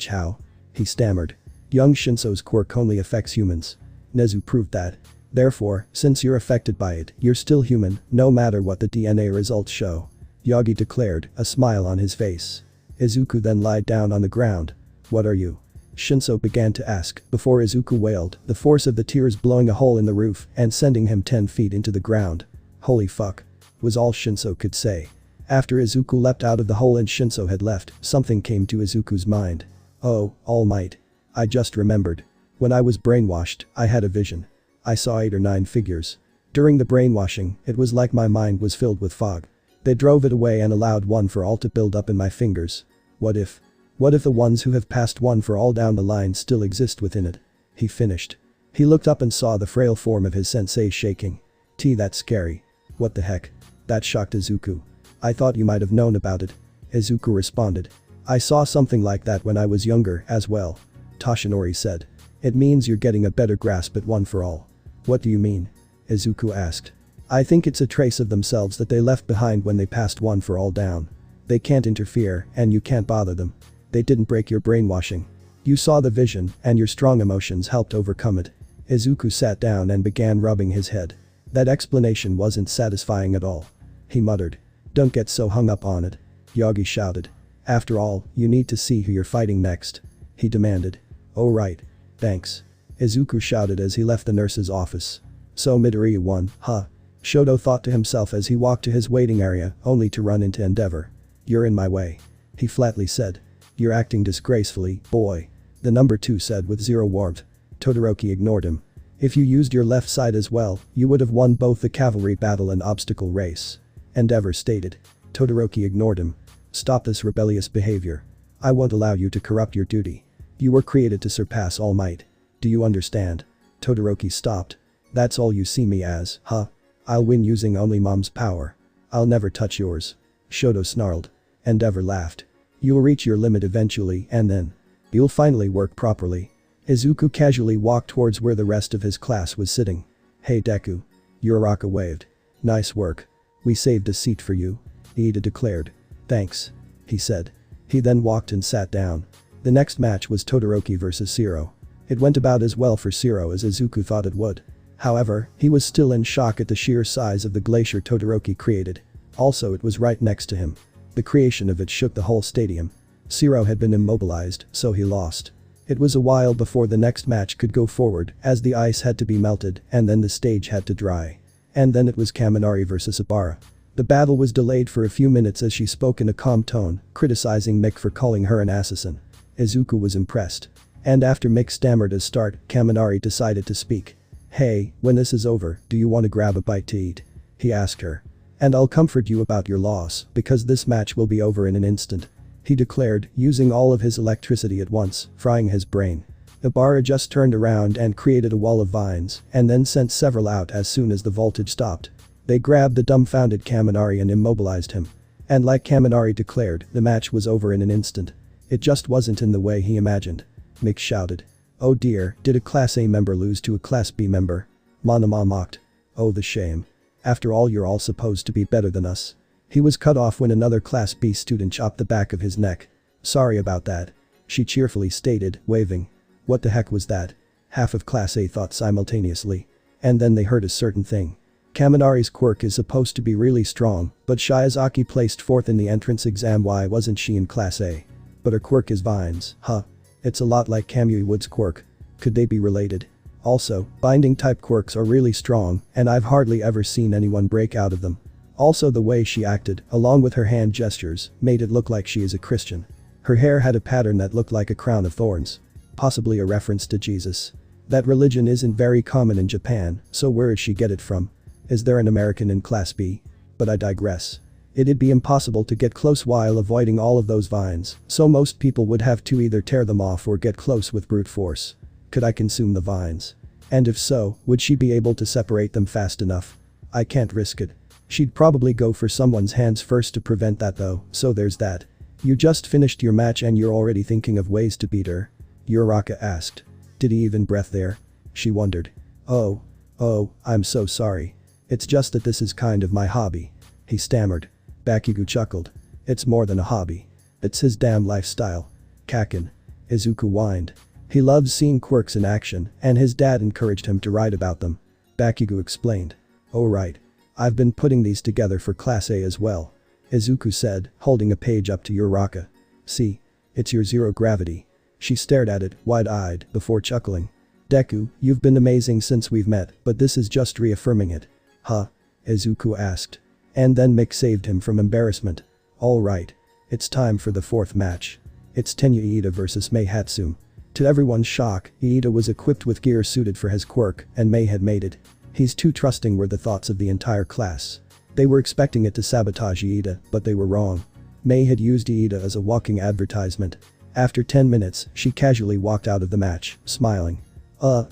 How? He stammered. Young Shinso's quirk only affects humans. Nezu proved that. Therefore, since you're affected by it, you're still human, no matter what the DNA results show. Yagi declared, a smile on his face. Izuku then lied down on the ground. What are you? Shinso began to ask before Izuku wailed, the force of the tears blowing a hole in the roof and sending him 10 feet into the ground. Holy fuck. Was all Shinso could say. After Izuku leapt out of the hole and Shinso had left, something came to Izuku's mind. Oh, All Might. I just remembered. When I was brainwashed, I had a vision. I saw 8 or 9 figures. During the brainwashing, it was like my mind was filled with fog. They drove it away and allowed one for all to build up in my fingers. What if the ones who have passed one for all down the line still exist within it? He finished. He looked up and saw the frail form of his sensei shaking. That's scary. What the heck? That shocked Izuku. I thought you might have known about it. Izuku responded. I saw something like that when I was younger as well. Toshinori said. It means you're getting a better grasp at one for all. What do you mean? Izuku asked. I think it's a trace of themselves that they left behind when they passed one for all down. They can't interfere and you can't bother them. They didn't break your brainwashing. You saw the vision and your strong emotions helped overcome it. Izuku sat down and began rubbing his head. That explanation wasn't satisfying at all. He muttered. Don't get so hung up on it. Yagi shouted. After all, you need to see who you're fighting next. He demanded. Oh right. Thanks. Izuku shouted as he left the nurse's office. So Midoriya won, huh? Shoto thought to himself as he walked to his waiting area, only to run into Endeavor. You're in my way. He flatly said. You're acting disgracefully, boy. The number 2 said with zero warmth. Todoroki ignored him. If you used your left side as well, you would have won both the cavalry battle and obstacle race. Endeavor stated. Todoroki ignored him. Stop this rebellious behavior. I won't allow you to corrupt your duty. You were created to surpass All Might. Do you understand? Todoroki stopped. That's all you see me as, huh? I'll win using only Mom's power. I'll never touch yours. Shoto snarled. Endeavor laughed. You'll reach your limit eventually and then you'll finally work properly. Izuku casually walked towards where the rest of his class was sitting. Hey Deku. Uraraka waved. Nice work. We saved a seat for you. Iida declared. Thanks. He said. He then walked and sat down. The next match was Todoroki vs Zero. It went about as well for Zero as Izuku thought it would. However, he was still in shock at the sheer size of the glacier Todoroki created. Also it was right next to him. The creation of it shook the whole stadium. Zero had been immobilized, so he lost. It was a while before the next match could go forward as the ice had to be melted and then the stage had to dry. And then it was Kaminari vs Ibara. The battle was delayed for a few minutes as she spoke in a calm tone, criticizing Mick for calling her an assassin. Izuku was impressed. And after Mick stammered his start, Kaminari decided to speak. Hey, when this is over, do you want to grab a bite to eat? He asked her. And I'll comfort you about your loss, because this match will be over in an instant. He declared, using all of his electricity at once, frying his brain. Ibara just turned around and created a wall of vines, and then sent several out as soon as the voltage stopped. They grabbed the dumbfounded Kaminari and immobilized him. And like Kaminari declared, the match was over in an instant. It just wasn't in the way he imagined. Mick shouted. Oh dear, did a Class A member lose to a Class B member? Monoma mocked. Oh the shame. After all you're all supposed to be better than us. He was cut off when another Class B student chopped the back of his neck. Sorry about that. She cheerfully stated, waving. What the heck was that? Half of Class A thought simultaneously. And then they heard a certain thing. Kaminari's quirk is supposed to be really strong, but Shiozaki placed 4th in the entrance exam. Why wasn't she in Class A? But her quirk is vines, huh? It's a lot like Kamui Wood's quirk. Could they be related? Also, binding type quirks are really strong, and I've hardly ever seen anyone break out of them. Also the way she acted, along with her hand gestures, made it look like she is a Christian. Her hair had a pattern that looked like a crown of thorns. Possibly a reference to Jesus. That religion isn't very common in Japan, so where did she get it from? Is there an American in Class B? But I digress. It'd be impossible to get close while avoiding all of those vines, so most people would have to either tear them off or get close with brute force. Could I consume the vines? And if so, would she be able to separate them fast enough? I can't risk it. She'd probably go for someone's hands first to prevent that though, so there's that. You just finished your match and you're already thinking of ways to beat her? Uraraka asked. Did he even breath there? She wondered. Oh, I'm so sorry. It's just that this is kind of my hobby. He stammered. Bakugo chuckled. It's more than a hobby. It's his damn lifestyle. Kaachan. Izuku whined. He loves seeing quirks in action, and his dad encouraged him to write about them. Bakugo explained. Oh right. I've been putting these together for Class A as well. Izuku said, holding a page up to Uraraka. See? It's your zero gravity. She stared at it, wide-eyed, before chuckling. Deku, you've been amazing since we've met, but this is just reaffirming it. Huh? Izuku asked. And then Mick saved him from embarrassment. Alright. It's time for the fourth match. It's Tenya Iida vs Mei Hatsum. To everyone's shock, Iida was equipped with gear suited for his quirk, and Mei had made it. He's too trusting were the thoughts of the entire class. They were expecting it to sabotage Iida, but they were wrong. Mei had used Iida as a walking advertisement. After 10 minutes, she casually walked out of the match, smiling.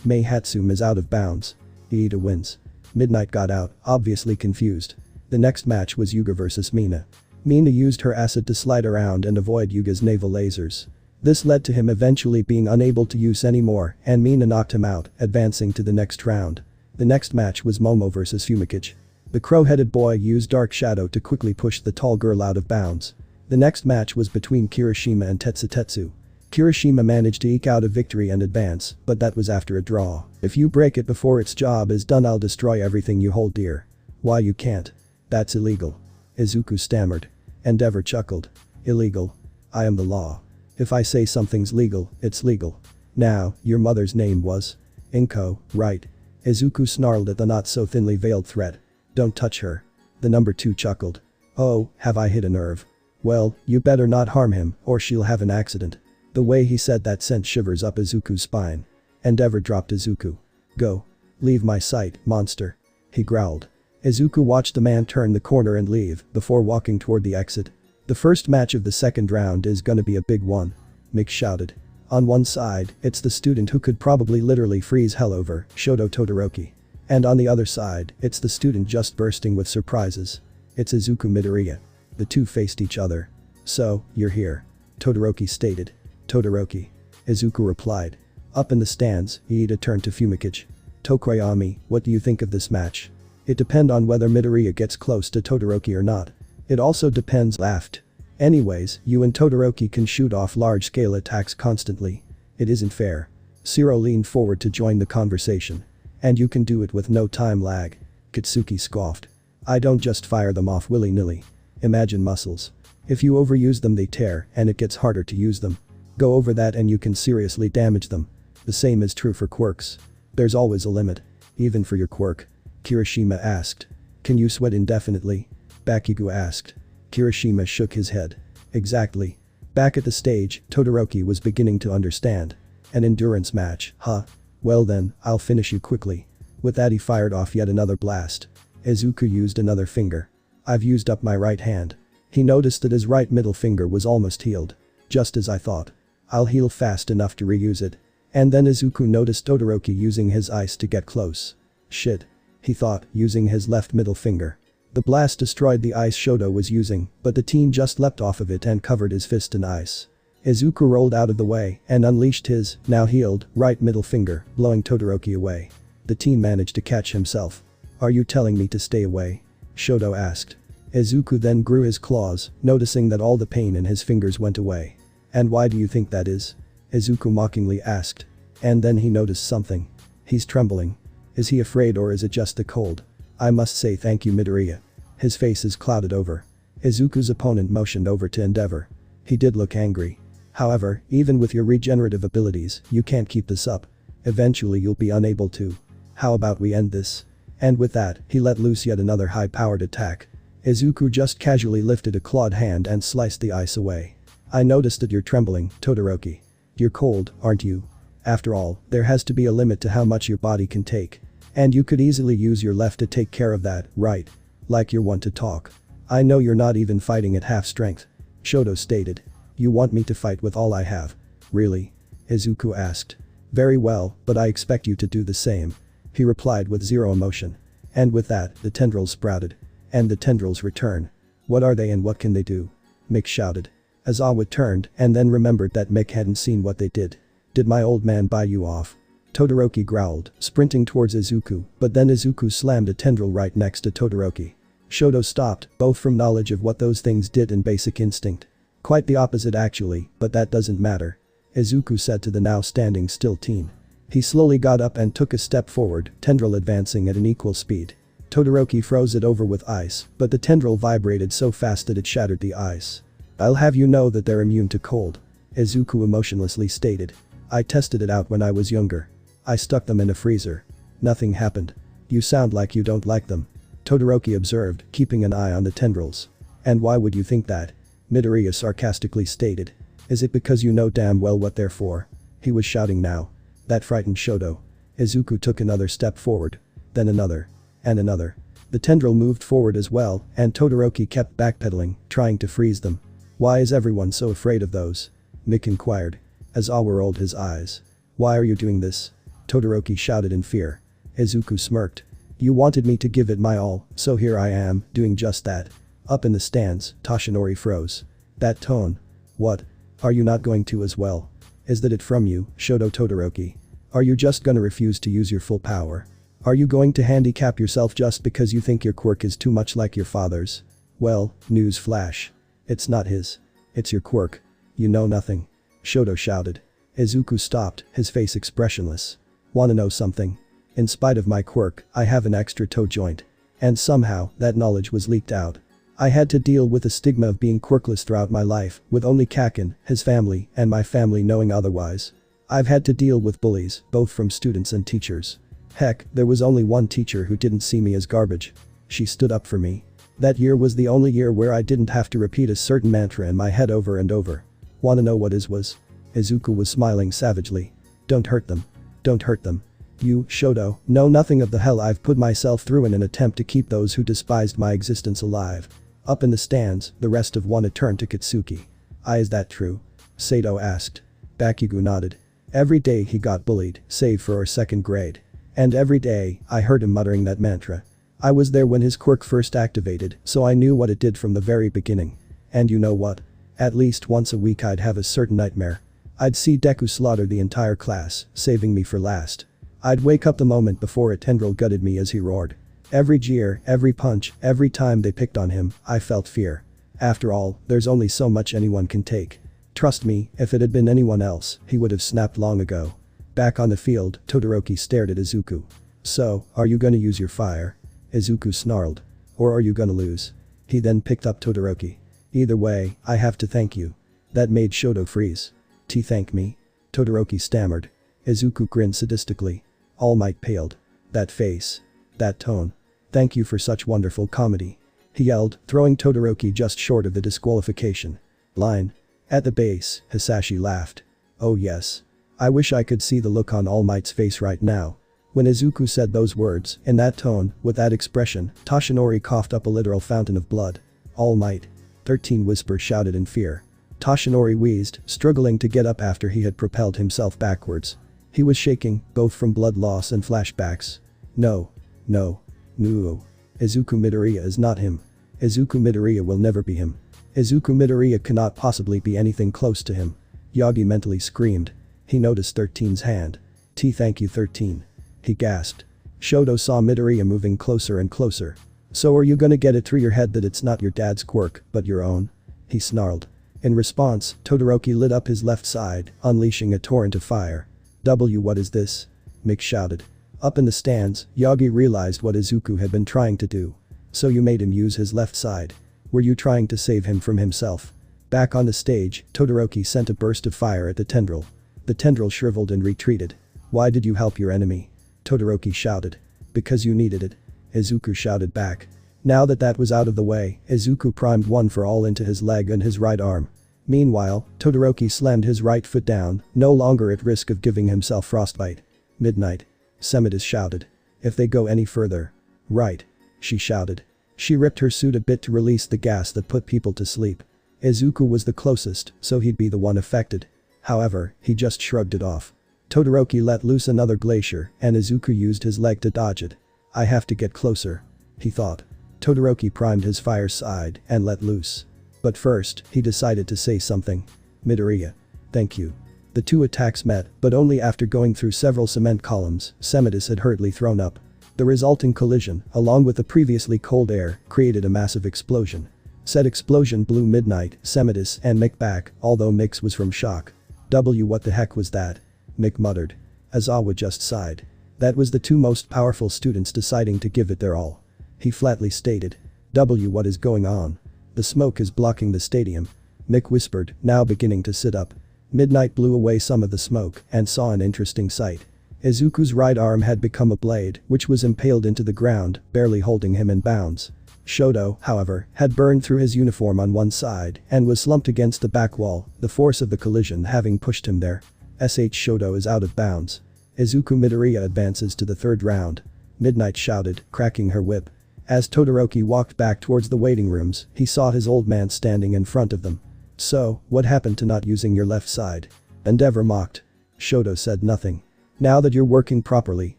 Mei Hatsum is out of bounds. Iida wins. Midnight got out, obviously confused. The next match was Yuga vs Mina. Mina used her acid to slide around and avoid Yuga's naval lasers. This led to him eventually being unable to use any more, and Mina knocked him out, advancing to the next round. The next match was Momo vs Fumikage. The crow-headed boy used Dark Shadow to quickly push the tall girl out of bounds. The next match was between Kirishima and Tetsutetsu. Kirishima managed to eke out a victory and advance, but that was after a draw. If you break it before its job is done, I'll destroy everything you hold dear. Why you can't? That's illegal. Izuku stammered. Endeavor chuckled. Illegal? I am the law. If I say something's legal, it's legal. Now, your mother's name was? Inko, right? Izuku snarled at the not so thinly veiled threat. Don't touch her. The number 2 chuckled. Oh, have I hit a nerve? Well, you better not harm him, or she'll have an accident. The way he said that sent shivers up Izuku's spine. Endeavor dropped Izuku. Go. Leave my sight, monster. He growled. Izuku watched the man turn the corner and leave, before walking toward the exit. The first match of the second round is gonna be a big one. Mick shouted. On one side, it's the student who could probably literally freeze hell over, Shoto Todoroki. And on the other side, it's the student just bursting with surprises. It's Izuku Midoriya. The two faced each other. So, you're here. Todoroki stated. Todoroki. Izuku replied. Up in the stands, Iida turned to Fumikage. Tokoyami, what do you think of this match? It depends on whether Midoriya gets close to Todoroki or not. It also depends, laughed. Anyways, you and Todoroki can shoot off large-scale attacks constantly. It isn't fair. Shiro leaned forward to join the conversation. And you can do it with no time lag. Katsuki scoffed. I don't just fire them off willy-nilly. Imagine muscles. If you overuse them they tear and it gets harder to use them. Go over that and you can seriously damage them. The same is true for quirks. There's always a limit. Even for your quirk. Kirishima asked. Can you sweat indefinitely? Bakugo asked. Kirishima shook his head. Exactly. Back at the stage, Todoroki was beginning to understand. An endurance match, huh? Well then, I'll finish you quickly. With that he fired off yet another blast. Izuku used another finger. I've used up my right hand. He noticed that his right middle finger was almost healed. Just as I thought. I'll heal fast enough to reuse it. And then Izuku noticed Todoroki using his ice to get close. Shit. He thought, using his left middle finger. The blast destroyed the ice Shoto was using, but the teen just leapt off of it and covered his fist in ice. Izuku rolled out of the way and unleashed his, now healed, right middle finger, blowing Todoroki away. The teen managed to catch himself. Are you telling me to stay away? Shoto asked. Izuku then grew his claws, noticing that all the pain in his fingers went away. And why do you think that is? Izuku mockingly asked. And then he noticed something. He's trembling. Is he afraid or is it just the cold? I must say thank you Midoriya. His face is clouded over. Izuku's opponent motioned over to Endeavor. He did look angry. However, even with your regenerative abilities, you can't keep this up. Eventually you'll be unable to. How about we end this? And with that, he let loose yet another high-powered attack. Izuku just casually lifted a clawed hand and sliced the ice away. I noticed that you're trembling, Todoroki. You're cold, aren't you? After all, there has to be a limit to how much your body can take. And you could easily use your left to take care of that, right? Like you're one to talk. I know you're not even fighting at half strength. Shoto stated. You want me to fight with all I have? Really? Izuku asked. Very well, but I expect you to do the same. He replied with zero emotion. And with that, the tendrils sprouted. And the tendrils return. What are they and what can they do? Mick shouted. Aizawa turned and then remembered that Mick hadn't seen what they did. Did my old man buy you off? Todoroki growled, sprinting towards Izuku, but then Izuku slammed a tendril right next to Todoroki. Shoto stopped, both from knowledge of what those things did and basic instinct. Quite the opposite actually, but that doesn't matter. Izuku said to the now standing still teen. He slowly got up and took a step forward, tendril advancing at an equal speed. Todoroki froze it over with ice, but the tendril vibrated so fast that it shattered the ice. I'll have you know that they're immune to cold. Izuku emotionlessly stated. I tested it out when I was younger. I stuck them in a freezer. Nothing happened. You sound like you don't like them. Todoroki observed, keeping an eye on the tendrils. And why would you think that? Midoriya sarcastically stated. Is it because you know damn well what they're for? He was shouting now. That frightened Shoto. Izuku took another step forward. Then another. And another. The tendril moved forward as well, and Todoroki kept backpedaling, trying to freeze them. Why is everyone so afraid of those? Mick inquired. Aizawa rolled his eyes. Why are you doing this? Todoroki shouted in fear. Izuku smirked. You wanted me to give it my all, so here I am, doing just that. Up in the stands, Toshinori froze. That tone. What? Are you not going to as well? Is that it from you, Shoto Todoroki? Are you just gonna refuse to use your full power? Are you going to handicap yourself just because you think your quirk is too much like your father's? Well, news flash. It's not his. It's your quirk. You know nothing. Shoto shouted. Izuku stopped, his face expressionless. Wanna know something? In spite of my quirk, I have an extra toe joint. And somehow, that knowledge was leaked out. I had to deal with the stigma of being quirkless throughout my life, with only Kaachan, his family, and my family knowing otherwise. I've had to deal with bullies, both from students and teachers. Heck, there was only one teacher who didn't see me as garbage. She stood up for me. That year was the only year where I didn't have to repeat a certain mantra in my head over and over. Wanna know what his was? Izuku was smiling savagely. Don't hurt them. Don't hurt them. You, Shoto, know nothing of the hell I've put myself through in an attempt to keep those who despised my existence alive. Up in the stands, the rest of Wana turned to Katsuki. Is that true? Sato asked. Bakugo nodded. Every day he got bullied, save for our second grade. And every day, I heard him muttering that mantra. I was there when his quirk first activated, so I knew what it did from the very beginning. And you know what? At least once a week I'd have a certain nightmare. I'd see Deku slaughter the entire class, saving me for last. I'd wake up the moment before a tendril gutted me as he roared. Every jeer, every punch, every time they picked on him, I felt fear. After all, there's only so much anyone can take. Trust me, if it had been anyone else, he would have snapped long ago. Back on the field, Todoroki stared at Izuku. So, are you gonna use your fire? Izuku snarled. Or are you gonna lose? He then picked up Todoroki. Either way, I have to thank you. That made Shoto freeze. Thank me? Todoroki stammered. Izuku grinned sadistically. All Might paled. That face. That tone. Thank you for such wonderful comedy. He yelled, throwing Todoroki just short of the disqualification line. At the base, Hisashi laughed. Oh yes. I wish I could see the look on All Might's face right now. When Izuku said those words, in that tone, with that expression, Toshinori coughed up a literal fountain of blood. All Might. 13 whispers shouted in fear. Toshinori wheezed, struggling to get up after he had propelled himself backwards. He was shaking, both from blood loss and flashbacks. No. No. No. Izuku Midoriya is not him. Izuku Midoriya will never be him. Izuku Midoriya cannot possibly be anything close to him. Yagi mentally screamed. He noticed 13's hand. Thank you 13. He gasped. Shoto saw Midoriya moving closer and closer. So are you gonna get it through your head that it's not your dad's quirk, but your own? He snarled. In response, Todoroki lit up his left side, unleashing a torrent of fire. What is this? Mick shouted. Up in the stands, Yagi realized what Izuku had been trying to do. So you made him use his left side. Were you trying to save him from himself? Back on the stage, Todoroki sent a burst of fire at the tendril. The tendril shriveled and retreated. Why did you help your enemy? Todoroki shouted. Because you needed it. Izuku shouted back. Now that that was out of the way, Izuku primed one for all into his leg and his right arm. Meanwhile, Todoroki slammed his right foot down, no longer at risk of giving himself frostbite. Midnight. Semidus shouted. If they go any further. Right. She shouted. She ripped her suit a bit to release the gas that put people to sleep. Izuku was the closest, so he'd be the one affected. However, he just shrugged it off. Todoroki let loose another glacier, and Izuku used his leg to dodge it. I have to get closer. He thought. Todoroki primed his fire side and let loose. But first, he decided to say something. Midoriya. Thank you. The two attacks met, but only after going through several cement columns Semidus had hurriedly thrown up. The resulting collision, along with the previously cold air, created a massive explosion. Said explosion blew Midnight, Semidus, and Mick back, although Mix was from shock. What the heck was that? Mick muttered. Aizawa just sighed. That was the two most powerful students deciding to give it their all. He flatly stated. What is going on? The smoke is blocking the stadium. Mick whispered, now beginning to sit up. Midnight blew away some of the smoke and saw an interesting sight. Izuku's right arm had become a blade, which was impaled into the ground, barely holding him in bounds. Shoto, however, had burned through his uniform on one side and was slumped against the back wall, the force of the collision having pushed him there. Shoto is out of bounds. Izuku Midoriya advances to the third round. Midnight shouted, cracking her whip. As Todoroki walked back towards the waiting rooms, he saw his old man standing in front of them. "So, what happened to not using your left side?" Endeavor mocked. Shoto said nothing. "Now that you're working properly,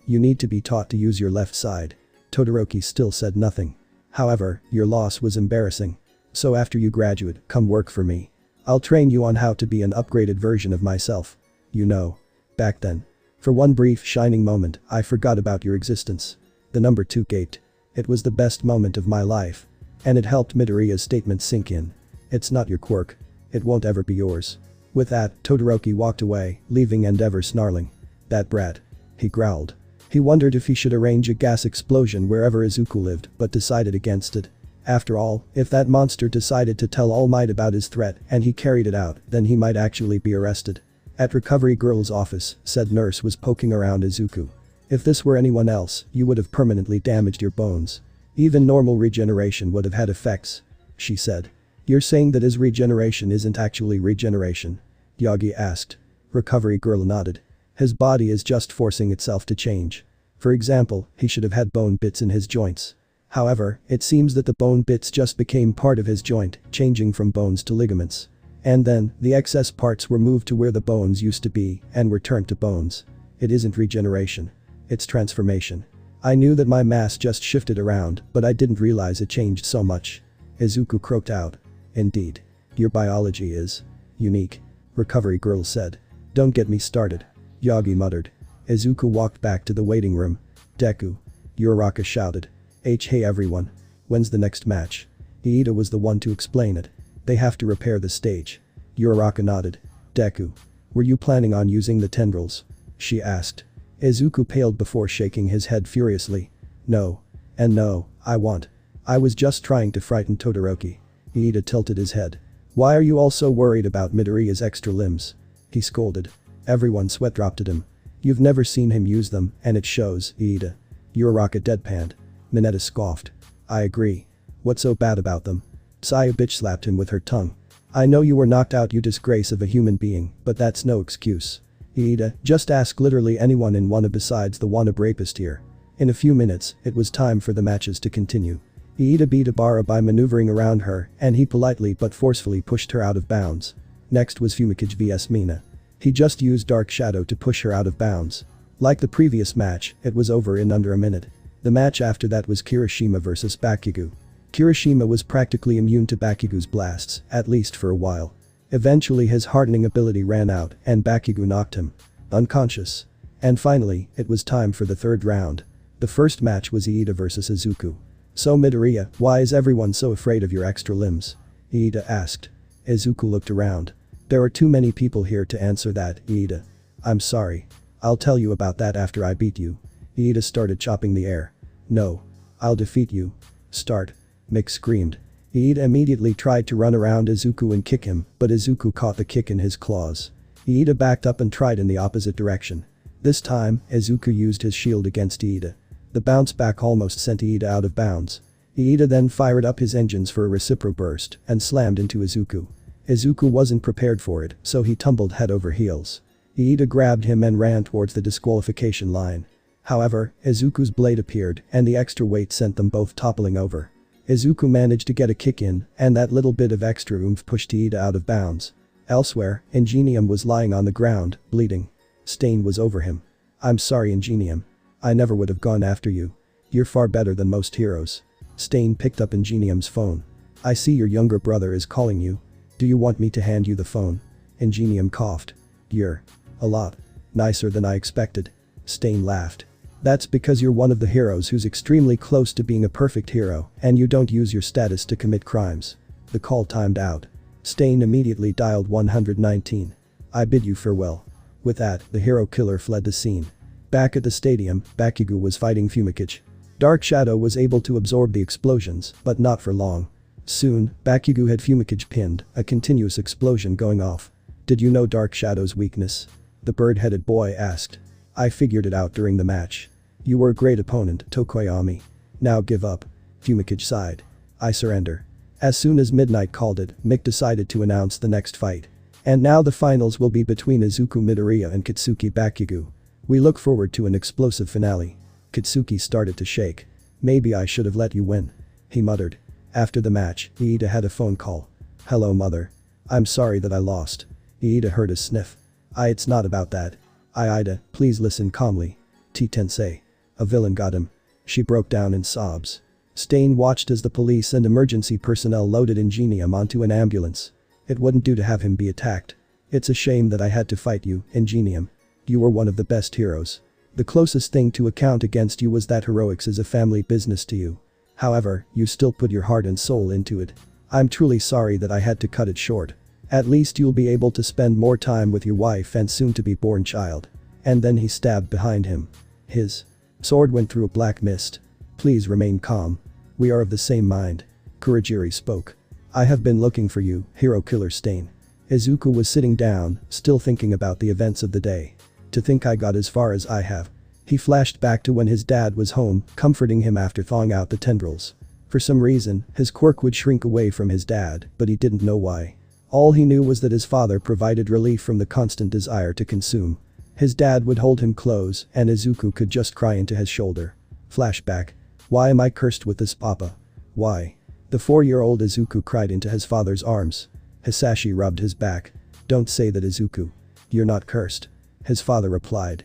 you need to be taught to use your left side." Todoroki still said nothing. "However, your loss was embarrassing. So after you graduate, come work for me. I'll train you on how to be an upgraded version of myself. You know. Back then. For one brief shining moment, I forgot about your existence." The number 2 gaped. "It was the best moment of my life." And it helped Midoriya's statement sink in. "It's not your quirk. It won't ever be yours." With that, Todoroki walked away, leaving Endeavor snarling. "That brat." He growled. He wondered if he should arrange a gas explosion wherever Izuku lived, but decided against it. After all, if that monster decided to tell All Might about his threat and he carried it out, then he might actually be arrested. At Recovery Girl's office, said nurse was poking around Izuku. "If this were anyone else, you would have permanently damaged your bones. Even normal regeneration would have had effects," she said. "You're saying that his regeneration isn't actually regeneration?" Yagi asked. Recovery Girl nodded. "His body is just forcing itself to change. For example, he should have had bone bits in his joints. However, it seems that the bone bits just became part of his joint, changing from bones to ligaments. And then, the excess parts were moved to where the bones used to be and were turned to bones. It isn't regeneration. It's transformation. I knew that my mass just shifted around, but I didn't realize it changed so much." Izuku croaked out. "Indeed. Your biology is unique," Recovery Girl said. "Don't get me started." Yagi muttered. Izuku walked back to the waiting room. "Deku." Uraraka shouted. "Hey everyone. When's the next match?" Iida was the one to explain it. "They have to repair the stage." Uraraka nodded. "Deku. Were you planning on using the tendrils?" she asked. Izuku paled before shaking his head furiously. "No. And no, I won't. I was just trying to frighten Todoroki." Iida tilted his head. "Why are you all so worried about Midoriya's extra limbs?" he scolded. Everyone sweat dropped at him. "You've never seen him use them, and it shows, Iida." Uraraka deadpanned. Mineta scoffed. "I agree. What's so bad about them?" Saya bitch slapped him with her tongue. "I know you were knocked out, you disgrace of a human being, but that's no excuse. Iida, just ask literally anyone in Wano besides the Wanab rapist here." In a few minutes, it was time for the matches to continue. Iida beat Ibara by maneuvering around her, and he politely but forcefully pushed her out of bounds. Next was Fumikage vs Mina. He just used Dark Shadow to push her out of bounds. Like the previous match, it was over in under a minute. The match after that was Kirishima vs Bakugo. Kirishima was practically immune to Bakugo's blasts, at least for a while. Eventually his hardening ability ran out and Bakugo knocked him unconscious. And finally, it was time for the third round. The first match was Iida vs Izuku. "So Midoriya, why is everyone so afraid of your extra limbs?" Iida asked. Izuku looked around. "There are too many people here to answer that, Iida. I'm sorry. I'll tell you about that after I beat you." Iida started chopping the air. "No. I'll defeat you." "Start." Mick screamed. Iida immediately tried to run around Izuku and kick him, but Izuku caught the kick in his claws. Iida backed up and tried in the opposite direction. This time, Izuku used his shield against Iida. The bounce back almost sent Iida out of bounds. Iida then fired up his engines for a reciprocal burst and slammed into Izuku. Izuku wasn't prepared for it, so he tumbled head over heels. Iida grabbed him and ran towards the disqualification line. However, Izuku's blade appeared and the extra weight sent them both toppling over. Izuku managed to get a kick in, and that little bit of extra oomph pushed Iida out of bounds. Elsewhere, Ingenium was lying on the ground, bleeding. Stain was over him. "I'm sorry, Ingenium. I never would have gone after you. You're far better than most heroes." Stain picked up Ingenium's phone. "I see your younger brother is calling you. Do you want me to hand you the phone?" Ingenium coughed. "You're a lot nicer than I expected." Stain laughed. "That's because you're one of the heroes who's extremely close to being a perfect hero, and you don't use your status to commit crimes." The call timed out. Stain immediately dialed 119. "I bid you farewell." With that, the hero killer fled the scene. Back at the stadium, Bakugo was fighting Fumikage. Dark Shadow was able to absorb the explosions, but not for long. Soon, Bakugo had Fumikage pinned, a continuous explosion going off. Did you know Dark Shadow's weakness? The bird-headed boy asked. I figured it out during the match. You were a great opponent, Tokoyami. Now give up. Fumikage sighed. I surrender. As soon as midnight called it, Mick decided to announce the next fight. And now the finals will be between Izuku Midoriya and Katsuki Bakugo. We look forward to an explosive finale. Katsuki started to shake. Maybe I should have let you win. He muttered. After the match, Iida had a phone call. Hello mother. I'm sorry that I lost. Iida heard a sniff. It's not about that. Iida, please listen calmly. T-Tensei. A villain got him. She broke down in sobs. Stain watched as the police and emergency personnel loaded Ingenium onto an ambulance. It wouldn't do to have him be attacked. It's a shame that I had to fight you, Ingenium. You were one of the best heroes. The closest thing to account against you was that heroics is a family business to you. However, you still put your heart and soul into it. I'm truly sorry that I had to cut it short. At least you'll be able to spend more time with your wife and soon-to-be-born child. And then he stabbed behind him. His sword went through a black mist. Please remain calm. We are of the same mind. Kurogiri spoke. I have been looking for you, Hero Killer Stain. Izuku was sitting down, still thinking about the events of the day. To think I got as far as I have. He flashed back to when his dad was home, comforting him after thawing out the tendrils. For some reason, his quirk would shrink away from his dad, but he didn't know why. All he knew was that his father provided relief from the constant desire to consume. His dad would hold him close, and Izuku could just cry into his shoulder. Flashback. Why am I cursed with this, Papa? Why? The 4-year-old Izuku cried into his father's arms. Hisashi rubbed his back. Don't say that, Izuku. You're not cursed. His father replied.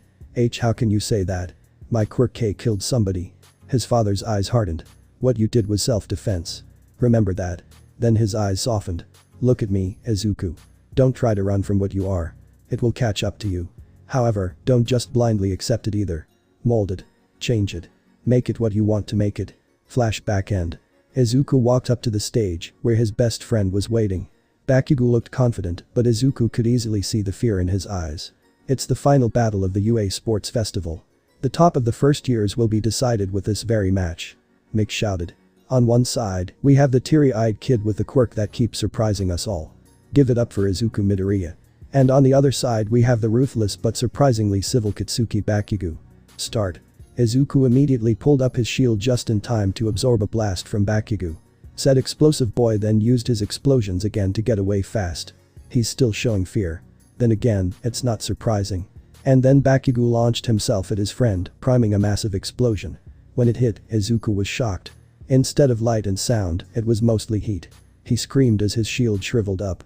How can you say that? My Quirk K killed somebody. His father's eyes hardened. What you did was self-defense. Remember that. Then his eyes softened. Look at me, Izuku. Don't try to run from what you are. It will catch up to you. However, don't just blindly accept it either. Mold it. Change it. Make it what you want to make it. Flashback end. Izuku walked up to the stage, where his best friend was waiting. Bakugo looked confident, but Izuku could easily see the fear in his eyes. It's the final battle of the UA Sports Festival. The top of the first years will be decided with this very match. Mick shouted. On one side, we have the teary-eyed kid with the quirk that keeps surprising us all. Give it up for Izuku Midoriya. And on the other side we have the ruthless but surprisingly civil Katsuki Bakugo. Start. Izuku immediately pulled up his shield just in time to absorb a blast from Bakugo. Said explosive boy then used his explosions again to get away fast. He's still showing fear. Then again, it's not surprising. And then Bakugo launched himself at his friend, priming a massive explosion. When it hit, Izuku was shocked. Instead of light and sound, it was mostly heat. He screamed as his shield shriveled up.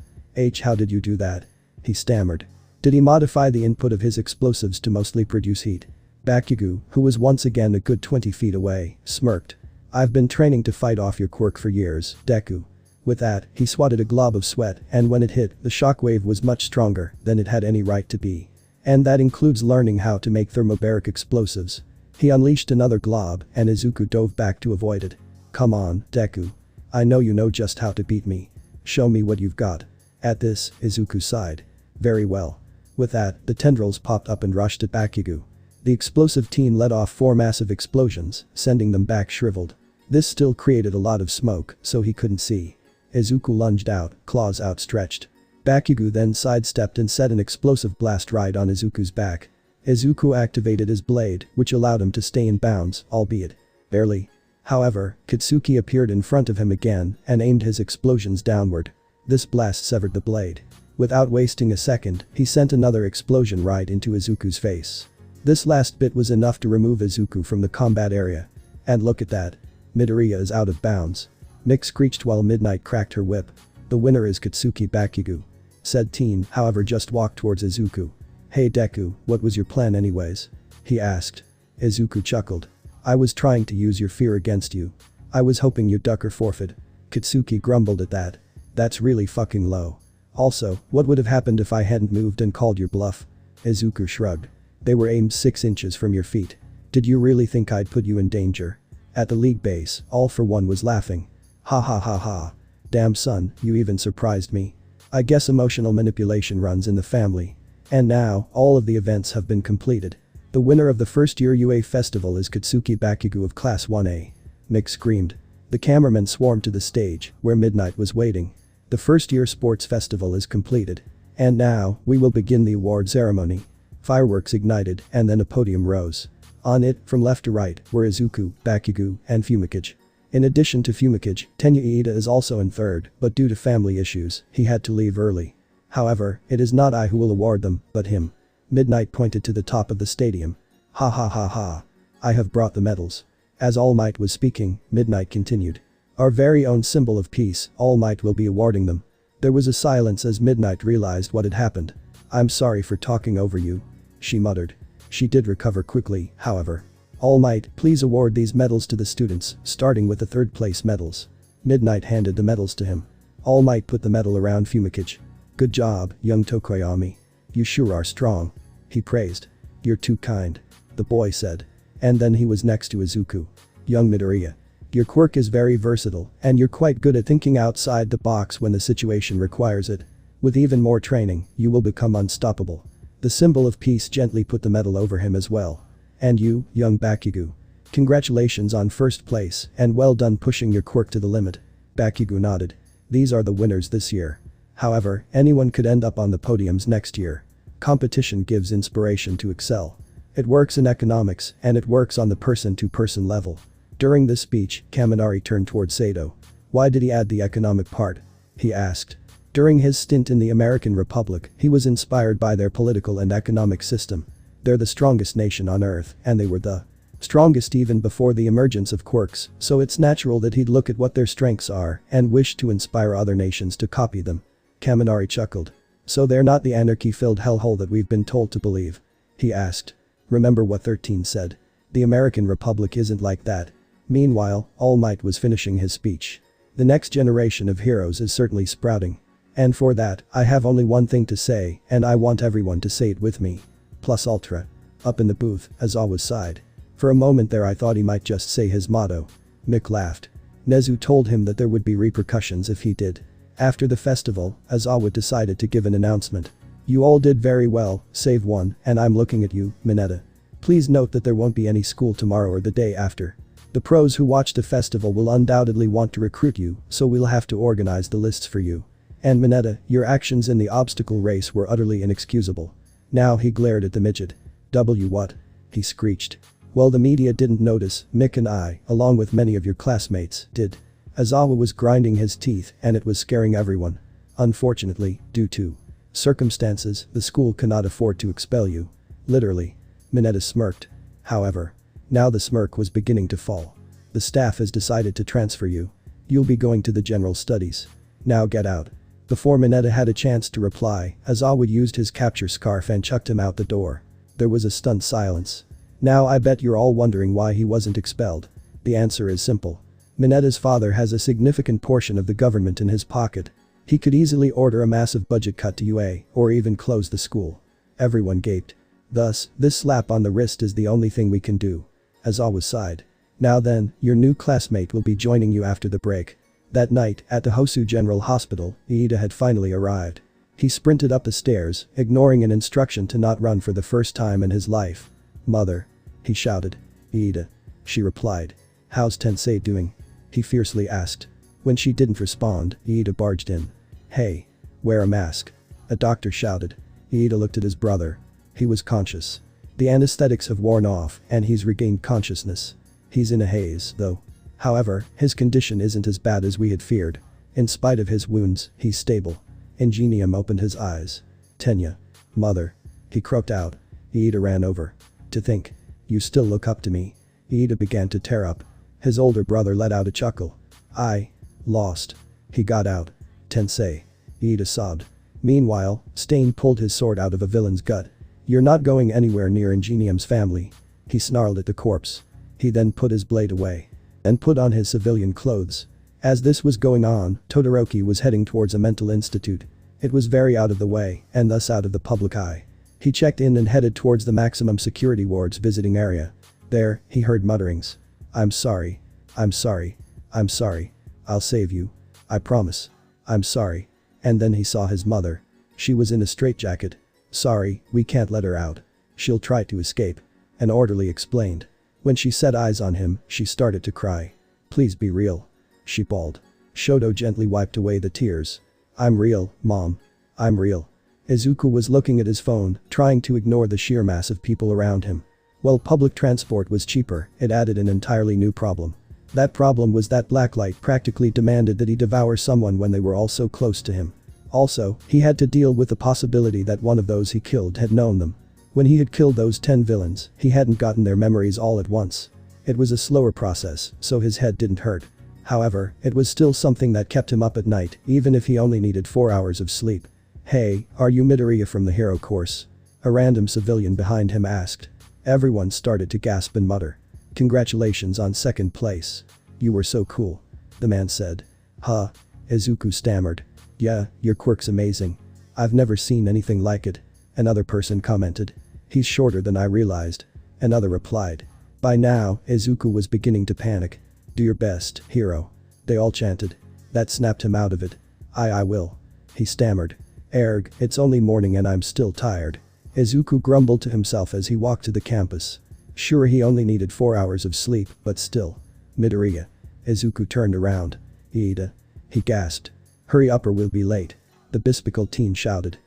How did you do that? He stammered. Did he modify the input of his explosives to mostly produce heat? Bakugo, who was once again a good 20 feet away, smirked. I've been training to fight off your quirk for years, Deku. With that, he swatted a glob of sweat, and when it hit, the shockwave was much stronger than it had any right to be. And that includes learning how to make thermobaric explosives. He unleashed another glob, and Izuku dove back to avoid it. Come on, Deku. I know you know just how to beat me. Show me what you've got. At this, Izuku sighed. Very well. With that, the tendrils popped up and rushed at Bakugo. The explosive team let off 4 massive explosions, sending them back shriveled. This still created a lot of smoke, so he couldn't see. Izuku lunged out, claws outstretched. Bakugo then sidestepped and set an explosive blast right on Izuku's back. Izuku activated his blade, which allowed him to stay in bounds, albeit barely. However, Katsuki appeared in front of him again and aimed his explosions downward. This blast severed the blade. Without wasting a second, he sent another explosion right into Izuku's face. This last bit was enough to remove Izuku from the combat area. And look at that. Midoriya is out of bounds. Mick screeched while Midnight cracked her whip. The winner is Katsuki Bakugo. Said teen, however, just walked towards Izuku. Hey Deku, what was your plan anyways? He asked. Izuku chuckled. I was trying to use your fear against you. I was hoping you'd duck or forfeit. Katsuki grumbled at that. That's really fucking low. Also, what would have happened if I hadn't moved and called your bluff? Izuku shrugged. They were aimed 6 inches from your feet. Did you really think I'd put you in danger? At the league base, All For One was laughing. Ha ha ha ha. Damn son, you even surprised me. I guess emotional manipulation runs in the family. And now, all of the events have been completed. The winner of the first year UA festival is Katsuki Bakugo of Class 1A. Mick screamed. The cameramen swarmed to the stage, where Midnight was waiting. The first year sports festival is completed. And now, we will begin the award ceremony. Fireworks ignited and then a podium rose. On it, from left to right, were Izuku, Bakugo, and Fumikage. In addition to Fumikage, Tenya Iida is also in third, but due to family issues, he had to leave early. However, it is not I who will award them, but him. Midnight pointed to the top of the stadium. Ha ha ha ha. I have brought the medals. As All Might was speaking, Midnight continued. Our very own symbol of peace, All Might will be awarding them. There was a silence as Midnight realized what had happened. I'm sorry for talking over you. She muttered. She did recover quickly, however. All Might, please award these medals to the students, starting with the third place medals. Midnight handed the medals to him. All Might put the medal around Fumikage. Good job, young Tokoyami. You sure are strong. He praised. You're too kind. The boy said. And then he was next to Izuku. Young Midoriya. Your quirk is very versatile, and you're quite good at thinking outside the box when the situation requires it. With even more training, you will become unstoppable. The symbol of peace gently put the medal over him as well. And you, young Bakugo. Congratulations on first place and well done pushing your quirk to the limit. Bakugo nodded. These are the winners this year. However, anyone could end up on the podiums next year. Competition gives inspiration to excel. It works in economics and it works on the person-to-person level. During this speech, Kaminari turned toward Sato. Why did he add the economic part? He asked. During his stint in the American Republic, he was inspired by their political and economic system. They're the strongest nation on Earth, and they were the strongest even before the emergence of quirks, so it's natural that he'd look at what their strengths are and wish to inspire other nations to copy them. Kaminari chuckled. So they're not the anarchy-filled hellhole that we've been told to believe? He asked. Remember what 13 said. The American Republic isn't like that. Meanwhile, All Might was finishing his speech. The next generation of heroes is certainly sprouting. And for that, I have only one thing to say, and I want everyone to say it with me. Plus ultra. Up in the booth, Aizawa sighed. For a moment there I thought he might just say his motto. Mick laughed. Nezu told him that there would be repercussions if he did. After the festival, Aizawa decided to give an announcement. You all did very well, save one, and I'm looking at you, Mineta. Please note that there won't be any school tomorrow or the day after. The pros who watch the festival will undoubtedly want to recruit you, so we'll have to organize the lists for you. And Mineta, your actions in the obstacle race were utterly inexcusable. Now he glared at the midget. What? He screeched. Well, the media didn't notice, Mick and I, along with many of your classmates, did. Aizawa was grinding his teeth and it was scaring everyone. Unfortunately, due to circumstances, the school cannot afford to expel you. Literally. Mineta smirked. However, now the smirk was beginning to fall. The staff has decided to transfer you. You'll be going to the general studies. Now get out. Before Mineta had a chance to reply, Aizawa used his capture scarf and chucked him out the door. There was a stunned silence. Now I bet you're all wondering why he wasn't expelled. The answer is simple. Mineta's father has a significant portion of the government in his pocket. He could easily order a massive budget cut to UA, or even close the school. Everyone gaped. Thus, this slap on the wrist is the only thing we can do. Aizawa sighed. Now then, your new classmate will be joining you after the break. That night, at the Hosu General Hospital, Iida had finally arrived. He sprinted up the stairs, ignoring an instruction to not run for the first time in his life. Mother. He shouted. Iida. She replied. How's Tensei doing? He fiercely asked. When she didn't respond, Iida barged in. Hey. Wear a mask. A doctor shouted. Iida looked at his brother. He was conscious. The anesthetics have worn off and he's regained consciousness. He's in a haze, though. However, his condition isn't as bad as we had feared. In spite of his wounds, he's stable. Ingenium opened his eyes. Tenya. Mother. He croaked out. Iida ran over. To think. You still look up to me. Iida began to tear up. His older brother let out a chuckle. I. Lost. He got out. Tensei. Iida sobbed. Meanwhile, Stain pulled his sword out of a villain's gut. You're not going anywhere near Ingenium's family. He snarled at the corpse. He then put his blade away. And put on his civilian clothes. As this was going on, Todoroki was heading towards a mental institute. It was very out of the way, and thus out of the public eye. He checked in and headed towards the maximum security ward's visiting area. There, he heard mutterings. I'm sorry. I'm sorry. I'm sorry. I'll save you. I promise. I'm sorry. And then he saw his mother. She was in a straitjacket. Sorry, we can't let her out. She'll try to escape. An orderly explained. When she set eyes on him, she started to cry. Please be real. She bawled. Shoto gently wiped away the tears. I'm real, Mom. I'm real. Izuku was looking at his phone, trying to ignore the sheer mass of people around him. While public transport was cheaper, it added an entirely new problem. That problem was that Blacklight practically demanded that he devour someone when they were all so close to him. Also, he had to deal with the possibility that one of those he killed had known them. When he had killed those 10 villains, he hadn't gotten their memories all at once. It was a slower process, so his head didn't hurt. However, it was still something that kept him up at night, even if he only needed 4 hours of sleep. "Hey, are you Midoriya from the hero course?" a random civilian behind him asked. Everyone started to gasp and mutter. "Congratulations on second place. You were so cool," the man said. "Huh?" Izuku stammered. "Yeah, your quirk's amazing. I've never seen anything like it," another person commented. "He's shorter than I realized," another replied. By now, Izuku was beginning to panic. "Do your best, hero," they all chanted. That snapped him out of it. I will," he stammered. "Erg, it's only morning and I'm still tired." Izuku grumbled to himself as he walked to the campus. Sure, he only needed 4 hours of sleep, but still. "Midoriya." Izuku turned around. "Ida." He gasped. "Hurry up or we'll be late," the bespectacled teen shouted.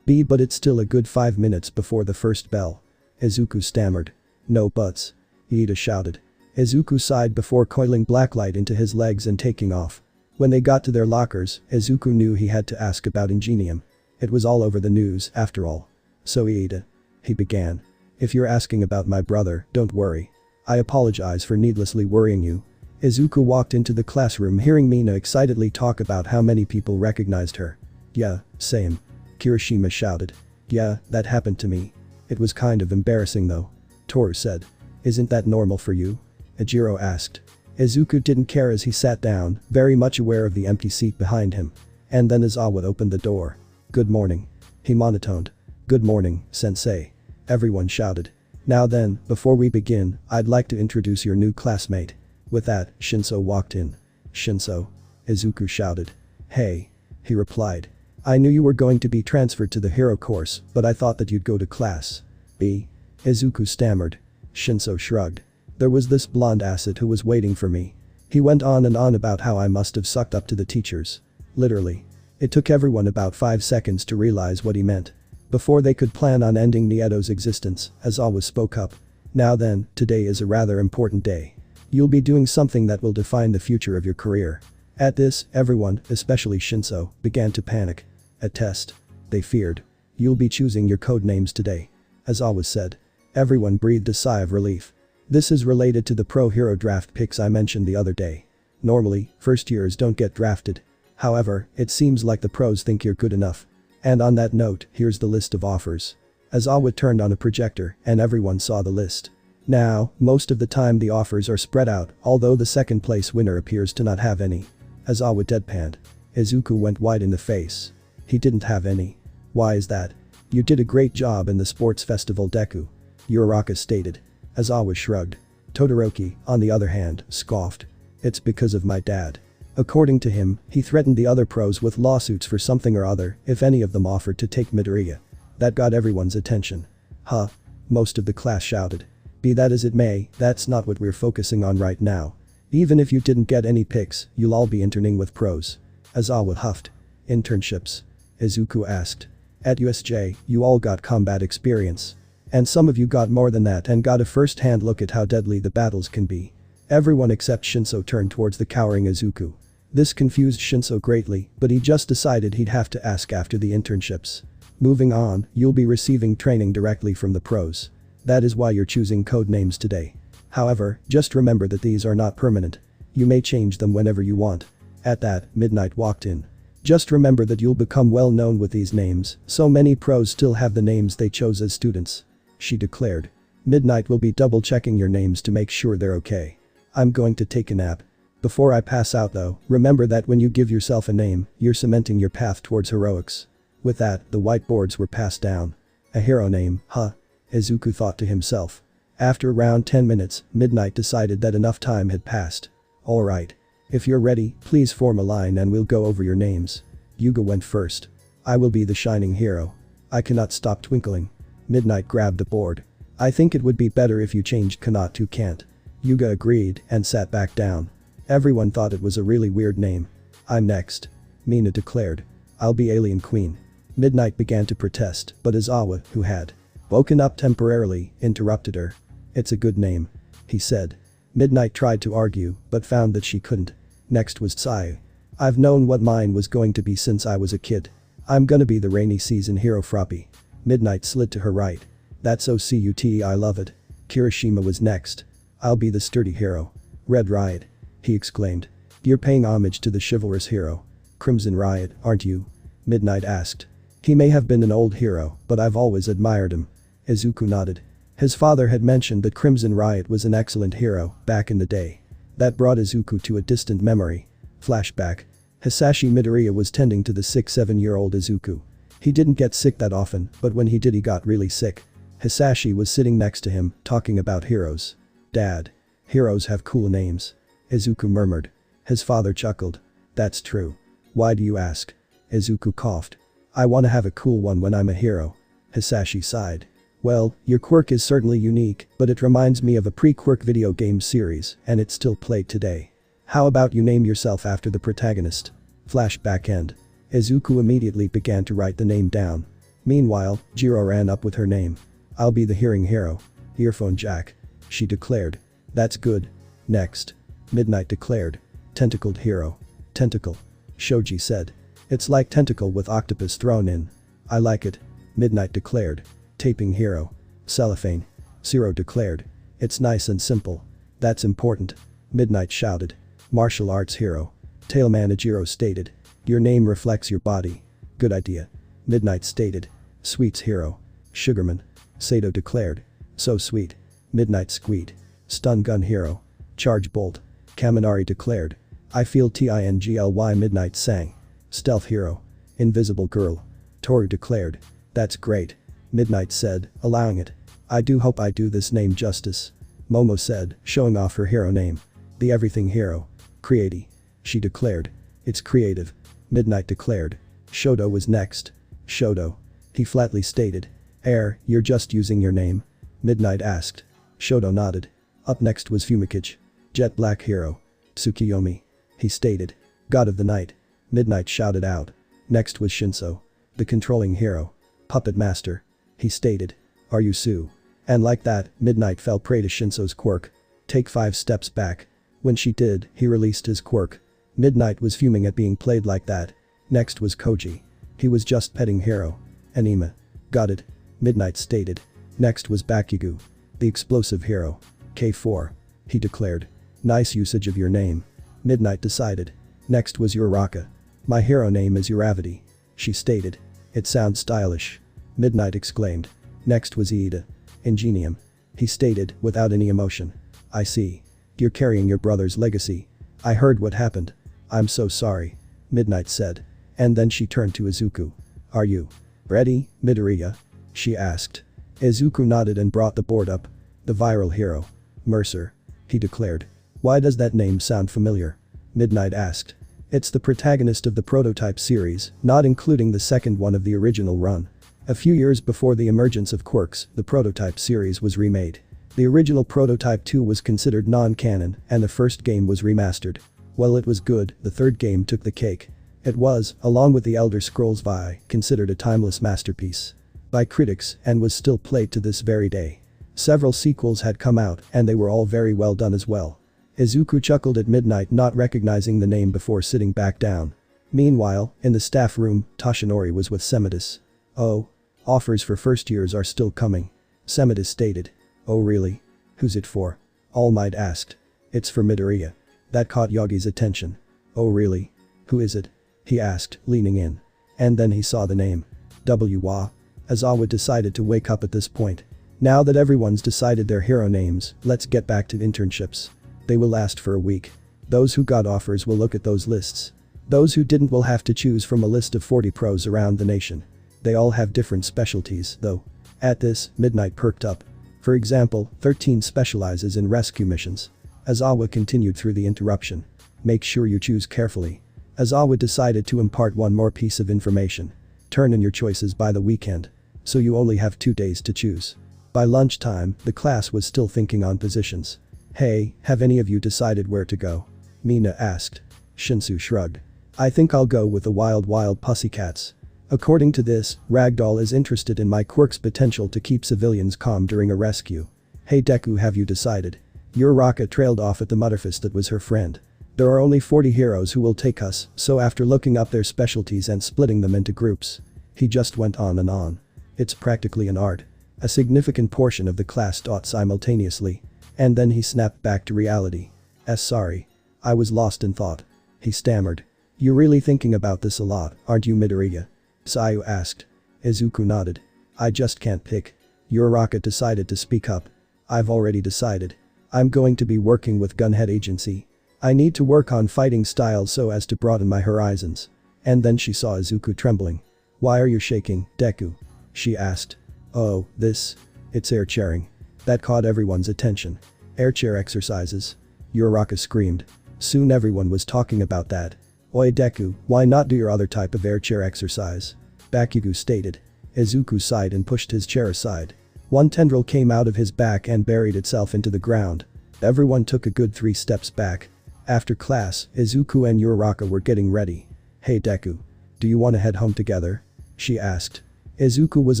But it's still a good 5 minutes before the first bell." Izuku stammered. "No buts." Ida shouted. Izuku sighed before coiling Blacklight into his legs and taking off. When they got to their lockers, Izuku knew he had to ask about Ingenium. It was all over the news, after all. "So Ida," he began. "If you're asking about my brother, don't worry. I apologize for needlessly worrying you." Izuku walked into the classroom hearing Mina excitedly talk about how many people recognized her. "Yeah, same," Kirishima shouted. "Yeah, that happened to me. It was kind of embarrassing though," Toru said. "Isn't that normal for you?" Ejiro asked. Izuku didn't care as he sat down, very much aware of the empty seat behind him. And then Izawa opened the door. "Good morning," he monotoned. "Good morning, sensei," everyone shouted. "Now then, before we begin, I'd like to introduce your new classmate." With that, Shinso walked in. "Shinso?" Izuku shouted. "Hey," he replied. "I knew you were going to be transferred to the hero course, but I thought that you'd go to class B." Izuku stammered. Shinso shrugged. "There was this blonde acid who was waiting for me." He went on and on about how I must have sucked up to the teachers. Literally. It took everyone about 5 seconds to realize what he meant. Before they could plan on ending Nieto's existence, Aizawa spoke up. "Now then, today is a rather important day. You'll be doing something that will define the future of your career." At this, everyone, especially Shinso, began to panic. "A test," they feared. "You'll be choosing your code names today," Aizawa said. Everyone breathed a sigh of relief. This is related to the pro hero draft picks I mentioned the other day. Normally, first years don't get drafted. However, it seems like the pros think you're good enough. And on that note, here's the list of offers. Aizawa turned on a projector and everyone saw the list. Now, most of the time the offers are spread out, although the second place winner appears to not have any. Aizawa deadpanned. Izuku went white in the face. He didn't have any. "Why is that?" "You did a great job in the sports festival Deku," Uraraka stated. Aizawa shrugged. Todoroki, on the other hand, scoffed. "It's because of my dad." According to him, he threatened the other pros with lawsuits for something or other if any of them offered to take Midoriya. That got everyone's attention. "Huh?" most of the class shouted. "Be that as it may, that's not what we're focusing on right now. Even if you didn't get any picks, you'll all be interning with pros." Aizawa huffed. "Internships?" Izuku asked. "At USJ, you all got combat experience. And some of you got more than that and got a first-hand look at how deadly the battles can be." Everyone except Shinso turned towards the cowering Izuku. This confused Shinso greatly, but he just decided he'd have to ask after the internships. "Moving on, you'll be receiving training directly from the pros. That is why you're choosing code names today. However, just remember that these are not permanent. You may change them whenever you want." At that, Midnight walked in. "Just remember that you'll become well known with these names, so many pros still have the names they chose as students," she declared. "Midnight will be double checking your names to make sure they're okay. I'm going to take a nap. Before I pass out though, remember that when you give yourself a name, you're cementing your path towards heroics." With that, the whiteboards were passed down. "A hero name, huh?" Izuku thought to himself. After around 10 minutes, Midnight decided that enough time had passed. "Alright. If you're ready, please form a line and we'll go over your names." Yuga went first. "I will be the shining hero. I cannot stop twinkling." Midnight grabbed the board. "I think it would be better if you changed cannot to can't." Yuga agreed and sat back down. Everyone thought it was a really weird name. "I'm next," Mina declared. "I'll be Alien Queen." Midnight began to protest, but Izawa, who had woken up temporarily, interrupted her. It's a good name, he said. Midnight tried to argue, but found that she couldn't. Next was Sai. I've known what mine was going to be since I was a kid. I'm gonna be the rainy season hero Froppy. Midnight slid to her right. That's so cute, I love it. Kirishima was next. I'll be the sturdy hero. Red Riot, he exclaimed. You're paying homage to the chivalrous hero. Crimson Riot, aren't you? Midnight asked. He may have been an old hero, but I've always admired him. Izuku nodded. His father had mentioned that Crimson Riot was an excellent hero back in the day. That brought Izuku to a distant memory. Flashback. Hisashi Midoriya was tending to the 6-7-year-old Izuku. He didn't get sick that often, but when he did he got really sick. Hisashi was sitting next to him, talking about heroes. Dad. Heroes have cool names. Izuku murmured. His father chuckled. That's true. Why do you ask? Izuku coughed. I wanna have a cool one when I'm a hero. Hisashi sighed. Well, your quirk is certainly unique, but it reminds me of a pre-Quirk video game series, and it's still played today. How about you name yourself after the protagonist? Flashback end. Izuku immediately began to write the name down. Meanwhile, Jiro ran up with her name. I'll be the hearing hero. Earphone Jack. She declared. That's good. Next. Midnight declared. Tentacled hero. Tentacle. Shoji said. It's like tentacle with octopus thrown in. I like it. Midnight declared. Taping hero. Cellophane. Zero declared. It's nice and simple. That's important. Midnight shouted. Martial arts hero. Tailman Ajiro stated. Your name reflects your body. Good idea. Midnight stated. Sweets hero. Sugarman. Sato declared. So sweet. Midnight squeaked. Stun gun hero. Charge bolt. Kaminari declared. I feel tingly. Midnight sang. Stealth hero. Invisible girl. Toru declared. That's great. Midnight said, allowing it. I do hope I do this name justice. Momo said, showing off her hero name. The everything hero. Creati. She declared. It's creative. Midnight declared. Shoto was next. Shoto. He flatly stated. You're just using your name? Midnight asked. Shoto nodded. Up next was Fumikage. Jet black hero. Tsukiyomi. He stated. God of the night. Midnight shouted out. Next was Shinso. The controlling hero. Puppet master. He stated. Are you Sue? And like that, Midnight fell prey to Shinso's quirk. Take 5 steps back. When she did, he released his quirk. Midnight was fuming at being played like that. Next was Koji. He was just petting hero. Anima. Got it. Midnight stated. Next was Bakugo. The explosive hero. K4. He declared. Nice usage of your name. Midnight decided. Next was Uraraka. My hero name is Uravity. She stated. It sounds stylish. Midnight exclaimed. Next was Iida. Ingenium. He stated, without any emotion. I see. You're carrying your brother's legacy. I heard what happened. I'm so sorry. Midnight said. And then she turned to Izuku. Are you ready, Midoriya? She asked. Izuku nodded and brought the board up. The viral hero. Mercer. He declared. Why does that name sound familiar? Midnight asked. It's the protagonist of the prototype series, not including the second one of the original run. A few years before the emergence of quirks, the prototype series was remade. The original Prototype 2 was considered non-canon, and the first game was remastered. While it was good, the third game took the cake. It was, along with The Elder Scrolls V, considered a timeless masterpiece by critics and was still played to this very day. Several sequels had come out, and they were all very well done as well. Izuku chuckled at Midnight not recognizing the name before sitting back down. Meanwhile, in the staff room, Toshinori was with Semidus. Oh. Offers for first years are still coming. Semidus stated. Oh really? Who's it for? All Might asked. It's for Midoriya. That caught Yogi's attention. Oh really? Who is it? He asked, leaning in. And then he saw the name. W.A. Aizawa decided to wake up at this point. Now that everyone's decided their hero names, let's get back to internships. They will last for a week. Those who got offers will look at those lists. Those who didn't will have to choose from a list of 40 pros around the nation. They all have different specialties, though. At this, Midnight perked up. For example, 13 specializes in rescue missions. Aizawa continued through the interruption. Make sure you choose carefully. Aizawa decided to impart one more piece of information. Turn in your choices by the weekend. So you only have 2 days to choose. By lunchtime, the class was still thinking on positions. Hey, have any of you decided where to go? Mina asked. Shinsu shrugged. I think I'll go with the wild pussycats. According to this, Ragdoll is interested in my Quirk's potential to keep civilians calm during a rescue. Hey Deku, have you decided? Uraraka trailed off at the Mutterfist that was her friend. There are only 40 heroes who will take us, so after looking up their specialties and splitting them into groups. He just went on and on. It's practically an art. A significant portion of the class taught simultaneously. And then he snapped back to reality. Sorry. I was lost in thought. He stammered. You're really thinking about this a lot, aren't you, Midoriya? Sayu asked. Izuku nodded. I just can't pick. Uraraka decided to speak up. I've already decided. I'm going to be working with Gunhead Agency. I need to work on fighting styles so as to broaden my horizons. And then she saw Izuku trembling. Why are you shaking, Deku? She asked. Oh, this. It's air chairing. That caught everyone's attention. Air chair exercises. Uraraka screamed. Soon everyone was talking about that. Oi Deku, why not do your other type of air chair exercise? Bakugo stated. Izuku sighed and pushed his chair aside. One tendril came out of his back and buried itself into the ground. Everyone took a good 3 steps back. After class, Izuku and Uraraka were getting ready. Hey Deku. Do you want to head home together? She asked. Izuku was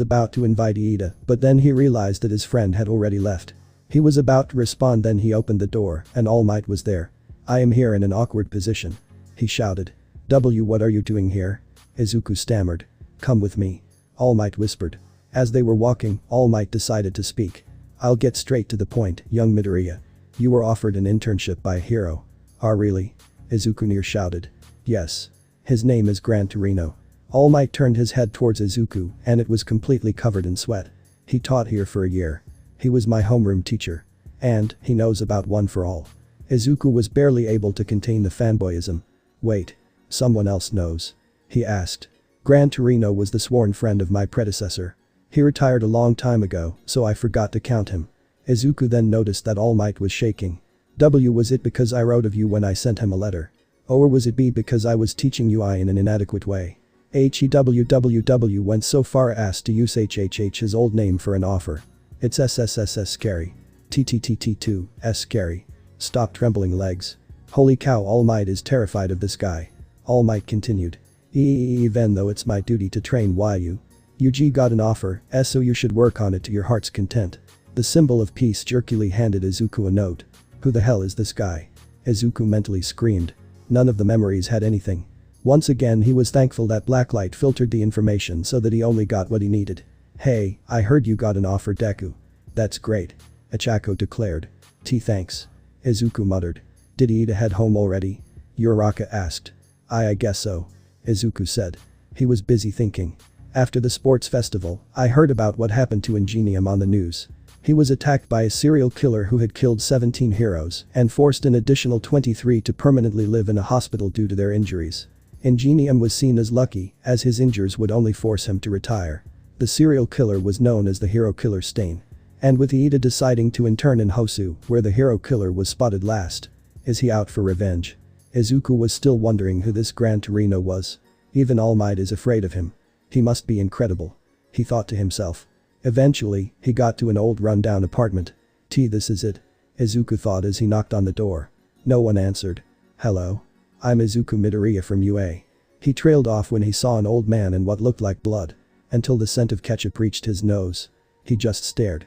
about to invite Iida, but then he realized that his friend had already left. He was about to respond, then he opened the door and All Might was there. I am here in an awkward position. He shouted. What are you doing here? Izuku stammered. Come with me. All Might whispered. As they were walking, All Might decided to speak. I'll get straight to the point, young Midoriya. You were offered an internship by a hero. Ah really? Izuku shouted. Yes. His name is Gran Torino. All Might turned his head towards Izuku and it was completely covered in sweat. He taught here for a year. He was my homeroom teacher. And he knows about One for All. Izuku was barely able to contain the fanboyism. Wait. Someone else knows? He asked. Gran Torino was the sworn friend of my predecessor. He retired a long time ago, so I forgot to count him. Izuku then noticed that All Might was shaking. Was it because I wrote of you when I sent him a letter? Or was it because I was teaching you in an inadequate way? HEWWW went so far as to use HHH, his old name, for an offer. It's SSSS scary. TTTT2, S scary. Stop trembling legs. Holy cow, All Might is terrified of this guy. All Might continued. Even though it's my duty to train you. UG got an offer, so you should work on it to your heart's content. The symbol of peace jerkily handed Izuku a note. Who the hell is this guy? Izuku mentally screamed. None of the memories had anything. Once again he was thankful that blacklight filtered the information so that he only got what he needed. Hey, I heard you got an offer, Deku. That's great. Ichako declared. Thanks. Izuku muttered. Did Iida head home already? Uraraka asked. I guess so. Izuku said. He was busy thinking. After the sports festival, I heard about what happened to Ingenium on the news. He was attacked by a serial killer who had killed 17 heroes and forced an additional 23 to permanently live in a hospital due to their injuries. Ingenium was seen as lucky, as his injuries would only force him to retire. The serial killer was known as the Hero Killer Stain. And with Iida deciding to intern in Hosu, where the hero killer was spotted last. Is he out for revenge? Izuku was still wondering who this Gran Torino was. Even All Might is afraid of him. He must be incredible. He thought to himself. Eventually, he got to an old run-down apartment. This is it. Izuku thought as he knocked on the door. No one answered. Hello? I'm Izuku Midoriya from UA. He trailed off when he saw an old man in what looked like blood. Until the scent of ketchup reached his nose. He just stared.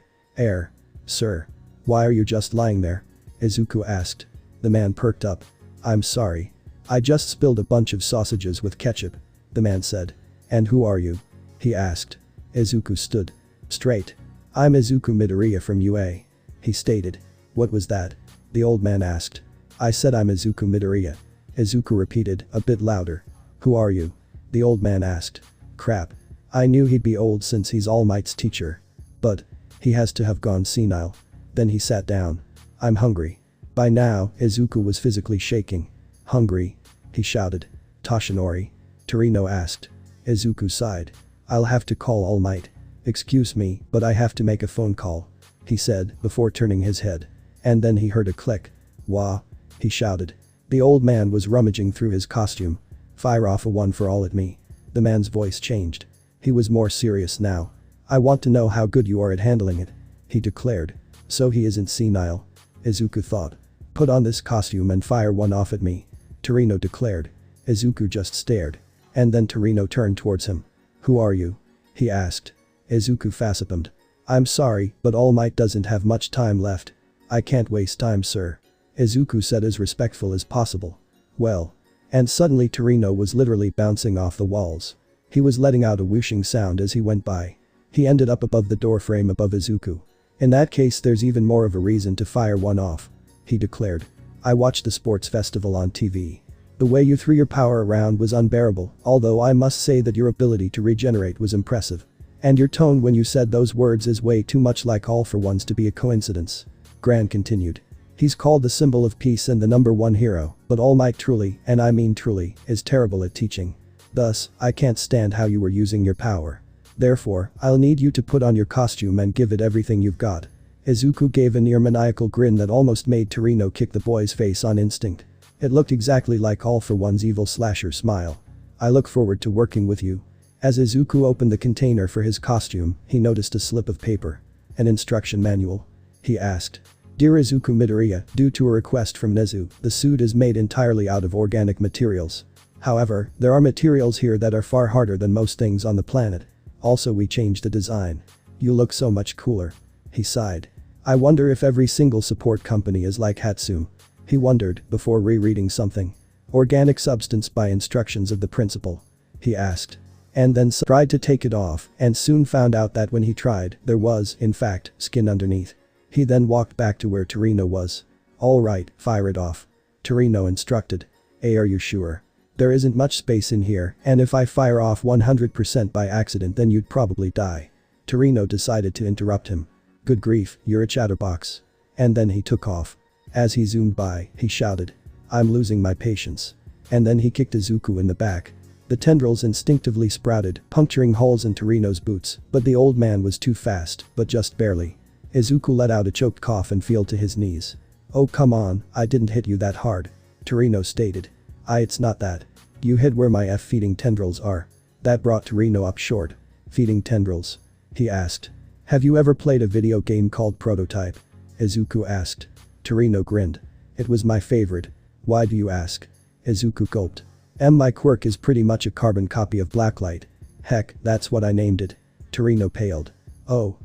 Sir. Why are you just lying there? Izuku asked. The man perked up. I'm sorry. I just spilled a bunch of sausages with ketchup. The man said. And who are you? He asked. Izuku stood straight. I'm Izuku Midoriya from UA. He stated. What was that? The old man asked. I said I'm Izuku Midoriya. Izuku repeated, a bit louder. Who are you? The old man asked. Crap. I knew he'd be old since he's All Might's teacher. But he has to have gone senile. Then he sat down. I'm hungry. By now, Izuku was physically shaking. Hungry? He shouted. Toshinori? Torino asked. Izuku sighed. I'll have to call All Might. Excuse me, but I have to make a phone call. He said, before turning his head. And then he heard a click. Wah! He shouted. The old man was rummaging through his costume. Fire off a One for All at me. The man's voice changed. He was more serious now. I want to know how good you are at handling it. He declared. So he isn't senile. Izuku thought. Put on this costume and fire one off at me. Torino declared. Izuku just stared. And then Torino turned towards him. Who are you? He asked. Izuku facepalmed. I'm sorry, but All Might doesn't have much time left. I can't waste time, sir. Izuku said as respectful as possible. Well. And suddenly Torino was literally bouncing off the walls. He was letting out a whooshing sound as he went by. He ended up above the door frame above Izuku. In that case there's even more of a reason to fire one off. He declared. I watched the sports festival on TV. The way you threw your power around was unbearable, although I must say that your ability to regenerate was impressive. And your tone when you said those words is way too much like All for Ones to be a coincidence. Gran continued. He's called the symbol of peace and the #1 hero, but All Might truly, and I mean truly, is terrible at teaching. Thus, I can't stand how you were using your power. Therefore, I'll need you to put on your costume and give it everything you've got. Izuku gave a near maniacal grin that almost made Torino kick the boy's face on instinct. It looked exactly like All for One's evil slasher smile. I look forward to working with you. As Izuku opened the container for his costume, he noticed a slip of paper. An instruction manual? He asked. Dear Izuku Midoriya, due to a request from Nezu, the suit is made entirely out of organic materials. However, there are materials here that are far harder than most things on the planet. Also we changed the design. You look so much cooler. He sighed. I wonder if every single support company is like Hatsune. He wondered before rereading something. Organic substance by instructions of the principal. He asked. And then tried to take it off and soon found out that when he tried, there was, in fact, skin underneath. He then walked back to where Torino was. Alright, fire it off. Torino instructed. Are you sure? There isn't much space in here, and if I fire off 100% by accident then you'd probably die. Torino decided to interrupt him. Good grief, you're a chatterbox. And then he took off. As he zoomed by, he shouted. I'm losing my patience. And then he kicked Izuku in the back. The tendrils instinctively sprouted, puncturing holes in Torino's boots, but the old man was too fast, but just barely. Izuku let out a choked cough and fell to his knees. Oh come on, I didn't hit you that hard. Torino stated. It's not that. You hit where my feeding tendrils are. That brought Torino up short. Feeding tendrils? He asked. Have you ever played a video game called Prototype? Izuku asked. Torino grinned. It was my favorite. Why do you ask? Izuku gulped. My Quirk is pretty much a carbon copy of Blacklight. Heck, that's what I named it. Torino paled. Oh.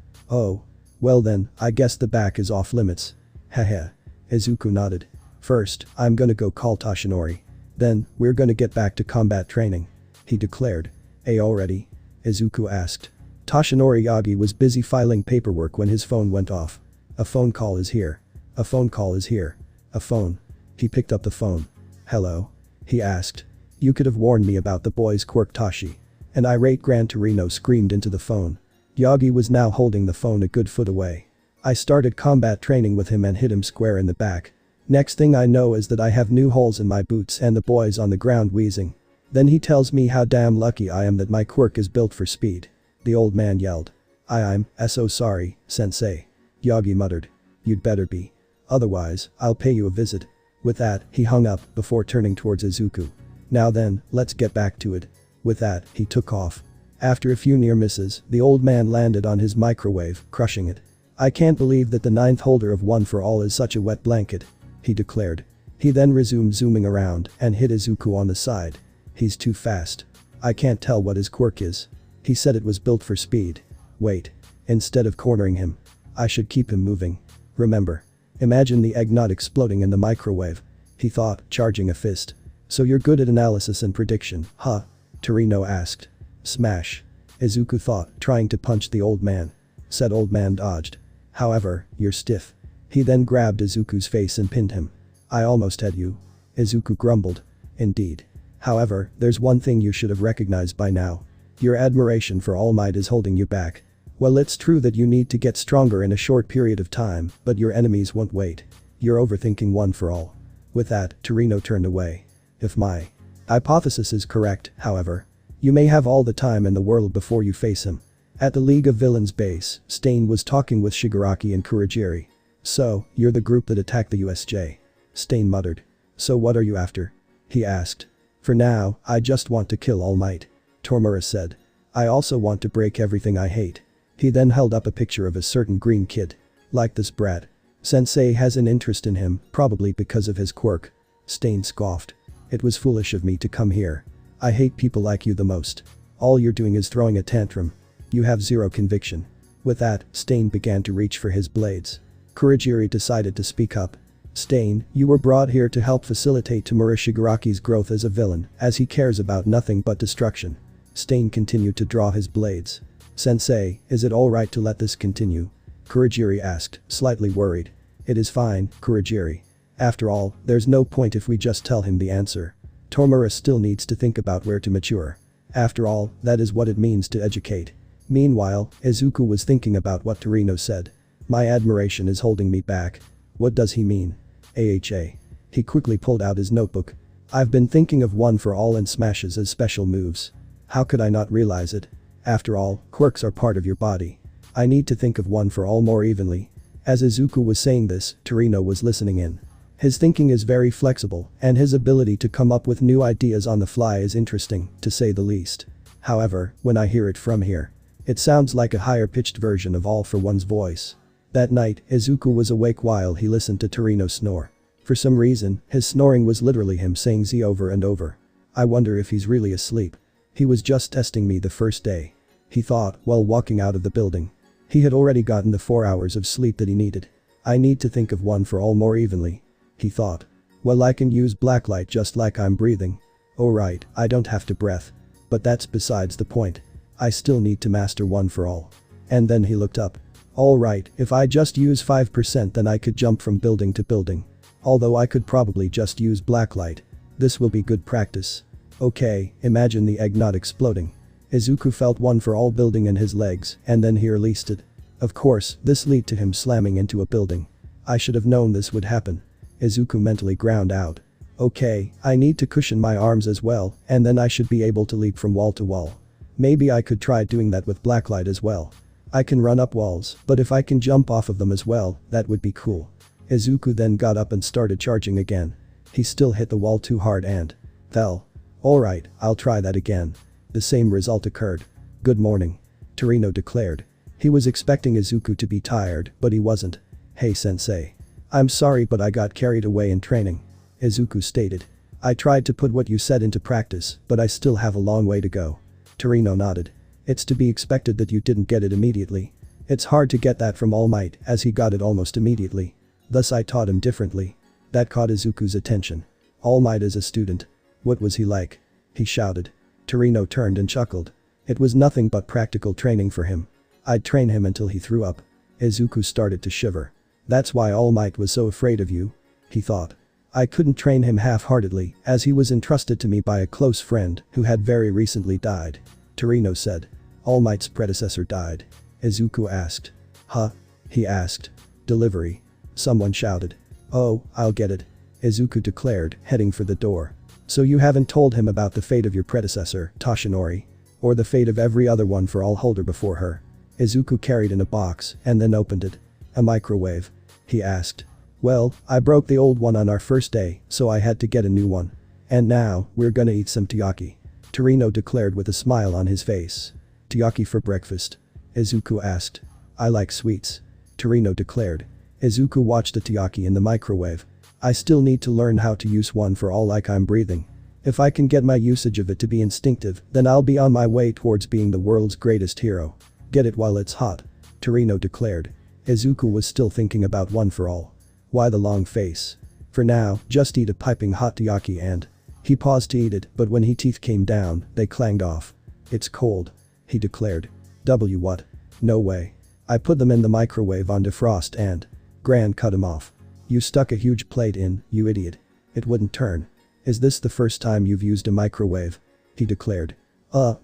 Well then, I guess the back is off limits. Haha. Izuku nodded. First, I'm gonna go call Toshinori. Then, we're gonna get back to combat training. He declared. Already? Izuku asked. Toshinori Yagi was busy filing paperwork when his phone went off. A phone call is here. A phone call is here. A phone. He picked up the phone. Hello? He asked. You could have warned me about the boy's quirk Tashi. An irate Gran Torino screamed into the phone. Yagi was now holding the phone a good foot away. I started combat training with him and hit him square in the back. Next thing I know is that I have new holes in my boots and the boy's on the ground wheezing. Then he tells me how damn lucky I am that my quirk is built for speed. The old man yelled. I'm so sorry, sensei. Yagi muttered. You'd better be. Otherwise, I'll pay you a visit. With that, he hung up before turning towards Izuku. Now then, let's get back to it. With that, he took off. After a few near misses, the old man landed on his microwave, crushing it. I can't believe that the 9th holder of One for All is such a wet blanket. He declared. He then resumed zooming around and hit Izuku on the side. He's too fast. I can't tell what his quirk is. He said it was built for speed. Wait. Instead of cornering him. I should keep him moving. Remember. Imagine the egg not exploding in the microwave. He thought, charging a fist. So you're good at analysis and prediction, huh? Torino asked. Smash. Izuku thought, trying to punch the old man. Said old man dodged. However, you're stiff. He then grabbed Izuku's face and pinned him. I almost had you. Izuku grumbled. Indeed. However, there's one thing you should have recognized by now. Your admiration for All Might is holding you back. Well, it's true that you need to get stronger in a short period of time, but your enemies won't wait. You're overthinking One for All. With that, Torino turned away. If my hypothesis is correct, however, you may have all the time in the world before you face him. At the League of Villains base, Stain was talking with Shigaraki and Kurogiri. So, you're the group that attacked the USJ. Stain muttered. So what are you after? He asked. For now, I just want to kill All Might. Tormura said. I also want to break everything I hate. He then held up a picture of a certain green kid. Like this brat. Sensei has an interest in him, probably because of his quirk. Stain scoffed. It was foolish of me to come here. I hate people like you the most. All you're doing is throwing a tantrum. You have zero conviction. With that, Stain began to reach for his blades. Kurogiri decided to speak up. Stain, you were brought here to help facilitate Tamura Shigaraki's growth as a villain, as he cares about nothing but destruction. Stain continued to draw his blades. Sensei, is it alright to let this continue? Kurogiri asked, slightly worried. It is fine, Kurogiri. After all, there's no point if we just tell him the answer. Tomura still needs to think about where to mature. After all, that is what it means to educate. Meanwhile, Izuku was thinking about what Torino said. My admiration is holding me back. What does he mean? AHA. He quickly pulled out his notebook. I've been thinking of one for all and smashes as special moves. How could I not realize it? After all, quirks are part of your body. I need to think of one for all more evenly. As Izuku was saying this, Torino was listening in. His thinking is very flexible, and his ability to come up with new ideas on the fly is interesting, to say the least. However, when I hear it from here, it sounds like a higher-pitched version of All for One's voice. That night, Izuku was awake while he listened to Torino snore. For some reason, his snoring was literally him saying Z over and over. I wonder if he's really asleep. He was just testing me the first day. He thought, while walking out of the building. He had already gotten the 4 hours of sleep that he needed. I need to think of one for all more evenly. He thought. Well, I can use blacklight just like I'm breathing. Oh right, I don't have to breath. But that's besides the point. I still need to master one for all. And then he looked up. Alright, if I just use 5% then I could jump from building to building. Although I could probably just use blacklight. This will be good practice. Okay, imagine the egg not exploding. Izuku felt one for all building in his legs, and then he released it. Of course, this led to him slamming into a building. I should have known this would happen. Izuku mentally ground out. Okay, I need to cushion my arms as well, and then I should be able to leap from wall to wall. Maybe I could try doing that with blacklight as well. I can run up walls, but if I can jump off of them as well, that would be cool. Izuku then got up and started charging again. He still hit the wall too hard and fell. Alright, I'll try that again. The same result occurred. Good morning. Torino declared. He was expecting Izuku to be tired, but he wasn't. Hey sensei. I'm sorry but I got carried away in training. Izuku stated. I tried to put what you said into practice, but I still have a long way to go. Torino nodded. It's to be expected that you didn't get it immediately. It's hard to get that from All Might as he got it almost immediately. Thus I taught him differently. That caught Izuku's attention. All Might is a student. What was he like? He shouted. Torino turned and chuckled. It was nothing but practical training for him. I'd train him until he threw up. Izuku started to shiver. That's why All Might was so afraid of you. He thought. I couldn't train him half-heartedly as he was entrusted to me by a close friend who had very recently died. Torino said. All Might's predecessor died. Izuku asked. Huh? He asked. Delivery. Someone shouted. Oh, I'll get it. Izuku declared, heading for the door. So you haven't told him about the fate of your predecessor, Toshinori? Or the fate of every other one for all holder before her? Izuku carried in a box and then opened it. A microwave? He asked. Well, I broke the old one on our first day, so I had to get a new one. And now, we're gonna eat some taiyaki. Torino declared with a smile on his face. Taiyaki for breakfast? Izuku asked. I like sweets. Torino declared. Izuku watched the taiyaki in the microwave. I still need to learn how to use one for all like I'm breathing. If I can get my usage of it to be instinctive, then I'll be on my way towards being the world's greatest hero. Get it while it's hot. Torino declared. Izuku was still thinking about one for all. Why the long face? For now, just eat a piping hot taiyaki and… He paused to eat it, but when his teeth came down, they clanged off. It's cold. He declared. What? No way. I put them in the microwave on defrost and… Gran cut him off. You stuck a huge plate in, you idiot. It wouldn't turn. Is this the first time you've used a microwave? He declared.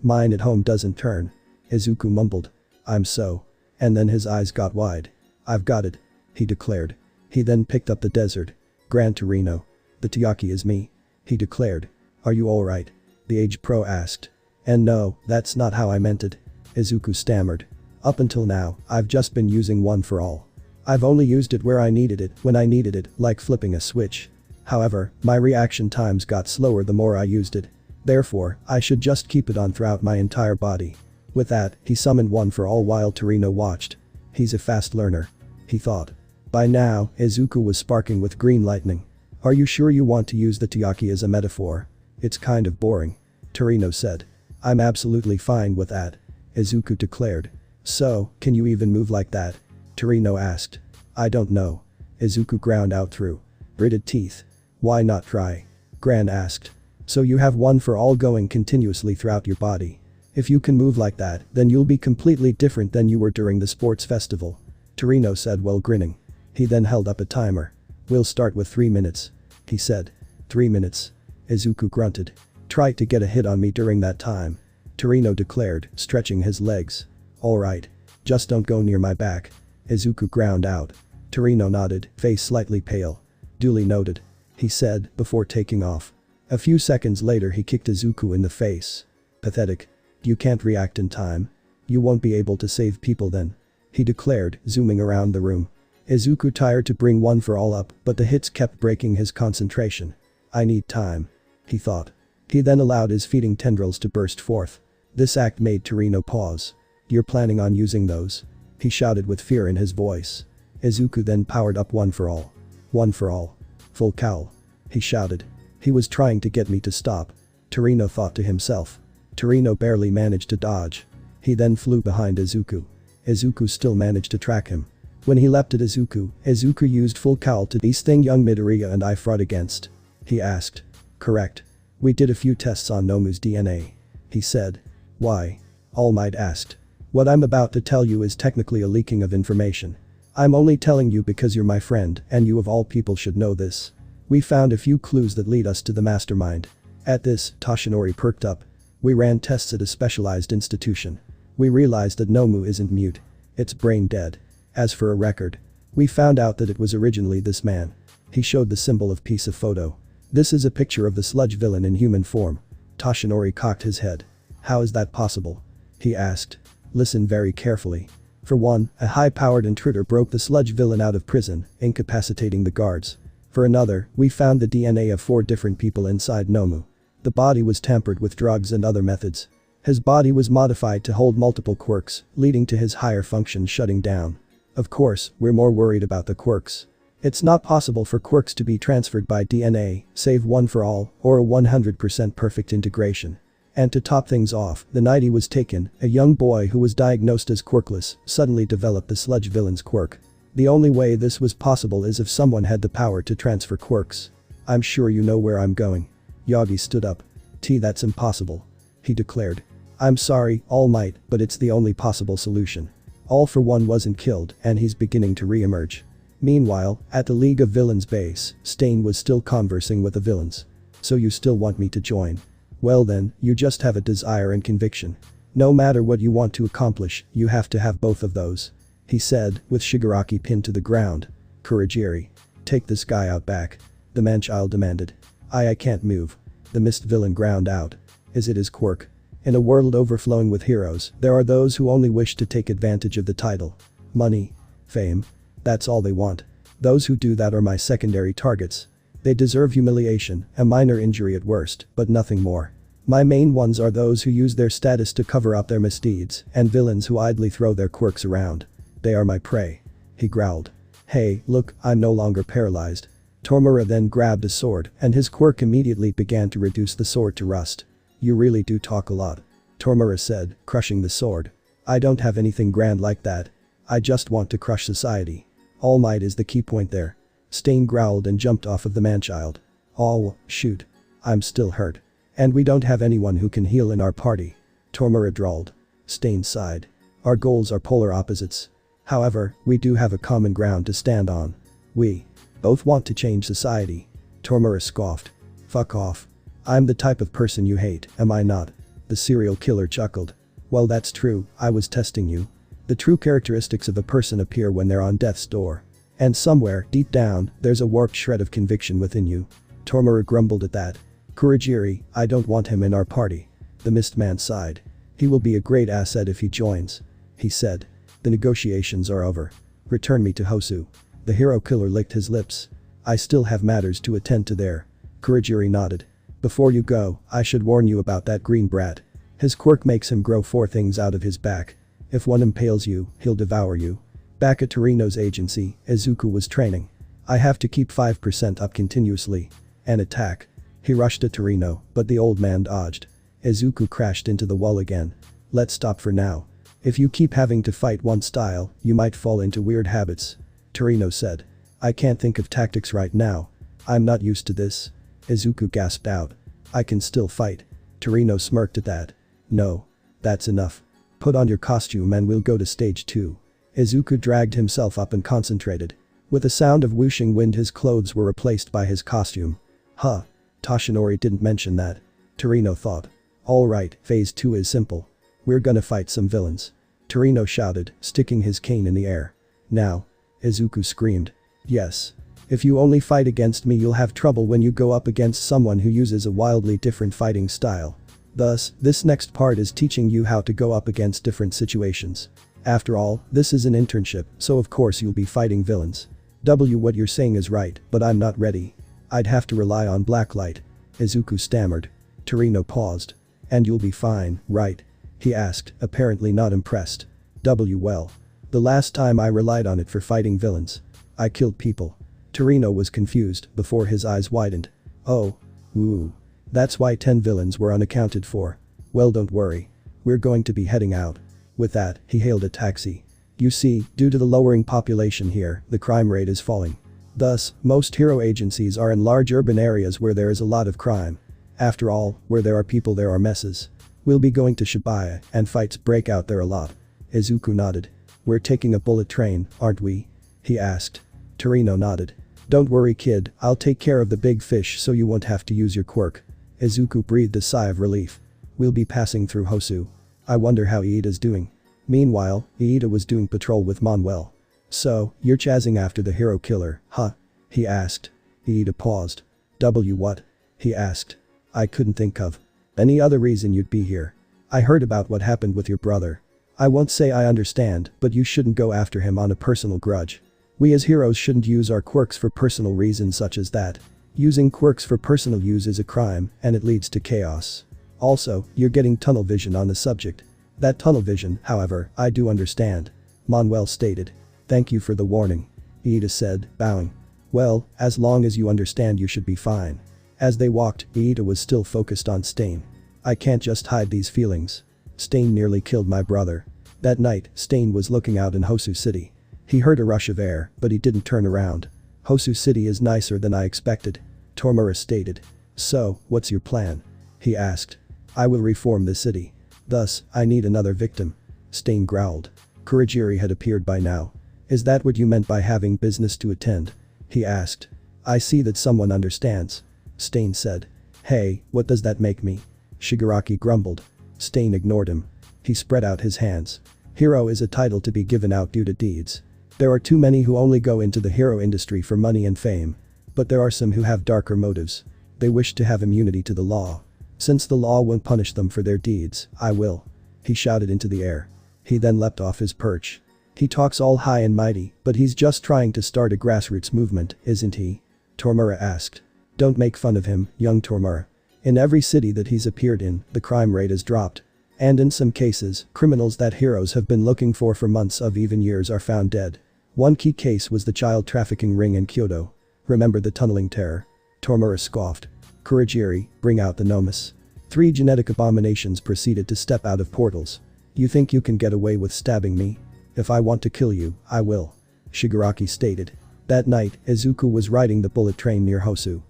Mine at home doesn't turn. Izuku mumbled. I'm so. And then his eyes got wide. I've got it. He declared. He then picked up the desert. Gran Torino. The taiyaki is me. He declared. Are you alright? The aged pro asked. And no, that's not how I meant it. Izuku stammered. Up until now, I've just been using one for all. I've only used it where I needed it, when I needed it, like flipping a switch. However, my reaction times got slower the more I used it. Therefore, I should just keep it on throughout my entire body. With that, he summoned one for all while Torino watched. He's a fast learner. He thought. By now, Izuku was sparking with green lightning. Are you sure you want to use the taiyaki as a metaphor? It's kind of boring. Torino said. I'm absolutely fine with that. Izuku declared. So, can you even move like that? Torino asked. I don't know. Izuku ground out through gritted teeth. Why not try? Gran asked. So you have one for all going continuously throughout your body. If you can move like that, then you'll be completely different than you were during the sports festival. Torino said while grinning. He then held up a timer. We'll start with 3 minutes. He said. 3 minutes. Izuku grunted. Try to get a hit on me during that time. Torino declared, stretching his legs. Alright. Just don't go near my back. Izuku ground out. Torino nodded, face slightly pale. Duly noted. He said, before taking off. A few seconds later he kicked Izuku in the face. Pathetic. You can't react in time. You won't be able to save people then. He declared, zooming around the room. Izuku tried to bring one for all up, but the hits kept breaking his concentration. I need time. He thought. He then allowed his feeding tendrils to burst forth. This act made Torino pause. You're planning on using those? He shouted with fear in his voice. Izuku then powered up one for all. One for all. Full cowl. He shouted. He was trying to get me to stop. Torino thought to himself. Torino barely managed to dodge. He then flew behind Izuku. Izuku still managed to track him. When he leapt at Izuku, Izuku used full cowl to "These thing young Midoriya and I fought against?" He asked. Correct. We did a few tests on Nomu's DNA. He said. Why? All Might asked. What I'm about to tell you is technically a leaking of information. I'm only telling you because you're my friend and you of all people should know this. We found a few clues that lead us to the mastermind. At this, Toshinori perked up. We ran tests at a specialized institution. We realized that Nomu isn't mute. It's brain dead. As for a record, we found out that it was originally this man. He showed the symbol of peace of photo. This is a picture of the sludge villain in human form. Toshinori cocked his head. How is that possible? He asked. Listen very carefully. For one, a high-powered intruder broke the sludge villain out of prison, incapacitating the guards. For another, we found the DNA of 4 different people inside Nomu. The body was tampered with drugs and other methods. His body was modified to hold multiple quirks, leading to his higher functions shutting down. Of course, we're more worried about the quirks. It's not possible for quirks to be transferred by DNA, save one for all, or a 100% perfect integration. And to top things off, the night he was taken, a young boy who was diagnosed as Quirkless suddenly developed the sludge villain's quirk. The only way this was possible is if someone had the power to transfer quirks. I'm sure you know where I'm going. Yagi stood up. That's impossible. He declared. I'm sorry, All Might, but it's the only possible solution. All for One wasn't killed and he's beginning to re-emerge. Meanwhile, at the League of Villains base, Stain was still conversing with the villains. So you still want me to join? Well then, you just have a desire and conviction. No matter what you want to accomplish, you have to have both of those. He said, with Shigaraki pinned to the ground. Kurogiri. Take this guy out back. The man-child demanded. I can't move. The mist villain ground out. Is it his quirk? In a world overflowing with heroes, there are those who only wish to take advantage of the title. Money. Fame. That's all they want. Those who do that are my secondary targets. They deserve humiliation, a minor injury at worst, but nothing more. My main ones are those who use their status to cover up their misdeeds, and villains who idly throw their quirks around. They are my prey. He growled. Hey, look, I'm no longer paralyzed. Tomura then grabbed a sword, and his quirk immediately began to reduce the sword to rust. You really do talk a lot. Tomura said, crushing the sword. I don't have anything grand like that. I just want to crush society. All Might is the key point there. Stain growled and jumped off of the man-child. Oh, shoot. I'm still hurt. And we don't have anyone who can heal in our party. Tomura drawled. Stain sighed. Our goals are polar opposites. However, we do have a common ground to stand on. We both want to change society. Tomura scoffed. Fuck off. I'm the type of person you hate, am I not? The serial killer chuckled. Well, that's true, I was testing you. The true characteristics of a person appear when they're on death's door. And somewhere, deep down, there's a warped shred of conviction within you. Tomura grumbled at that. Kurogiri, I don't want him in our party. The mist man sighed. He will be a great asset if he joins. He said. The negotiations are over. Return me to Hosu. The hero killer licked his lips. I still have matters to attend to there. Kurogiri nodded. Before you go, I should warn you about that green brat. His quirk makes him grow 4 things out of his back. If one impales you, he'll devour you. Back at Torino's agency, Izuku was training. I have to keep 5% up continuously. An attack. He rushed at Torino, but the old man dodged. Izuku crashed into the wall again. Let's stop for now. If you keep having to fight one style, you might fall into weird habits. Torino said. I can't think of tactics right now. I'm not used to this. Izuku gasped out. I can still fight. Torino smirked at that. No. That's enough. Put on your costume and we'll go to stage 2. Izuku dragged himself up and concentrated. With a sound of whooshing wind his clothes were replaced by his costume. Huh. Toshinori didn't mention that. Torino thought. Alright, phase 2 is simple. We're gonna fight some villains. Torino shouted, sticking his cane in the air. Now. Izuku screamed. Yes. If you only fight against me you'll have trouble when you go up against someone who uses a wildly different fighting style. Thus, this next part is teaching you how to go up against different situations. After all, this is an internship, so of course you'll be fighting villains. What you're saying is right, but I'm not ready. I'd have to rely on blacklight. Izuku stammered. Torino paused. And you'll be fine, right? He asked, apparently not impressed. Well. The last time I relied on it for fighting villains. I killed people. Torino was confused before his eyes widened. Oh. Ooh. That's why 10 villains were unaccounted for. Well, don't worry. We're going to be heading out. With that, he hailed a taxi. You see, due to the lowering population here, the crime rate is falling. Thus, most hero agencies are in large urban areas where there is a lot of crime. After all, where there are people there are messes. We'll be going to Shibuya, and fights break out there a lot. Izuku nodded. We're taking a bullet train, aren't we? He asked. Torino nodded. Don't worry kid, I'll take care of the big fish so you won't have to use your quirk. Izuku breathed a sigh of relief. We'll be passing through Hosu. I wonder how Iida's doing. Meanwhile, Iida was doing patrol with Manuel. So, you're chasing after the hero killer, huh? He asked. Iida paused. What? He asked. I couldn't think of any other reason you'd be here. I heard about what happened with your brother. I won't say I understand, but you shouldn't go after him on a personal grudge. We as heroes shouldn't use our quirks for personal reasons such as that. Using quirks for personal use is a crime, and it leads to chaos. Also, you're getting tunnel vision on the subject. That tunnel vision, however, I do understand. Manuel stated. Thank you for the warning. Iida said, bowing. Well, as long as you understand you should be fine. As they walked, Iida was still focused on Stain. I can't just hide these feelings. Stain nearly killed my brother. That night, Stain was looking out in Hosu City. He heard a rush of air, but he didn't turn around. Hosu City is nicer than I expected. Tormura stated. So, what's your plan? He asked. I will reform the city. Thus, I need another victim. Stain growled. Kurogiri had appeared by now. Is that what you meant by having business to attend? He asked. I see that someone understands. Stain said. Hey, what does that make me? Shigaraki grumbled. Stain ignored him. He spread out his hands. Hero is a title to be given out due to deeds. There are too many who only go into the hero industry for money and fame. But there are some who have darker motives. They wish to have immunity to the law. Since the law won't punish them for their deeds, I will. He shouted into the air. He then leapt off his perch. He talks all high and mighty, but he's just trying to start a grassroots movement, isn't he? Tormura asked. Don't make fun of him, young Tormura. In every city that he's appeared in, the crime rate has dropped. And in some cases, criminals that heroes have been looking for months of even years are found dead. One key case was the child trafficking ring in Kyoto. Remember the tunneling terror? Tormura scoffed. Kurogiri, bring out the Nomus. 3 genetic abominations proceeded to step out of portals. You think you can get away with stabbing me? If I want to kill you, I will. Shigaraki stated. That night, Izuku was riding the bullet train near Hosu.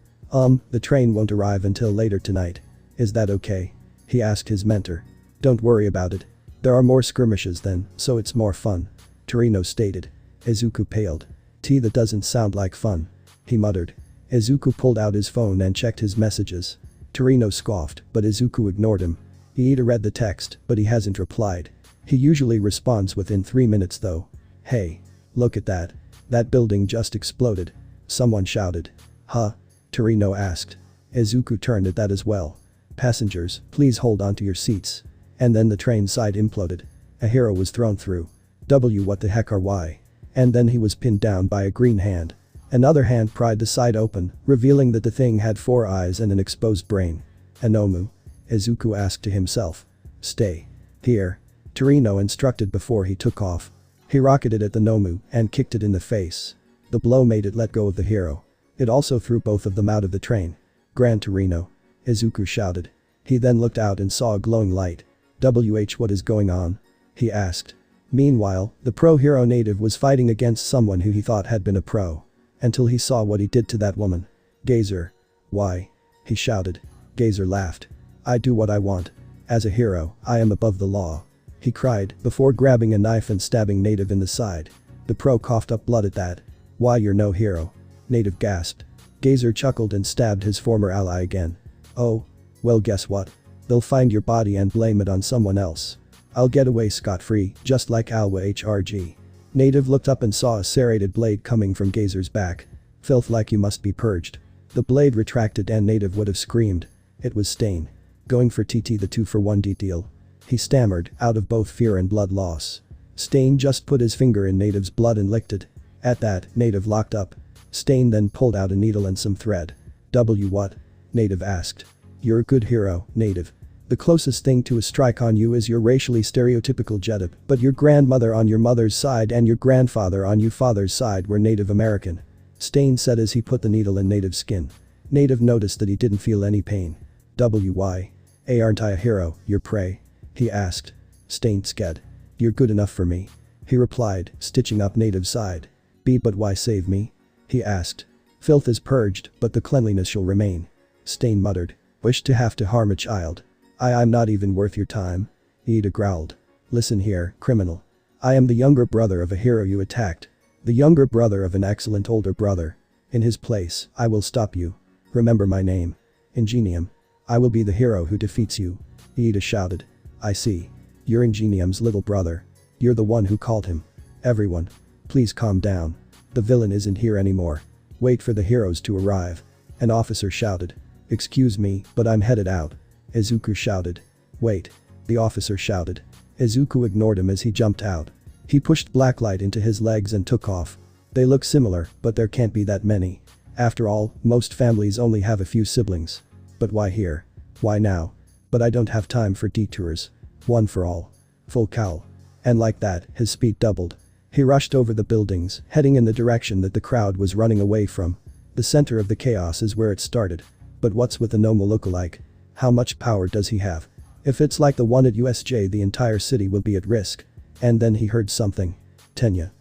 The train won't arrive until later tonight. Is that okay? He asked his mentor. Don't worry about it. There are more skirmishes then, so it's more fun. Torino stated. Izuku paled. That doesn't sound like fun. He muttered. Izuku pulled out his phone and checked his messages. Torino scoffed, but Izuku ignored him. Iida read the text, but he hasn't replied. He usually responds within 3 minutes though. Hey. Look at that. That building just exploded. Someone shouted. Huh? Torino asked. Izuku turned at that as well. Passengers, please hold on to your seats. And then the train side imploded. A hero was thrown through. What the heck are why? And then he was pinned down by a green hand. Another hand pried the side open, revealing that the thing had 4 eyes and an exposed brain. Anomu? Izuku asked to himself. Stay. Here. Torino instructed before he took off. He rocketed at the Nomu and kicked it in the face. The blow made it let go of the hero. It also threw both of them out of the train. Gran Torino. Izuku shouted. He then looked out and saw a glowing light. What is going on? He asked. Meanwhile, the pro hero native was fighting against someone who he thought had been a pro. Until he saw what he did to that woman. Gazer. Why? He shouted. Gazer laughed. I do what I want. As a hero, I am above the law. He cried before grabbing a knife and stabbing native in the side. The pro coughed up blood at that. Why, you're no hero. Native gasped. Gazer chuckled and stabbed his former ally again. Oh. Well, guess what? They'll find your body and blame it on someone else. I'll get away scot-free, just like Alwa HRG. Native looked up and saw a serrated blade coming from Gazer's back. Filth like you must be purged. The blade retracted and Native would have screamed. It was Stain. Going for TT the 2-for-1 deal. He stammered, out of both fear and blood loss. Stain just put his finger in Native's blood and licked it. At that, Native locked up. Stain then pulled out a needle and some thread. What? Native asked. You're a good hero, Native. The closest thing to a strike on you is your racially stereotypical Jedab, but your grandmother on your mother's side and your grandfather on your father's side were Native American. Stain said as he put the needle in Native's skin. Native noticed that he didn't feel any pain. Why? Aren't I a hero, your prey? He asked. Stain sked. You're good enough for me. He replied, stitching up Native's side. But why save me? He asked. Filth is purged, but the cleanliness shall remain. Stain muttered. Wish to have to harm a child. I'm not even worth your time. Iida growled. Listen here, criminal. I am the younger brother of a hero you attacked. The younger brother of an excellent older brother. In his place, I will stop you. Remember my name. Ingenium. I will be the hero who defeats you. Iida shouted. I see. You're Ingenium's little brother. You're the one who called him. Everyone. Please calm down. The villain isn't here anymore. Wait for the heroes to arrive. An officer shouted. Excuse me, but I'm headed out. Izuku shouted. Wait. The officer shouted. Izuku ignored him as he jumped out. He pushed blacklight into his legs and took off. They look similar, but there can't be that many. After all, most families only have a few siblings. But why here? Why now? But I don't have time for detours. One for all. Full cowl. And like that, his speed doubled. He rushed over the buildings, heading in the direction that the crowd was running away from. The center of the chaos is where it started. But what's with the Nomu lookalike? How much power does he have? If it's like the one at USJ, the entire city will be at risk. And then he heard something. Tenya.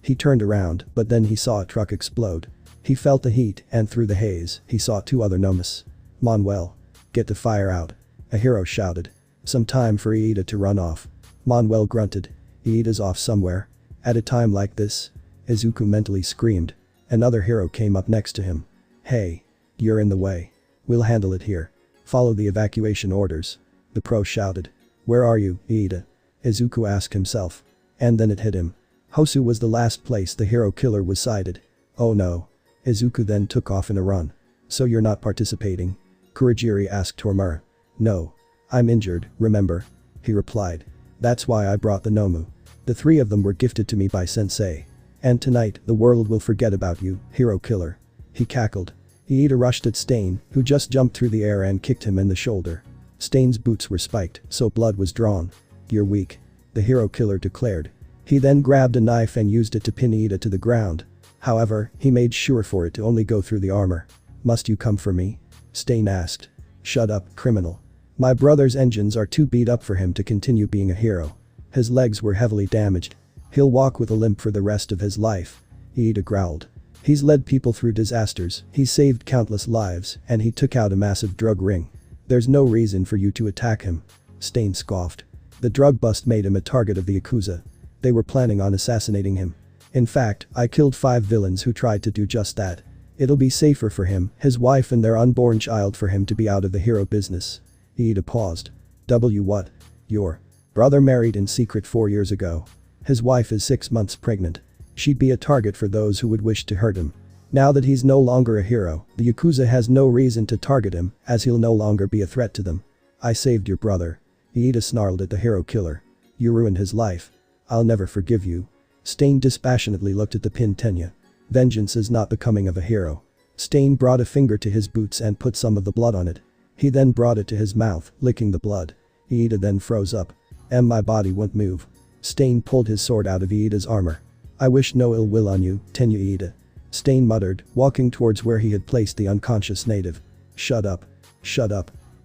He turned around, but then he saw a truck explode. He felt the heat, and through the haze, he saw two other Nomus. Manuel. Get the fire out. A hero shouted. Some time for Iida to run off. Manuel grunted. Iida's off somewhere. At a time like this? Izuku mentally screamed. Another hero came up next to him. Hey. You're in the way. We'll handle it here. Follow the evacuation orders. The pro shouted. Where are you, Iida? Izuku asked himself. And then it hit him. Hosu was the last place the hero killer was sighted. Oh no. Izuku then took off in a run. So you're not participating? Kurogiri asked Tormura. No. I'm injured, remember? He replied. That's why I brought the Nomu. The three of them were gifted to me by Sensei. And tonight, the world will forget about you, hero killer. He cackled. Iida rushed at Stain, who just jumped through the air and kicked him in the shoulder. Stain's boots were spiked, so blood was drawn. You're weak. The hero killer declared. He then grabbed a knife and used it to pin Iida to the ground. However, he made sure for it to only go through the armor. Must you come for me? Stain asked. Shut up, criminal. My brother's engines are too beat up for him to continue being a hero. His legs were heavily damaged. He'll walk with a limp for the rest of his life. Iida growled. He's led people through disasters, he saved countless lives, and he took out a massive drug ring. There's no reason for you to attack him. Stain scoffed. The drug bust made him a target of the Yakuza. They were planning on assassinating him. In fact, I killed 5 villains who tried to do just that. It'll be safer for him, his wife and their unborn child for him to be out of the hero business. Iida paused. What? Your brother married in secret 4 years ago. His wife is 6 months pregnant. She'd be a target for those who would wish to hurt him. Now that he's no longer a hero, the Yakuza has no reason to target him, as he'll no longer be a threat to them. I saved your brother. Iida snarled at the hero killer. You ruined his life. I'll never forgive you. Stain dispassionately looked at the pinned Tenya. Vengeance is not the coming of a hero. Stain brought a finger to his boots and put some of the blood on it. He then brought it to his mouth, licking the blood. Iida then froze up. My body won't move. Stain pulled his sword out of Iida's armor. I wish no ill will on you, Tenya Iida. Stain muttered, walking towards where he had placed the unconscious native. Shut up.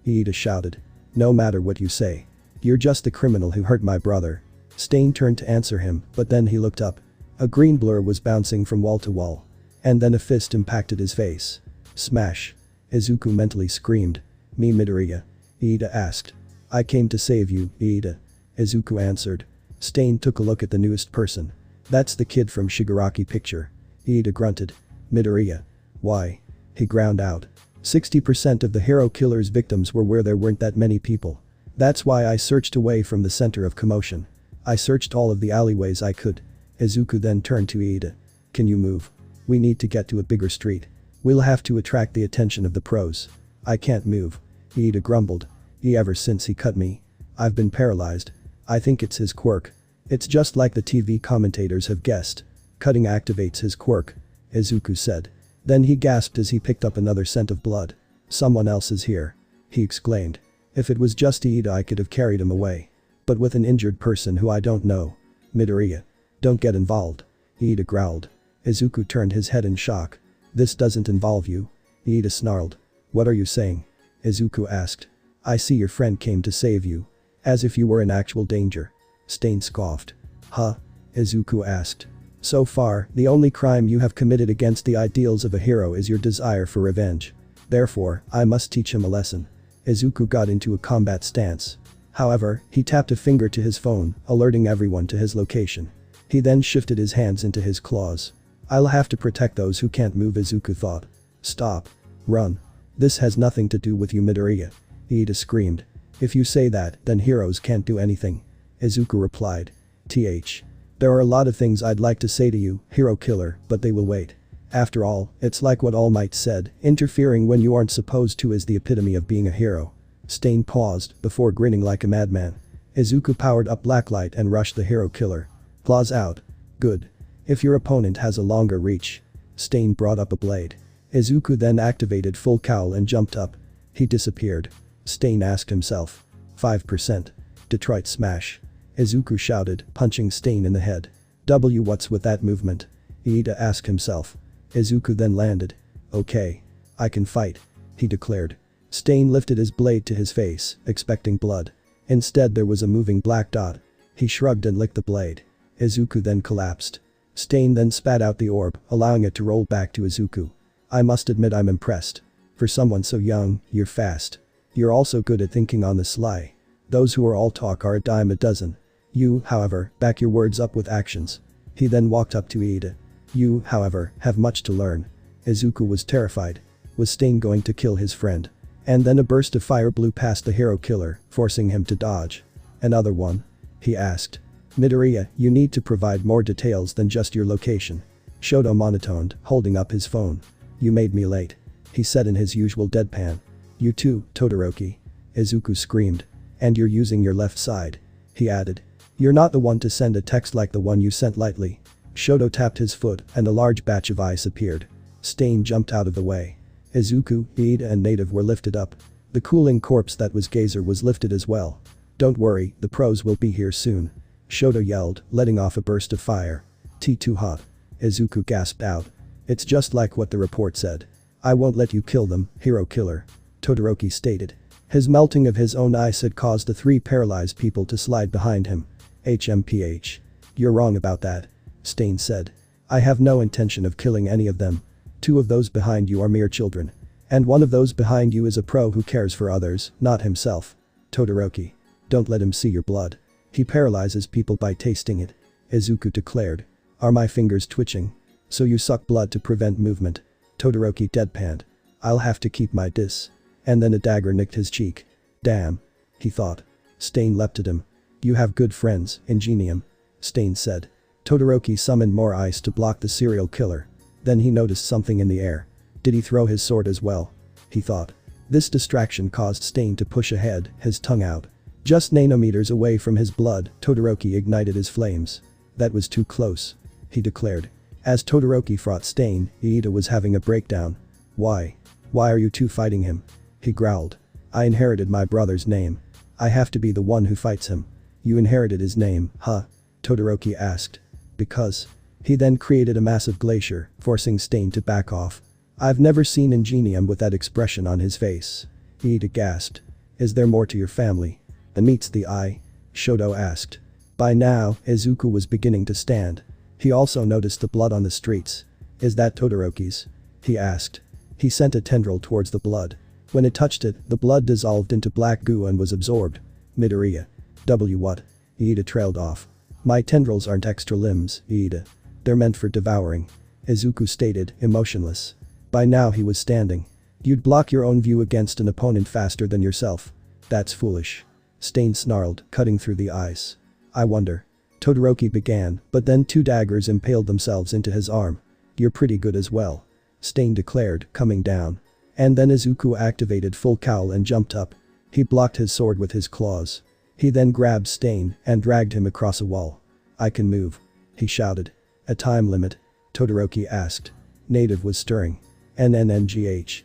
Iida shouted. No matter what you say. You're just the criminal who hurt my brother. Stain turned to answer him, but then he looked up. A green blur was bouncing from wall to wall. And then a fist impacted his face. Smash. Izuku mentally screamed. Me Midoriya? Iida asked. I came to save you, Iida. Izuku answered. Stain took a look at the newest person. That's the kid from Shigaraki picture. Iida grunted. Midoriya. Why? He ground out. 60% of the hero killer's victims were where there weren't that many people. That's why I searched away from the center of commotion. I searched all of the alleyways I could. Izuku then turned to Iida. Can you move? We need to get to a bigger street. We'll have to attract the attention of the pros. I can't move. Iida grumbled. Ever since he cut me. I've been paralyzed. I think it's his quirk. It's just like the TV commentators have guessed. Cutting activates his quirk. Izuku said. Then he gasped as he picked up another scent of blood. Someone else is here. He exclaimed. If it was just Iida I could have carried him away. But with an injured person who I don't know. Midoriya. Don't get involved. Iida growled. Izuku turned his head in shock. This doesn't involve you. Iida snarled. What are you saying? Izuku asked. I see your friend came to save you. As if you were in actual danger. Stain scoffed. Huh? Izuku asked. So far, the only crime you have committed against the ideals of a hero is your desire for revenge. Therefore, I must teach him a lesson. Izuku got into a combat stance. However, he tapped a finger to his phone, alerting everyone to his location. He then shifted his hands into his claws. I'll have to protect those who can't move, Izuku thought. Stop. Run. This has nothing to do with you, Midoriya. Iida screamed. If you say that, then heroes can't do anything. Izuku replied. There are a lot of things I'd like to say to you, hero killer, but they will wait. After all, it's like what All Might said, interfering when you aren't supposed to is the epitome of being a hero. Stain paused, before grinning like a madman. Izuku powered up blacklight and rushed the hero killer. Claws out. Good. If your opponent has a longer reach. Stain brought up a blade. Izuku then activated full cowl and jumped up. He disappeared. Stain asked himself. 5%. Detroit smash. Izuku shouted, punching Stain in the head. What's with that movement? Iida asked himself. Izuku then landed. Okay. I can fight. He declared. Stain lifted his blade to his face, expecting blood. Instead there was a moving black dot. He shrugged and licked the blade. Izuku then collapsed. Stain then spat out the orb, allowing it to roll back to Izuku. I must admit I'm impressed. For someone so young, you're fast. You're also good at thinking on the sly. Those who are all talk are a dime a dozen. You, however, back your words up with actions. He then walked up to Iida. You, however, have much to learn. Izuku was terrified. Was Stain going to kill his friend? And then a burst of fire blew past the hero killer, forcing him to dodge. Another one? He asked. Midoriya, you need to provide more details than just your location. Shoto monotoned, holding up his phone. You made me late. He said in his usual deadpan. You too, Todoroki. Izuku screamed. And you're using your left side. He added. You're not the one to send a text like the one you sent lightly. Shoto tapped his foot and a large batch of ice appeared. Stain jumped out of the way. Izuku, Iida and Native were lifted up. The cooling corpse that was Gazer was lifted as well. Don't worry, the pros will be here soon. Shoto yelled, letting off a burst of fire. Too hot. Izuku gasped out. It's just like what the report said. I won't let you kill them, hero killer. Todoroki stated. His melting of his own ice had caused the three paralyzed people to slide behind him. HMPH. You're wrong about that. Stain said. I have no intention of killing any of them. 2 of those behind you are mere children. And one of those behind you is a pro who cares for others, not himself. Todoroki. Don't let him see your blood. He paralyzes people by tasting it. Izuku declared. Are my fingers twitching? So you suck blood to prevent movement. Todoroki deadpanned. I'll have to keep my dis. And then a dagger nicked his cheek. Damn. He thought. Stain leapt at him. You have good friends, Ingenium. Stain said. Todoroki summoned more ice to block the serial killer. Then he noticed something in the air. Did he throw his sword as well? He thought. This distraction caused Stain to push ahead, his tongue out. Just nanometers away from his blood, Todoroki ignited his flames. That was too close. He declared. As Todoroki fought Stain, Iida was having a breakdown. Why? Why are you two fighting him? He growled. I inherited my brother's name. I have to be the one who fights him. You inherited his name, huh? Todoroki asked. Because. He then created a massive glacier, forcing Stain to back off. I've never seen Ingenium with that expression on his face. Iida gasped. Is there more to your family than meets the eye? Shoto asked. By now, Izuku was beginning to stand. He also noticed the blood on the streets. Is that Todoroki's? He asked. He sent a tendril towards the blood. When it touched it, the blood dissolved into black goo and was absorbed. Midoriya. What? Iida trailed off. My tendrils aren't extra limbs, Iida. They're meant for devouring. Izuku stated, emotionless. By now he was standing. You'd block your own view against an opponent faster than yourself. That's foolish. Stain snarled, cutting through the ice. I wonder. Todoroki began, but then 2 daggers impaled themselves into his arm. You're pretty good as well. Stain declared, coming down. And then Izuku activated full cowl and jumped up. He blocked his sword with his claws. He then grabbed Stain and dragged him across a wall. I can move. He shouted. A time limit? Todoroki asked. Native was stirring. NNNGH.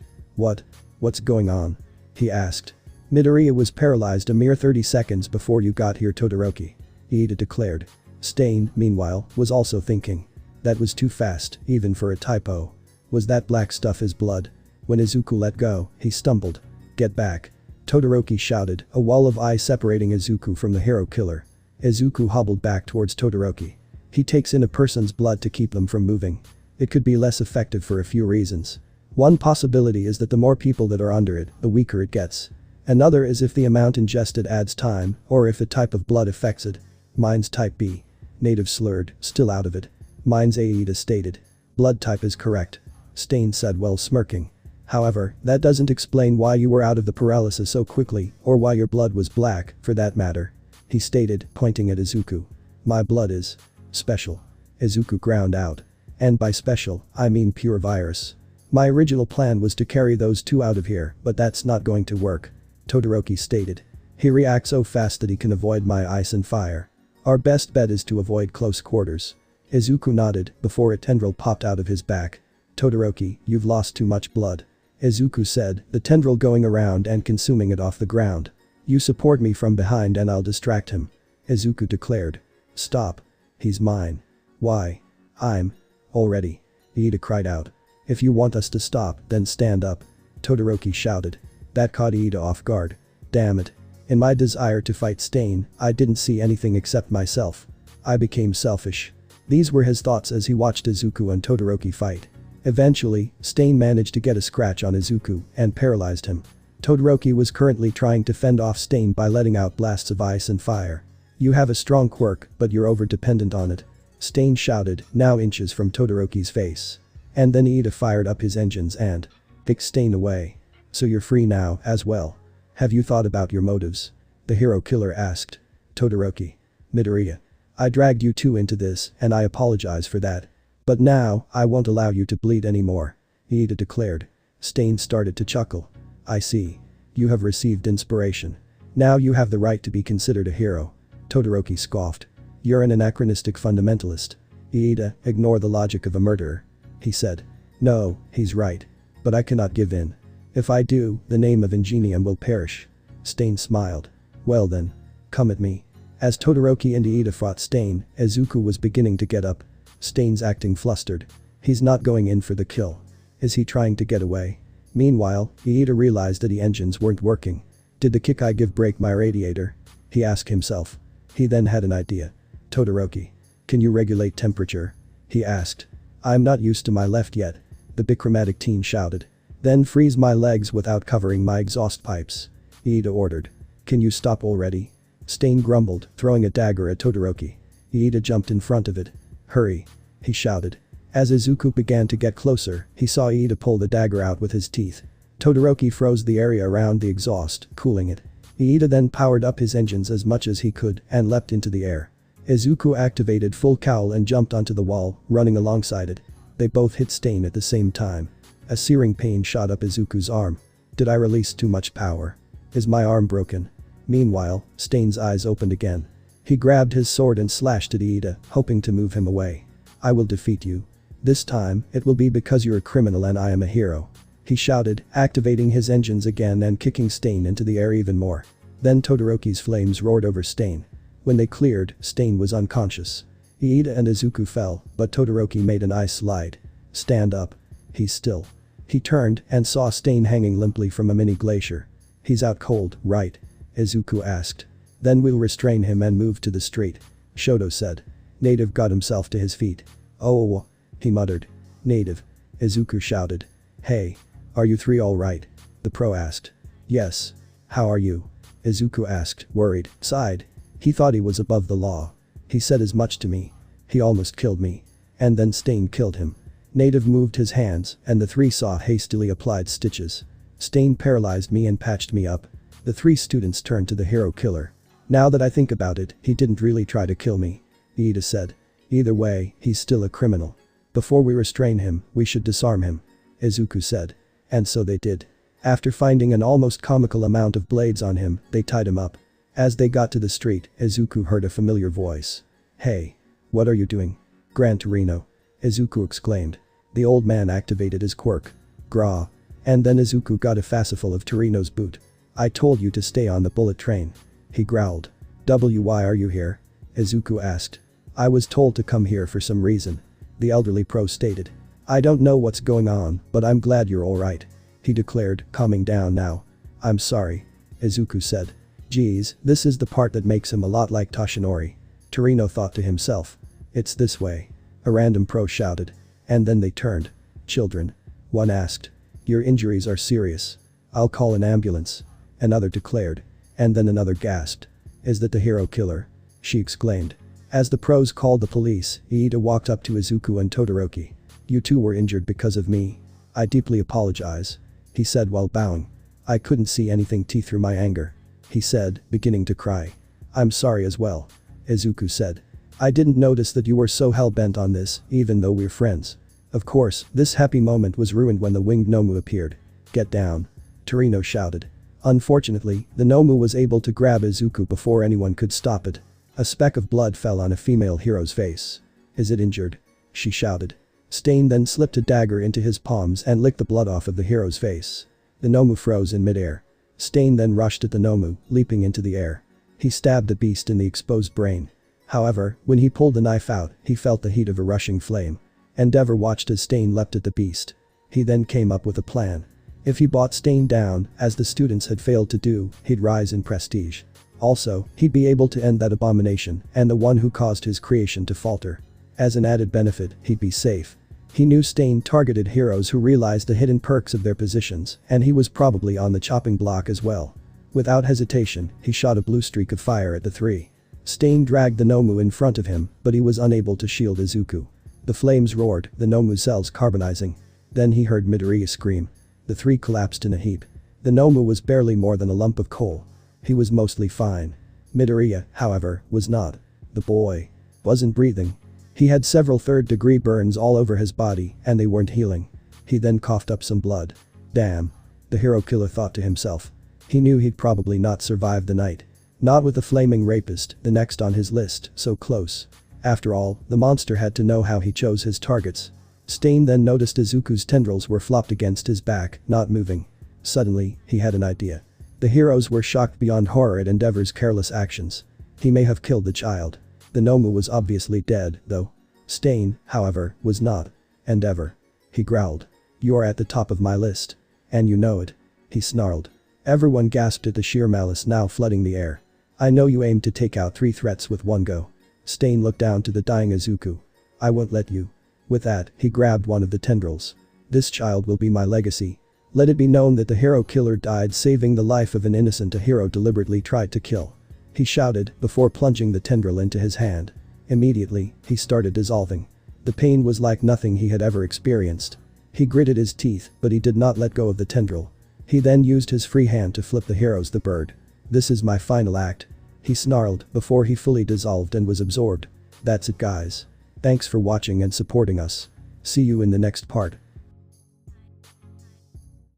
What's going on? He asked. Midoriya was paralyzed a mere 30 seconds before you got here, Todoroki. Iida declared. Stain, meanwhile, was also thinking. That was too fast, even for a typo. Was that black stuff his blood? When Izuku let go, he stumbled. Get back. Todoroki shouted, a wall of ice separating Izuku from the hero killer. Izuku hobbled back towards Todoroki. He takes in a person's blood to keep them from moving. It could be less effective for a few reasons. One possibility is that the more people that are under it, the weaker it gets. Another is if the amount ingested adds time, or if a type of blood affects it. Mine's type B. Native slurred, still out of it. Mine's A, Iida stated. Blood type is correct. Stain said while smirking. However, that doesn't explain why you were out of the paralysis so quickly, or why your blood was black, for that matter. He stated, pointing at Izuku. My blood is special. Izuku ground out. And by special, I mean pure virus. My original plan was to carry those 2 out of here, but that's not going to work. Todoroki stated. He reacts so fast that he can avoid my ice and fire. Our best bet is to avoid close quarters. Izuku nodded before a tendril popped out of his back. Todoroki, you've lost too much blood. Izuku said, the tendril going around and consuming it off the ground. You support me from behind and I'll distract him. Izuku declared. Stop. He's mine. Why? I'm. Already. Iida cried out. If you want us to stop, then stand up. Todoroki shouted. That caught Iida off guard. Damn it. In my desire to fight Stain, I didn't see anything except myself. I became selfish. These were his thoughts as he watched Izuku and Todoroki fight. Eventually, Stain managed to get a scratch on Izuku and paralyzed him. Todoroki was currently trying to fend off Stain by letting out blasts of ice and fire. You have a strong quirk, but you're over-dependent on it. Stain shouted, now inches from Todoroki's face. And then Iida fired up his engines and kicked Stain away. So you're free now, as well. Have you thought about your motives? The hero killer asked. Todoroki. Midoriya. I dragged you 2 into this, and I apologize for that. But now, I won't allow you to bleed anymore. Iida declared. Stain started to chuckle. I see. You have received inspiration. Now you have the right to be considered a hero. Todoroki scoffed. You're an anachronistic fundamentalist. Iida, ignore the logic of a murderer. He said. No, he's right. But I cannot give in. If I do, the name of Ingenium will perish. Stain smiled. Well then. Come at me. As Todoroki and Iida fought Stain, Izuku was beginning to get up. Stain's acting flustered. He's not going in for the kill. Is he trying to get away? Meanwhile, Iida realized that the engines weren't working. Did the kick I give break my radiator? He asked himself. He then had an idea. Todoroki. Can you regulate temperature? He asked. I'm not used to my left yet. The bichromatic teen shouted. Then freeze my legs without covering my exhaust pipes. Iida ordered. Can you stop already? Stain grumbled, throwing a dagger at Todoroki. Iida jumped in front of it. Hurry. He shouted. As Izuku began to get closer, he saw Iida pull the dagger out with his teeth. Todoroki froze the area around the exhaust, cooling it. Iida then powered up his engines as much as he could and leapt into the air. Izuku activated full cowl and jumped onto the wall, running alongside it. They both hit Stain at the same time. A searing pain shot up Izuku's arm. Did I release too much power? Is my arm broken? Meanwhile, Stain's eyes opened again. He grabbed his sword and slashed at Iida, hoping to move him away. I will defeat you. This time, it will be because you're a criminal and I am a hero. He shouted, activating his engines again and kicking Stain into the air even more. Then Todoroki's flames roared over Stain. When they cleared, Stain was unconscious. Iida and Izuku fell, but Todoroki made an ice slide. Stand up. He's still. He turned and saw Stain hanging limply from a mini glacier. He's out cold, right? Izuku asked. Then we'll restrain him and move to the street. Shoto said. Native got himself to his feet. Oh, he muttered. Native. Izuku shouted. Hey. Are you three alright? The pro asked. Yes. How are you? Izuku asked, worried, sighed. He thought he was above the law. He said as much to me. He almost killed me. And then Stain killed him. Native moved his hands and the three saw hastily applied stitches. Stain paralyzed me and patched me up. The three students turned to the hero killer. Now that I think about it, he didn't really try to kill me. Iida said. Either way, he's still a criminal. Before we restrain him, we should disarm him. Izuku said. And so they did. After finding an almost comical amount of blades on him, they tied him up. As they got to the street, Izuku heard a familiar voice. Hey. What are you doing? Gran Torino. Izuku exclaimed. The old man activated his quirk. Gra. And then Izuku got a faceful of Torino's boot. I told you to stay on the bullet train. He growled. Why are you here? Izuku asked. I was told to come here for some reason. The elderly pro stated. I don't know what's going on, but I'm glad you're alright. He declared, calming down now. I'm sorry. Izuku said. Geez, this is the part that makes him a lot like Toshinori. Torino thought to himself. It's this way. A random pro shouted. And then they turned. Children. One asked. Your injuries are serious. I'll call an ambulance. Another declared. And then another gasped. Is that the hero killer? She exclaimed. As the pros called the police, Iida walked up to Izuku and Todoroki. You two were injured because of me. I deeply apologize. He said while bowing. I couldn't see anything through my anger. He said, beginning to cry. I'm sorry as well. Izuku said. I didn't notice that you were so hell-bent on this, even though we're friends. Of course, this happy moment was ruined when the winged Nomu appeared. Get down. Torino shouted. Unfortunately, the Nomu was able to grab Izuku before anyone could stop it. A speck of blood fell on a female hero's face. Is it injured? She shouted. Stain then slipped a dagger into his palms and licked the blood off of the hero's face. The Nomu froze in midair. Stain then rushed at the Nomu, leaping into the air. He stabbed the beast in the exposed brain. However, when he pulled the knife out, he felt the heat of a rushing flame. Endeavor watched as Stain leapt at the beast. He then came up with a plan. If he brought Stain down, as the students had failed to do, he'd rise in prestige. Also, he'd be able to end that abomination and the one who caused his creation to falter. As an added benefit, he'd be safe. He knew Stain targeted heroes who realized the hidden perks of their positions, and he was probably on the chopping block as well. Without hesitation, he shot a blue streak of fire at the three. Stain dragged the Nomu in front of him, but he was unable to shield Izuku. The flames roared, the Nomu cells carbonizing. Then he heard Midoriya scream. The three collapsed in a heap. The Nomu was barely more than a lump of coal. He was mostly fine. Midoriya, however, was not. The boy wasn't breathing. He had several third-degree burns all over his body, and they weren't healing. He then coughed up some blood. Damn. The hero killer thought to himself. He knew he'd probably not survive the night. Not with the flaming rapist, the next on his list, so close. After all, the monster had to know how he chose his targets. Stain then noticed Izuku's tendrils were flopped against his back, not moving. Suddenly, he had an idea. The heroes were shocked beyond horror at Endeavor's careless actions. He may have killed the child. The Nomu was obviously dead, though. Stain, however, was not. Endeavor. He growled. You're at the top of my list. And you know it. He snarled. Everyone gasped at the sheer malice now flooding the air. I know you aimed to take out 3 threats with one go. Stain looked down to the dying Izuku. I won't let you. With that, he grabbed one of the tendrils. This child will be my legacy. Let it be known that the hero killer died saving the life of an innocent a hero deliberately tried to kill. He shouted before plunging the tendril into his hand. Immediately, he started dissolving. The pain was like nothing he had ever experienced. He gritted his teeth, but he did not let go of the tendril. He then used his free hand to flip the heroes the bird. This is my final act. He snarled before he fully dissolved and was absorbed. That's it guys. Thanks for watching and supporting us. See you in the next part.